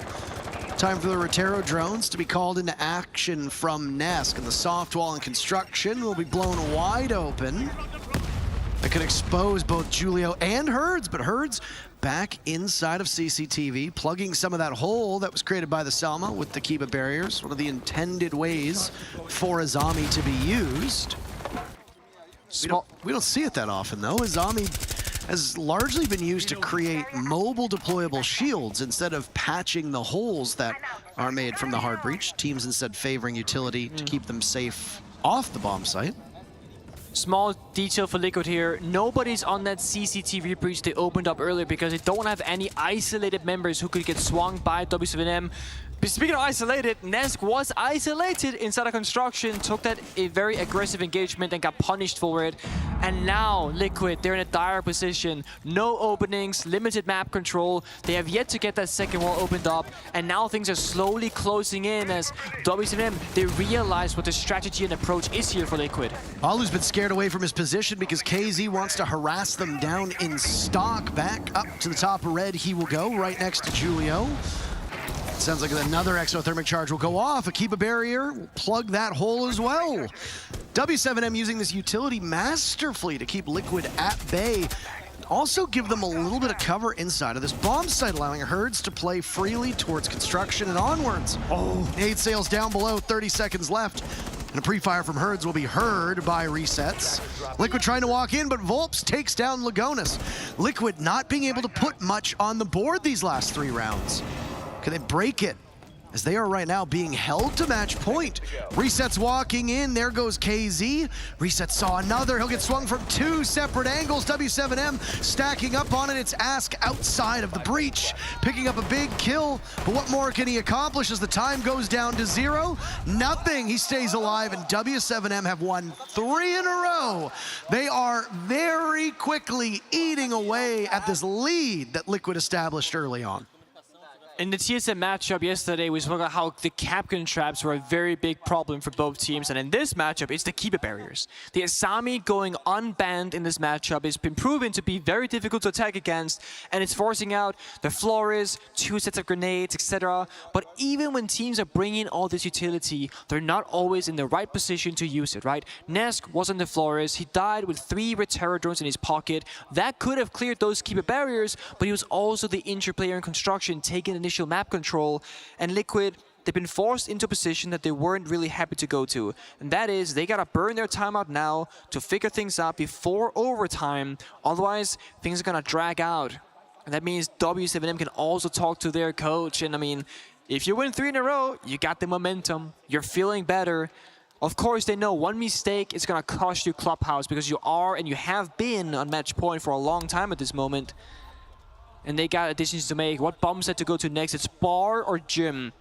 Time for the Rotero drones to be called into action from Nesk. And the soft wall and construction will be blown wide open. That could expose both Julio and Herds, but Herds back inside of CCTV, plugging some of that hole that was created by the Salma with the Kiba barriers. One of the intended ways for Azami to be used. We don't see it that often, though. Azami has largely been used to create mobile deployable shields instead of patching the holes that are made from the hard breach. Teams instead favoring utility to keep them safe off the bomb site. Small detail for Liquid here. Nobody's on that CCTV breach they opened up earlier because they don't have any isolated members who could get swung by W7M. Speaking of isolated, Nesk was isolated inside a construction, took that a very aggressive engagement and got punished for it. And now Liquid, they're in a dire position. No openings, limited map control. They have yet to get that second wall opened up. And now things are slowly closing in as W7M, they realize what the strategy and approach is here for Liquid. Alu's been scared away from his position because KZ wants to harass them down in stock. Back up to the top of red he will go, right next to Julio. Sounds like another exothermic charge will go off. A Kiba barrier will plug that hole as well. W7M using this utility masterfully to keep Liquid at bay. Also give them a little bit of cover inside of this bomb site, allowing Herds to play freely towards construction and onwards. Oh, 8 sails down below, 30 seconds left. And a pre-fire from Herds will be heard by resets. Liquid trying to walk in, but Volps takes down Lagonis. Liquid not being able to put much on the board these last 3 rounds. Can they break it? As they are right now being held to match point. Resets walking in, there goes KZ. Reset saw another, he'll get swung from 2 separate angles. W7M stacking up on it, it's Ask outside of the breach. Picking up a big kill, but what more can he accomplish as the time goes down to 0? Nothing, he stays alive, and W7M have won 3 in a row. They are very quickly eating away at this lead that Liquid established early on. In the TSM matchup yesterday, we spoke about how the Capcan traps were a very big problem for both teams, and in this matchup, it's the Kiba barriers. The Asami going unbanned in this matchup has been proven to be very difficult to attack against, and it's forcing out the Flores, 2 sets of grenades, etc. But even when teams are bringing all this utility, they're not always in the right position to use it, right? Nesk was on the Flores, he died with 3 red terror drones in his pocket. That could have cleared those Kiba barriers, but he was also the injured player in construction, taking initial map control, and Liquid, they've been forced into a position that they weren't really happy to go to. And that is, they gotta burn their timeout now to figure things out before overtime, otherwise things are gonna drag out. And that means W7M can also talk to their coach, and I mean, if you win 3 in a row, you got the momentum, you're feeling better. Of course, they know one mistake is gonna cost you Clubhouse, because you are and you have been on match point for a long time at this moment. And they got additions to make. What bomb set to go to next? It's bar or gym.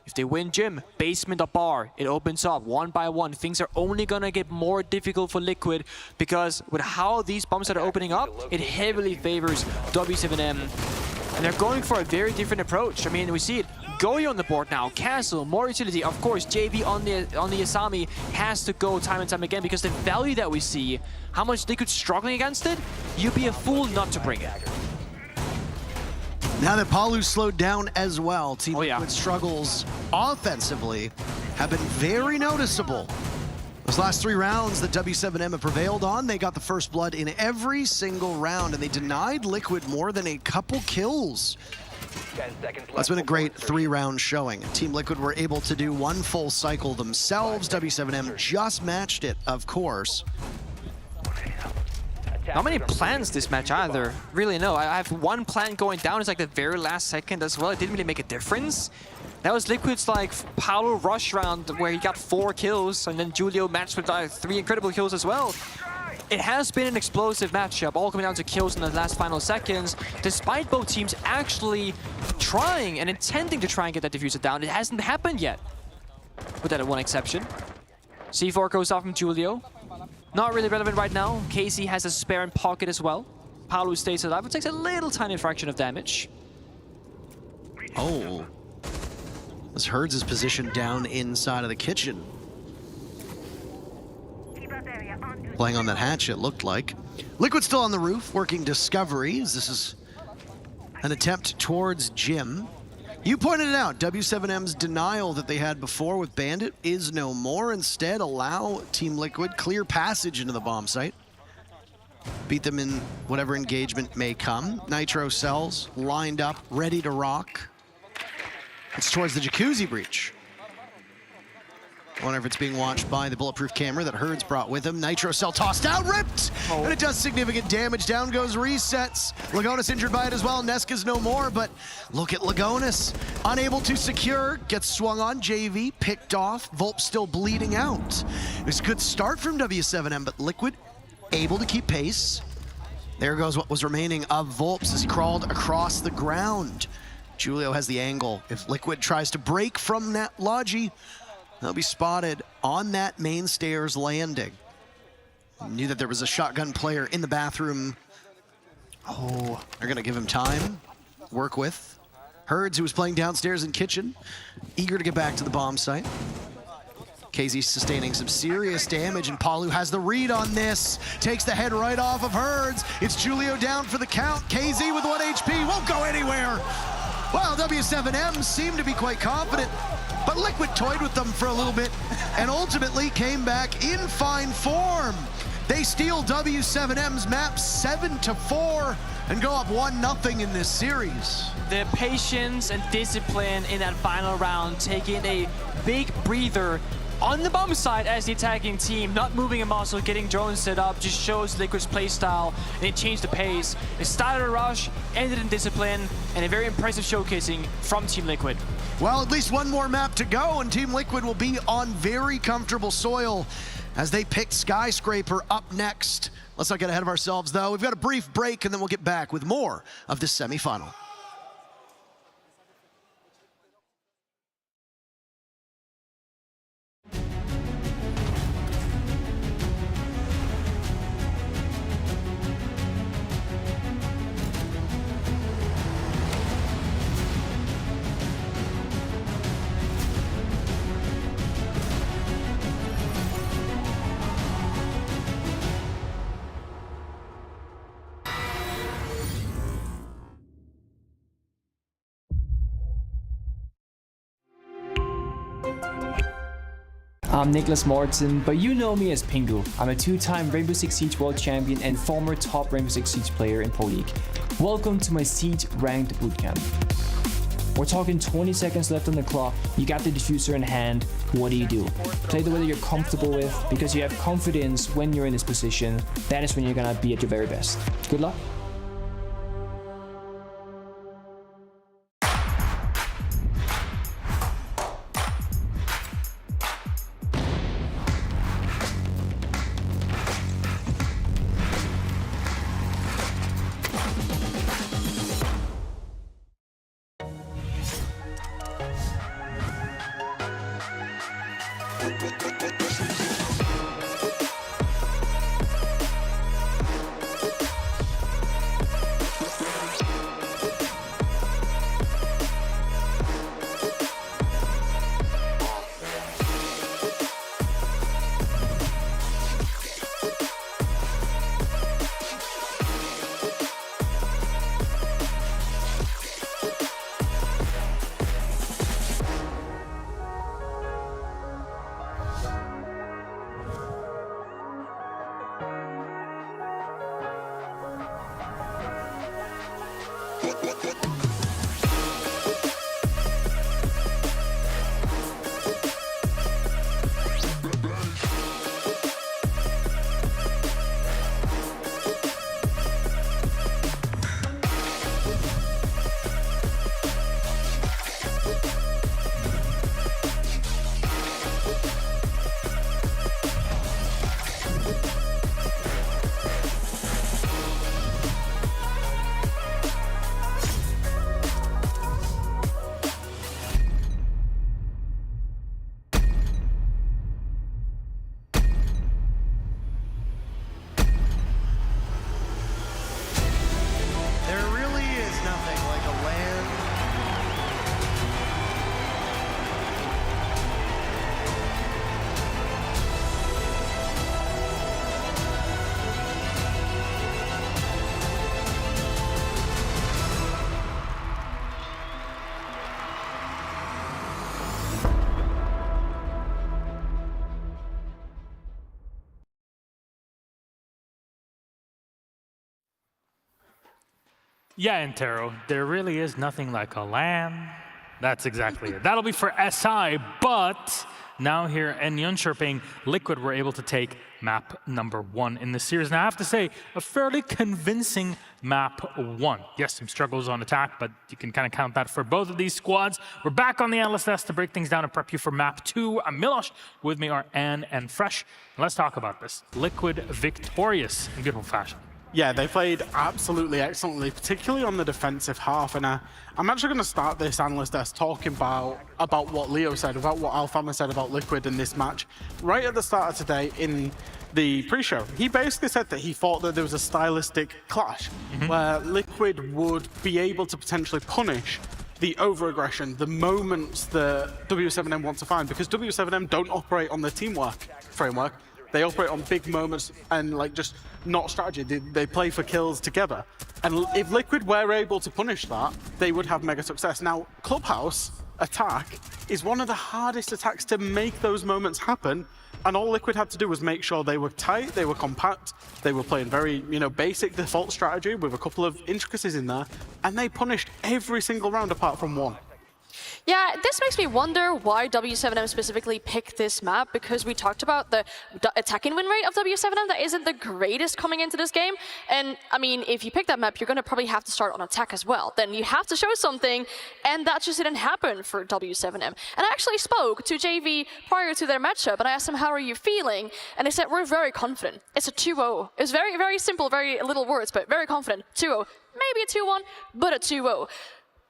If they win gym, basement or bar, it opens up one by one. Things are only gonna get more difficult for Liquid, because with how these bombs are opening up, it heavily favors W7M. And they're going for a very different approach. I mean, we see it. Goyo on the board now, Castle, more utility. Of course, JV on the Asami has to go time and time again, because the value that we see, how much Liquid struggling against it, you'd be a fool not to bring it. Now that Palu's slowed down as well, Team Liquid's struggles offensively have been very noticeable. Those last 3 rounds that W7M have prevailed on, they got the first blood in every single round, and they denied Liquid more than a couple kills. That's been a great 3-round showing. Team Liquid were able to do 1 full cycle themselves. W7M just matched it, of course. Not many plans this match either. Really, no. I have 1 plan going down. It's like the very last second as well. It didn't really make a difference. That was Liquid's like Paolo rush round where he got 4 kills, and then Julio matched with 3 incredible kills as well. It has been an explosive matchup, all coming down to kills in the last final seconds, despite both teams actually trying and intending to try and get that diffuser down. It hasn't happened yet, with that 1 exception. C4 goes off from Julio. Not really relevant right now. Casey has a spare in pocket as well. Paolo stays alive, but takes a little tiny fraction of damage. Oh. As Herds is positioned down inside of the kitchen. Playing on that hatch, it looked like. Liquid still on the roof, working discoveries. This is an attempt towards Jim. You pointed it out, W7M's denial that they had before with Bandit is no more. Instead, allow Team Liquid clear passage into the bomb site. Beat them in whatever engagement may come. Nitro cells lined up, ready to rock. It's towards the Jacuzzi breach. I wonder if it's being watched by the bulletproof camera that Herds brought with him. Nitro cell tossed out, ripped! Oh. And it does significant damage. Down goes resets. Lagonis injured by it as well. Neska's no more, but look at Lagonis. Unable to secure, gets swung on. JV picked off. Volp still bleeding out. It was a good start from W7M, but Liquid able to keep pace. There goes what was remaining of Volps as he crawled across the ground. Julio has the angle. If Liquid tries to break from that Logi, they'll be spotted on that main stairs landing. Knew that there was a shotgun player in the bathroom. Oh, they're gonna give him time, work with. Herds, who was playing downstairs in kitchen, eager to get back to the bomb site. KZ sustaining some serious damage, and Palu has the read on this. Takes the head right off of Herds. It's Julio down for the count. KZ with 1 HP, won't go anywhere. Well, W7M seemed to be quite confident, but Liquid toyed with them for a little bit and ultimately came back in fine form. They steal W7M's map 7-4 and go up 1-0 in this series. Their patience and discipline in that final round, taking a big breather on the bomb side as the attacking team, not moving a muscle, getting drones set up, just shows Liquid's playstyle, and it changed the pace. It started a rush, ended in discipline, and a very impressive showcasing from Team Liquid. Well, at least one more map to go, and Team Liquid will be on very comfortable soil as they pick Skyscraper up next. Let's not get ahead of ourselves, though. We've got a brief break, and then we'll get back with more of this semifinal. I'm Nicholas Martin, but you know me as Pingu. I'm a two-time Rainbow Six Siege World Champion and former top Rainbow Six Siege player in Pro League. Welcome to my Siege Ranked Bootcamp. We're talking 20 seconds left on the clock, you got the diffuser in hand, what do? Play the way that you're comfortable with, because you have confidence when you're in this position. That is when you're gonna be at your very best. Good luck. Yeah, Intero, there really is nothing like a LAN. That's exactly it. That'll be for SI, but now here in Jönköping, Liquid were able to take map number 1 in this series. And I have to say, a fairly convincing map 1. Yes, some struggles on attack, but you can kind of count that for both of these squads. We're back on the Analyst Desk to break things down and prep you for map 2. I'm Milosh, with me are Ann and Fresh. And let's talk about this. Liquid victorious in beautiful fashion. Yeah, they played absolutely excellently, particularly on the defensive half. And I'm actually going to start this analyst desk talking about what Leo said, about what Alfama said about Liquid in this match. Right at the start of today in the pre-show, he basically said that he thought that there was a stylistic clash where Liquid would be able to potentially punish the over-aggression, the moments that W7M want to find, because W7M don't operate on the teamwork framework. They operate on big moments and like just not strategy. They play for kills together. And if Liquid were able to punish that, they would have mega success. Now, Clubhouse attack is one of the hardest attacks to make those moments happen. And all Liquid had to do was make sure they were tight, they were compact, they were playing very, basic default strategy with a couple of intricacies in there, and they punished every single round apart from one. Yeah, this makes me wonder why W7M specifically picked this map, because we talked about the attacking win rate of W7M that isn't the greatest coming into this game. And I mean, if you pick that map, you're going to probably have to start on attack as well. Then you have to show something, and that just didn't happen for W7M. And I actually spoke to JV prior to their matchup, and I asked them, how are you feeling? And they said, we're very confident. It's a 2-0. It's very, very simple, very little words, but very confident. 2-0. Maybe a 2-1, but a 2-0.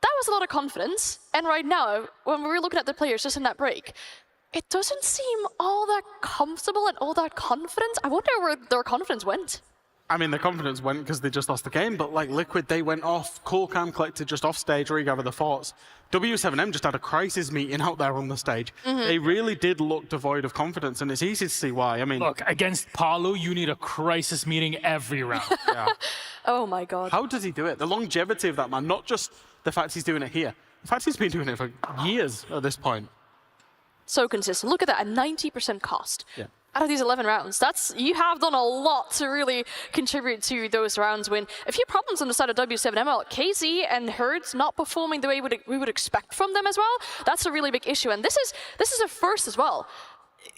That was a lot of confidence, and right now, when we were looking at the players just in that break, it doesn't seem all that comfortable and all that confident. I wonder where their confidence went. I mean, the confidence went because they just lost the game, but like Liquid, they went off, cool, calm, collected, just off stage, regather the thoughts. W7M just had a crisis meeting out there on the stage. They really did look devoid of confidence, and it's easy to see why. I mean, look, against Paulo, you need a crisis meeting every round. Yeah. Oh my God. How does he do it? The longevity of that man, not just the fact he's doing it here. In fact, he's been doing it for years at this point. So consistent. Look at that, a 90% cost. Yeah. Out of these 11 rounds, you have done a lot to really contribute to those rounds when a few problems on the side of W7M. Well, KZ and Herds not performing the way we would expect from them as well. That's a really big issue, and this is a first as well.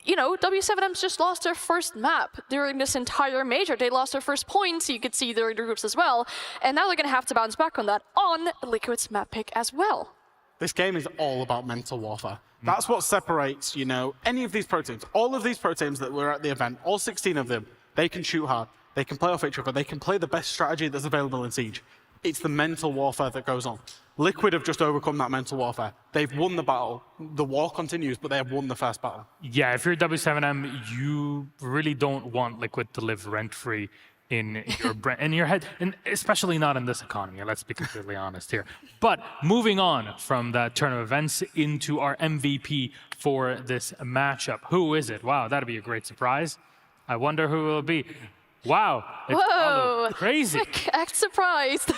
W7M's just lost their first map during this entire major. They lost their first points, you could see during the groups as well. And now they're going to have to bounce back on that on Liquid's map pick as well. This game is all about mental warfare. That's what separates, any of these pro teams. All of these pro teams that were at the event, all 16 of them, they can shoot hard, they can play off each other, they can play the best strategy that's available in Siege. It's the mental warfare that goes on. Liquid have just overcome that mental warfare. They've won the battle. The war continues, but they have won the first battle. Yeah, if you're W7M, you really don't want Liquid to live rent-free in your head, and especially not in this economy. Let's be completely honest here. But moving on from that turn of events into our MVP for this matchup. Who is it? Wow, that'd be a great surprise. I wonder who it will be. Wow, it's Whoa, crazy. Act surprised.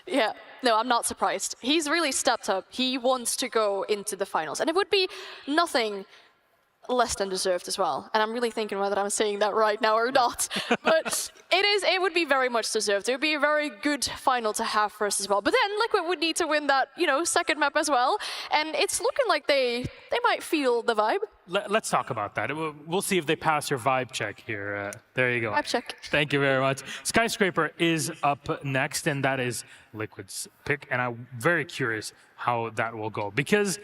Yeah, no, I'm not surprised. He's really stepped up. He wants to go into the finals, and it would be nothing less than deserved as well. And I'm really thinking whether I'm saying that right now or not. But it would be very much deserved. It would be a very good final to have for us as well. But then Liquid would need to win that, second map as well. And it's looking like they might feel the vibe. Let's talk about that. We'll see if they pass your vibe check here. There you go. Vibe check. Thank you very much. Skyscraper is up next, and that is Liquid's pick. And I'm very curious how that will go, because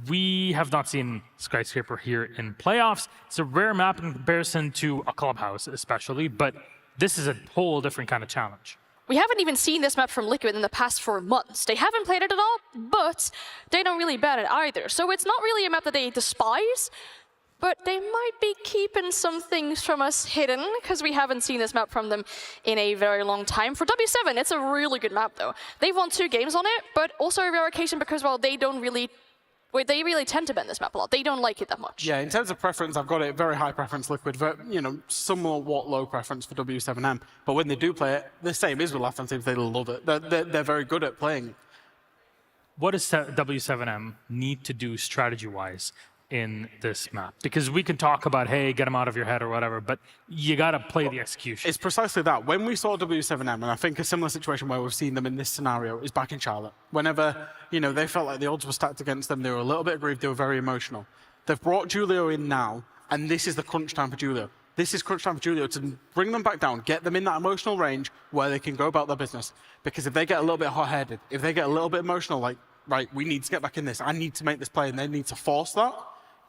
we have not seen Skyscraper here in playoffs. It's a rare map in comparison to a Clubhouse especially, but this is a whole different kind of challenge. We haven't even seen this map from Liquid in the past 4 months. They haven't played it at all, but they don't really ban it either. So it's not really a map that they despise, but they might be keeping some things from us hidden, because we haven't seen this map from them in a very long time. For W7, it's a really good map, though. They've won 2 games on it, but also a rare occasion because, well, they really tend to ban this map a lot. They don't like it that much. Yeah, in terms of preference, I've got it very high preference Liquid, somewhat low preference for W7M. But when they do play it, the same is with left-hand teams, they love it. They're very good at playing. What does W7M need to do strategy-wise in this map? Because we can talk about, hey, get them out of your head or whatever, but you got to play the execution. It's precisely that. When we saw W7M, and I think a similar situation where we've seen them in this scenario is back in Charlotte. Whenever, they felt like the odds were stacked against them, they were a little bit aggrieved, they were very emotional. They've brought Julio in now, and this is the crunch time for Julio. This is crunch time for Julio to bring them back down, get them in that emotional range where they can go about their business. Because if they get a little bit hot-headed, if they get a little bit emotional, like, right, we need to get back in this, I need to make this play, and they need to force that,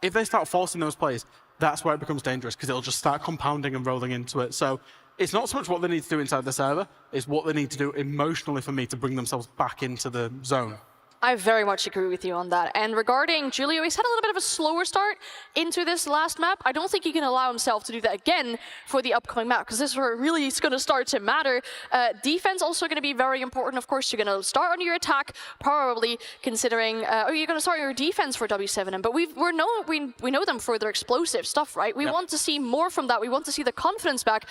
if they start forcing those plays, that's where it becomes dangerous, because it'll just start compounding and rolling into it. So it's not so much what they need to do inside the server, it's what they need to do emotionally for me to bring themselves back into the zone. I very much agree with you on that. And regarding Julio, he's had a little bit of a slower start into this last map. I don't think he can allow himself to do that again for the upcoming map, because this is where it really is going to start to matter. Defense also going to be very important. Of course, you're going to start on your attack, probably considering, or you're going to start your defense for W7M. But we know them for their explosive stuff, right? We want to see more from that. We want to see the confidence back.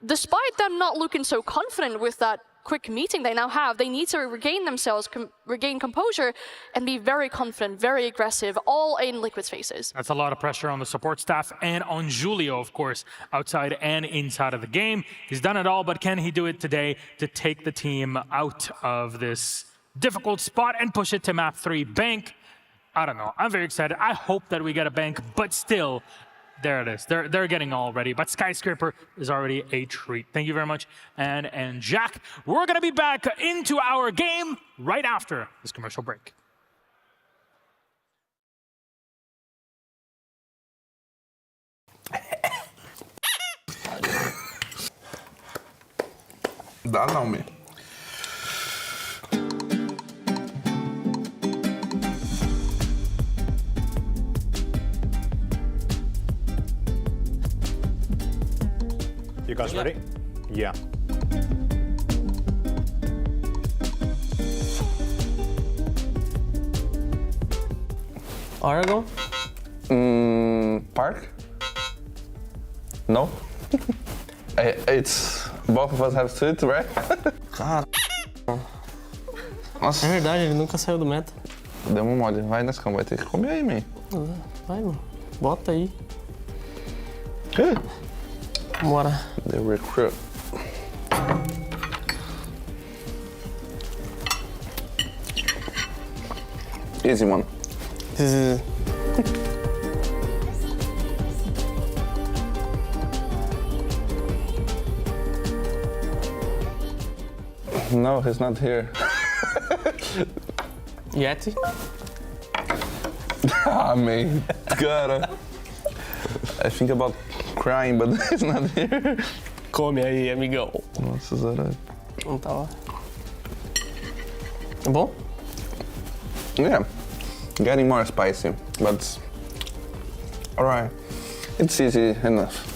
Despite them not looking so confident with that quick meeting they now have, they need to regain themselves, regain composure, and be very confident, very aggressive, all in Liquid's faces. That's a lot of pressure on the support staff and on Julio, of course, outside and inside of the game. He's done it all, but can he do it today to take the team out of this difficult spot and push it to map 3 bank? I don't know. I'm very excited. I hope that we get a bank, but still, there it is. They're getting all ready. But Skyscraper is already a treat. Thank you very much, and Jack. We're going to be back into our game right after this commercial break. Dá não, meu. You guys ready? Yeah. Aragon? Park? No? It's both of us have suit, right? Cara. Nossa. É verdade, ele nunca saiu do meta. Deu uma mole. Vai, Nescão, vai ter que comer aí, man. Vai, mano. Bota aí. Bora. The recruit. Easy one. No, he's not here. Yeti? Ah, man. Cara. I think about crying, but he's not here. Come aí, amigão. Nossa, Zara. Não tá lá. É bom? Yeah. Getting more spicy, but alright. It's easy enough.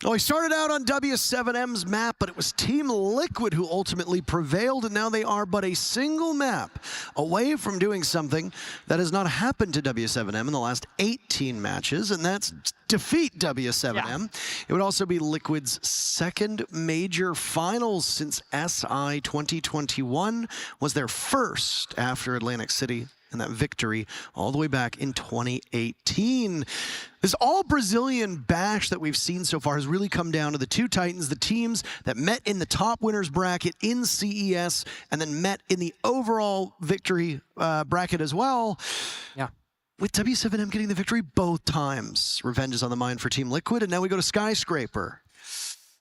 Well, he started out on W7M's map, but it was Team Liquid who ultimately prevailed, and now they are but a single map away from doing something that has not happened to W7M in the last 18 matches, and that's defeat W7M. Yeah. It would also be Liquid's second major finals since SI 2021 was their first after Atlantic City, and that victory all the way back in 2018. This all-Brazilian bash that we've seen so far has really come down to the two Titans, the teams that met in the top winners bracket in CES and then met in the overall victory bracket as well. Yeah. With W7M getting the victory both times. Revenge is on the mind for Team Liquid, and now we go to Skyscraper.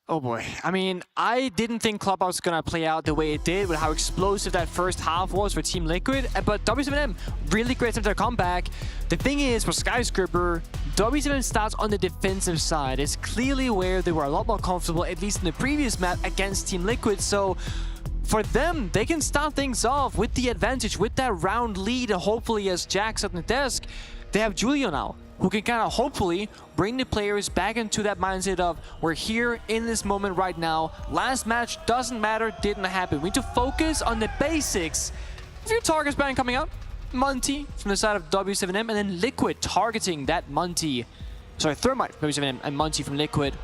Oh boy. I mean, I didn't think Clubhouse was going to play out the way it did with how explosive that first half was for Team Liquid, but W7M really great their comeback. The thing is, for Skyscraper, W7M starts on the defensive side. It's clearly where they were a lot more comfortable, at least in the previous map, against Team Liquid. So for them, they can start things off with the advantage, with that round lead, and hopefully, as Jack said on the desk, they have Julio now, who can kind of hopefully bring the players back into that mindset of, we're here in this moment right now. Last match doesn't matter, didn't happen. We need to focus on the basics. A few targets bang coming out. Monty from the side of W7M, and then Liquid targeting that Monty. Sorry, Thermite from W7M and Monty from Liquid.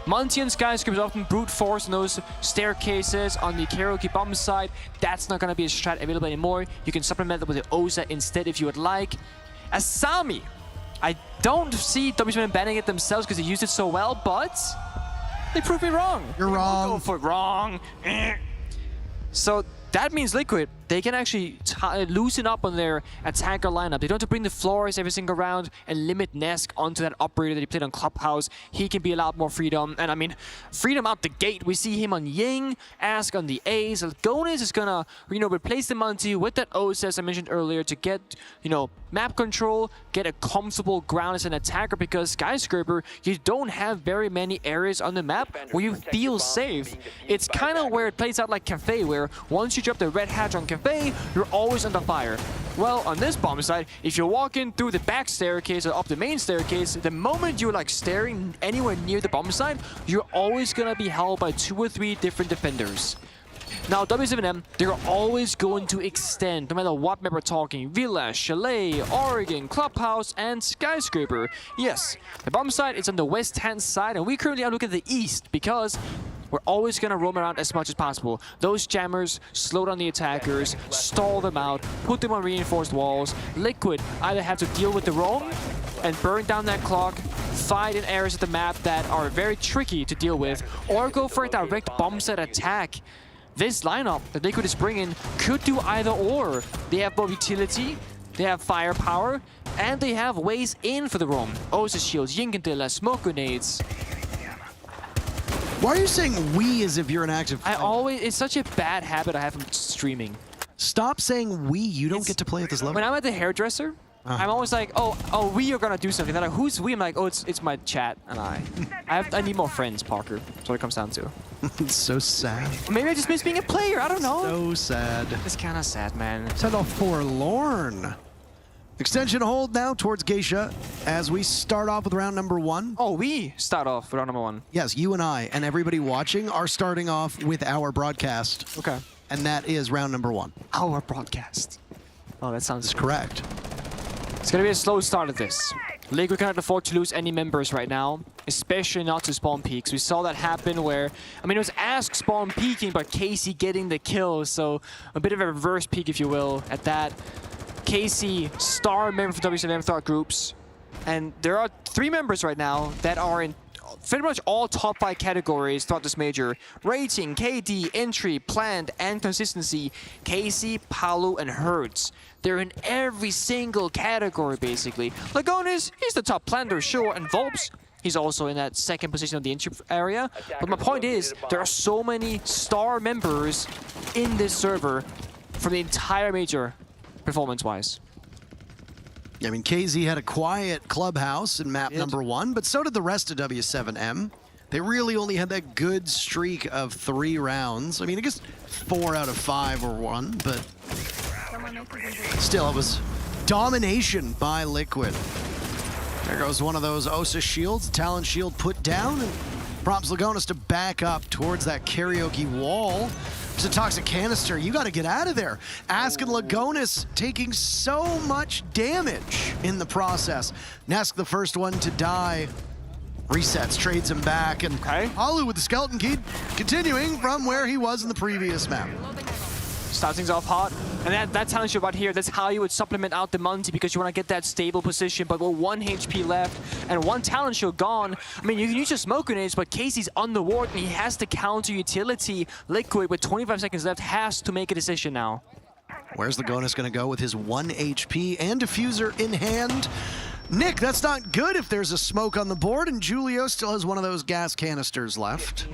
Monty and Skyscraper often brute force in those staircases on the karaoke bomb side. That's not going to be a strat available anymore. You can supplement it with the Oza instead if you would like. Asami, I don't see W7M banning it themselves because they used it so well, but they proved me wrong. You're wrong. Go for wrong. So that means Liquid, they can actually loosen up on their attacker lineup. They don't have to bring the Flores every single round and limit Nesk onto that operator that he played on Clubhouse. He can be allowed more freedom. And I mean, freedom out the gate. We see him on Ying, Ask on the A's. Gonis is gonna, replace the Monty with that O's, as I mentioned earlier, to get, map control, get a comfortable ground as an attacker, because Skyscraper, you don't have very many areas on the map where you feel safe. It's kind of where it plays out like Cafe, where once you drop the red hatch on Cafe, you're always under fire. Well, on this bomb side, if you're walking through the back staircase or up the main staircase, the moment you're like staring anywhere near the bomb side, you're always gonna be held by 2 or 3 different defenders. Now, W7M, they're always going to extend, no matter what map we're talking. Villa, Chalet, Oregon, Clubhouse, and Skyscraper. Yes, the bomb side is on the west-hand side, and we currently are looking at the east, because we're always going to roam around as much as possible. Those jammers slow down the attackers, stall them out, put them on reinforced walls. Liquid either have to deal with the roam and burn down that clock, fight in areas of the map that are very tricky to deal with, or go for a direct bomb set attack. This lineup that Liquid is bringing could do either or. They have both utility, they have firepower, and they have ways in for the roam. Osa shields, Yinkantilla, smoke grenades. Why are you saying we as if you're an active player? It's such a bad habit I have from streaming. Stop saying we, you don't get to play at this level. When I'm at the hairdresser, I'm always like, oh, we are gonna do something. They're like, who's we? I'm like, oh, it's my chat and I need more friends, Parker. That's what it comes down to. It's so sad. Maybe I just miss being a player. I don't know. So sad. It's kind of sad, man. Sad all forlorn. Extension hold now towards Geisha as we start off with round number 1. Oh, we start off with round number 1. Yes, you and I and everybody watching are starting off with our broadcast. Okay. And that is round number 1. Our broadcast. Oh, that sounds correct. It's gonna be a slow start of this. Liquid cannot afford to lose any members right now, especially not to spawn peaks. We saw that happen where, I mean, it was Ask spawn peaking, but Casey getting the kill, so a bit of a reverse peak, if you will, at that. Casey, star member for W7M thought groups, and there are 3 members right now that are in pretty much all top 5 categories throughout this major. Rating, KD, entry, planned, and consistency. Casey, Paolo, and Hertz. They're in every single category, basically. Lagonis, he's the top planner, sure, and Volps, he's also in that second position of the entry area. But my point is, there are so many star members in this server from the entire major, performance-wise. I mean, KZ had a quiet clubhouse in map number 1, but so did the rest of W7M. They really only had that good streak of 3 rounds. I mean, I guess 4 out of 5 were won, but still, it was domination by Liquid. There goes one of those Osa shields, Talon shield put down, and Prompts Lagonis to back up towards that karaoke wall. There's a toxic canister. You got to get out of there. Ask and Lagonis taking so much damage in the process. Nesk, the first one to die. Resets, trades him back, and Alu with the skeleton key, continuing from where he was in the previous map. Starts things off hot. And that talent shield right here, that's how you would supplement out the Monty, because you want to get that stable position. But with 1 HP left and 1 talent shield gone, I mean, you can use your smoke grenades, but Casey's on the ward and he has to counter utility. Liquid with 25 seconds left has to make a decision now. Where's Lagonis going to go with his 1 HP and diffuser in hand? Nick, that's not good if there's a smoke on the board, and Julio still has one of those gas canisters left.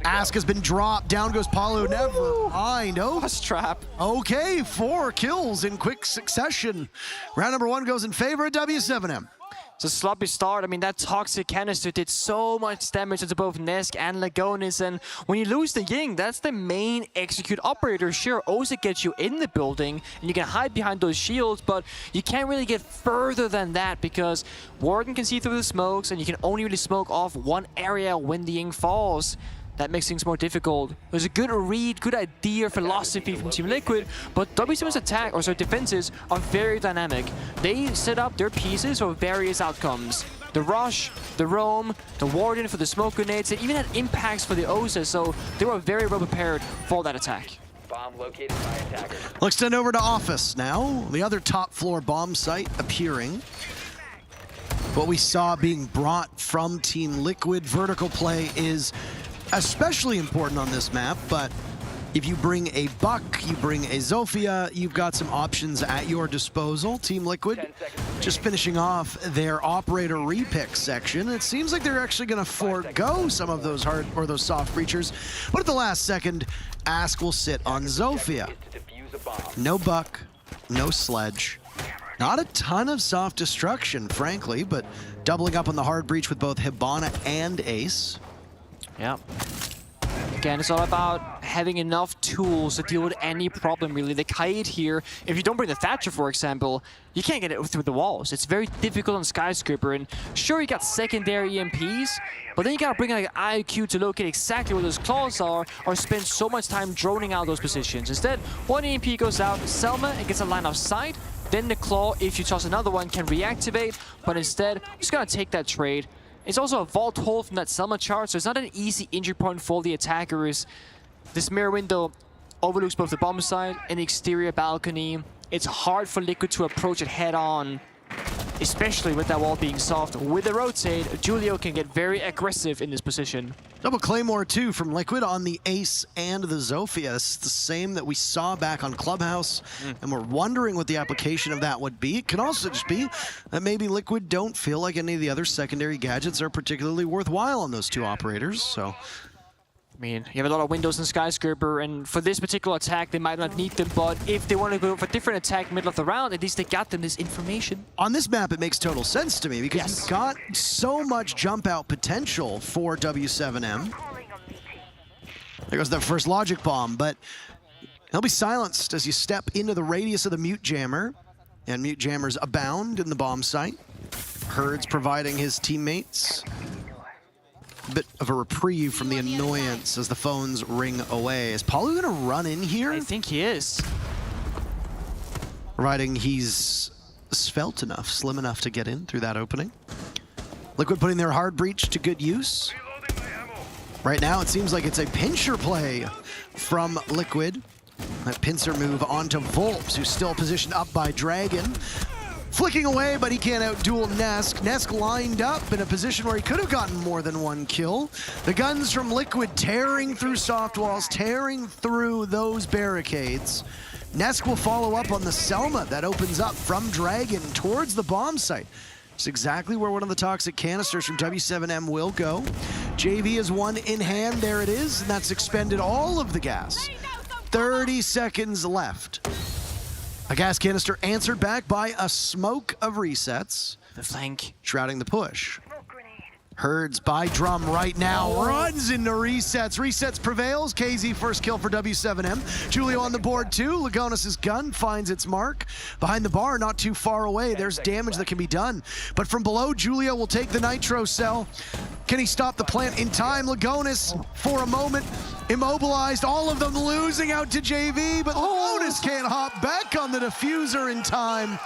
Ask has been dropped. Down goes Palu. Never mind. Oh, trap. Okay, 4 kills in quick succession. Round number 1 goes in favor of W7M. It's a sloppy start. I mean, that toxic canister did so much damage to both Nesk and Lagonis, and when you lose the Ying, that's the main execute operator. Sure, Oza gets you in the building, and you can hide behind those shields, but you can't really get further than that because Warden can see through the smokes, and you can only really smoke off 1 area when the Ying falls. That makes things more difficult. It was a good read, good idea, philosophy from Team Liquid, but W7's attack, or sorry, defenses are very dynamic. They set up their pieces for various outcomes. The rush, the roam, the warden for the smoke grenades, and even had impacts for the Oza, so they were very well prepared for that attack. Bomb located by attacker. We'll extend over to office now. The other top floor bomb site appearing. What we saw being brought from Team Liquid, vertical play is especially important on this map, but if you bring a Buck, you bring a Zofia, you've got some options at your disposal. Team Liquid just finishing off their operator repick section. It seems like they're actually going to forego some of those hard or those soft breachers, but at the last second, Ask will sit on Zofia. No Buck, no Sledge. Not a ton of soft destruction, frankly, but doubling up on the hard breach with both Hibana and Ace. Yeah. Again, it's all about having enough tools to deal with any problem, really. The kite here, if you don't bring the Thatcher, for example, you can't get it through the walls. It's very difficult on Skyscraper, and sure, you got secondary EMPs, but then you gotta bring like IQ to locate exactly where those claws are, or spend so much time droning out those positions. Instead, 1 EMP goes out, Selma, and gets a line of sight, then the claw, if you toss another one, can reactivate, but instead, I'm just gonna take that trade. It's also a vault hole from that Selma chart, so it's not an easy injury point for the attackers. This mirror window overlooks both the bomb site and the exterior balcony. It's hard for Liquid to approach it head on, especially with that wall being soft. With the rotate, Julio can get very aggressive in this position. Double Claymore too from Liquid on the Ace and the Zofia. This is the same that we saw back on Clubhouse, and we're wondering what the application of that would be. It could also just be that maybe Liquid don't feel like any of the other secondary gadgets are particularly worthwhile on those 2 operators, so. I mean, you have a lot of windows in Skyscraper, and for this particular attack, they might not need them, but if they want to go for a different attack middle of the round, at least they got them this information. On this map, it makes total sense to me, because you've got so much jump out potential for W7M. There goes that first logic bomb, but he'll be silenced as you step into the radius of the Mute Jammer, and Mute Jammers abound in the bomb site. Herd's providing his teammates a bit of a reprieve from the annoyance as the phones ring away. Is Palu gonna run in here? I think he is. Providing he's svelte enough, slim enough to get in through that opening. Liquid putting their hard breach to good use. Right now, it seems like it's a pincher play from Liquid. That pincer move onto Volps, who's still positioned up by Dragon. Flicking away, but he can't outduel Nesk. Nesk lined up in a position where he could have gotten more than 1 kill. The guns from Liquid tearing through soft walls, tearing through those barricades. Nesk will follow up on the Selma that opens up from Dragon towards the bomb site. It's exactly where one of the toxic canisters from W7M will go. JV is 1 in hand, there it is, and that's expended all of the gas. 30 seconds left. A gas canister answered back by a smoke of resets. The flank. Shrouding the push. Herds by drum right now, runs into resets. Resets prevails. KZ first kill for W7M. Julio on the board too. Lagonis' gun finds its mark. Behind the bar, not too far away, there's damage that can be done. But from below, Julio will take the nitro cell. Can he stop the plant in time? Lagonis, for a moment, immobilized. All of them losing out to JV, but Lagonis can't hop back on the diffuser in time.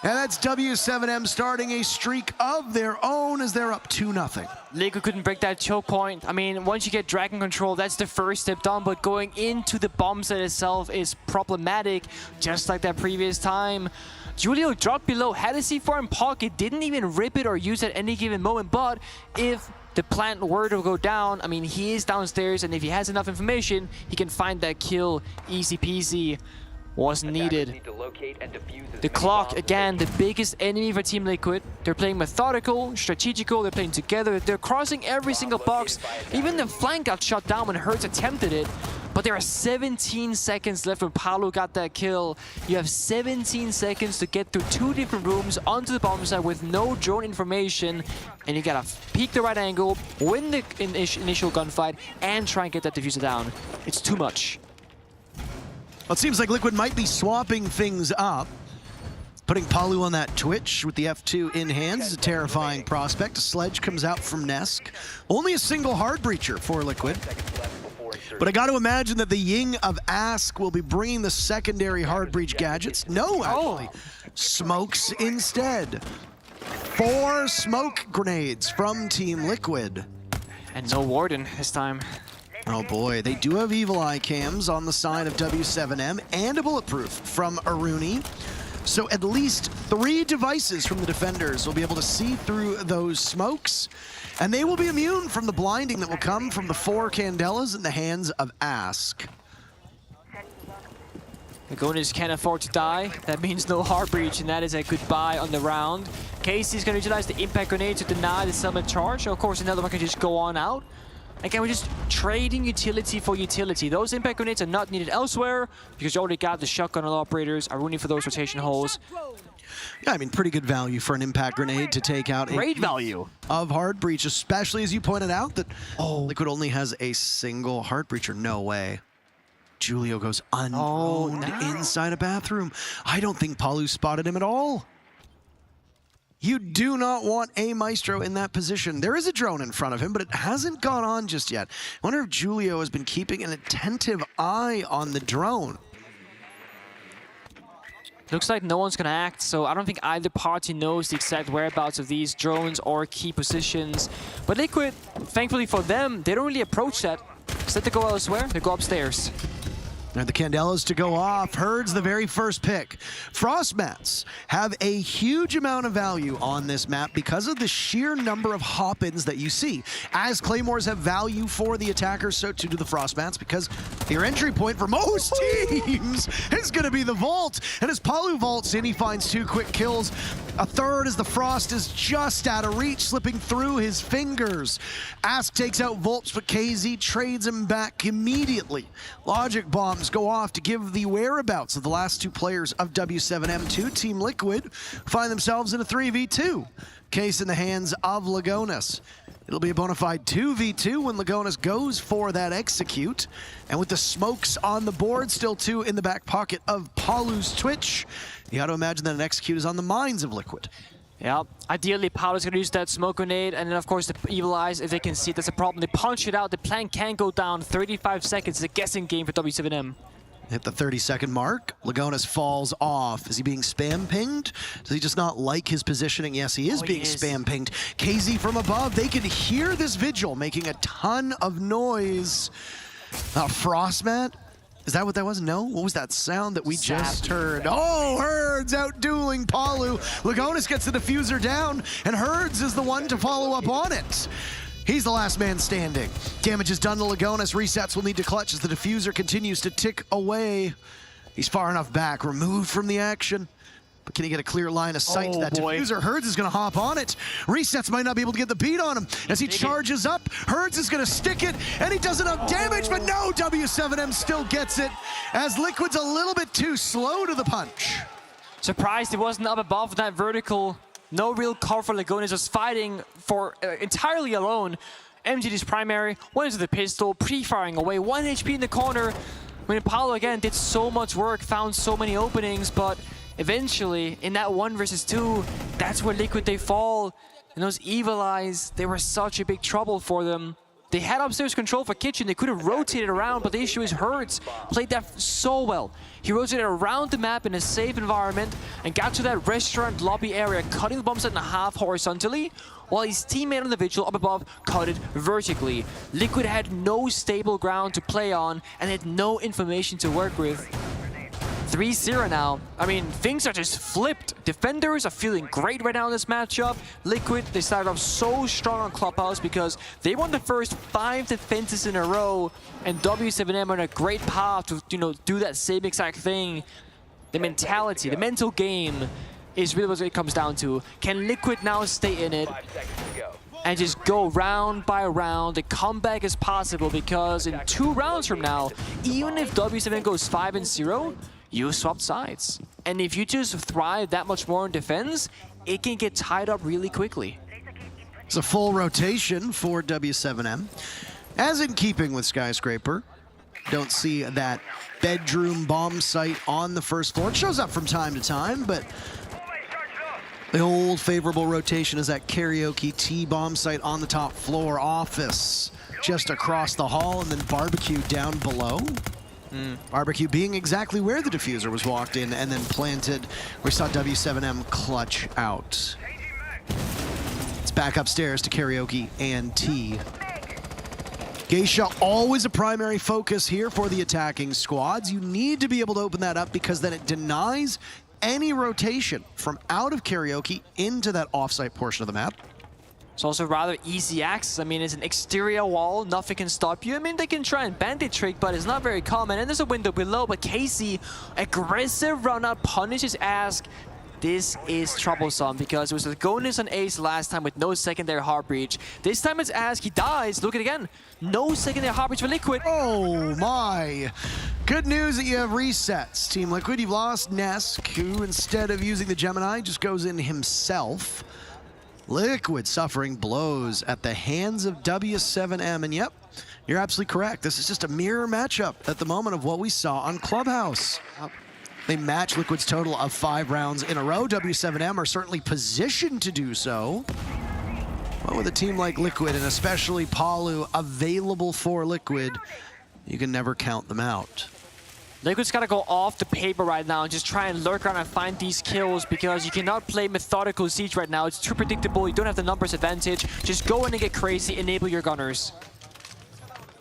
And that's W7M starting a streak of their own as they're up 2-0. Liquid couldn't break that choke point. I mean, once you get Dragon Control, that's the first step done, but going into the bomb set itself is problematic, just like that previous time. Julio dropped below, had a C4 in pocket, didn't even rip it or use it at any given moment, but if the plant were to go down, I mean, he is downstairs, and if he has enough information, he can find that kill easy peasy. Wasn't needed. The clock, again, the biggest enemy for Team Liquid. They're playing methodical, strategical, they're playing together, they're crossing every single box. Even the flank got shut down when Hertz attempted it, but there are 17 seconds left when Paolo got that kill. You have 17 seconds to get through 2 different rooms onto the bomb site with no drone information, and you gotta peek the right angle, win the initial gunfight, and try and get that diffuser down. It's too much. Well, it seems like Liquid might be swapping things up. Putting Palu on that Twitch with the F2 in hands is a terrifying prospect. A sledge comes out from Nesk. Only a single hard breacher for Liquid. But I got to imagine that the Ying of Ask will be bringing the secondary hard breach gadgets. No, actually. Smokes instead. 4 smoke grenades from Team Liquid. And no Warden this time. Oh boy, they do have Evil Eye cams on the side of W7M and a Bulletproof from Aruni. So at least 3 devices from the defenders will be able to see through those smokes, and they will be immune from the blinding that will come from the 4 Candelas in the hands of Ask. Lagonis can't afford to die. That means no hard breach, and that is a goodbye on the round. Casey's going to utilize the impact grenade to deny the summon charge. Of course, another one can just go on out. Again, we're just trading utility for utility. Those impact grenades are not needed elsewhere because you already got the shotgun operators, Aruni for those rotation holes. Yeah, I mean, pretty good value for an impact grenade to take out Great value of hard breach, especially as you pointed out that Liquid only has a single hard breacher. No way. Julio goes unknown inside a bathroom. I don't think Palu spotted him at all. You do not want a Maestro in that position. There is a drone in front of him, but it hasn't gone on just yet. I wonder if Julio has been keeping an attentive eye on the drone. Looks like no one's gonna act, so I don't think either party knows the exact whereabouts of these drones or key positions. But Liquid, thankfully for them, they don't really approach that. Instead they go elsewhere, they go upstairs. And the Candelas to go off. Herds the very first pick. Frost mats have a huge amount of value on this map because of the sheer number of hop-ins that you see. As Claymores have value for the attackers, so too do the Frost mats, because your entry point for most teams is going to be the Vault. And as Palu vaults in, he finds 2 quick kills. A third as the Frost is just out of reach, slipping through his fingers. Ask takes out Volps, but KZ trades him back immediately. Logic bombs go off to give the whereabouts of the last 2 players of W7M to Team Liquid, find themselves in a 3v2. Case in the hands of Lagonis. It'll be a bona fide 2v2 when Lagonis goes for that execute. And with the smokes on the board, still 2 in the back pocket of Palu's Twitch, you got to imagine that an execute is on the minds of Liquid. Yeah, ideally Paolo's gonna use that smoke grenade, and then of course the Evil Eyes, if they can see it, that's a problem. They punch it out, the plan can go down. 35 seconds, it's a guessing game for W7M. Hit the 30-second mark. Lagonis falls off. Is he being spam pinged? Does he just not like his positioning? Yes, he is being spam pinged. KZ from above, they can hear this Vigil making a ton of noise. Frostmat? Is that what that was? No? What was that sound that we just heard? Oh, Herds out dueling Palu. Lagonis gets the diffuser down, and Herds is the one to follow up on it. He's the last man standing. Damage is done to Lagonis. Resets will need to clutch as the diffuser continues to tick away. He's far enough back, removed from the action. But can he get a clear line of sight to that diffuser? Herds is going to hop on it. Resets might not be able to get the beat on him. As he charges up, Herds is going to stick it, and he does enough damage, but no, W7M still gets it, as Liquid's a little bit too slow to the punch. Surprised he wasn't up above that vertical No real cover for Lagonis, just fighting for entirely alone. MGD's primary, went into the pistol, pre-firing away, 1 HP in the corner. When Paolo again did so much work, found so many openings, but eventually in that 1 versus 2, that's where Liquid they fall. And those evil eyes, they were such a big trouble for them. They had upstairs control for Kitchen, they could have rotated around, but the issue is Hurts played that so well. He rotated around the map in a safe environment and got to that restaurant lobby area, cutting the bomb set in half horizontally, while his teammate on the Vigil up above cut it vertically. Liquid had no stable ground to play on and had no information to work with. 3-0 now. I mean, things are just flipped. Defenders are feeling great right now in this matchup. Liquid, they started off so strong on Clubhouse because they won the first 5 defenses in a row, and W7M are on a great path to, do that same exact thing. The mentality, the mental game is really what it comes down to. Can Liquid now stay in it and just go round by round? The comeback is possible because in 2 rounds from now, even if W7M goes 5-0, you swap sides. And if you just thrive that much more in defense, it can get tied up really quickly. It's a full rotation for W7M. As in keeping with Skyscraper, don't see that bedroom bomb site on the first floor. It shows up from time to time, but the old favorable rotation is that karaoke T-bomb site on the top floor, office just across the hall, and then barbecue down below. Barbecue being exactly where the diffuser was walked in and then planted. We saw W7M clutch out. It's back upstairs to karaoke and T. Geisha, always a primary focus here for the attacking squads. You need to be able to open that up because then it denies any rotation from out of karaoke into that offsite portion of the map. It's also rather easy access. I mean, it's an exterior wall, nothing can stop you. I mean, they can try and bandit trick, but it's not very common. And there's a window below, but Casey, aggressive run out, punishes Ask. This is troublesome because it was Lagonis on Ace last time with no secondary heart breach. This time it's Ask, he dies. Look at it again. No secondary heart breach for Liquid. Oh my. Good news that you have resets. Team Liquid, you've lost Nesk, who instead of using the Gemini, just goes in himself. Liquid suffering blows at the hands of W7M, and yep, you're absolutely correct. This is just a mirror matchup at the moment of what we saw on Clubhouse. They match Liquid's total of 5 rounds in a row. W7M are certainly positioned to do so. But with a team like Liquid, and especially Palu available for Liquid, you can never count them out. Liquid's gotta go off the paper right now and just try and lurk around and find these kills because you cannot play methodical siege right now. It's too predictable. You don't have the numbers advantage. Just go in and get crazy. Enable your gunners.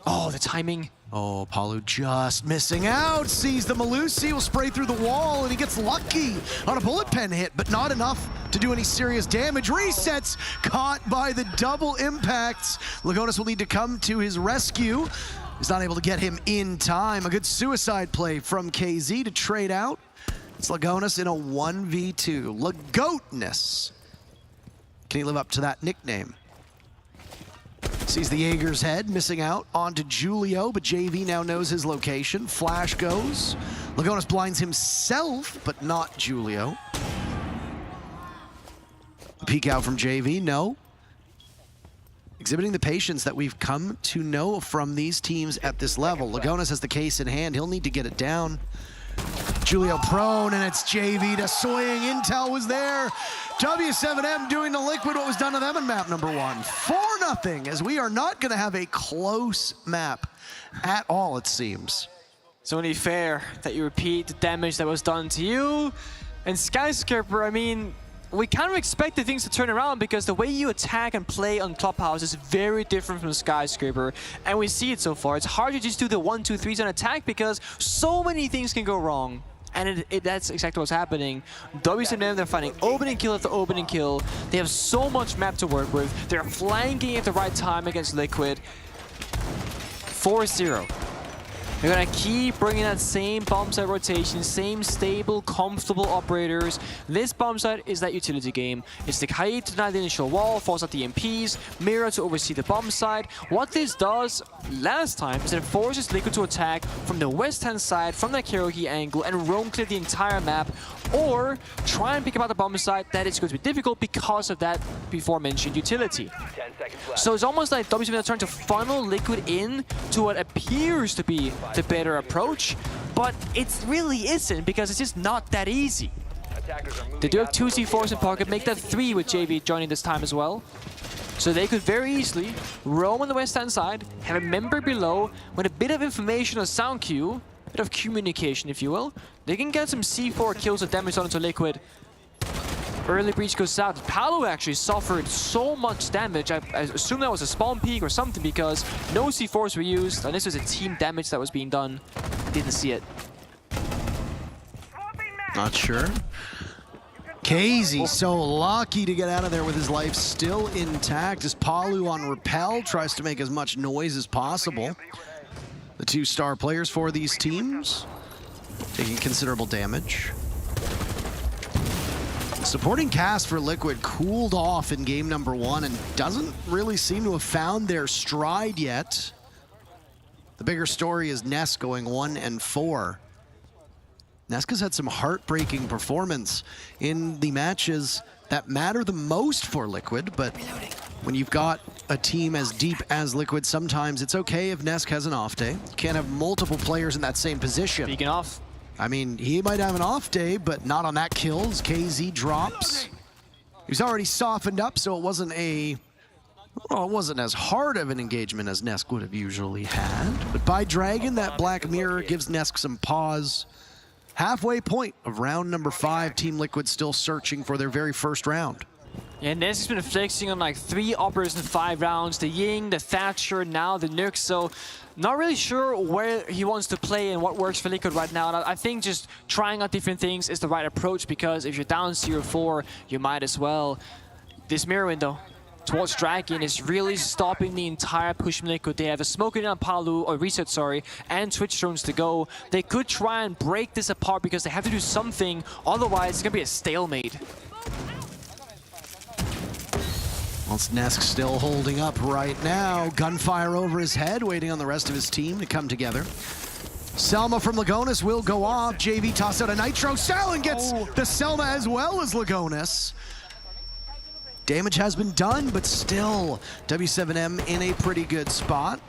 Oh, the timing. Oh, Palu just missing out. Sees the Malusi, will spray through the wall, and he gets lucky on a bullet pen hit, but not enough to do any serious damage. Resets, caught by the double impacts. Lagonis will need to come to his rescue. He's not able to get him in time. A good suicide play from KZ to trade out. It's Lagonis in a 1v2. Lagoatness. Can he live up to that nickname? Sees the Jaeger's head, missing out onto Julio, but JV now knows his location. Flash goes. Lagonis blinds himself, but not Julio. A peek out from JV, no. Exhibiting the patience that we've come to know from these teams at this level. Lagonis has the case in hand. He'll need to get it down. Julio prone, and it's JV to swing. Intel was there. W7M doing to Liquid what was done to them in map number 1. 4-0, as we are not going to have a close map at all, it seems. It's only fair that you repeat the damage that was done to you. And Skyscraper, I mean, we kind of expected things to turn around because the way you attack and play on Clubhouse is very different from Skyscraper, and we see it so far. It's hard to just do the 1-2-3s on attack because so many things can go wrong, and that's exactly what's happening. W7M, they're finding opening kill after opening kill. They have so much map to work with. They're flanking at the right time against Liquid. 4-0. They're gonna keep bringing that same bomb site rotation, same stable, comfortable operators. This bomb site is that utility game. It's the Kaid to deny the initial wall, force out the MPs, Mira to oversee the bomb site. What this does last time is that it forces Liquid to attack from the west-hand side, from that karaoke angle, and roam clear the entire map, or try and pick up the bomb site. That is going to be difficult because of that before-mentioned utility. So it's almost like W7 are trying to funnel Liquid in to what appears to be the better approach, but it really isn't, because it's just not that easy. They do have 2 C4s in pocket, make that 3 with JV joining this time as well. So they could very easily roam on the west-hand side, have a member below, with a bit of information or sound cue, a bit of communication, if you will. They can get some C4 kills or damage onto Liquid. Early breach goes out. Palu actually suffered so much damage. I assume that was a spawn peak or something, because no C4s were used, and this was a team damage that was being done. Didn't see it. Not sure. KZ so lucky to get out of there with his life still intact as Palu on Repel tries to make as much noise as possible. The 2 star players for these teams taking considerable damage. Supporting cast for Liquid cooled off in game number 1 and doesn't really seem to have found their stride yet. The bigger story is Ness going 1-4. Neska's had some heartbreaking performance in the matches that matter the most for Liquid, but when you've got a team as deep as Liquid, sometimes it's okay if Nesk has an off day. You can't have multiple players in that same position. Speaking off. I mean, he might have an off day, but not on that kills. KZ drops. He's already softened up, so it wasn't as hard of an engagement as Nesk would have usually had. But by Dragon, that Black Mirror gives Nesk some pause. Halfway point of round number 5, Team Liquid still searching for their very first round. Yeah, Nesk has been flexing on like 3 operators in 5 rounds. The Ying, the Thatcher, now the Nuke. So not really sure where he wants to play and what works for Liquid right now. And I think just trying out different things is the right approach, because if you're down 0-4, you might as well. This mirror window towards Dragon is really stopping the entire push from Liquid. They have a smoke on Palu, or reset, sorry, and Twitch drones to go. They could try and break this apart because they have to do something, otherwise it's gonna be a stalemate. Well, Nesk still holding up right now. Gunfire over his head, waiting on the rest of his team to come together. Selma from Lagonis will go off. JV tossed out a Nitro. Salin gets the Selma as well as Lagonis. Damage has been done, but still W7M in a pretty good spot.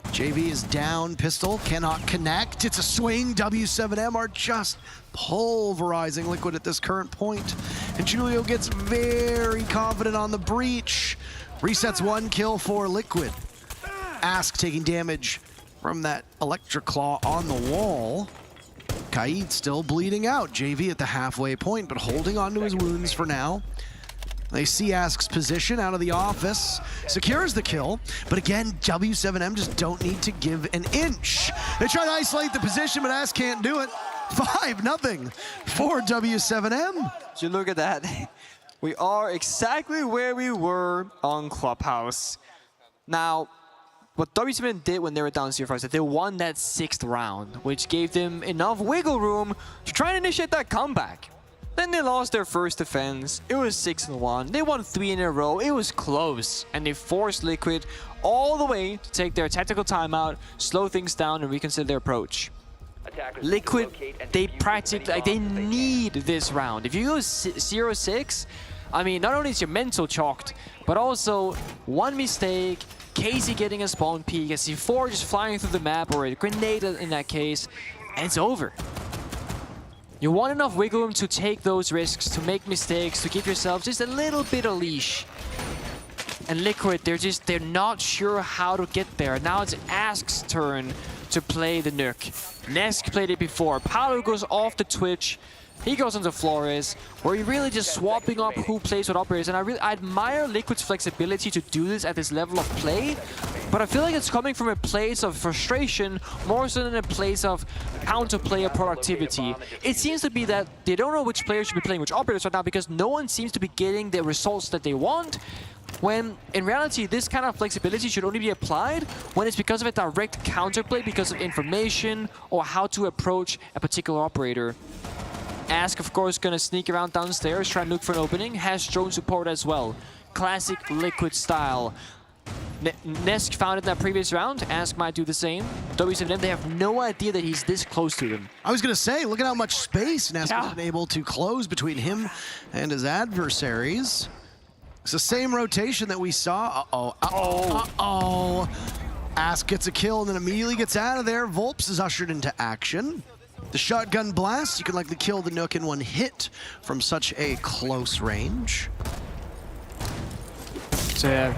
JV is down, pistol cannot connect. It's a swing. W7M are just pulverizing Liquid at this current point. And Julio gets very confident on the breach. Resets 1 kill for Liquid. Ask taking damage from that electric claw on the wall. Kaid still bleeding out. JV at the halfway point, but holding on to his wounds for now. They see Ask's position out of the office, secures the kill, but again, W7M just don't need to give an inch. They try to isolate the position, but Ask can't do it. 5-0 for W7M. So look at that. We are exactly where we were on Clubhouse. Now, what W7M did when they were down 0-5 is that they won that 6th round, which gave them enough wiggle room to try and initiate that comeback. Then they lost their first defense. It was 6-1. They won 3 in a row. It was close. And they forced Liquid all the way to take their tactical timeout, slow things down, and reconsider their approach. Liquid, they practically, like, they need this round. If you go 0-6, I mean, not only is your mental chalked, but also one mistake, KZ getting a spawn peek, a C4 just flying through the map, or a grenade in that case, and it's over. You want enough wiggle room to take those risks, to make mistakes, to give yourself just a little bit of leash. And Liquid, they're not sure how to get there. Now it's Ask's turn to play the Nuke. Nesk played it before. Paolo goes off the Twitch. He goes into Flores, where you're really just swapping up who plays what operators. And I admire Liquid's flexibility to do this at this level of play, but I feel like it's coming from a place of frustration more so than a place of counter-player productivity. It seems to be that they don't know which players should be playing which operators right now because no one seems to be getting the results that they want. when in reality this kind of flexibility should only be applied when it's because of a direct counterplay, because of information or how to approach a particular operator. Ask, of course, gonna sneak around downstairs, try and look for an opening, has drone support as well. Classic Liquid style. Nesk found it in that previous round. Ask might do the same. W7M, they have no idea that he's this close to them. I was going to say, look at how much space Nesk has been able to close between him and his adversaries. It's the same rotation that we saw. Uh-oh. Ask gets a kill and then immediately gets out of there. Volps is ushered into action. The shotgun blast, you can likely kill the Nook in one hit from such a close range. So,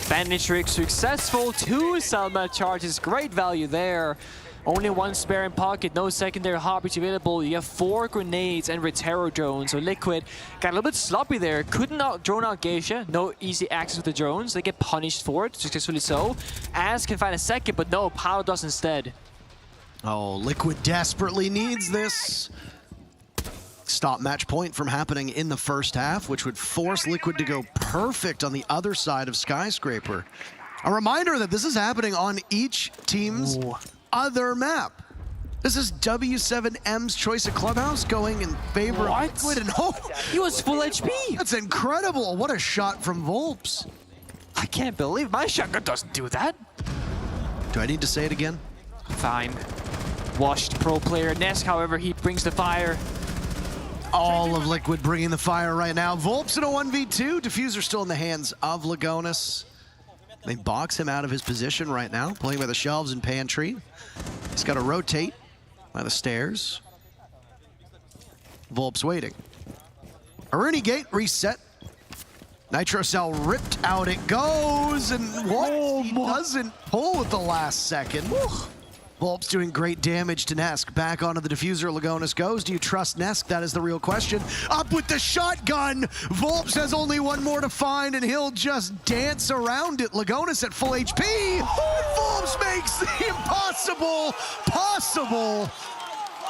bandage trick successful. 2 Selma charges, great value there. Only 1 spare in pocket, no secondary heartbeat available. You have 4 grenades and Retero drones. So Liquid got a little bit sloppy there. Couldn't drone out Geisha. No easy access with the drones. They get punished for it, successfully so. Ask can find a second, but no, Power does instead. Oh, Liquid desperately needs this. Stop match point from happening in the first half, which would force Liquid to go perfect on the other side of Skyscraper. A reminder that this is happening on each team's other map. This is W7M's choice of Clubhouse going in favor of Liquid, and he was full HP. That's incredible. What a shot from Volps. I can't believe my shotgun doesn't do that. Do I need to say it again? Fine. Washed pro player. Nesk, however, he brings the fire. All of Liquid bringing the fire right now. Volps in a 1v2. Diffuser still in the hands of Lagonis. They box him out of his position right now, playing by the shelves and pantry. He's got to rotate by the stairs. Volps waiting. Aruni gate reset. Nitro cell ripped out it goes, and what? He doesn't pull at the last second. Volps doing great damage to Nesk. Back onto the diffuser, Lagonis goes. Do you trust Nesk? That is the real question. Up with the shotgun! Volps has only 1 more to find, and he'll just dance around it. Lagonis at full HP! And Volps makes the impossible possible!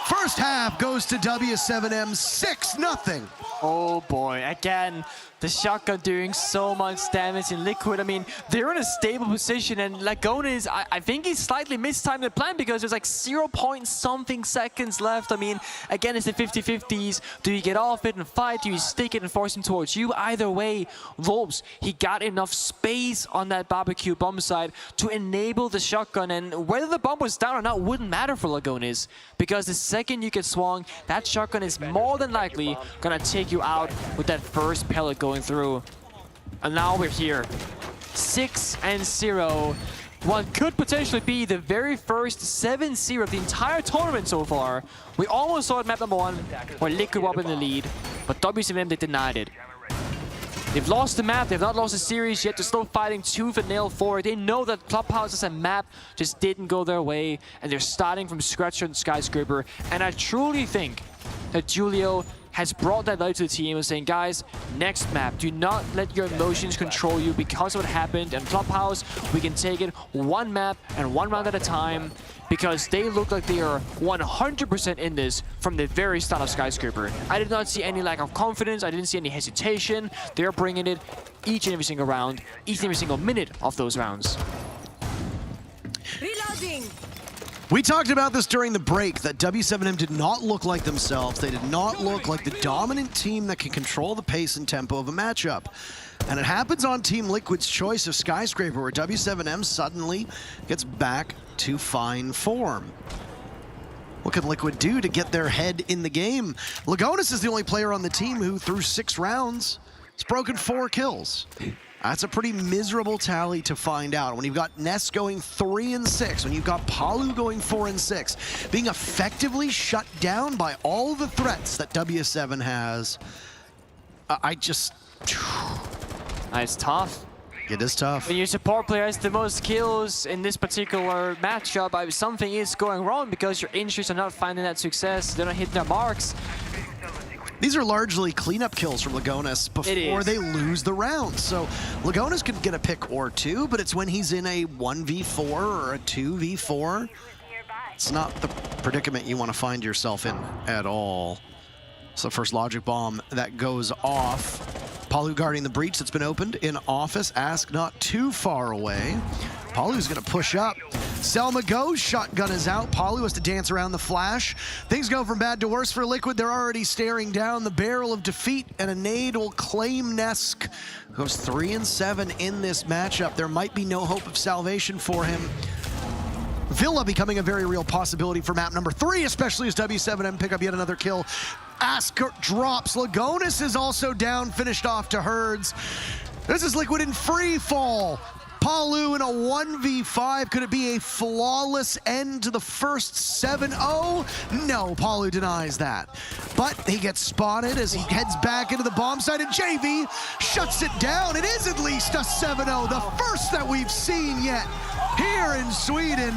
First half goes to W7M 6-0. Oh boy, again, the shotgun doing so much damage in Liquid. I mean, they're in a stable position, and Lagonis, I think he slightly mistimed the plan because there's like 0.something seconds left. I mean, again, it's the 50-50s. Do you get off it and fight? Do you stick it and force him towards you? Either way, Volps, he got enough space on that barbecue bomb site to enable the shotgun, and whether the bomb was down or not wouldn't matter for Lagonis, because the second you get swung, that shotgun is more than likely gonna take you out with that first pellet going through. And now we're here, 6-0. What could potentially be the very first 7-0 of the entire tournament so far. We almost saw it map number 1, where Liquid were up in the lead, but W7M, they denied it. They've lost the map, they've not lost the series yet, they're still fighting tooth and nail for it. They know that Clubhouse as a map just didn't go their way, and they're starting from scratch on Skyscraper. And I truly think that Julio has brought that value to the team and saying, guys, next map, do not let your emotions control you because of what happened. And Clubhouse, we can take it 1 map and 1 round at a time, because they look like they are 100% in this from the very start of Skyscraper. I did not see any lack of confidence, I didn't see any hesitation. They're bringing it each and every single round, each and every single minute of those rounds. Reloading. We talked about this during the break, that W7M did not look like themselves. They did not look like the dominant team that can control the pace and tempo of a matchup. And it happens on Team Liquid's choice of Skyscraper, where W7M suddenly gets back to fine form. What can Liquid do to get their head in the game? Lagonis is the only player on the team who, through 6 rounds, has broken 4 kills. That's a pretty miserable tally to find out. When you've got Ness going 3-6, when you've got Palu going 4-6, being effectively shut down by all the threats that W7 has, It's tough. It is tough. When your support player has the most kills in this particular matchup, something is going wrong, because your injuries are not finding that success. They're not hitting their marks. These are largely cleanup kills from Lagonis before they lose the round. So Lagonis could get a pick or 2, but it's when he's in a 1v4 or a 2v4. It's not the predicament you want to find yourself in at all. So the first logic bomb that goes off. Palu guarding the breach that's been opened in office. Ask not too far away. Palu's gonna push up. Selma goes, shotgun is out. Palu has to dance around the flash. Things go from bad to worse for Liquid. They're already staring down the barrel of defeat, and a nade will claim Nesk. Goes 3-7 in this matchup. There might be no hope of salvation for him. Villa becoming a very real possibility for map number 3, especially as W7M pick up yet another kill. Ask drops. Lagonis is also down, finished off to Herds. This is Liquid in free fall. Palu in a 1v5. Could it be a flawless end to the first 7-0? No, Palu denies that. But he gets spotted as he heads back into the bomb site, and JV shuts it down. It is at least a 7-0, the first that we've seen yet here in Sweden.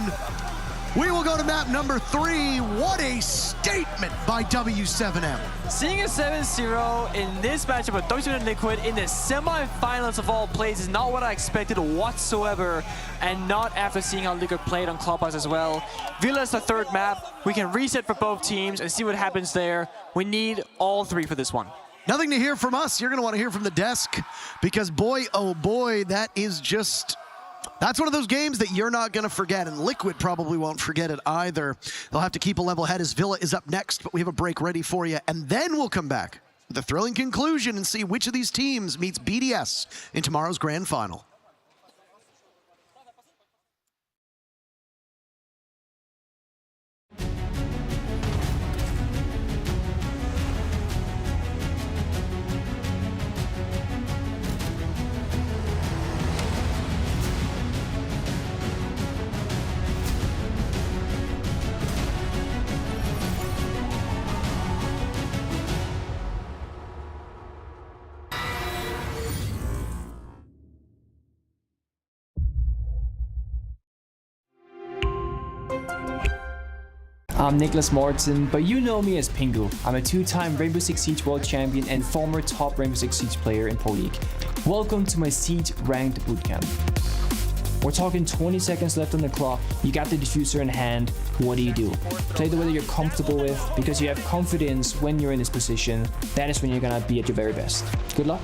We will go to map number 3. What a statement by W7M. Seeing a 7-0 in this matchup with W7M and Liquid in the semi-finals of all plays is not what I expected whatsoever, and not after seeing how Liquid played on Clubhouse as well. Villa's the third map. We can reset for both teams and see what happens there. We need all 3 for this one. Nothing to hear from us. You're going to want to hear from the desk, because boy, oh boy, that is just... That's one of those games that you're not going to forget, and Liquid probably won't forget it either. They'll have to keep a level head as Villa is up next, but we have a break ready for you, and then we'll come back with a thrilling conclusion and see which of these teams meets BDS in tomorrow's grand final. I'm Nicholas Mortensen, but you know me as Pingu. I'm a 2-time Rainbow Six Siege World Champion and former top Rainbow Six Siege player in Pro League. Welcome to my Siege Ranked Bootcamp. We're talking 20 seconds left on the clock, you got the diffuser in hand, what do? Play the way that you're comfortable with, because you have confidence when you're in this position. That is when you're gonna be at your very best. Good luck.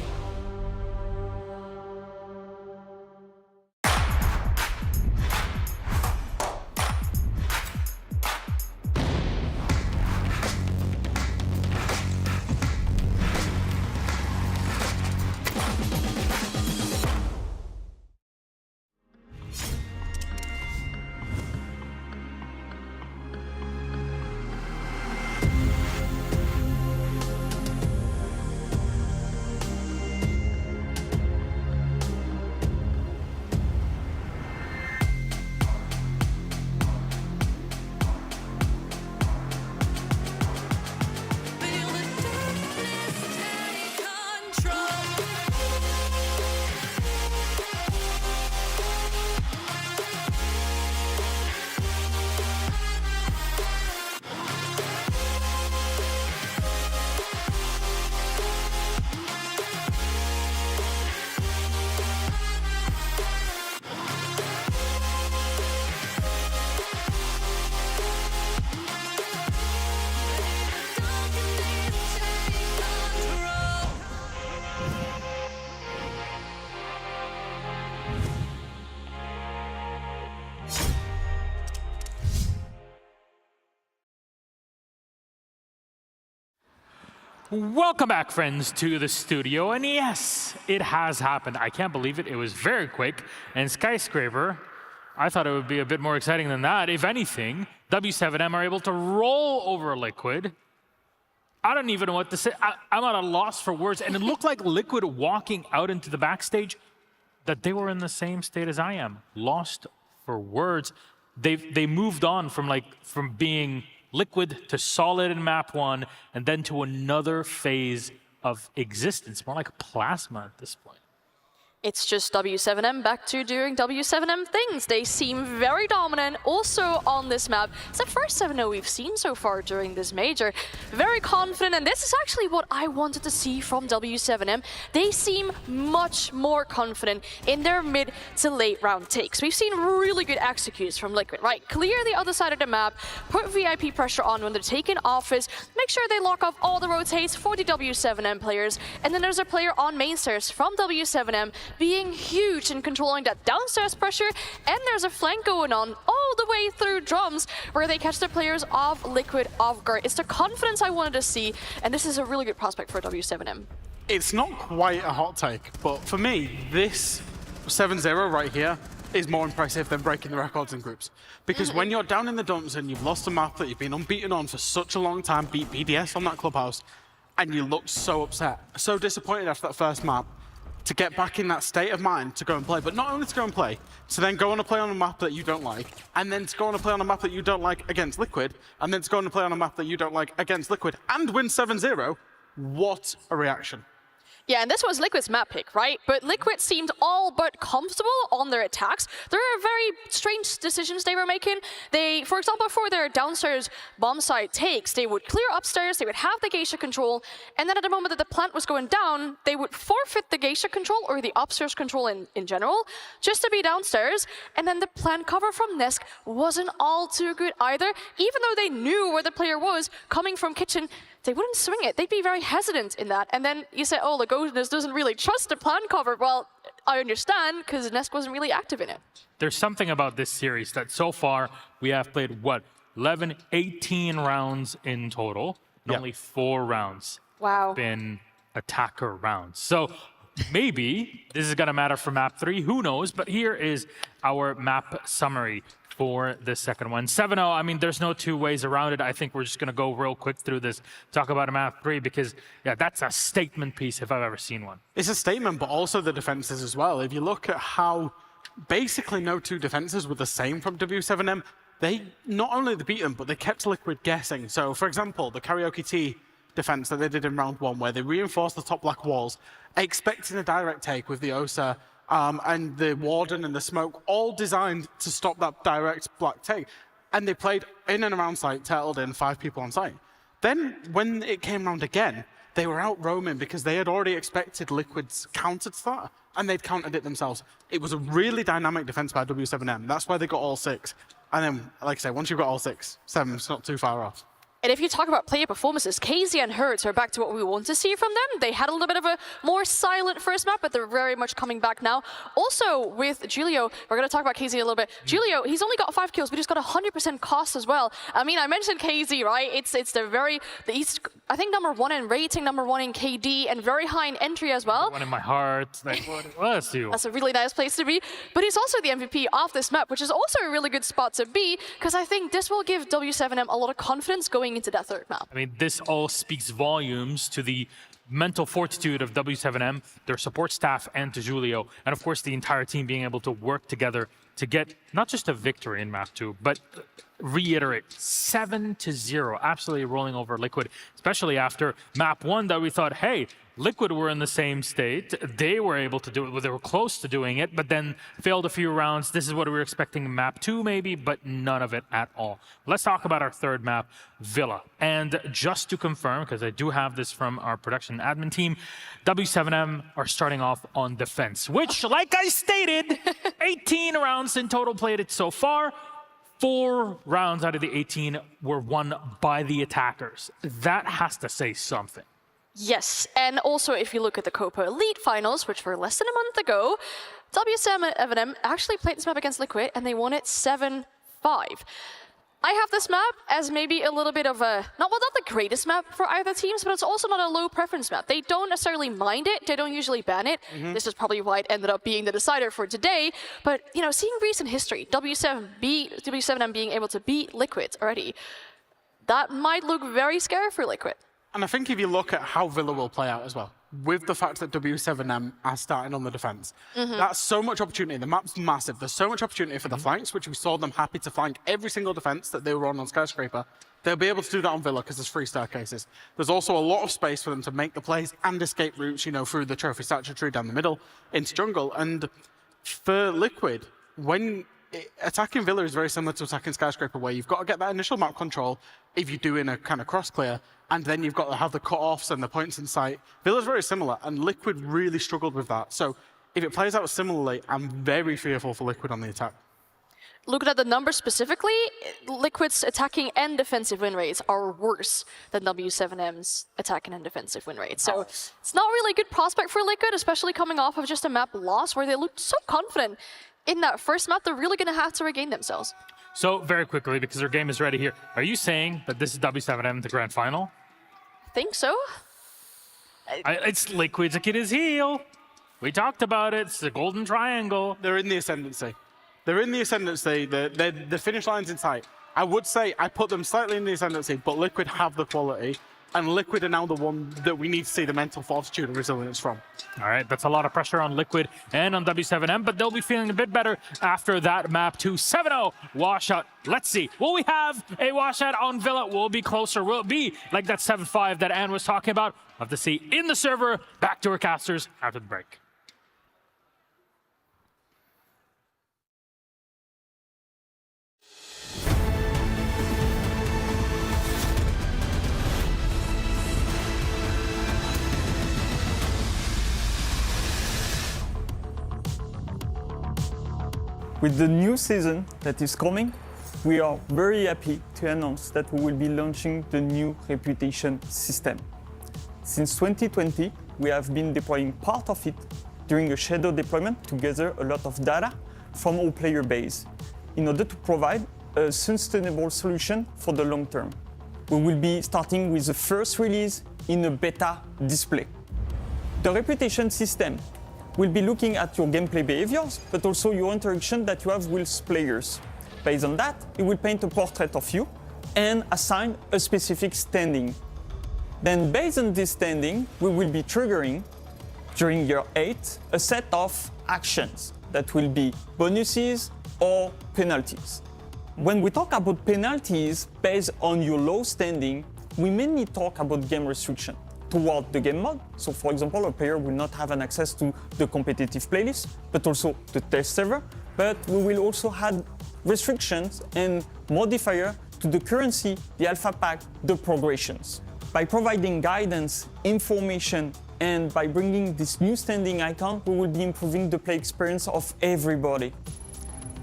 Welcome back, friends, to the studio. And yes, it has happened. I can't believe it. It was very quick. And Skyscraper, I thought it would be a bit more exciting than that. If anything, W7M are able to roll over Liquid. I don't even know what to say. I'm at a loss for words. And it looked like Liquid walking out into the backstage that they were in the same state as I am. Lost for words. They moved on from being Liquid to solid in map 1, and then to another phase of existence, more like plasma at this point. It's just W7M back to doing W7M things. They seem very dominant also on this map. It's the first 7-0 we've seen so far during this major. Very confident, and this is actually what I wanted to see from W7M. They seem much more confident in their mid to late round takes. We've seen really good executes from Liquid, right? Clear the other side of the map, put VIP pressure on when they're taking office, make sure they lock off all the rotates for the W7M players, and then there's a player on main stairs from W7M being huge and controlling that downstairs pressure, and there's a flank going on all the way through drums where they catch the players of Liquid off guard. It's the confidence I wanted to see, and this is a really good prospect for W7M. It's not quite a hot take, but for me, this 7-0 right here is more impressive than breaking the records in groups. Because when you're down in the dumps and you've lost a map that you've been unbeaten on for such a long time, beat BDS on that clubhouse, and you look so upset, so disappointed after that first map, to get back in that state of mind to go and play, but not only to go and play, to then go on a play on a map that you don't like, and then to go on a play on a map that you don't like against Liquid, and then to go on a play on a map that you don't like against Liquid, and win 7-0, what a reaction. Yeah, and this was Liquid's map pick, right? But Liquid seemed all but comfortable on their attacks. There were very strange decisions they were making. They, for example, for their downstairs bomb site takes, they would clear upstairs, they would have the geisha control, and then at the moment that the plant was going down, they would forfeit the geisha control or the upstairs control in general, just to be downstairs. And then the plant cover from Nesk wasn't all too good either. Even though they knew where the player was coming from kitchen, they wouldn't swing it. They'd be very hesitant in that. And then you say, oh, Legonis doesn't really trust the plant cover. Well, I understand, because Nesk wasn't really active in it. There's something about this series that so far we have played, what, 11, 18 rounds in total, and only 4 rounds wow. been attacker rounds. So maybe this is going to matter for map 3. Who knows? But here is our map summary for the second one. 7-0, I mean, there's no two ways around it. I think we're just going to go real quick through this, talk about map 3, because, yeah, that's a statement piece if I've ever seen one. It's a statement, but also the defenses as well. If you look at how basically no two defenses were the same from W7M, they not only beat them, but they kept Liquid guessing. So, for example, the Karaoke T defense that they did in round 1, where they reinforced the top black walls, expecting a direct take with the Osa, and the Warden and the Smoke, all designed to stop that direct black take. And they played in and around site, turtled in 5 people on site. Then, when it came round again, they were out roaming because they had already expected Liquid's counter to that, and they'd countered it themselves. It was a really dynamic defense by W7M. That's why they got all 6. And then, like I say, once you've got all 6, 7's not too far off. And if you talk about player performances, KZ and Hertz are back to what we want to see from them. They had a little bit of a more silent first map, but they're very much coming back now. Also, with Julio, we're going to talk about KZ a little bit. Julio, he's only got 5 kills, but he's got 100% cost as well. I mean, I mentioned KZ, right? It's he's, I think, #1 in rating, #1 in KD, and very high in entry as well. One in my heart. Like, what you? That's a really nice place to be. But he's also the MVP of this map, which is also a really good spot to be, because I think this will give W7M a lot of confidence going into that third map. I mean, this all speaks volumes to the mental fortitude of W7M, their support staff, and to Julio, and of course the entire team being able to work together to get not just a victory in map 2, but reiterate 7-0, absolutely rolling over Liquid, especially after map 1 that we thought, hey, Liquid were in the same state. They were able to do it. They were close to doing it, but then failed a few rounds. This is what we were expecting in map 2 maybe, but none of it at all. Let's talk about our third map, Villa. And just to confirm, because I do have this from our production admin team, W7M are starting off on defense, which, like I stated, 18 rounds in total played it so far. 4 rounds out of the 18 were won by the attackers. That has to say something. Yes, and also if you look at the Copa Elite Finals, which were less than a month ago, W7M actually played this map against Liquid, and they won it 7-5. I have this map as maybe a little bit of a, not the greatest map for either teams, but it's also not a low preference map. They don't necessarily mind it, they don't usually ban it. This is probably why it ended up being the decider for today. But, you know, seeing recent history, W7M being able to beat Liquid already, that might look very scary for Liquid. And I think if you look at how Villa will play out as well, with the fact that W7M are starting on the defense, that's so much opportunity. The map's massive. There's so much opportunity for the flanks, which we saw them happy to flank every single defense that they were on Skyscraper. They'll be able to do that on Villa because there's 3 staircases. There's also a lot of space for them to make the plays and escape routes, you know, through the trophy statue tree down the middle into jungle. And for Liquid, attacking Villa is very similar to attacking Skyscraper, where you've got to get that initial map control if you're doing a kind of cross clear, and then you've got to have the cut-offs and the points in sight. Villa's very similar, and Liquid really struggled with that. So if it plays out similarly, I'm very fearful for Liquid on the attack. Looking at the numbers specifically, Liquid's attacking and defensive win rates are worse than W7M's attacking and defensive win rates. So it's not really a good prospect for Liquid, especially coming off of just a map loss where they looked so confident in that first map. They're really going to have to regain themselves. So very quickly, because their game is ready here, are you saying that this is W7M the grand final? I think so. It's Liquid's Achilles heel. We talked about it. It's the golden triangle. They're in the ascendancy. They're in the ascendancy. The finish line's in sight. I would say I put them slightly in the ascendancy, but Liquid have the quality, and Liquid are now the one that we need to see the mental fortitude and resilience from. All right, that's a lot of pressure on Liquid and on W7M, but they'll be feeling a bit better after that map to 7-0 washout. Let's see. Will we have a washout on Villa? Will it be closer? Will it be like that 7-5 that Anne was talking about? We'll have to see in the server. Back to our casters after the break. With the new season that is coming, we are very happy to announce that we will be launching the new reputation system. Since 2020, we have been deploying part of it during a shadow deployment to gather a lot of data from our player base in order to provide a sustainable solution for the long term. We will be starting with the first release in a beta display. The reputation system will be looking at your gameplay behaviors, but also your interaction that you have with players. Based on that, it will paint a portrait of you and assign a specific standing. Then based on this standing, we will be triggering, during year 8, a set of actions that will be bonuses or penalties. When we talk about penalties based on your low standing, we mainly talk about game restriction toward the game mode. So for example, a player will not have an access to the competitive playlist, but also the test server. But we will also have restrictions and modifier to the currency, the alpha pack, the progressions. By providing guidance, information, and by bringing this new standing icon, we will be improving the play experience of everybody.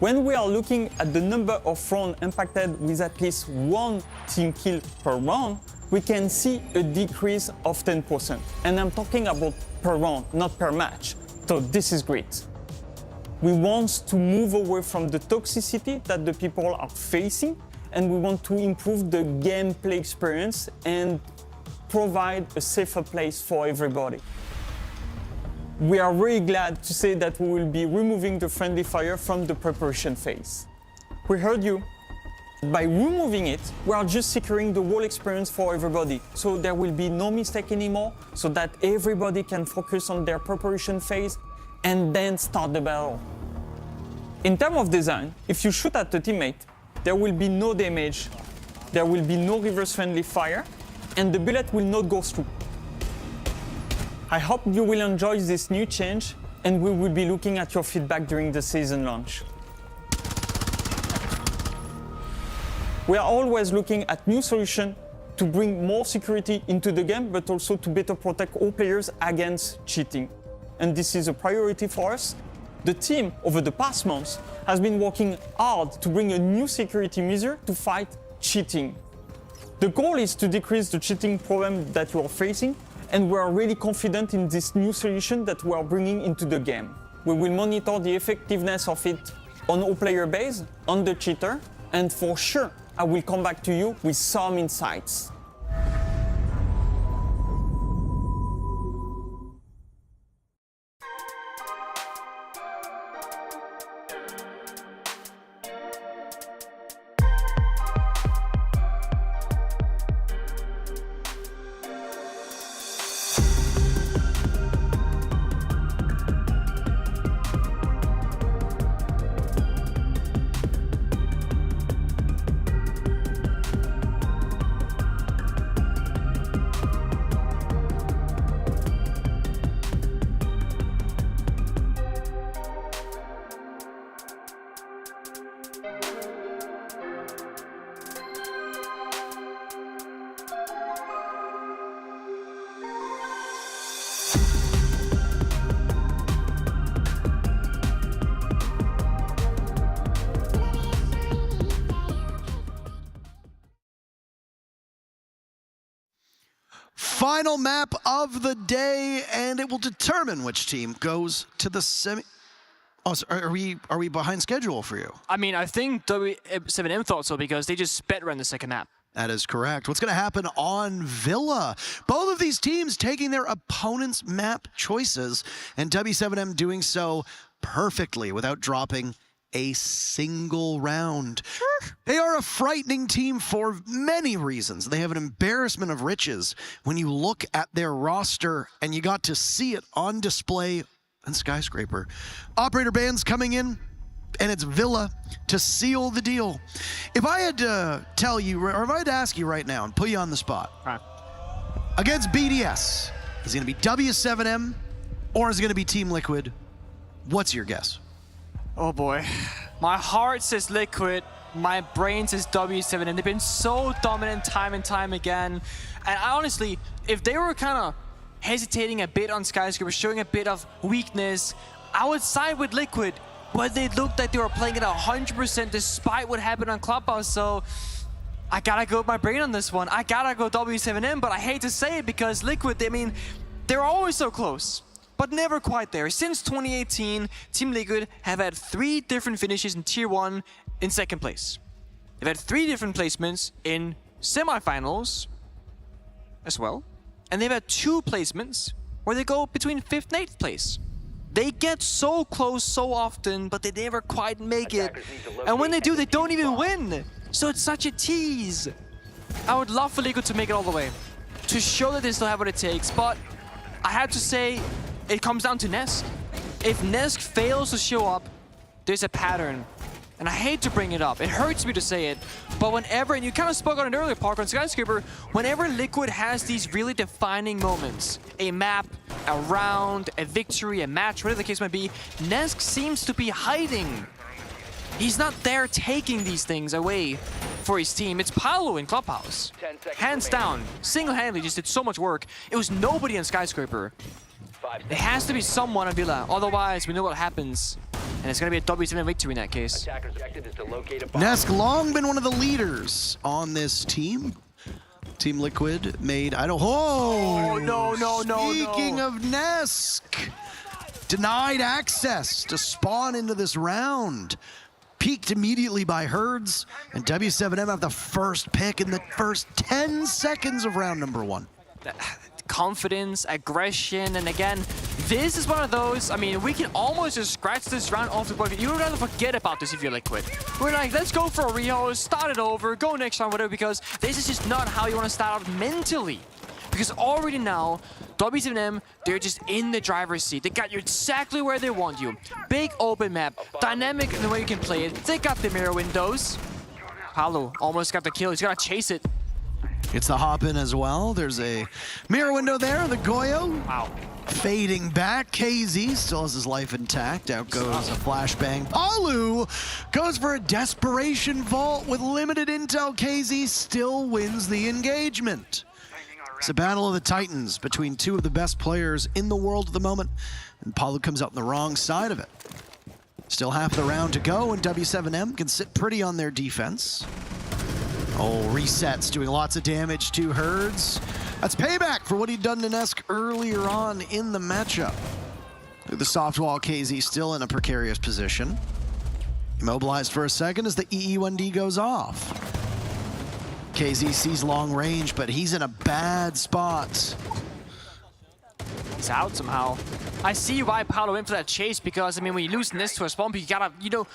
When we are looking at the number of rounds impacted with at least 1 team kill per round, we can see a decrease of 10%. And I'm talking about per round, not per match. So this is great. We want to move away from the toxicity that the people are facing, and we want to improve the gameplay experience and provide a safer place for everybody. We are really glad to say that we will be removing the friendly fire from the preparation phase. We heard you. By removing it, we are just securing the whole experience for everybody. So there will be no mistake anymore, so that everybody can focus on their preparation phase and then start the battle. In terms of design, if you shoot at a teammate, there will be no damage, there will be no reverse friendly fire, and the bullet will not go through. I hope you will enjoy this new change, and we will be looking at your feedback during the season launch. We are always looking at new solutions to bring more security into the game, but also to better protect all players against cheating. And this is a priority for us. The team, over the past months, has been working hard to bring a new security measure to fight cheating. The goal is to decrease the cheating problem that you are facing, and we are really confident in this new solution that we are bringing into the game. We will monitor the effectiveness of it on our player base, on the cheater, and for sure, I will come back to you with some insights. Final map of the day, and it will determine which team goes to the semi. Oh, so are we behind schedule for you? I mean, I think W7M thought so because they just sped around the second map. That is correct. What's going to happen on Villa? Both of these teams taking their opponent's map choices, and W7M doing so perfectly without dropping a single round. They are a frightening team for many reasons. They have an embarrassment of riches when you look at their roster, and you got to see it on display in Skyscraper. Operator bands coming in, and it's Villa to seal the deal. If I had to tell you, or if I had to ask you right now and put you on the spot, against BDS, is it going to be W7M or is it going to be Team Liquid? What's your guess? Oh boy. My heart says Liquid, my brain says W7M. They've been so dominant time and time again. And honestly, if they were kind of hesitating a bit on Skyscraper, showing a bit of weakness, I would side with Liquid. But they looked like they were playing it 100% despite what happened on Clubhouse. So I gotta go with my brain on this one. I gotta go W7M, but I hate to say it because Liquid, I mean, they're always so close, but never quite there. Since 2018, Team Liquid have had 3 different finishes in Tier 1 in 2nd place. They've had 3 different placements in semifinals as well. And they've had 2 placements where they go between 5th and 8th place. They get so close so often, but they never quite make it. And when they do, they don't even win. So it's such a tease. I would love for Liquid to make it all the way, to show that they still have what it takes. But I have to say, it comes down to Nesk. If Nesk fails to show up, there's a pattern. And I hate to bring it up, it hurts me to say it, but whenever, and you kind of spoke on it earlier, Parker, on Skyscraper, whenever Liquid has these really defining moments, a map, a round, a victory, a match, whatever the case might be, Nesk seems to be hiding. He's not there taking these things away for his team. It's Paolo in Clubhouse. Hands down, single-handedly just did so much work. It was nobody on Skyscraper. It has to be someone on Villa, otherwise we know what happens. And it's going to be a W7 victory in that case. Nesk long been one of the leaders on this team. Team Liquid made, oh, no. Speaking of Nesk, denied access to spawn into this round. Peaked immediately by Herds, and W7M have the first pick in the first 10 seconds of round number 1. Confidence, aggression, and again, this is one of those, I mean, we can almost just scratch this round off the board. You would rather forget about this if you're Liquid. We're like, let's go for a rehost, start it over, go next round, whatever, because this is just not how you want to start out mentally. Because already now, W7M, they're just in the driver's seat. They got you exactly where they want you. Big open map, dynamic in the way you can play it. They got the mirror windows. Paolo almost got the kill, he's got to chase it. It's the hop in as well. There's a mirror window there. The Goyo. Wow. Fading back. KZ still has his life intact. Out goes a flashbang. Palu goes for a desperation vault with limited intel. KZ still wins the engagement. It's a battle of the Titans between 2 of the best players in the world at the moment. And Palu comes out on the wrong side of it. Still half the round to go, and W7M can sit pretty on their defense. Oh, resets, doing lots of damage to Herds. That's payback for what he'd done to Nesk earlier on in the matchup. The soft wall, KZ still in a precarious position. Immobilized for a second as the EE1D goes off. KZ sees long range, but he's in a bad spot. He's out somehow. I see why Paolo went for that chase because, I mean, when you lose this to a spawn, you gotta,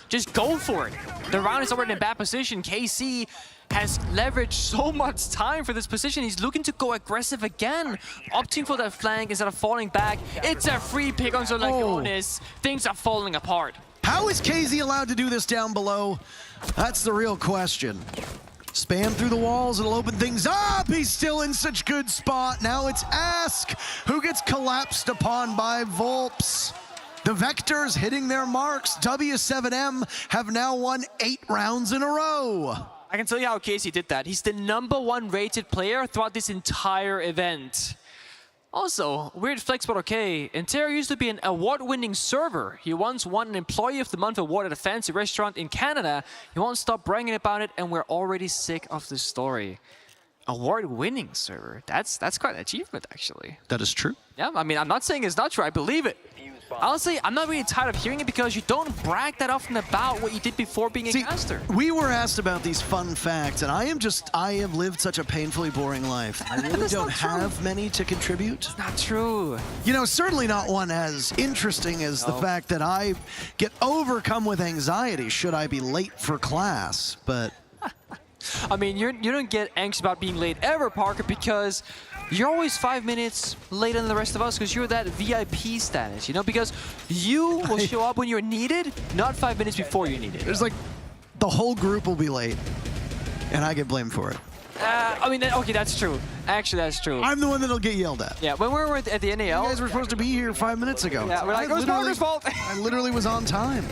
just go for it. The round is already in a bad position. KC has leveraged so much time for this position. He's looking to go aggressive again, opting for that flank instead of falling back. It's a free pick on Zolagonis. Things are falling apart. How is KZ allowed to do this down below? That's the real question. Spam through the walls, it'll open things up. He's still in such good spot. Now it's Ask who gets collapsed upon by Volps. The Vectors hitting their marks. W7M have now won 8 rounds in a row. I can tell you how Casey did that. He's the #1 rated player throughout this entire event. Also, weird flex, but okay. Intero used to be an award-winning server. He once won an Employee of the Month award at a fancy restaurant in Canada. He won't stop bragging about it, and we're already sick of the story. Award-winning server. That's quite an achievement, actually. That is true. Yeah, I mean, I'm not saying it's not true. I believe it. Honestly, I'm not really tired of hearing it because you don't brag that often about what you did before being a caster. We were asked about these fun facts, and I have lived such a painfully boring life. I really don't have many to contribute. It's not true. You know, certainly not one as interesting as the fact that I get overcome with anxiety should I be late for class, but... I mean, you don't get anxious about being late ever, Parker, because you're always 5 minutes later than the rest of us because you're that VIP status, you know? Because you will show up when you're needed, not 5 minutes before you're needed. There's like, the whole group will be late, and I get blamed for it. I mean, okay, that's true. Actually, that's true. I'm the one that'll get yelled at. Yeah, when we were at the NAL... You guys were supposed to be here 5 minutes ago. Yeah, we're like, it was Parker's fault. I literally was on time.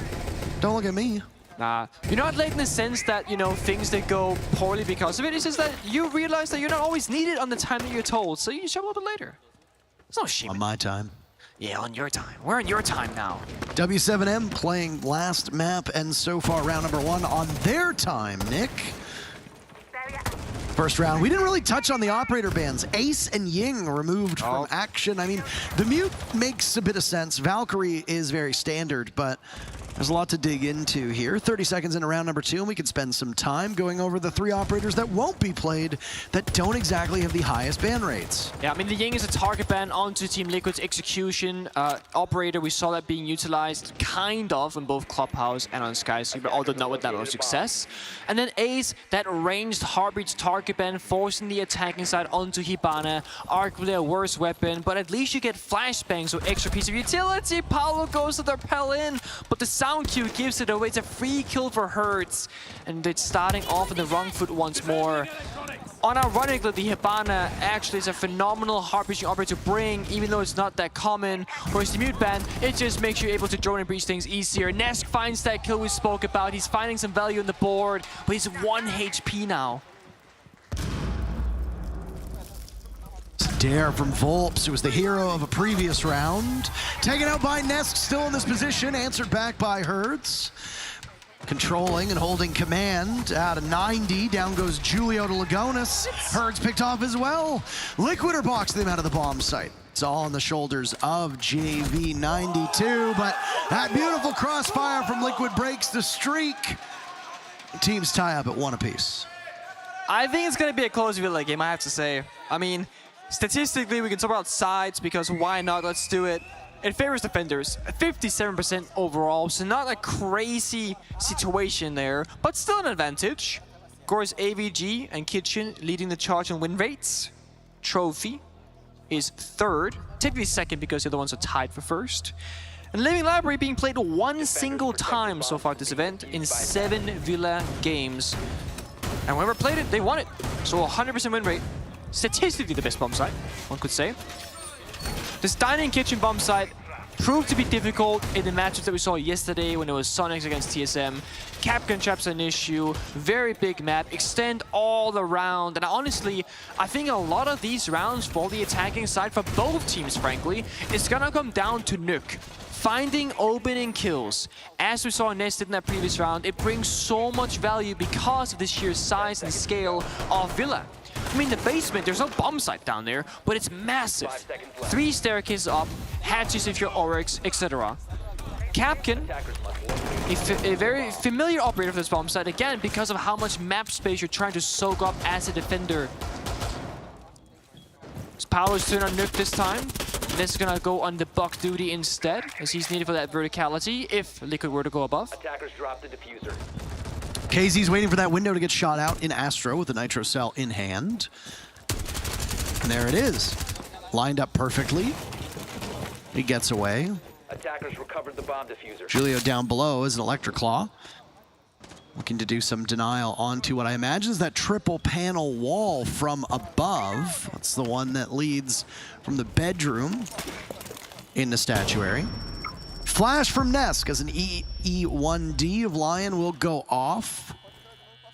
Don't look at me. Nah, you're not late in the sense that, you know, things that go poorly because of it. It's just that you realize that you're not always needed on the time that you're told, so you show up a little bit later. It's no shame. On my time. Yeah, on your time. We're on your time now. W7M playing last map and so far round number 1 on their time, Nick. First round, we didn't really touch on the operator bans. Ace and Ying removed from action. I mean, the mute makes a bit of sense. Valkyrie is very standard, but there's a lot to dig into here. 30 seconds into round number 2, and we could spend some time going over the 3 operators that won't be played that don't exactly have the highest ban rates. Yeah, I mean, the Ying is a target ban onto Team Liquid's execution operator. We saw that being utilized kind of on both Clubhouse and on Skyscraper, although not with that much success. And then Ace, that ranged Heartbeat's target ban, forcing the attacking side onto Hibana. Arguably a worse weapon, but at least you get flashbang, so extra piece of utility. Paolo goes to the repel in, but the sound cue gives it away. It's a free kill for Hertz, and it's starting off on the wrong foot once more. Unironically, the Hibana actually is a phenomenal heart-breaching operator to bring, even though it's not that common. Whereas the mute ban, it just makes you able to drone and breach things easier. Nesk finds that kill we spoke about. He's finding some value on the board, but he's 1 HP now. Dare from Volps, who was the hero of a previous round. Taken out by Nesk, still in this position, answered back by Hertz. Controlling and holding command out of 90. Down goes Julio to Lagonis. Hertz picked off as well. Liquid boxed them out of the bomb site. It's all on the shoulders of JV92, but that beautiful crossfire from Liquid breaks the streak. Teams tie up at 1 apiece. I think it's going to be a close Villa game, I have to say. I mean, statistically, we can talk about sides because why not? Let's do it. It favors defenders, 57% overall, so not a crazy situation there, but still an advantage. Of course, AVG and Kitchen leading the charge on win rates. Trophy is 3rd, typically 2nd because the other ones are tied for 1st. And Living Library being played 1 single time so far this event in 7 Villa games. And whoever played it, they won it. So 100% win rate. Statistically the best bomb site, one could say. This Dining Kitchen bomb site proved to be difficult in the matchups that we saw yesterday when it was Sonics against TSM. Capcan traps an issue, very big map, extend all around. And honestly, I think a lot of these rounds for the attacking side for both teams, frankly, is gonna come down to Nuke. Finding opening kills. As we saw Nest in that previous round, it brings so much value because of the sheer size and scale of Villa. I mean, the basement, there's no bomb site down there, but it's massive. 3 staircases up, hatches if you're Oryx, etc. Capcan, a very familiar operator for this bomb site, again, because of how much map space you're trying to soak up as a defender. It's Power's turn on Nuke this time. This is gonna go on the Buck duty instead, as he's needed for that verticality if Liquid were to go above. Attackers drop the diffuser. KZ's waiting for that window to get shot out in Astro with the Nitro Cell in hand. And there it is. Lined up perfectly. He gets away. Attackers recovered the bomb diffuser. Julio down below is an Electric Claw. Looking to do some denial onto what I imagine is that triple panel wall from above. That's the one that leads from the bedroom into Statuary. Flash from Nesk as an E1D of Lion will go off.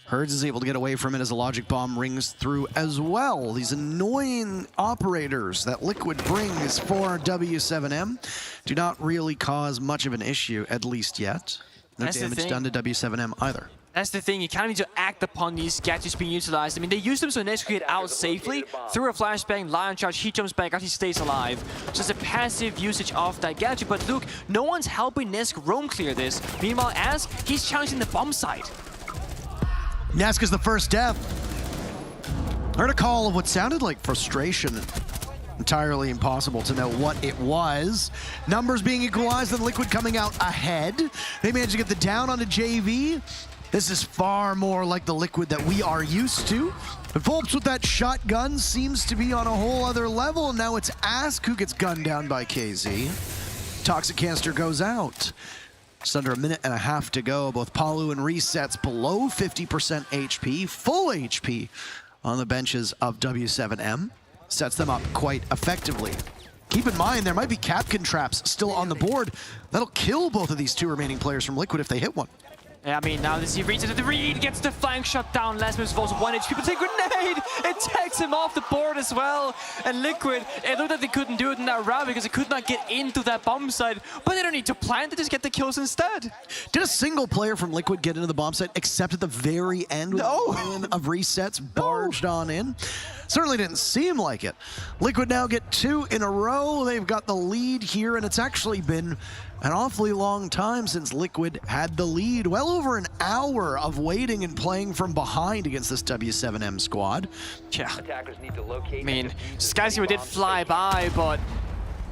Herds is able to get away from it as a logic bomb rings through as well. These annoying operators that Liquid brings for W7M do not really cause much of an issue, at least yet. No damage done to W7M either. That's the thing, you kind of need to act upon these gadgets being utilized. I mean, they use them so Nesk can get out safely. Through a flashbang, Lion Charge, he jumps back, actually stays alive. So it's a passive usage of that gadget. But look, no one's helping Nesk roam clear this. Meanwhile, Ask, he's challenging the bomb site. Nesk is the first death. Heard a call of what sounded like frustration. Entirely impossible to know what it was. Numbers being equalized and Liquid coming out ahead. They managed to get the down onto JV. This is far more like the Liquid that we are used to. But Volps with that shotgun seems to be on a whole other level. Now it's Ask who gets gunned down by KZ. Toxic Canister goes out. Just under a minute and a half to go. Both Palu and Resets below 50% HP, full HP on the benches of W7M. Sets them up quite effectively. Keep in mind, there might be Capcan traps still on the board. That'll kill both of these two remaining players from Liquid if they hit one. Yeah, I mean, now this he reaches the read, gets the flank shot down. Last moves falls 1 HP, but take grenade! It takes him off the board as well. And Liquid, it looked like they couldn't do it in that round because they could not get into that bomb site. But they don't need to plant, they just get the kills instead. Did a single player from Liquid get into the bomb site except at the very end with a million of resets barged on in? Certainly didn't seem like it. Liquid now get 2 in a row. They've got the lead here, and it's actually been an awfully long time since Liquid had the lead. Well over an hour of waiting and playing from behind against this W7M squad. Yeah. I mean, Skyscraper did fly by, but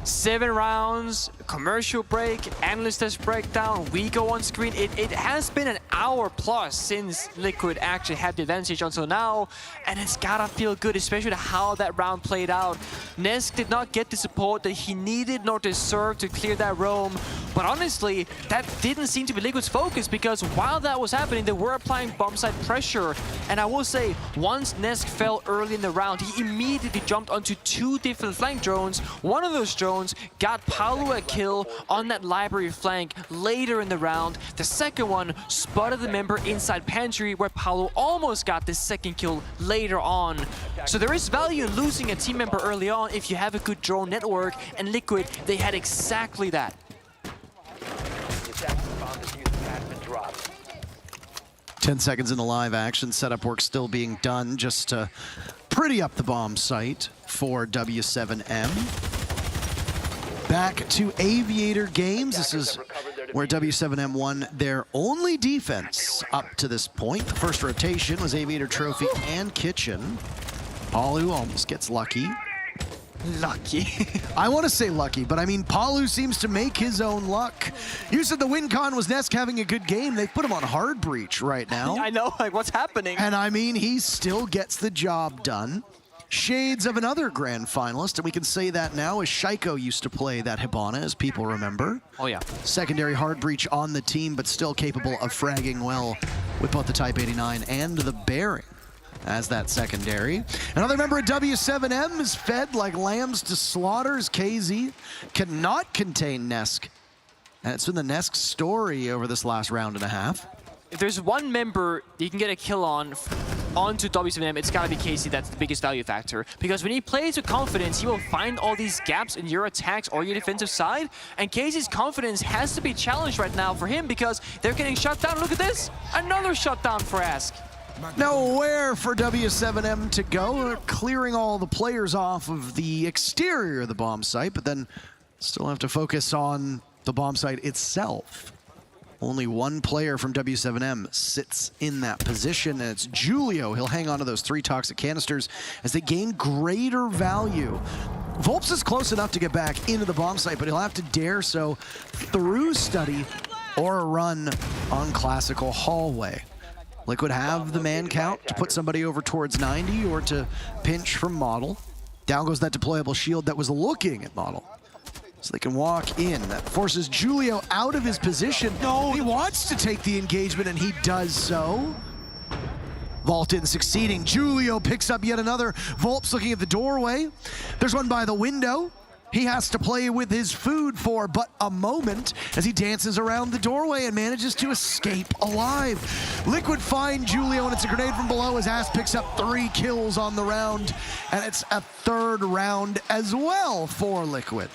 7 rounds, commercial break, analyst test breakdown, we go on screen. It has been an hour plus since Liquid actually had the advantage until now, and it's gotta feel good, especially how that round played out. Nesk did not get the support that he needed nor deserved to clear that roam, but honestly, that didn't seem to be Liquid's focus because while that was happening, they were applying bomb site pressure, and I will say, once Nesk fell early in the round, he immediately jumped onto 2 different flank drones. One of those drones got Paolo a kill on that library flank later in the round. The second one spotted the member inside pantry where Paolo almost got the second kill later on. So there is value in losing a team member early on if you have a good drone network, and Liquid, they had exactly that. 10 seconds in the live action, setup work still being done just to pretty up the bomb site for W7M. Back to Aviator games. This is where W7M won their only defense up to this point. The first rotation was Aviator Trophy and Kitchen. Palu almost gets lucky. Lucky. I want to say lucky, but I mean, Palu seems to make his own luck. You said the win con was Nesk having a good game. They put him on hard breach right now. I know, like, what's happening? And I mean, he still gets the job done. Shades of another grand finalist, and we can say that now as Shaiko used to play that Hibana, as people remember. Oh yeah. Secondary hard breach on the team, but still capable of fragging well with both the Type 89 and the Bearing as that secondary. Another member of W7M is fed like lambs to slaughter as KZ cannot contain Nesk. And it's been the Nesk story over this last round and a half. If there's one member you can get a kill on onto W7M, it's gotta be KZ. That's the biggest value factor. Because when he plays with confidence, he will find all these gaps in your attacks or your defensive side. And KZ's confidence has to be challenged right now for him because they're getting shut down. Look at this! Another shutdown for Ask. Nowhere for W7M to go. They're clearing all the players off of the exterior of the bomb site, but then still have to focus on the bomb site itself. Only one player from W7M sits in that position, and it's Julio. He'll hang on to those 3 toxic canisters as they gain greater value. Volps is close enough to get back into the bomb site, but he'll have to dare so through study or a run on classical hallway. Liquid have the man count to put somebody over towards 90 or to pinch from Model. Down goes that deployable shield that was looking at Model. So they can walk in. That forces Julio out of his position. No, he wants to take the engagement, and he does so. Vault in succeeding. Julio picks up yet another. Volps looking at the doorway. There's one by the window. he has to play with his food for but a moment as he dances around the doorway and manages to escape alive. Liquid find Julio, and it's a grenade from below as Ass picks up 3 kills on the round, and it's a 3rd round as well for Liquid.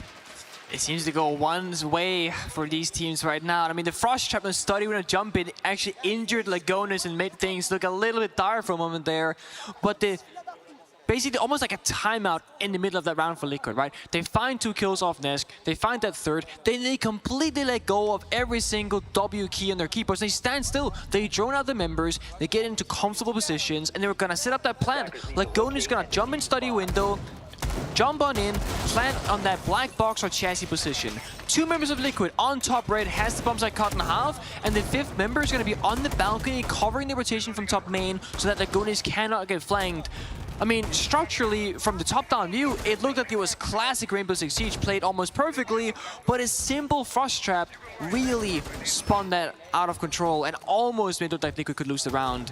It seems to go one's way for these teams right now. I mean, the Frost Trap and Study when a jump in actually injured Lagonis and made things look a little bit dire for a moment there. But basically almost like a timeout in the middle of that round for Liquid, right? They find 2 kills off Nesk, they find that 3rd, then they completely let go of every single W key on their keyboards. They stand still, they drone out the members, they get into comfortable positions, and they were gonna set up that plant. Lagonis gonna jump in Study window, jump on in, plant on that black box or chassis position. 2 members of Liquid on top red has the bomb site cut in half, and the 5th member is going to be on the balcony covering the rotation from top main so that Lagonis cannot get flanked. I mean, structurally, from the top-down view, it looked like it was classic Rainbow Six Siege played almost perfectly, but a simple Frost Trap really spun that out of control and almost made it look like Liquid could lose the round.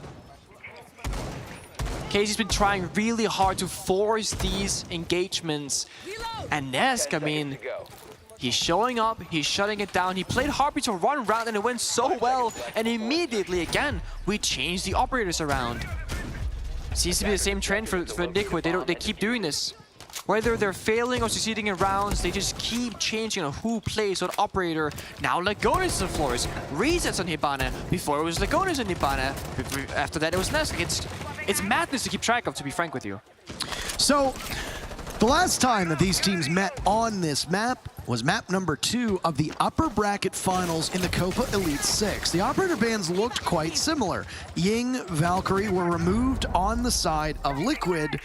Casey's been trying really hard to force these engagements. And Nesk, I mean, he's showing up, he's shutting it down. He played Harpy to run round and it went so well. And immediately, again, we changed the operators around. Seems to be the same trend for Liquid. They keep doing this. Whether they're failing or succeeding in rounds, they just keep changing on who plays what operator. Now Lagonis is on floors. Resets on Hibana. Before it was Lagonis and Hibana. After that it was Nesk. It's madness to keep track of, to be frank with you. So, the last time that these teams met on this map was map number 2 of the upper bracket finals in the Copa Elite 6. The operator bans looked quite similar. Ying, Valkyrie were removed on the side of Liquid.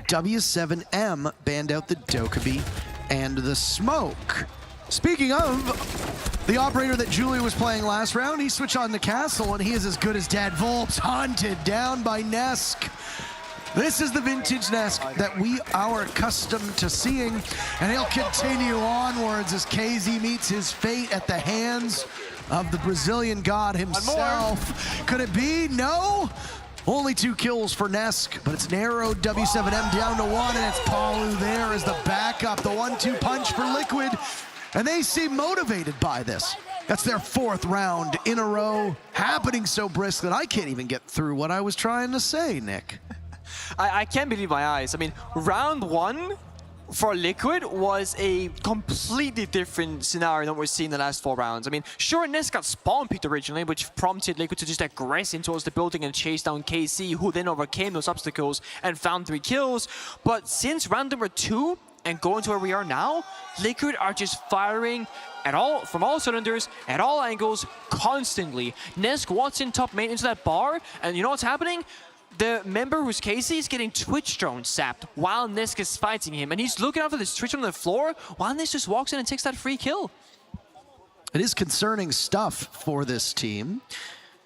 W7M banned out the Dokkaebi and the Smoke. Speaking of the operator that Julia was playing last round, he switched on to Castle, and he is as good as dead. Volps hunted down by Nesk. This is the vintage Nesk that we are accustomed to seeing, and he'll continue onwards as KZ meets his fate at the hands of the Brazilian god himself. Could it be? No. Only 2 kills for Nesk, but it's narrowed. W7M down to 1, and it's Palu there as the backup, the 1-2 punch for Liquid. And they seem motivated by this. That's their 4th round in a row, happening so brisk that I can't even get through what I was trying to say, Nick. I can't believe my eyes. I mean, round 1 for Liquid was a completely different scenario than we're seeing the last 4 rounds. I mean, sure, Nesk got spawn picked originally, which prompted Liquid to just aggress in towards the building and chase down KC, who then overcame those obstacles and found 3 kills. But since round number 2, and going to where we are now, Liquid are just firing from all cylinders, at all angles, constantly. Nesk walks in top main into that bar, and you know what's happening? The member who's Casey is getting Twitch drone sapped while Nesk is fighting him, and he's looking out for this Twitch on the floor while Nesk just walks in and takes that free kill. It is concerning stuff for this team.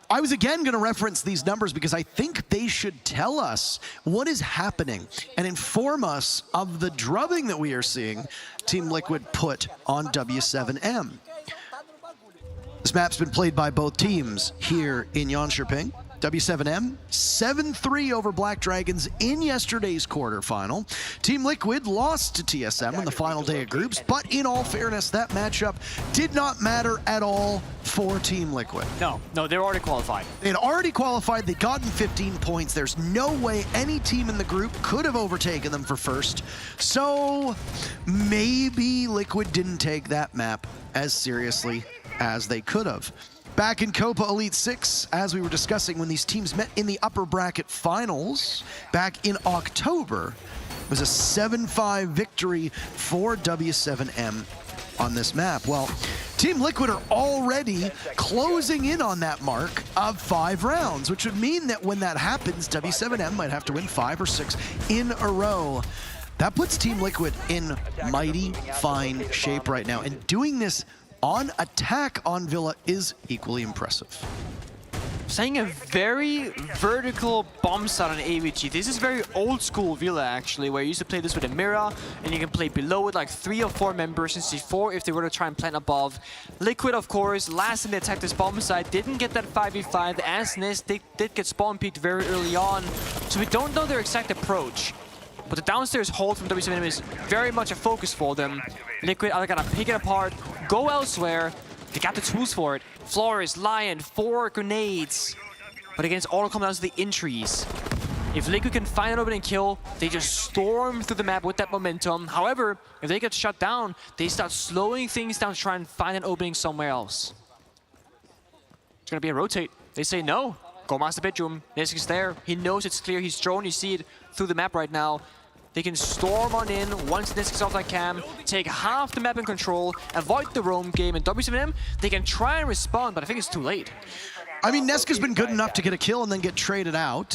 I was again going to reference these numbers because I think they should tell us what is happening and inform us of the drubbing that we are seeing Team Liquid put on W7M. This map's been played by both teams here in Jönköping. W7M, 7-3 over Black Dragons in yesterday's quarterfinal. Team Liquid lost to TSM on the final day of groups, but in all fairness, that matchup did not matter at all for Team Liquid. No, they were already qualified. They had already qualified, they'd gotten 15 points. There's no way any team in the group could have overtaken them for first. So maybe Liquid didn't take that map as seriously as they could have. Back in Copa Elite 6, as we were discussing when these teams met in the upper bracket finals back in October, it was a 7-5 victory for W7M on this map. Well, Team Liquid are already closing in on that mark of 5 rounds, which would mean that when that happens, W7M might have to win 5 or 6 in a row. That puts Team Liquid in mighty fine shape right now, and doing this on attack on Villa is equally impressive. Saying a very vertical bomb site on AVG. This is very old school Villa actually, where you used to play this with a mirror and you can play below with like 3 or 4 members in C4 if they were to try and plant above. Liquid, of course, last time they attacked this bomb site, didn't get that 5v5 as Nesk did get spawn peaked very early on, so we don't know their exact approach. but the downstairs hold from W7M is very much a focus for them. Liquid are gonna pick it apart, go elsewhere. They got the tools for it. Flores, Lion, 4 grenades. But again, it's all come down to the entries. If Liquid can find an opening kill, they just storm through the map with that momentum. However, if they get shut down, they start slowing things down to try and find an opening somewhere else. It's gonna be a rotate. They say no. Go master bedroom. Nisk is there. He knows it's clear. He's drone. You see it through the map right now. They can storm on in once Nisk is off that cam, take half the map in control, avoid the roam game, and W7M, they can try and respond, but I think it's too late. I mean, Neska's been good enough to get a kill and then get traded out,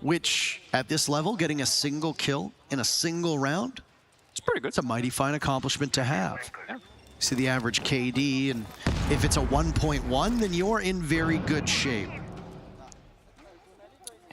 which at this level, getting a single kill in a single round, it's pretty good. It's a mighty fine accomplishment to have. Yeah. See the average KD, and if it's a 1.1, then you're in very good shape.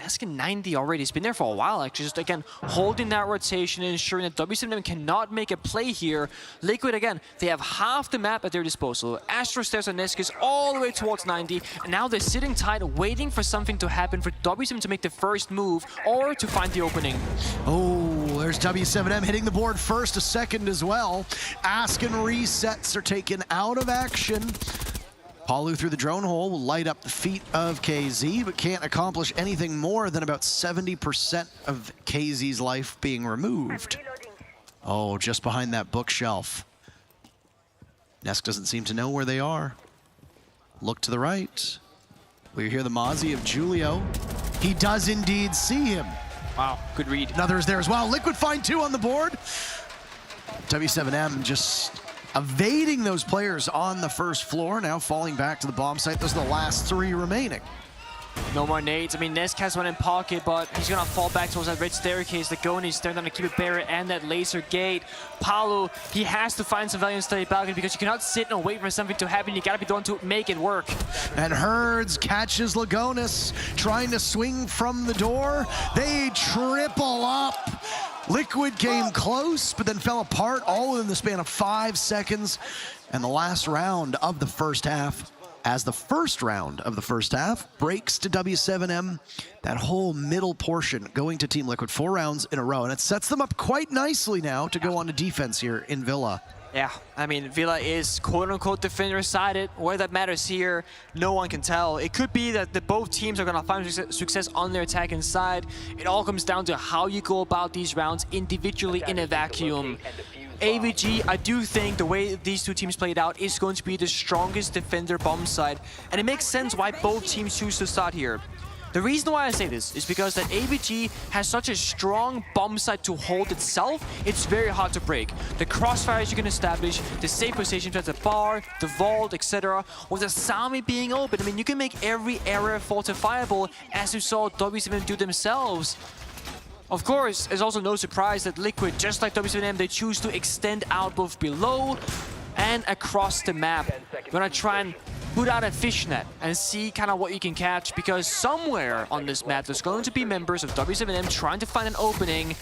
Asking 90 already. He's been there for a while, actually. Just, again, holding that rotation and ensuring that W7M cannot make a play here. Liquid, again, they have half the map at their disposal. Astro Stairs and Nisk is all the way towards 90, and now they're sitting tight, waiting for something to happen for W7M to make the first move or to find the opening. Oh, there's W7M hitting the board first, a second as well. Ask and resets are taken out of action. Palu through the drone hole will light up the feet of KZ, but can't accomplish anything more than about 70% of KZ's life being removed. Oh, just behind that bookshelf. Nesk doesn't seem to know where they are. Look to the right. We hear the Mozzie of Julio. He does indeed see him. Wow, good read. Another is there as well. Liquid find 2 on the board. W7M just evading those players on the first floor, now falling back to the bomb site. Those are the last 3 remaining. No more nades. I mean, Nisk has one in pocket, but he's gonna fall back towards that red staircase. The Goni staring down the Cupid Barrier and that laser gate. Palu, he has to find some value in study balcony because you cannot sit and wait for something to happen. You gotta be the one to make it work. And Herds catches Lagonis, trying to swing from the door. They triple up. Liquid came close, but then fell apart all within the span of 5 seconds. And the last round of the first half, as the first round of the first half breaks to W7M, that whole middle portion going to Team Liquid 4 rounds in a row. And it sets them up quite nicely now to go on to defense here in Villa. Yeah, I mean, Villa is quote-unquote defender-sided. Where that matters here, no one can tell. It could be that both teams are going to find success on their attacking side. It all comes down to how you go about these rounds individually in a vacuum. AVG, I do think the way these two teams played out is going to be the strongest defender bomb side. And it makes sense why both teams choose to start here. The reason why I say this is because that AVG has such a strong bomb site to hold itself, it's very hard to break. The crossfires you can establish, the safe positions at the bar, the vault, etc. With the Sami being open, I mean, you can make every area fortifiable, as you saw W7M do themselves. Of course, it's also no surprise that Liquid, just like W7M, they choose to extend out both below and across the map. We're gonna try and put out a fishnet and see kind of what you can catch, because somewhere on this map there's going to be members of W7M trying to find an opening.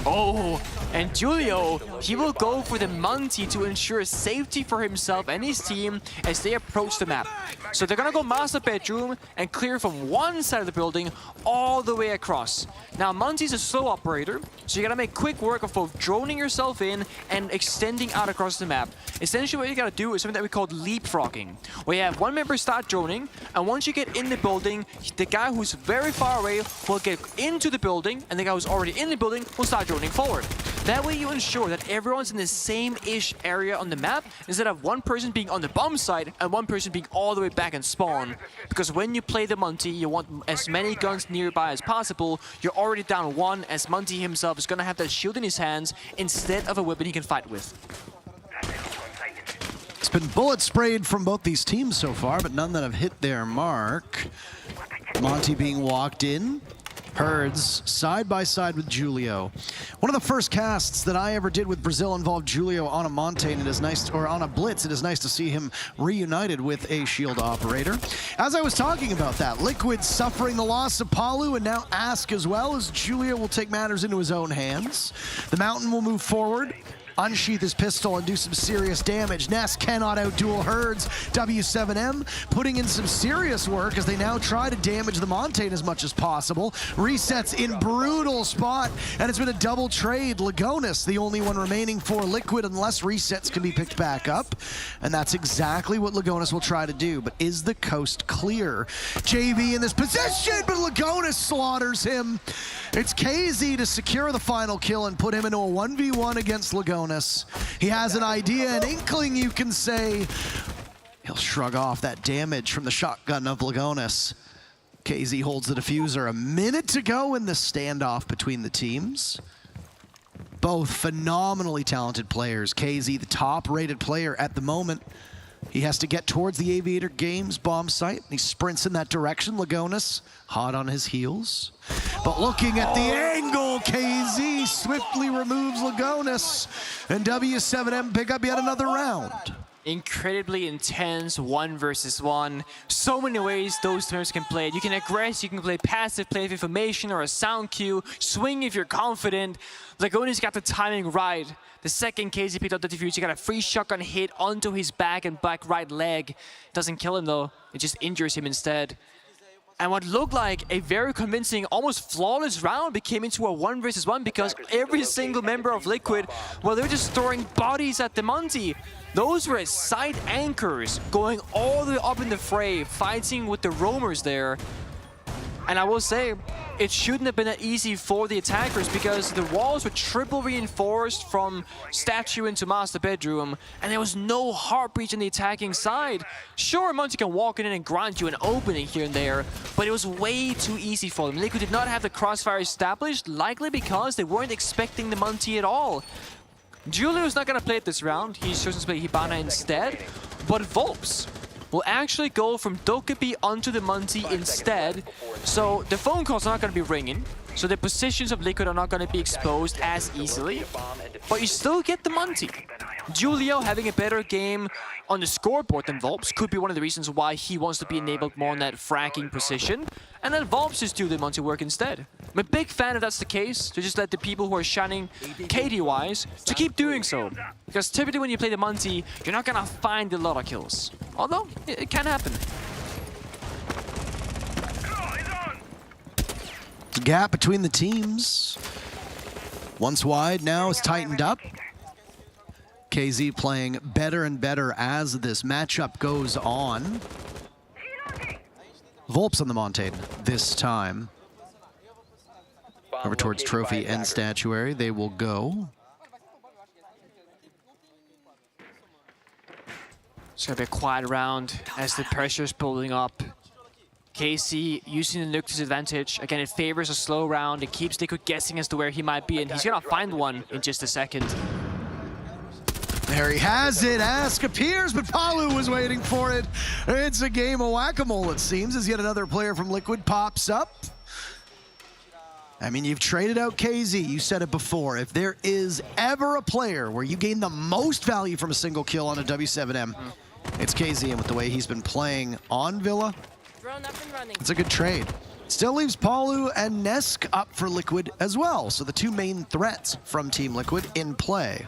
Oh, and Julio, he will go for the Monty to ensure safety for himself and his team as they approach the map. So they're gonna go master bedroom and clear from one side of the building all the way across. Now, Monty's a slow operator, so you gotta make quick work of both droning yourself in and extending out across the map. Essentially, what you gotta do is something that we call leapfrogging, where you have one member start droning, and once you get in the building, the guy who's very far away will get into the building, and the guy who's already in the building will start droning forward. That way you ensure that everyone's in the same-ish area on the map, instead of one person being on the bomb side and one person being all the way back and spawn. Because when you play the Monty, you want as many guns nearby as possible. You're already down one, as Monty himself is gonna have that shield in his hands instead of a weapon he can fight with. It's been bullet sprayed from both these teams so far, but none that have hit their mark. Monty being walked in. Herds side by side with Julio. One of the first casts that I ever did with Brazil involved Julio on a Monte, and it is nice, or on a Blitz. It is nice to see him reunited with a shield operator. As I was talking about that, Liquid suffering the loss of Palu, and now Ask as well, as Julio will take matters into his own hands. The Mountain will move forward. unsheath his pistol and do some serious damage. Ness cannot outduel Herds. W7M putting in some serious work as they now try to damage the Montane as much as possible. Resets in brutal spot, and it's been a double trade. Lagonis, the only one remaining for Liquid unless resets can be picked back up, and that's exactly what Lagonis will try to do. But is the coast clear? JV in this position, but Lagonis slaughters him. It's KZ to secure the final kill and put him into a 1v1 against Lagonis. He has an idea, an inkling, you can say. He'll shrug off that damage from the shotgun of Lagonis. KZ holds the diffuser. A minute to go in the standoff between the teams. Both phenomenally talented players. KZ, the top-rated player at the moment. He has to get towards the Aviator Games bomb site. He sprints in that direction. Lagonis hot on his heels. But looking at the angle, KZ swiftly removes Lagonis. And W7M pick up yet another round. Incredibly intense 1 versus 1. So many ways those turns can play it. You can aggress, you can play passive, play with information or a sound cue, swing if you're confident. Lagonis got the timing right. The second KZ picked up the diffuse, he got a free shotgun hit onto his back and back right leg. Doesn't kill him though, it just injures him instead. And what looked like a very convincing, almost flawless round became into a 1 versus 1 because every single member of Liquid, well, they're just throwing bodies at the Monty. Those were side anchors going all the way up in the fray, fighting with the roamers there. And I will say, it shouldn't have been that easy for the attackers because the walls were triple reinforced from statue into master bedroom, and there was no heart breach on the attacking side. Sure, Monty can walk in and grant you an opening here and there, but it was way too easy for them. Liquid did not have the crossfire established, likely because they weren't expecting the Monty at all. Julio's not going to play it this round. He's chosen to play Hibana instead, but Volps will actually go from Dokkaebi onto the Monty instead. So the phone calls are not going to be ringing. So the positions of Liquid are not going to be exposed as easily. But you still get the Monty. Julio having a better game on the scoreboard than Volps could be one of the reasons why he wants to be enabled more in that fracking position. And then Volps just do the Monty work instead. I'm a big fan if that's the case, to just let the people who are shining KD-wise to keep doing so. Because typically when you play the Monty, you're not going to find a lot of kills. Although, it can happen. The gap between the teams. Once wide, now is tightened up. KZ playing better and better as this matchup goes on. Volps on the Montane this time. Over towards Trophy and Statuary, they will go. It's gonna be a quiet round as the pressure is building up. KC using the nuke to his advantage. Again, it favors a slow round. It keeps Liquid guessing as to where he might be, and he's gonna find one in just a second. There he has it. Ask appears, but Palu was waiting for it. It's a game of whack-a-mole, it seems, as yet another player from Liquid pops up. I mean, you've traded out KZ. You said it before. If there is ever a player where you gain the most value from a single kill on a W7M, it's KZ, and with the way he's been playing on Villa, it's a good trade. Still leaves Palu and Nesk up for Liquid as well. So the two main threats from Team Liquid in play.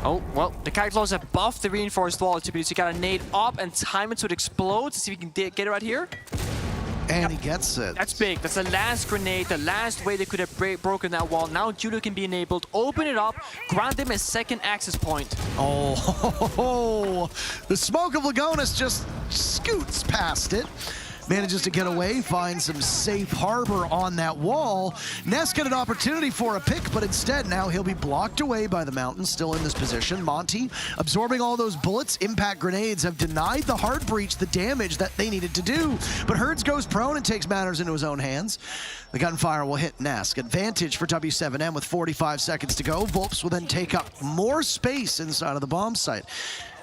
Oh, well, the Kite have buffed the reinforced wall to be so you gotta nade up and time it so it explodes. See if you can get it right here. And he gets it. That's big. That's the last grenade, the last way they could have broken that wall. Now Judo can be enabled. Open it up, grant them a second access point. Oh, the smoke of Lagonis just scoots past it. Manages to get away, finds some safe harbor on that wall. Ness get an opportunity for a pick, but instead now he'll be blocked away by the Mountain, still in this position. Monty absorbing all those bullets. Impact grenades have denied the hard breach the damage that they needed to do. But Herds goes prone and takes matters into his own hands. The gunfire will hit Nesk. Advantage for W7M with 45 seconds to go. Volps will then take up more space inside of the bomb site.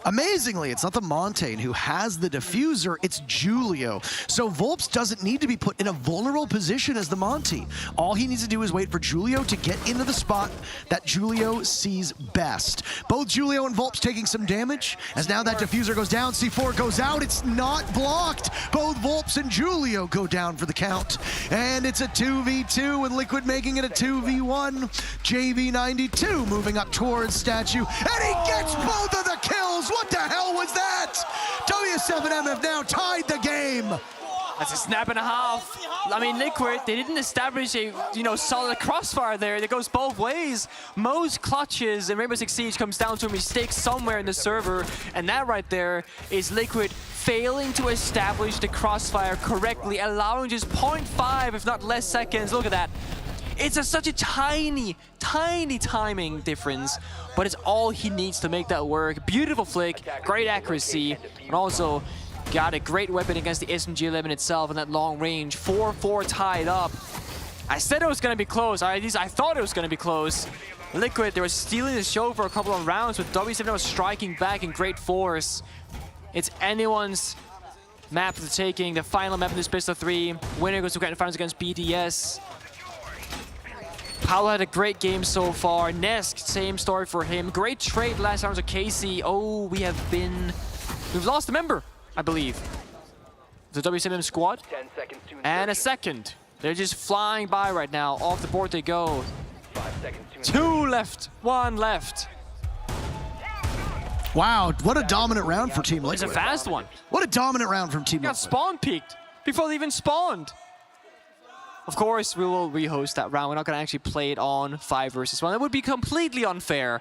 Amazingly, it's not the Montaigne who has the diffuser, it's Julio. So Volps doesn't need to be put in a vulnerable position as the Monty. All he needs to do is wait for Julio to get into the spot that Julio sees best. Both Julio and Volps taking some damage, as now that diffuser goes down, C4 goes out, it's not blocked. Both Volps and Julio go down for the count. And it's a 2v2 with Liquid making it a 2v1. JV92 moving up towards Statue, and he gets both of the kills! What the hell was that? W7M have now tied the game. That's a snap and a half. I mean, Liquid, they didn't establish a solid crossfire there. It goes both ways. Most clutches in Rainbow Six Siege comes down to a mistake somewhere in the server, and that right there is Liquid failing to establish the crossfire correctly, allowing just 0.5, if not less seconds. Look at that. It's such a tiny, tiny timing difference, but it's all he needs to make that work. Beautiful flick, great accuracy, and also got a great weapon against the SMG-11 itself in that long range. 4-4 tied up. I said it was going to be close, or at least I thought it was going to be close. Liquid, they were stealing the show for a couple of rounds, but W7 was striking back in great force. It's anyone's map for the taking, the final map in this best of 3. Winner goes to grand finals against BDS. Paolo had a great game so far. Nesk, same story for him. Great trade last round to Casey. Oh, we've lost a member, I believe. The W7M squad. 10 seconds to and a second. They're just flying by right now. Off the board they go. 5 seconds to 2 left, 1 left. Wow, what a dominant round for Team Liquid. It's a fast one. What a dominant round from Team Liquid. Got spawn peaked before they even spawned. Of course, we will rehost that round. We're not going to actually play it on 5 versus 1. That would be completely unfair.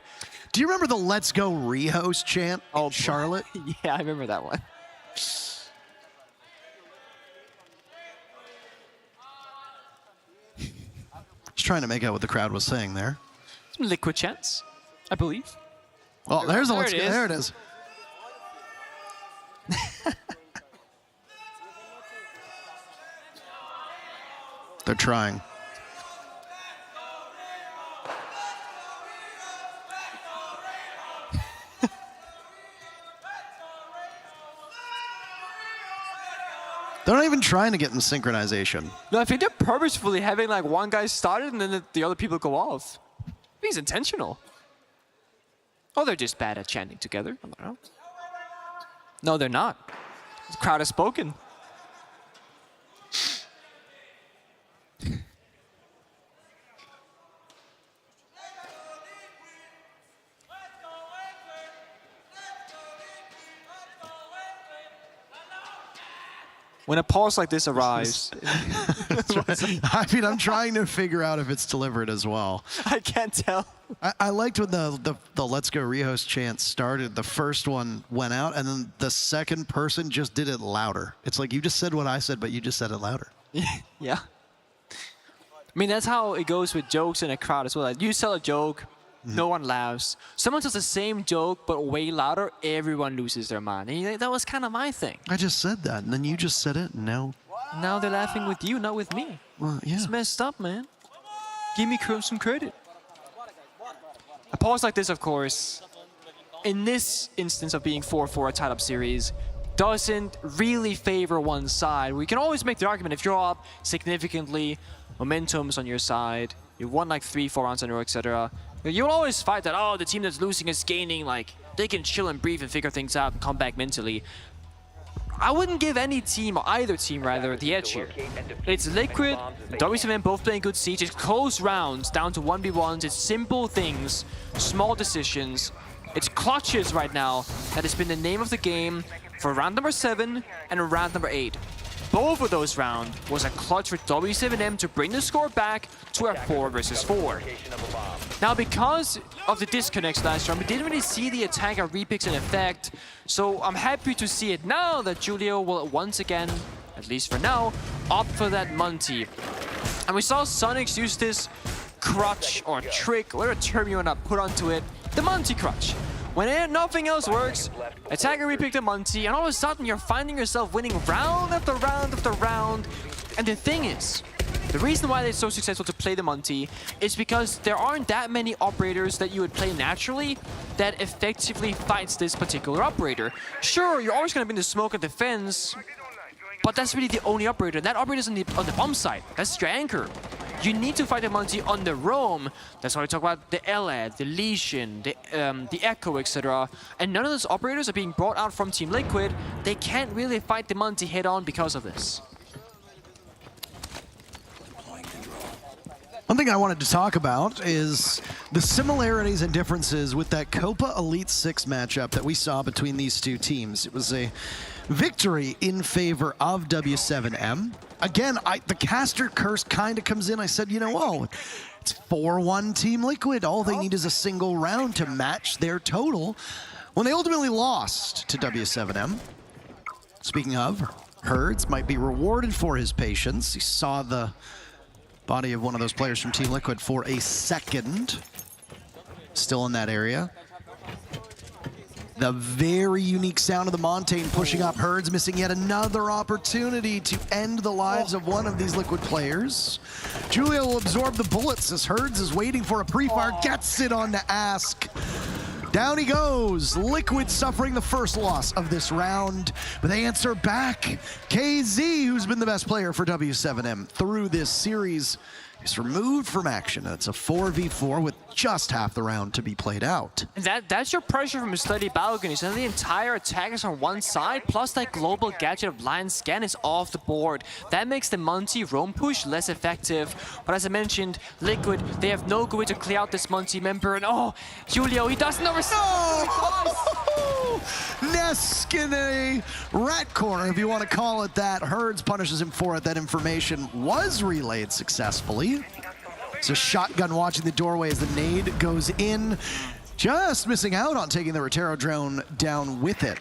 Do you remember the Let's Go rehost chant in Charlotte? Yeah, I remember that one. Just trying to make out what the crowd was saying there. Some Liquid chants, I believe. Oh, there's a Let's Go. There it is. They're trying. They're not even trying to get in synchronization. No, I think they're purposefully having like one guy started and then the other people go off. I think it's intentional. Oh, they're just bad at chanting together. I don't know. No, they're not. The crowd has spoken. When a pause like this arrives. I mean, I'm trying to figure out if it's delivered as well. I can't tell. I liked when the Let's Go rehost chant started. The first one went out, and then the second person just did it louder. It's like, you just said what I said, but you just said it louder. Yeah. I mean, that's how it goes with jokes in a crowd as well. Like, you tell a joke, no one laughs. Someone tells the same joke, but way louder, everyone loses their mind. And that was kind of my thing. I just said that, and then you just said it, and now they're laughing with you, not with me. Well, yeah. It's messed up, man. Give me some credit. A pause like this, of course, in this instance of being 4-4 a tied-up series, doesn't really favor one side. We can always make the argument if you're up significantly, momentum's on your side, you've won like 3-4 rounds in a row, etc. You'll always fight that, oh, the team that's losing is gaining, like, they can chill and breathe and figure things out and come back mentally. I wouldn't give any team, or either team rather, the edge here. It's Liquid, W7M both playing good Siege. It's close rounds down to 1v1s. It's simple things, small decisions. It's clutches right now that has been the name of the game for round number 7 and round number 8. Both of those rounds was a clutch for W7M to bring the score back to a 4 versus 4. Now, because of the disconnects last round, we didn't really see the attacker repicks in effect, so I'm happy to see it now that Julio will once again, at least for now, opt for that Monty. And we saw Sonics use this crutch or trick, whatever term you want to put onto it, the Monty crutch. When nothing else works, attacker repick the Monty, and all of a sudden you're finding yourself winning round after round after round. And the thing is, The reason why they're so successful to play the Monty is because there aren't that many operators that you would play naturally that effectively fights this particular operator. Sure, you're always going to be in the smoke and defense, but that's really the only operator. That operator's on the bomb side. That's your anchor. You need to fight the Monty on the roam. That's why we talk about the Elad, the Lesion, the Echo, etc. And none of those operators are being brought out from Team Liquid. They can't really fight the Monty head on because of this. One thing I wanted to talk about is the similarities and differences with that Copa Elite 6 matchup that we saw between these two teams. It was a victory in favor of W7M. Again, the caster curse kind of comes in. I said, you know, oh, it's 4-1 Team Liquid. All they need is a single round to match their total. When they ultimately lost to W7M. Speaking of, Herds might be rewarded for his patience. He saw the body of one of those players from Team Liquid for a second. Still in that area. The very unique sound of the Montaigne pushing up Herds, missing yet another opportunity to end the lives of one of these Liquid players. Julia will absorb the bullets as Herds is waiting for a pre-fire, gets it on to Ask. Down he goes. Liquid suffering the first loss of this round, but they answer back. KZ, who's been the best player for W7M through this series, is removed from action. It's a 4v4 with just half the round to be played out. And that's your pressure from a steady balcony. So the entire attack is on one side, plus that global gadget of Lion Scan is off the board. That makes the Monty roam push less effective. But as I mentioned, Liquid, they have no good way to clear out this Monty member. And oh, Julio, he doesn't oversee. Oh! Nesk in a rat corner, if you want to call it that. Herds punishes him for it. That information was relayed successfully. It's a shotgun watching the doorway as the nade goes in. Just missing out on taking the Rotero drone down with it.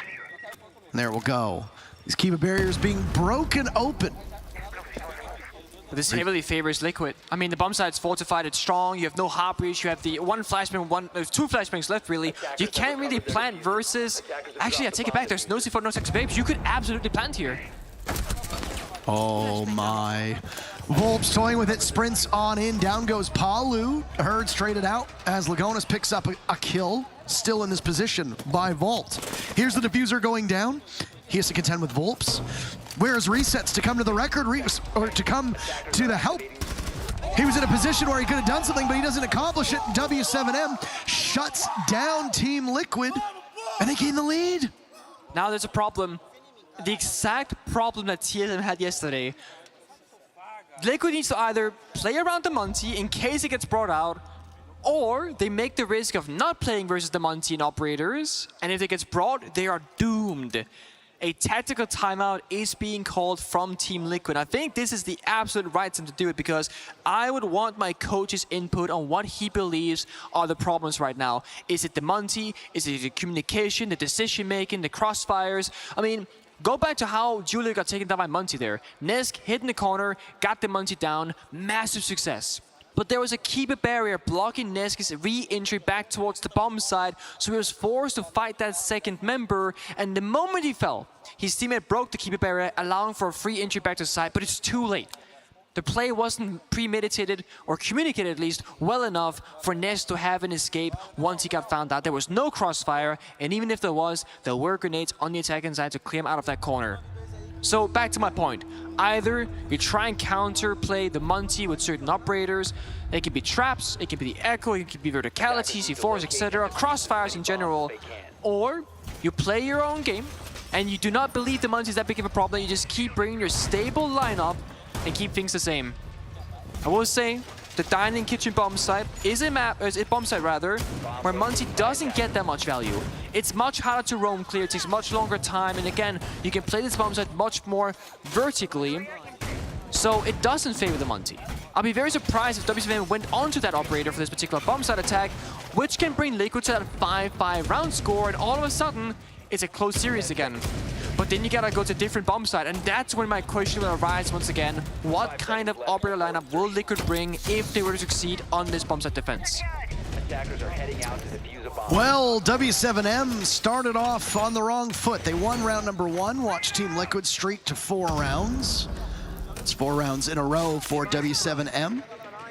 And there we'll go. These Kiba barriers being broken open. But this heavily favors Liquid. I mean, the bomb side's fortified, it's strong, you have no hard breach, you have the one flashbang, there's two flashbangs left, really. You can't really plant versus... Actually, I take it back, there's no C4, no sex babes. You could absolutely plant here. Oh my. Volps toying with it, sprints on in, down goes Palu. Herds traded out as Lagonis picks up a kill. Still in this position by Vault. Here's the diffuser going down. He has to contend with Volps. Where's Resets to come to the record, or to come to the help? He was in a position where he could have done something, but he doesn't accomplish it. W7M shuts down Team Liquid, and they gain the lead. Now there's a problem. The exact problem that TSM had yesterday. Liquid needs to either play around the Monty in case it gets brought out, or they make the risk of not playing versus the Monty and operators, and if it gets brought, they are doomed. A tactical timeout is being called from Team Liquid. I think this is the absolute right time to do it because I would want my coach's input on what he believes are the problems right now. Is it the Monty? Is it the communication, the decision-making, the crossfires? I mean, go back to how Julia got taken down by Monty there. Nesk hit in the corner, got the Monty down, massive success. But there was a Kiba barrier blocking Nesk's re-entry back towards the bomb side, so he was forced to fight that second member, and the moment he fell, his teammate broke the Kiba barrier, allowing for a free entry back to the side, but it's too late. The play wasn't premeditated, or communicated at least, well enough for Nesk to have an escape once he got found out. There was no crossfire, and even if there were grenades on the attacking side to clear him out of that corner. So back to my point, either you try and counterplay the Monty with certain operators, it can be traps, it can be the Echo, it can be verticality, C4s, etc., crossfires in general, or you play your own game and you do not believe the Monty is that big of a problem, you just keep bringing your stable lineup and keep things the same. I will say, the dining kitchen bomb site is a bomb site where Monty doesn't get that much value. It's much harder to roam clear, it takes much longer time, and again, you can play this bomb site much more vertically, so it doesn't favor the Monty. I'll be very surprised if W7M went onto that operator for this particular bomb site attack, which can bring Liquid to that 5-5 round score, and all of a sudden, it's a close series again. But then you gotta go to a different bomb site, and that's when my question will arise once again. What kind of operator lineup will Liquid bring if they were to succeed on this bomb site defense? Well, W7M started off on the wrong foot. They won round number 1, watched Team Liquid streak to 4 rounds. That's 4 rounds in a row for W7M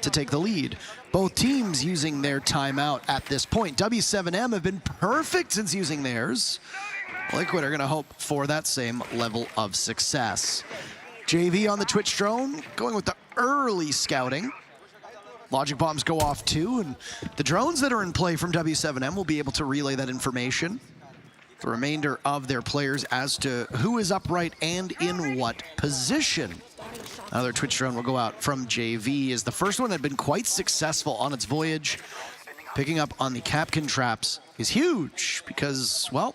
to take the lead. Both teams using their timeout at this point. W7M have been perfect since using theirs. Liquid are going to hope for that same level of success. JV on the Twitch drone, going with the early scouting. Logic bombs go off too, and the drones that are in play from W7M will be able to relay that information to the remainder of their players as to who is upright and in what position. Another Twitch drone will go out from JV, as the first one had been quite successful on its voyage. Picking up on the Capkin traps is huge because, well,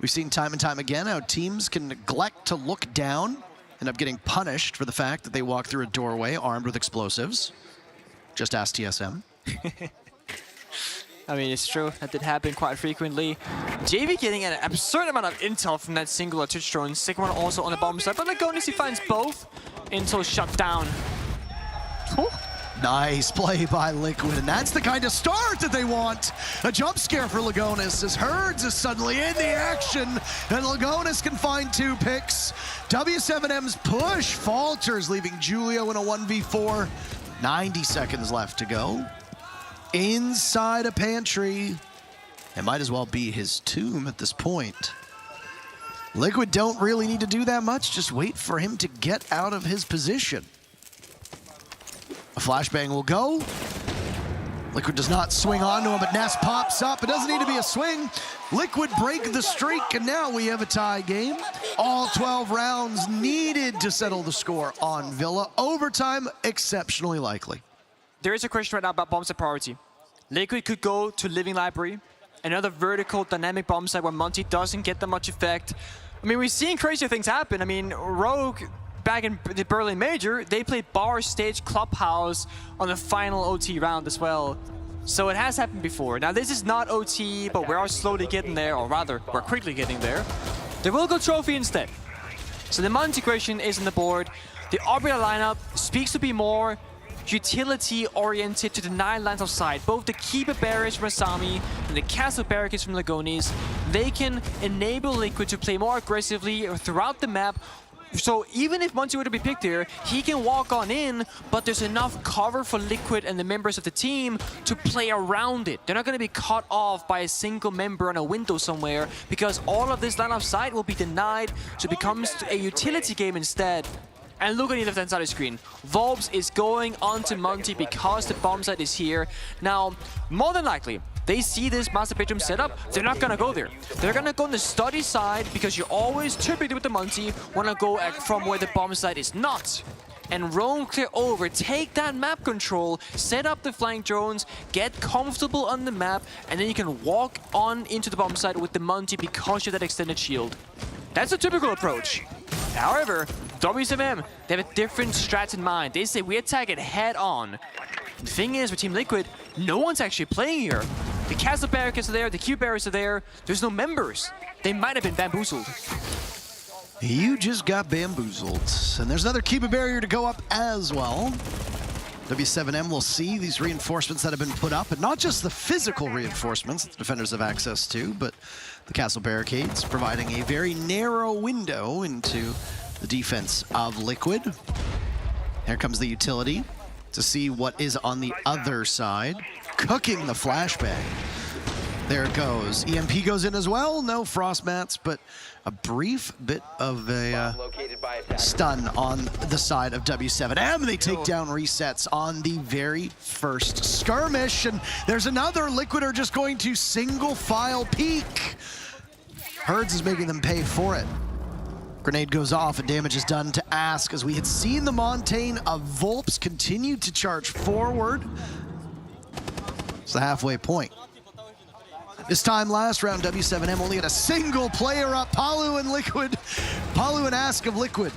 we've seen time and time again how teams can neglect to look down, end up getting punished for the fact that they walk through a doorway armed with explosives. Just ask TSM. I mean, it's true. That did happen quite frequently. JV getting an absurd amount of intel from that singular Twitch drone. Second one also on the bomb side, but Lagonis, he finds both. Intel shut down. Ooh. Nice play by Liquid, and that's the kind of start that they want. A jump scare for Lagonis as Herds is suddenly in the action, and Lagonis can find 2 picks. W7M's push falters, leaving Julio in a 1v4. 90 seconds left to go. Inside a pantry. It might as well be his tomb at this point. Liquid don't really need to do that much, just wait for him to get out of his position. A flashbang will go. Liquid does not swing onto him, but Ness pops up. It doesn't need to be a swing. Liquid break the streak, and now we have a tie game. All 12 rounds needed to settle the score on Villa. Overtime, exceptionally likely. There is a question right now about bomb site priority. Liquid could go to Living Library, another vertical dynamic bomb site where Monty doesn't get that much effect. I mean, we've seen crazier things happen. I mean, Rogue, back in the Berlin Major, they played Bar Stage Clubhouse on the final OT round as well. So it has happened before. Now, this is not OT, but we are slowly getting there, or rather, we're quickly getting there. They will go Trophy instead. So the Monty question is on the board. The Arbiter lineup speaks to be more utility-oriented to the 9 lines of sight. Both the Keeper Barriers from Asami and the Castle Barricades from Lagonis, they can enable Liquid to play more aggressively throughout the map. So even if Monty were to be picked here, he can walk on in, but there's enough cover for Liquid and the members of the team to play around it. They're not going to be cut off by a single member on a window somewhere, because all of this line of sight will be denied, so it becomes a utility game instead. And look at the left-hand side of the screen. Volbs is going onto Monty because the bomb site is here. Now, more than likely, they see this master bedroom setup, they're not gonna go there. They're gonna go on the study side, because you always, typically with the Monty, wanna go from where the bomb site is not. And roam clear over, take that map control, set up the flank drones, get comfortable on the map, and then you can walk on into the bomb site with the Monty because you have that extended shield. That's a typical approach. However, W7M, they have a different strat in mind. They say we attack it head on. The thing is, with Team Liquid, no one's actually playing here. The Castle Barricades are there, the Q Barriers are there, there's no members. They might have been bamboozled. You just got bamboozled. And there's another Keeper Barrier to go up as well. W7M will see these reinforcements that have been put up, and not just the physical reinforcements that the defenders have access to, but the Castle Barricades providing a very narrow window into the defense of Liquid. Here comes the utility to see what is on the other side. Cooking the flashbang. There it goes. EMP goes in as well. No frost mats, but a brief bit of a stun on the side of W7M. They take down resets on the very first skirmish, and there's another. Liquid are just going to single file peek. Herds is making them pay for it. Grenade goes off and damage is done to Ask, as we had seen the Montaigne of Volps continue to charge forward. It's the halfway point. This time last round, W7M only had a single player up, Palu and Liquid. Palu and Ask of Liquid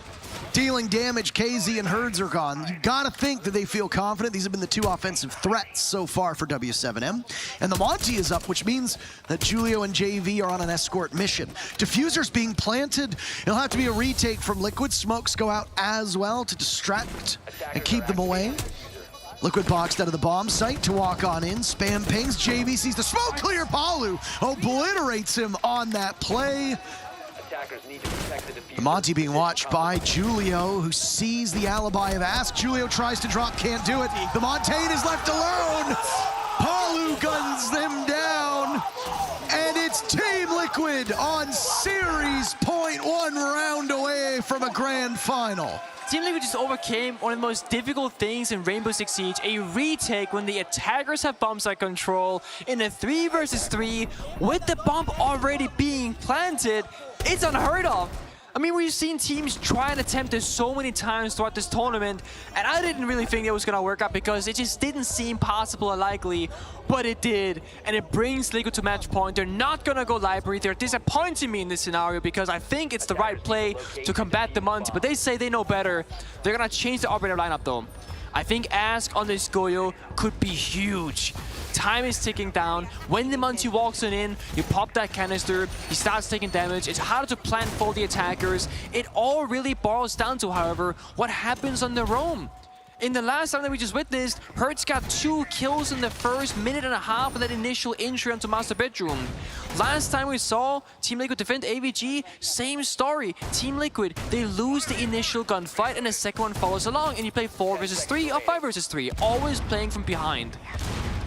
dealing damage. KZ and Herds are gone. You gotta think that they feel confident. These have been the 2 offensive threats so far for W7M. And the Monty is up, which means that Julio and JV are on an escort mission. Diffuser's being planted. It'll have to be a retake from Liquid. Smokes go out as well to distract and keep them away. Liquid boxed out of the bomb site to walk on in. Spam pings. JV sees the smoke clear. Palu obliterates him on that play. attackers need to protect the diffuser. The Monty being watched by Julio, who sees the alibi of Ask. Julio tries to drop, can't do it. The Montaigne is left alone. Palu guns them down. And it's Team Liquid on series point, 1 round away from a grand final. Team Liquid just overcame one of the most difficult things in Rainbow Six Siege, a retake when the attackers have bombs at control in a 3 versus 3 with the bomb already being planted. It's unheard of. I mean, we've seen teams try and attempt this so many times throughout this tournament, and I didn't really think it was going to work out because it just didn't seem possible or likely, but it did, and it brings Liquid to match point. They're not going to go library. They're disappointing me in this scenario because I think it's the right play to combat the Monty, but they say they know better. They're going to change the operator lineup, though. I think Ask on this Goyo could be huge. Time is ticking down. When the Monty walks in, you pop that canister, he starts taking damage. It's harder to plant for the attackers. It all really boils down to, however, what happens on the roam. In the last time that we just witnessed, Hertz got 2 kills in the first minute and a half of that initial entry onto Master Bedroom. Last time we saw Team Liquid defend AVG, same story. Team Liquid, they lose the initial gunfight and the second one follows along, and you play 4 versus 3 or 5 versus 3, always playing from behind.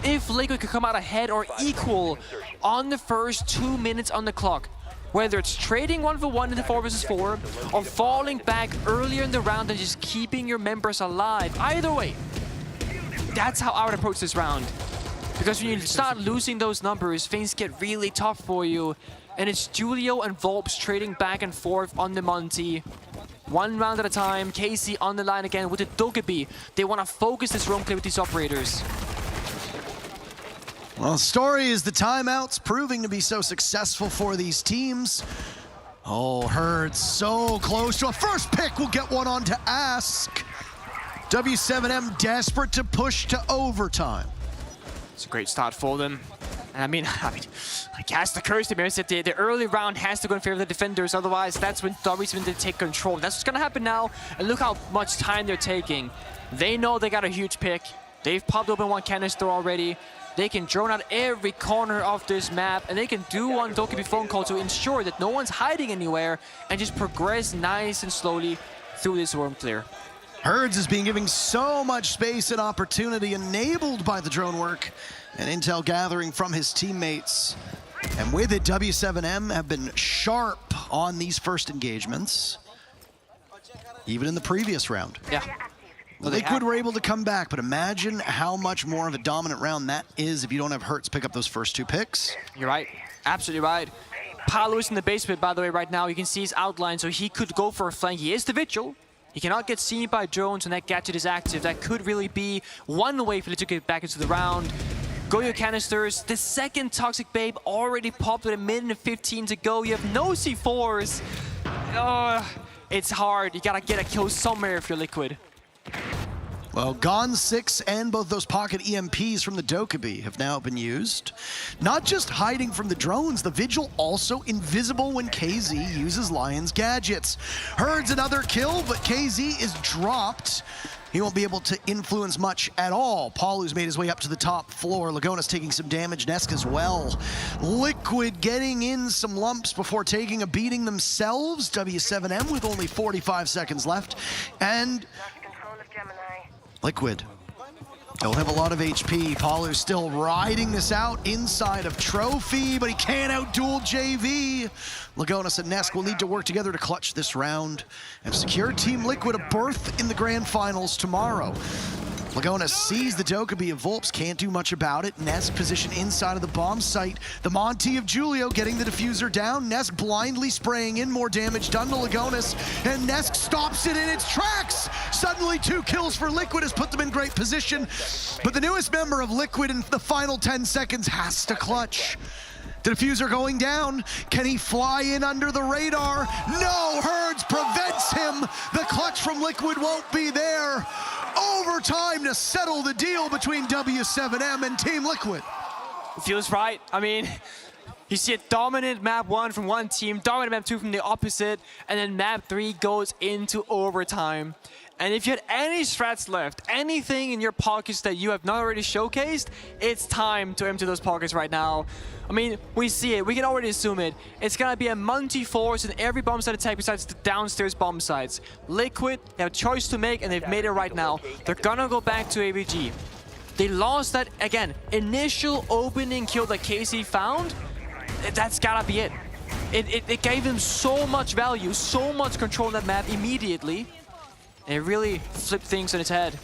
If Liquid could come out ahead or equal on the first 2 minutes on the clock, whether it's trading 1-for-1 in the 4 versus 4 or falling back earlier in the round and just keeping your members alive, either way, that's how I would approach this round. Because when you start losing those numbers, things get really tough for you. And it's Julio and Volps trading back and forth on the Monty. 1 round at a time, KC on the line again with the Dokkaebi. They want to focus this roam play with these operators. Well, the story is the timeouts proving to be so successful for these teams. Oh, Herd so close to a first pick. Will get one on to Ask. W7M desperate to push to overtime. It's a great start for them. And I mean, I cast the curse to be honest. The early round has to go in favor of the defenders. Otherwise, that's when W7M did take control. That's what's going to happen now. And look how much time they're taking. They know they got a huge pick. They've popped open 1 canister already. They can drone out every corner of this map, and they can do one Dokkaebi phone call to ensure that no one's hiding anywhere and just progress nice and slowly through this worm clear. Herds is being given so much space and opportunity enabled by the drone work and intel gathering from his teammates. And with it, W7M have been sharp on these first engagements, even in the previous round. Yeah. Liquid were able to come back, but imagine how much more of a dominant round that is if you don't have Hertz pick up those first 2 picks. You're right. Absolutely right. Palu is in the basement, by the way, right now. You can see his outline, so he could go for a flank. He is the Vigil. He cannot get seen by drones when that gadget is active. That could really be one way for him to get back into the round. Goyo canisters. The second Toxic Babe already popped with 1:15 to go. You have no C4s. It's hard. You gotta get a kill somewhere if you're Liquid. Well, Gone 6 and both those pocket EMPs from the Dokkaebi have now been used. Not just hiding from the drones, the Vigil also invisible when KZ uses Lion's gadgets. Herd's another kill, but KZ is dropped. He won't be able to influence much at all. Paulu's made his way up to the top floor. Lagona's taking some damage, Nesk as well. Liquid getting in some lumps before taking a beating themselves. W7M with only 45 seconds left. And Liquid don't have a lot of HP. Paulu's still riding this out inside of Trophy, but he can't outduel JV. Lagonas and Nesk will need to work together to clutch this round and secure Team Liquid a berth in the grand finals tomorrow. Lagonas sees the Dokkaebi of Volps, can't do much about it. Nesk position inside of the bomb site. The Monty of Julio getting the diffuser down. Nesk blindly spraying in, more damage done to Lagonas, and Nesk stops it in its tracks. Suddenly 2 kills for Liquid has put them in great position, but the newest member of Liquid in the final 10 seconds has to clutch. The diffuser going down. Can he fly in under the radar? No, Herds prevents him. The clutch from Liquid won't be there. Overtime to settle the deal between W7M and Team Liquid. Feels right. I mean, you see a dominant map 1 from one team, dominant map 2 from the opposite, and then map 3 goes into overtime. And if you had any strats left, anything in your pockets that you have not already showcased, it's time to empty those pockets right now. I mean, we see it, we can already assume it. It's gonna be a multi-force in every bomb site attack besides the downstairs bomb sites. Liquid, they have a choice to make and they've made it right now. They're gonna go back to AVG. They lost that, again, initial opening kill that KC found. That's gotta be it. It gave them so much value, so much control on that map immediately. And it really flipped things on its head.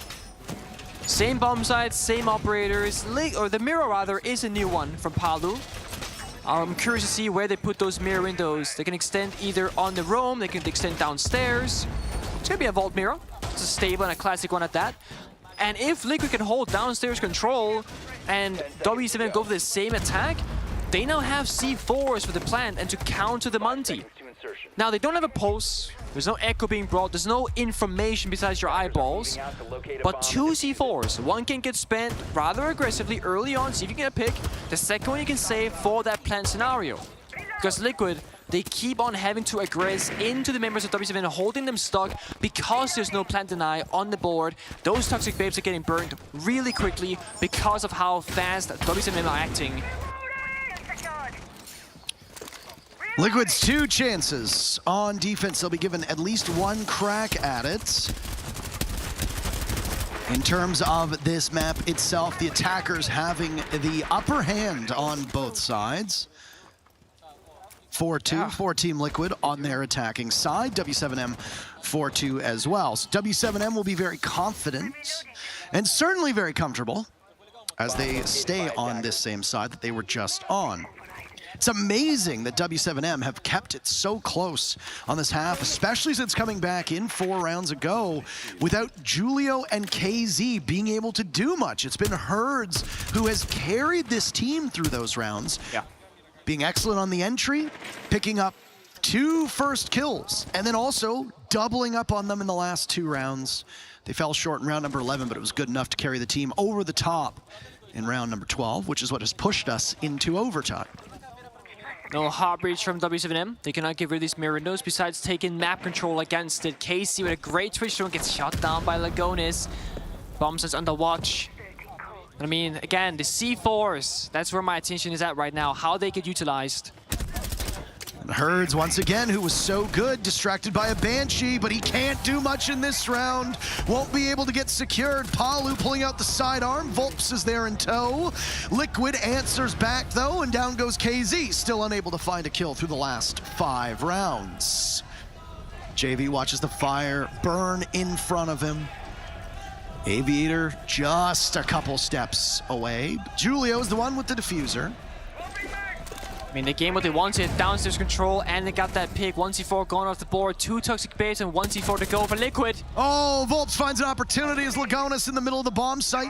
Same bomb sites, same operators, or the mirror rather is a new one from Palu. I'm curious to see where they put those mirror windows. They can extend either on the roam, they can extend downstairs. It's gonna be a vault mirror. It's a stable and a classic one at that. And if Liquid can hold downstairs control and W7 go for the same attack, they now have C4s for the plant and to counter the Munty. Now they don't have a pulse, there's no echo being brought, there's no information besides your eyeballs, but 2 C4s. One can get spent rather aggressively early on, see if you can get a pick. The second one you can save for that plant scenario. Because Liquid, they keep on having to aggress into the members of W7, holding them stuck because there's no plant deny on the board. Those toxic babes are getting burned really quickly because of how fast W7 are acting. Liquid's 2 chances on defense. They'll be given at least 1 crack at it. In terms of this map itself, the attackers having the upper hand on both sides. 4-2 for Team Liquid on their attacking side. W7M 4-2 as well. So W7M will be very confident and certainly very comfortable as they stay on this same side that they were just on. It's amazing that W7M have kept it so close on this half, especially since coming back in 4 rounds ago without Julio and KZ being able to do much. It's been Herds who has carried this team through those rounds. Yeah. Being excellent on the entry, picking up 2 first kills, and then also doubling up on them in the last 2 rounds. They fell short in round number 11, but it was good enough to carry the team over the top in round number 12, which is what has pushed us into overtime. No hot breach from W7M. They cannot get rid of these mirror windows besides taking map control against it. KC with a great twitch zone gets shot down by Lagonis. Bombs is under watch. I mean, again, the C4s, that's where my attention is at right now, how they get utilized. And Herds, once again, who was so good, distracted by a Banshee, but he can't do much in this round. Won't be able to get secured. Palu pulling out the sidearm. Volps is there in tow. Liquid answers back, though, and down goes KZ, still unable to find a kill through the last 5 rounds. JV watches the fire burn in front of him. Aviator just a couple steps away. Julio's the one with the diffuser. I mean, they gained what they wanted, downstairs control, and they got that pick. 1C4 gone off the board, 2 toxic babes and 1C4 to go for Liquid. Oh, Volps finds an opportunity as Lagonis in the middle of the bomb site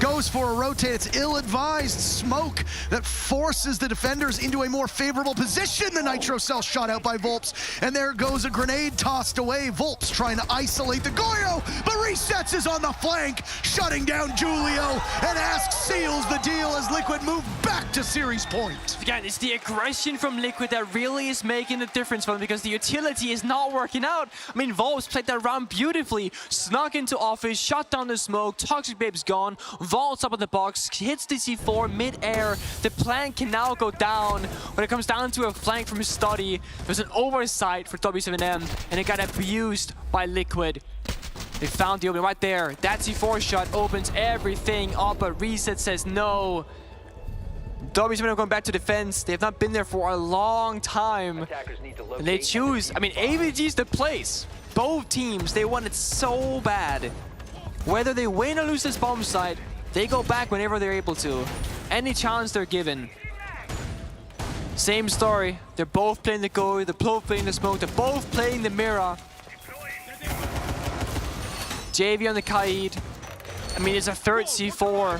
goes for a rotate. It's ill-advised smoke that forces the defenders into a more favorable position. The Nitro Cell shot out by Volps, and there goes a grenade tossed away. Volps trying to isolate the Goyo, but resets is on the flank, shutting down Julio, and Ask seals the deal as Liquid move back to series point. Again, it's the aggression from Liquid that really is making the difference for them because the utility is not working out. I mean, Volps played that round beautifully, snuck into office, shot down the smoke, toxic babe's gone, vaults up on the box, hits the C4 mid-air. The plan can now go down. When it comes down to a flank from Study, there's an oversight for W7M, and it got abused by Liquid. They found the opening right there. That C4 shot opens everything up, but Reset says no. W7M going back to defense. They have not been there for a long time. And they choose, I mean, AVG's the place. Both teams, they want it so bad. Whether they win or lose this bomb site, they go back whenever they're able to. Any chance they're given. Same story. They're both playing the Goy, they're both playing the smoke, they're both playing the mirror. JV on the Kaid. I mean, it's a third C4.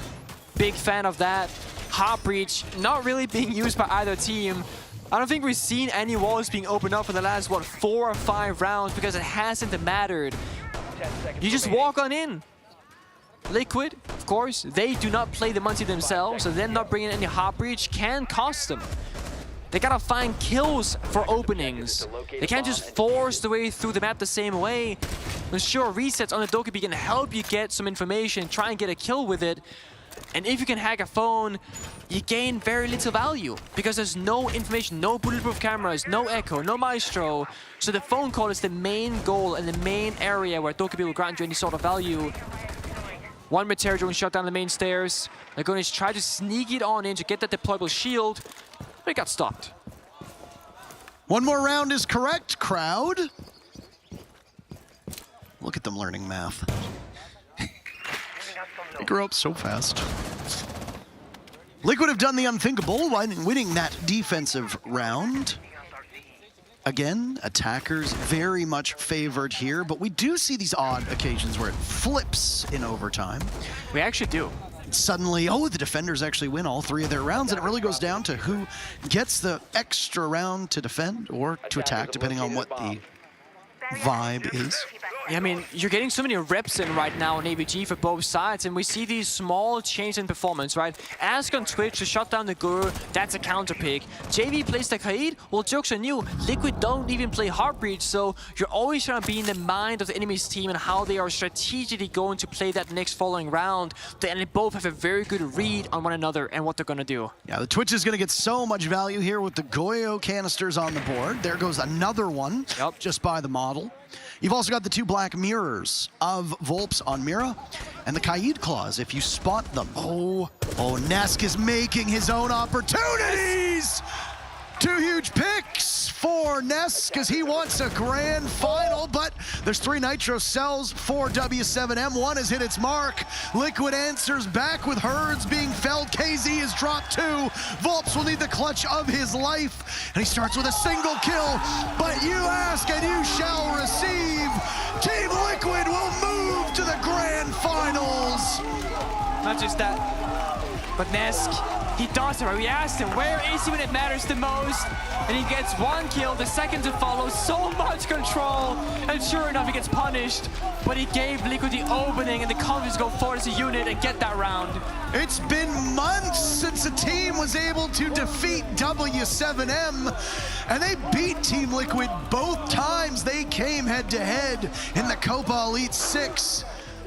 Big fan of that. Hot breach, not really being used by either team. I don't think we've seen any walls being opened up for the last, what, 4 or 5 rounds because it hasn't mattered. You just walk on in. Liquid, of course, they do not play the Munty themselves, so them not bringing any hot breach can cost them. They gotta find kills for openings. They can't just force the way through the map the same way. And sure, resets on the Dokkaebi can help you get some information, try and get a kill with it. And if you can hack a phone, you gain very little value because there's no information, no bulletproof cameras, no echo, no maestro. So the phone call is the main goal and the main area where Dokkaebi will grant you any sort of value. One Meteor drone shot down the main stairs. They're going to try to sneak it on in to get that deployable shield, but it got stopped. One more round is correct, crowd. Look at them learning math. They grew up so fast. Liquid have done the unthinkable, winning that defensive round. Again, attackers very much favored here, but we do see these odd occasions where it flips in overtime. We actually do. Suddenly, oh, the defenders actually win all 3 of their rounds, and it really goes down to who gets the extra round to defend or to attack, depending on what the vibe is. Yeah, I mean, you're getting so many reps in right now on ABG for both sides, and we see these small changes in performance, right? Ask on Twitch to shut down the Gur, that's a counter pick. JV plays the Kaid, well, joke's on you. Liquid don't even play Heartbreach, so you're always trying to be in the mind of the enemy's team and how they are strategically going to play that next following round. And they both have a very good read on one another and what they're going to do. Yeah, the Twitch is going to get so much value here with the Goyo canisters on the board. There goes another one, just by the model. You've also got the 2 black mirrors of Volps on Mira and the Kaid claws if you spot them. Oh, Nesk is making his own opportunities. 2 huge picks for Nesk because he wants a grand final, but there's 3 Nitro cells for W7M. 1 has hit its mark. Liquid answers back with herds being felled. KZ is dropped 2. Volps will need the clutch of his life, and he starts with a single kill, but you ask and you shall receive. Team Liquid will move to the grand finals. Not just that, but Nesk, he does it, right? We asked him, where is he when it matters the most? And he gets 1 kill, the second to follow, so much control. And sure enough, he gets punished. But he gave Liquid the opening and the confidence to go forward as a unit and get that round. It's been months since a team was able to defeat W7M. And they beat Team Liquid both times they came head-to-head in the Copa Elite 6.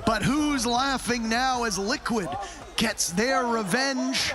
But who's laughing now as Liquid gets their revenge?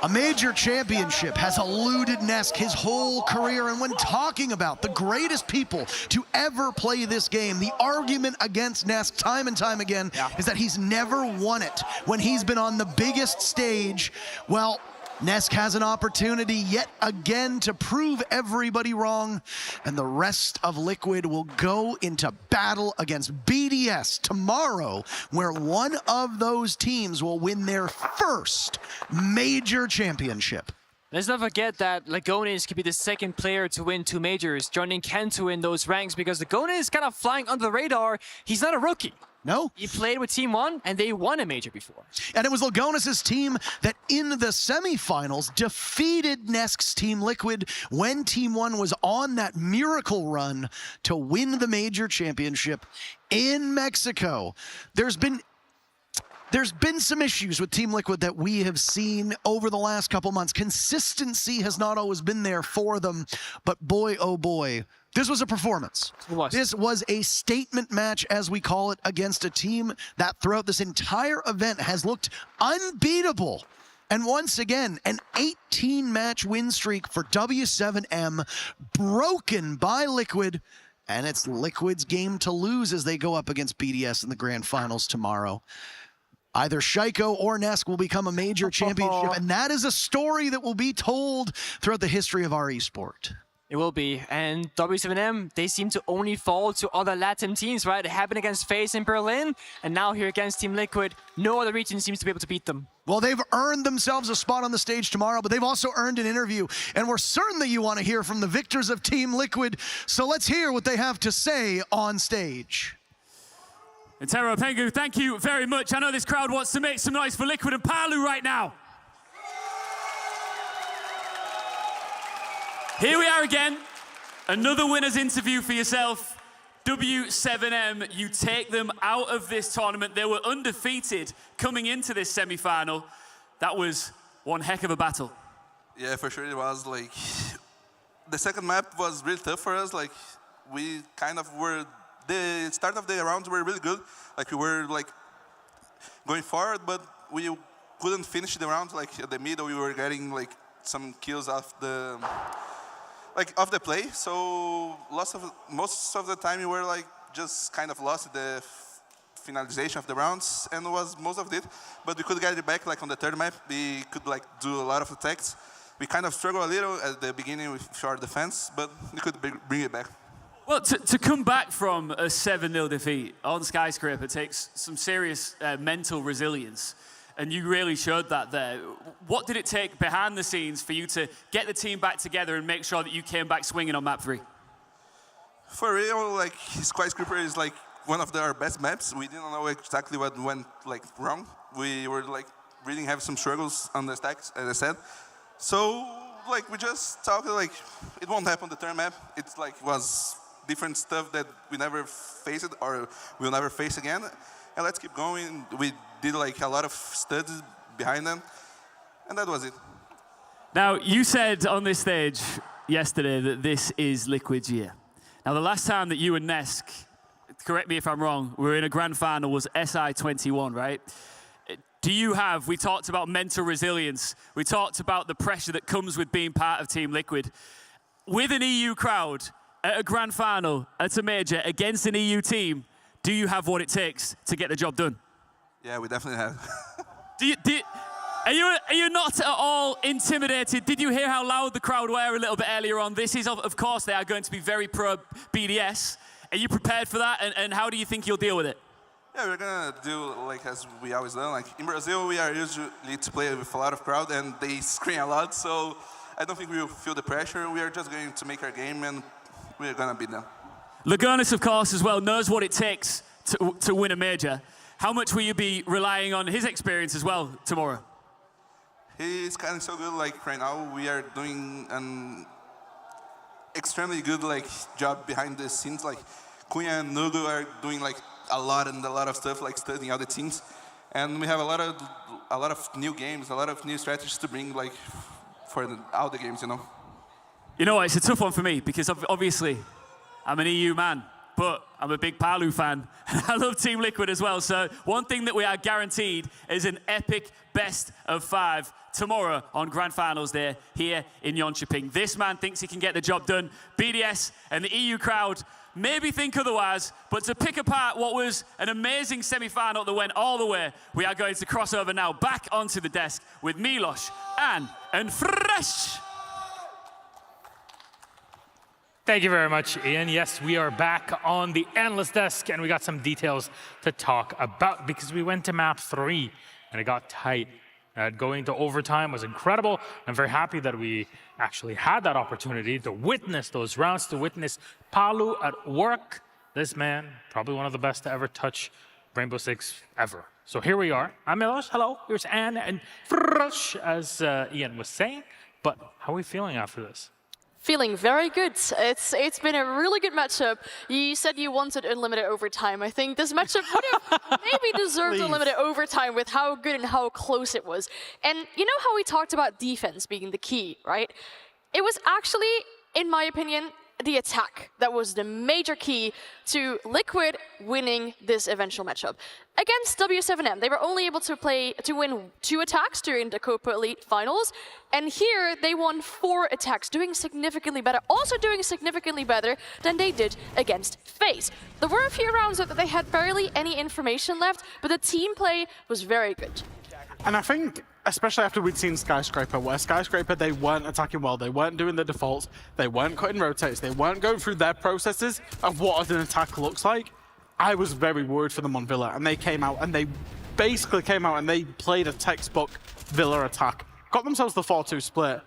A major championship has eluded Nesk his whole career, and when talking about the greatest people to ever play this game, the argument against Nesk time and time again is that he's never won it when he's been on the biggest stage. Well, Nesk has an opportunity yet again to prove everybody wrong, and the rest of Liquid will go into battle against BDS tomorrow, where one of those teams will win their first major championship. Let's not forget that Lagonis could be the 2nd player to win 2 majors, joining Ken to win those ranks, because Lagonis is kind of flying under the radar. He's not a rookie. No. He played with Team 1, and they won a major before. And it was Lagonis' team that in the semifinals defeated Nesk's Team Liquid when Team 1 was on that miracle run to win the major championship in Mexico. There's been some issues with Team Liquid that we have seen over the last couple months. Consistency has not always been there for them, but boy, oh boy, this was a performance. This was a statement match, as we call it, against a team that throughout this entire event has looked unbeatable. And once again, an 18-match win streak for W7M, broken by Liquid, and it's Liquid's game to lose as they go up against BDS in the grand finals tomorrow. Either Shaiko or Nesk will become a major championship, and that is a story that will be told throughout the history of our esport. It will be. And W7M, they seem to only fall to other Latin teams, right? It happened against FaZe in Berlin, and now here against Team Liquid, no other region seems to be able to beat them. Well, they've earned themselves a spot on the stage tomorrow, but they've also earned an interview. And we're certain that you want to hear from the victors of Team Liquid, so let's hear what they have to say on stage. Tero Pengu, thank you very much. I know this crowd wants to make some noise for Liquid and Palu right now. Here we are again, another winner's interview for yourself. W7M, you take them out of this tournament. They were undefeated coming into this semi-final. That was one heck of a battle. Yeah, for sure it was. Like, the second map was really tough for us. Like, we kind of were, the start of the rounds were really good. Like, we were like going forward, but we couldn't finish the rounds. Like at the middle, we were getting like some kills off the play. So most of the time, we were like just kind of lost the finalization of the rounds, and was most of it. But we could get it back. Like on the third map, we could like do a lot of attacks. We kind of struggled a little at the beginning with short defense, but we could bring it back. Well, to come back from a 7-0 defeat on Skyscraper takes some serious mental resilience, and you really showed that there. What did it take behind the scenes for you to get the team back together and make sure that you came back swinging on map 3? For real, like Skyscraper is like one of our best maps. We didn't know exactly what went like wrong. We were like really having some struggles on the stacks, as I said. So like we just talked like it won't happen the third map. It's like was different stuff that we never faced or we'll never face again. And let's keep going. We did like a lot of studies behind them, and that was it. Now, you said on this stage yesterday that this is Liquid's year. Now, the last time that you and Nesk, correct me if I'm wrong, were in a grand final was SI21, right? Do you have, we talked about mental resilience, we talked about the pressure that comes with being part of Team Liquid. With an EU crowd, at a grand final, at a major, against an EU team, do you have what it takes to get the job done? Yeah, we definitely have. Are you not at all intimidated? Did you hear how loud the crowd were a little bit earlier on? This is, of course, they are going to be very pro BDS. Are you prepared for that, and how do you think you'll deal with it? Yeah, we're gonna do like as we always do. Like in Brazil, we are usually to play with a lot of crowd, and they scream a lot. So I don't think we will feel the pressure. We are just going to make our game, and we're gonna beat them. Lagonis, of course, as well, knows what it takes to win a major. How much will you be relying on his experience as well tomorrow? He's kind of so good. Like right now, we are doing an extremely good like job behind the scenes. Like Cunha and Nugo are doing like a lot of stuff, like studying other teams, and we have a lot of new games, a lot of new strategies to bring like for all the games, you know. You know what? It's a tough one for me because obviously I'm an EU man, but I'm a big Palu fan. I love Team Liquid as well. So one thing that we are guaranteed is an epic best of 5 tomorrow on Grand Finals Day here in Jönköping. This man thinks he can get the job done. BDS and the EU crowd maybe think otherwise, but to pick apart what was an amazing semi-final that went all the way, we are going to cross over now back onto the desk with Milos, Anne, and Fresh. Thank you very much, Ian. Yes, we are back on the analyst desk, and we got some details to talk about because we went to map 3, and it got tight. Going to overtime was incredible. I'm very happy that we actually had that opportunity to witness those rounds, to witness Palu at work. This man, probably one of the best to ever touch Rainbow Six ever. So here we are. I'm Milos. Hello. Here's Anne and Fresh, as Ian was saying. But how are we feeling after this? Feeling very good. It's been a really good matchup. You said you wanted unlimited overtime. I think this matchup would have maybe deserved unlimited overtime with how good and how close it was. And you know how we talked about defense being the key, right? It was actually, in my opinion, the attack that was the major key to Liquid winning this eventual matchup. Against W7M, they were only able to win 2 attacks during the Copa Elite Finals, and here they won 4 attacks, doing significantly better, also doing significantly better than they did against FaZe. There were a few rounds that they had barely any information left, but the team play was very good. And I think, especially after we'd seen Skyscraper, where Skyscraper, they weren't attacking well, they weren't doing the defaults, they weren't cutting rotates, they weren't going through their processes of what an attack looks like. I was very worried for them on Villa, and they came out, and they basically came out and they played a textbook Villa attack. Got themselves the 4-2 split.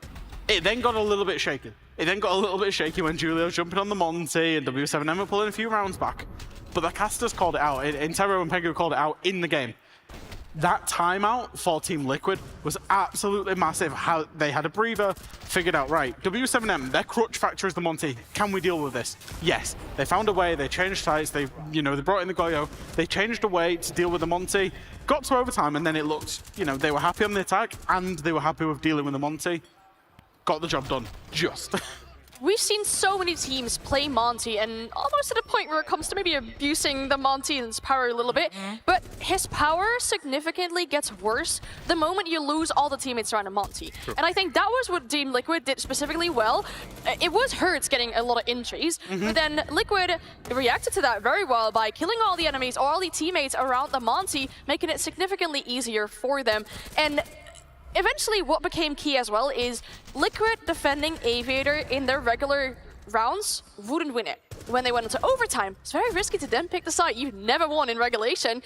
It then got a little bit shaky. It then got a little bit shaky when Julio was jumping on the Monty and W7M were pulling a few rounds back. But the casters called it out, Intero and Pengu called it out in the game. That timeout for Team Liquid was absolutely massive. How they had a breather, figured out, right, W7M, their crutch factor is the Monty. Can we deal with this? Yes. They found a way, they changed sides, they brought in the Goyo, they changed a way to deal with the Monty, got to overtime, and then it looked, they were happy on the attack, and they were happy with dealing with the Monty. got the job done. Just. We've seen so many teams play Monty, and almost to the point where it comes to maybe abusing the Monty's power a little bit, but his power significantly gets worse the moment you lose all the teammates around a Monty. True. And I think that was what Team Liquid did specifically well. It was Hurts getting a lot of injuries, but then Liquid reacted to that very well by killing all the enemies, all the teammates around the Monty, making it significantly easier for them. And eventually, what became key as well is Liquid defending Aviator in their regular rounds wouldn't win it. When they went into overtime, it's very risky to then pick the side you've never won in regulation.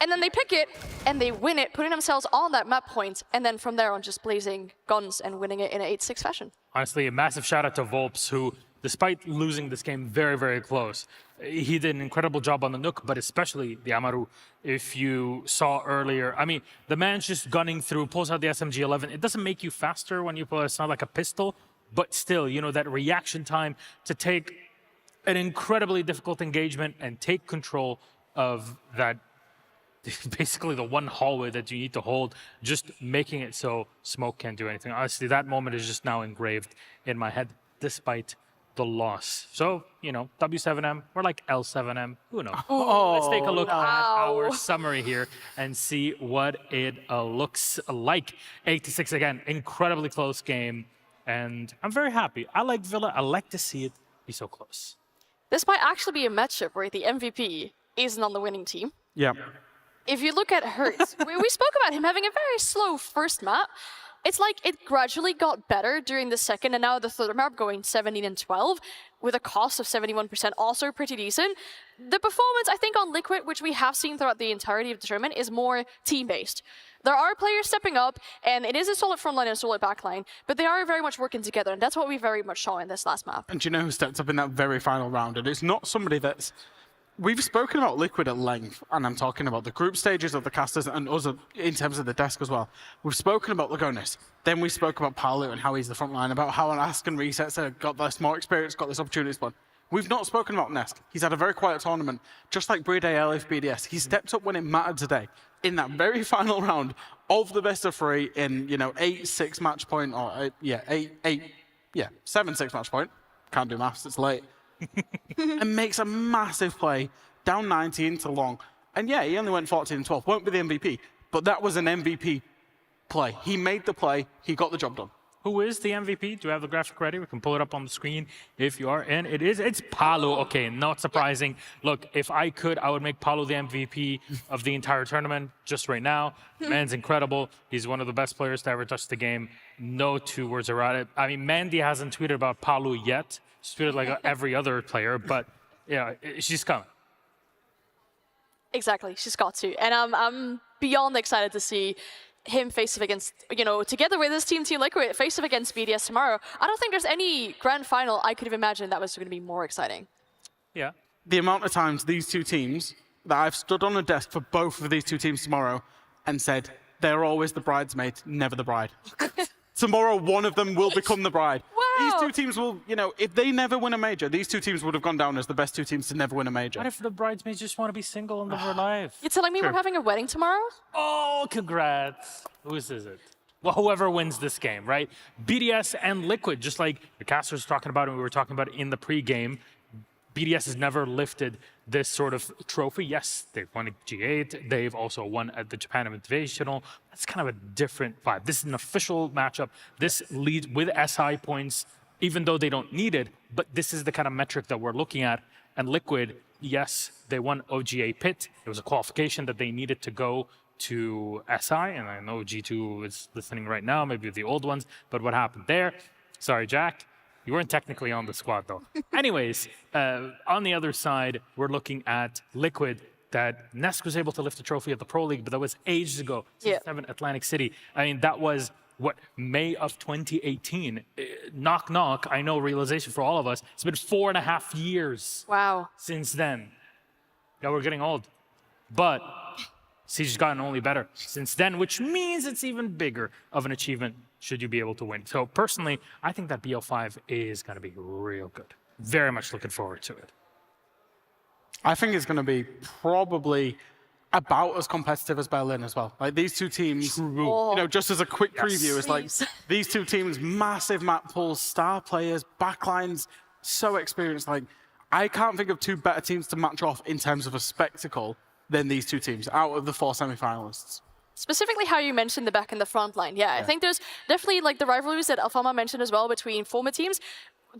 And then they pick it, and they win it, putting themselves on that map point, and then from there on just blazing guns and winning it in an 8-6 fashion. Honestly, a massive shout out to Volps, who, despite losing this game very, very close, he did an incredible job on the Nook, but especially the Amaru. If you saw earlier, I mean, the man's just gunning through, pulls out the SMG-11. It doesn't make you faster when you pull it. It's not like a pistol, but still, you know, that reaction time to take an incredibly difficult engagement and take control of that, basically the one hallway that you need to hold, just making it so Smoke can't do anything. Honestly, that moment is just now engraved in my head, despite the loss. So, you know, W7M, or like L7M, who knows? Let's take a look at our summary here and see what it looks like. 86 again, incredibly close game, and I'm very happy. I like Villa. I like to see it be so close. This might actually be a matchup where the MVP isn't on the winning team. Yeah. If you look at Hurts, we spoke about him having a very slow first map. It's like it gradually got better during the second, and now the third map going 17 and 12 with a cost of 71%, also pretty decent. The performance, I think, on Liquid, which we have seen throughout the entirety of the tournament, is more team-based. There are players stepping up, and it is a solid front line and a solid back line, but they are very much working together, and that's what we very much saw in this last map. And do you know who stepped up in that very final round? And it's not somebody that's... We've spoken about Liquid at length, and I'm talking about the group stages of the casters and us in terms of the desk as well. We've spoken about Lagonis. Then we spoke about Palu and how he's the front line, about how an Ask and Resets got this more experience, got this opportunity spot. We've not spoken about Nesk. He's had a very quiet tournament, just like Brede LF BDS. He stepped up when it mattered today in that very final round of the best of 3 in, you know, 8-6 match point, or 7-6 match point. Can't do maths, it's late. And makes a massive play, down 19 to long. And yeah, he only went 14 and 12. Won't be the MVP, but that was an MVP play. He made the play, he got the job done. Who is the MVP? Do we have the graphic ready? We can pull it up on the screen if you are. And it's Palu. Okay, not surprising. Look, if I could, I would make Palu the MVP of the entire tournament just right now. Man's incredible. He's one of the best players to ever touch the game. No two words around it. I mean, Mandy hasn't tweeted about Palu yet. She's tweeted like every other player, but yeah, she's coming. Exactly, she's got to. And I'm beyond excited to see him face off against, you know, together with his Team Liquid, face off against BDS tomorrow. I don't think there's any grand final I could have imagined that was going to be more exciting. Yeah. The amount of times these two teams, that I've stood on a desk for both of these two teams tomorrow and said, they're always the bridesmaid, never the bride. Tomorrow, one of them will become the bride. Wow. These two teams will, you know, if they never win a major, these two teams would have gone down as the best two teams to never win a major. What if the bridesmaids just want to be single and live their life? You're telling me we're having a wedding tomorrow? Oh, congrats. Whose is it? Well, whoever wins this game, right? BDS and Liquid, just like the caster was talking about and we were talking about in the pre-game, BDS has never lifted this sort of trophy. Yes, they've won a G8. They've also won at the Japan Invitational. That's kind of a different vibe. This is an official matchup. This leads with SI points, even though they don't need it. But this is the kind of metric that we're looking at. And Liquid, yes, they won OGA Pit. It was a qualification that they needed to go to SI. And I know G2 is listening right now, maybe the old ones. But what happened there? Sorry, Jack. You weren't technically on the squad, though. Anyways, on the other side, we're looking at Liquid, that Nesk was able to lift the trophy at the Pro League, but that was ages ago. Yeah. 7 Atlantic City. I mean, that was, what, May of 2018. Knock, knock. I know, realization for all of us. It's been 4.5 years. Wow. Since then. Yeah, we're getting old. But Siege's gotten only better since then, which means it's even bigger of an achievement should you be able to win. So personally, I think that BO5 is going to be real good. Very much looking forward to it. I think it's going to be probably about as competitive as Berlin as well. Like these two teams, you know, just as a quick preview, it's like these two teams, massive map pools, star players, backlines, so experienced. Like I can't think of two better teams to match off in terms of a spectacle than these two teams out of the 4 semi-finalists. Specifically how you mentioned the back and the front line. Yeah, I think there's definitely like the rivalries that Alfama mentioned as well between former teams.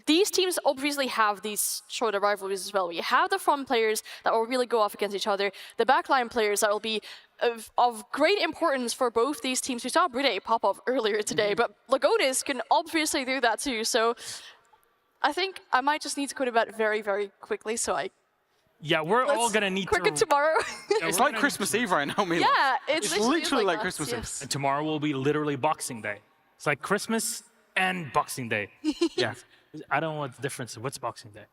These teams obviously have these shorter rivalries as well. You have the front players that will really go off against each other, the backline players that will be of great importance for both these teams. We saw Bride pop off earlier today, but Lagonis can obviously do that too. So I think I might just need to go to bed very, very quickly so I... Yeah, we're all going to need quicken tomorrow. It's like Christmas Eve right now, Mila. Yeah, it's literally like that, Christmas yes. Eve. And tomorrow will be literally Boxing Day. It's like Christmas and Boxing Day. Yeah. I don't know what the difference is. What's Boxing Day?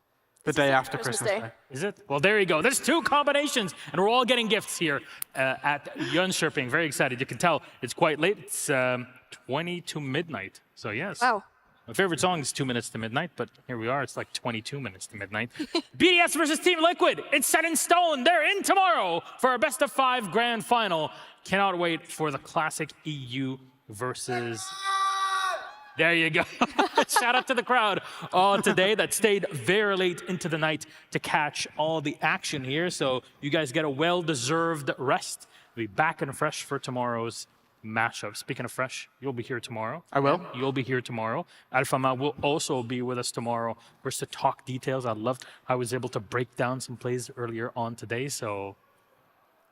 The day after Christmas Day. Is it? Well, there you go. There's 2 combinations, and we're all getting gifts here at Jönköping. Very excited. You can tell it's quite late. It's 20 to midnight. So yes. Wow. My favorite song is 2 minutes to midnight, but here we are. It's like 22 minutes to midnight. BDS versus Team Liquid. It's set in stone. They're in tomorrow for our best of 5 grand final. Cannot wait for the classic EU versus... There you go. Shout out to the crowd today that stayed very late into the night to catch all the action here. So you guys get a well-deserved rest. We'll be back and fresh for tomorrow's matchup. Speaking of fresh, you'll be here tomorrow. I will. You'll be here tomorrow. Alfama will also be with us tomorrow for us to talk details. I loved how I was able to break down some plays earlier on today. So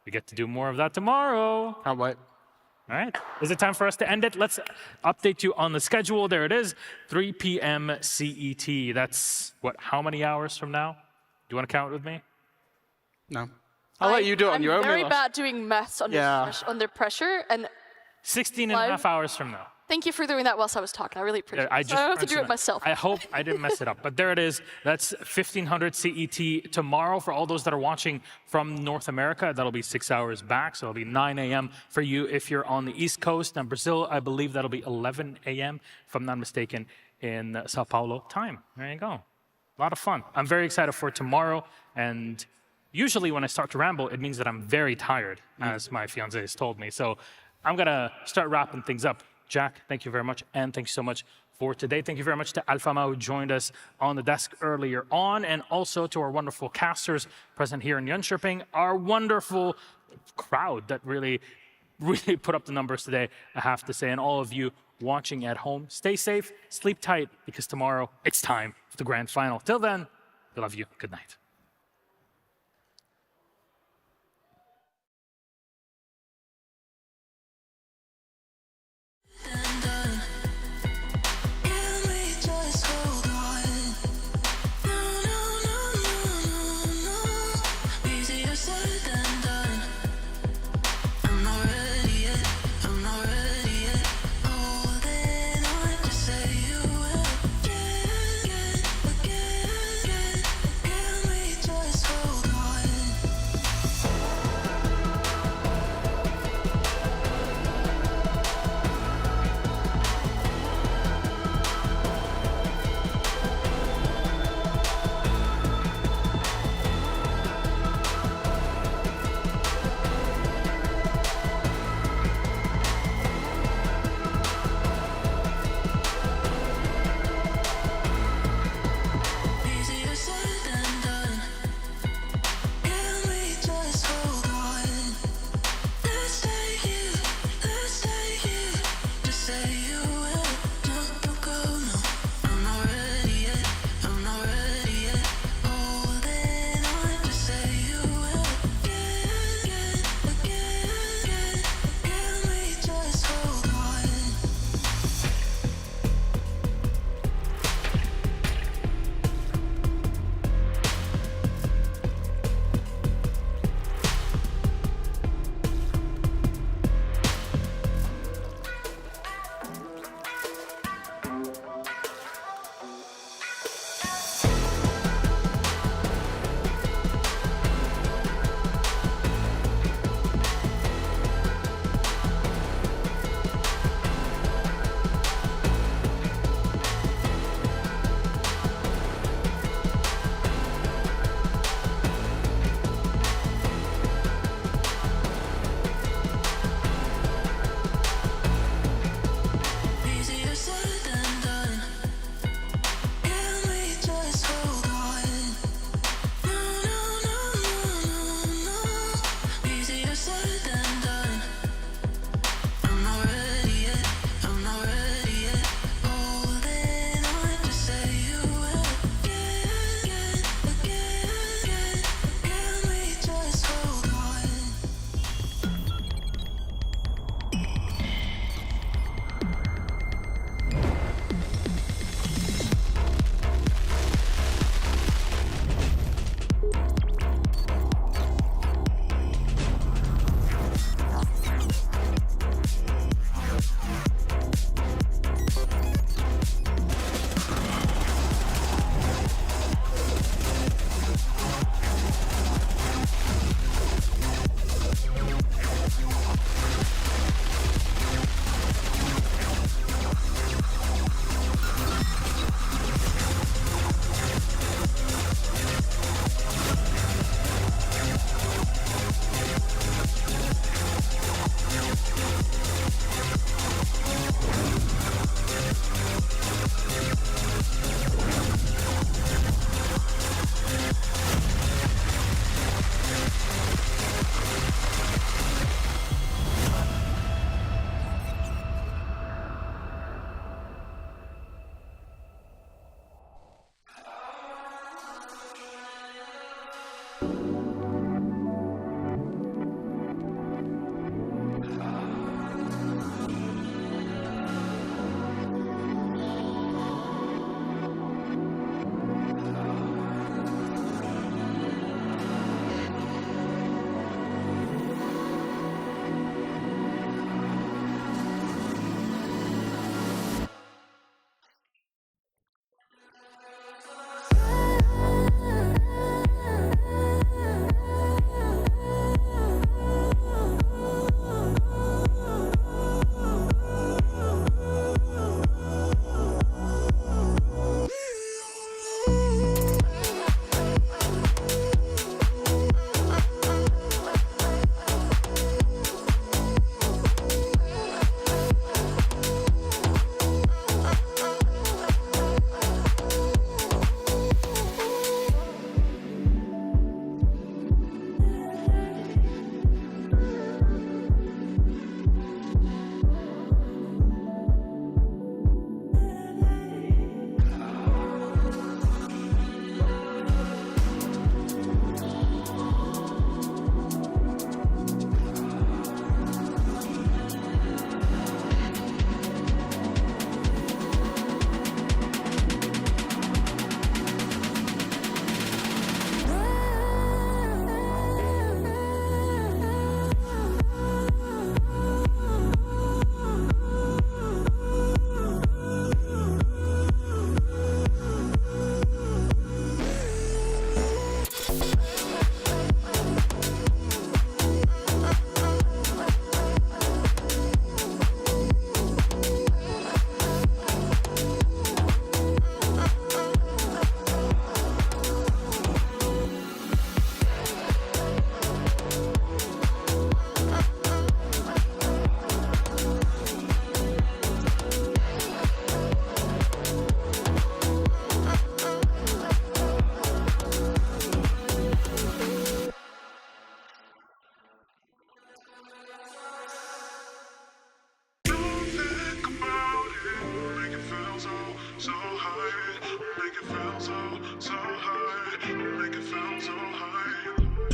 we get to do more of that tomorrow. Can't wait. All right. Is it time for us to end it? Let's update you on the schedule. There it is. 3 p.m. CET. That's, what, how many hours from now? Do you want to count with me? No. I'll let you do it on your own. I'm very bad doing maths under pressure. And 16 and a half hours from now. thank you for doing that whilst I was talking. I really appreciate it. So I don't have to do it myself. I hope I didn't mess it up. But there it is. That's 1500 CET tomorrow for all those that are watching from North America. That'll be 6 hours back. So it'll be 9 a.m. for you if you're on the East Coast. And Brazil, I believe that'll be 11 a.m. if I'm not mistaken in Sao Paulo time. There you go. A lot of fun. I'm very excited for tomorrow. And usually when I start to ramble, it means that I'm very tired, as my fiancé has told me. So I'm going to start wrapping things up. Jack, thank you very much. And thank you so much for today. Thank you very much to Alfama, who joined us on the desk earlier on, and also to our wonderful casters present here in Jönköping, our wonderful crowd that really put up the numbers today, I have to say. And all of you watching at home, stay safe, sleep tight, because tomorrow it's time for the grand final. Till then, we love you. Good night.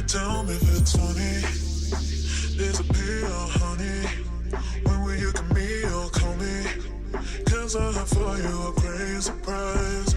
Tell me if it's funny, disappear, honey. When will you give me or call me? 'Cause I have for you a great surprise.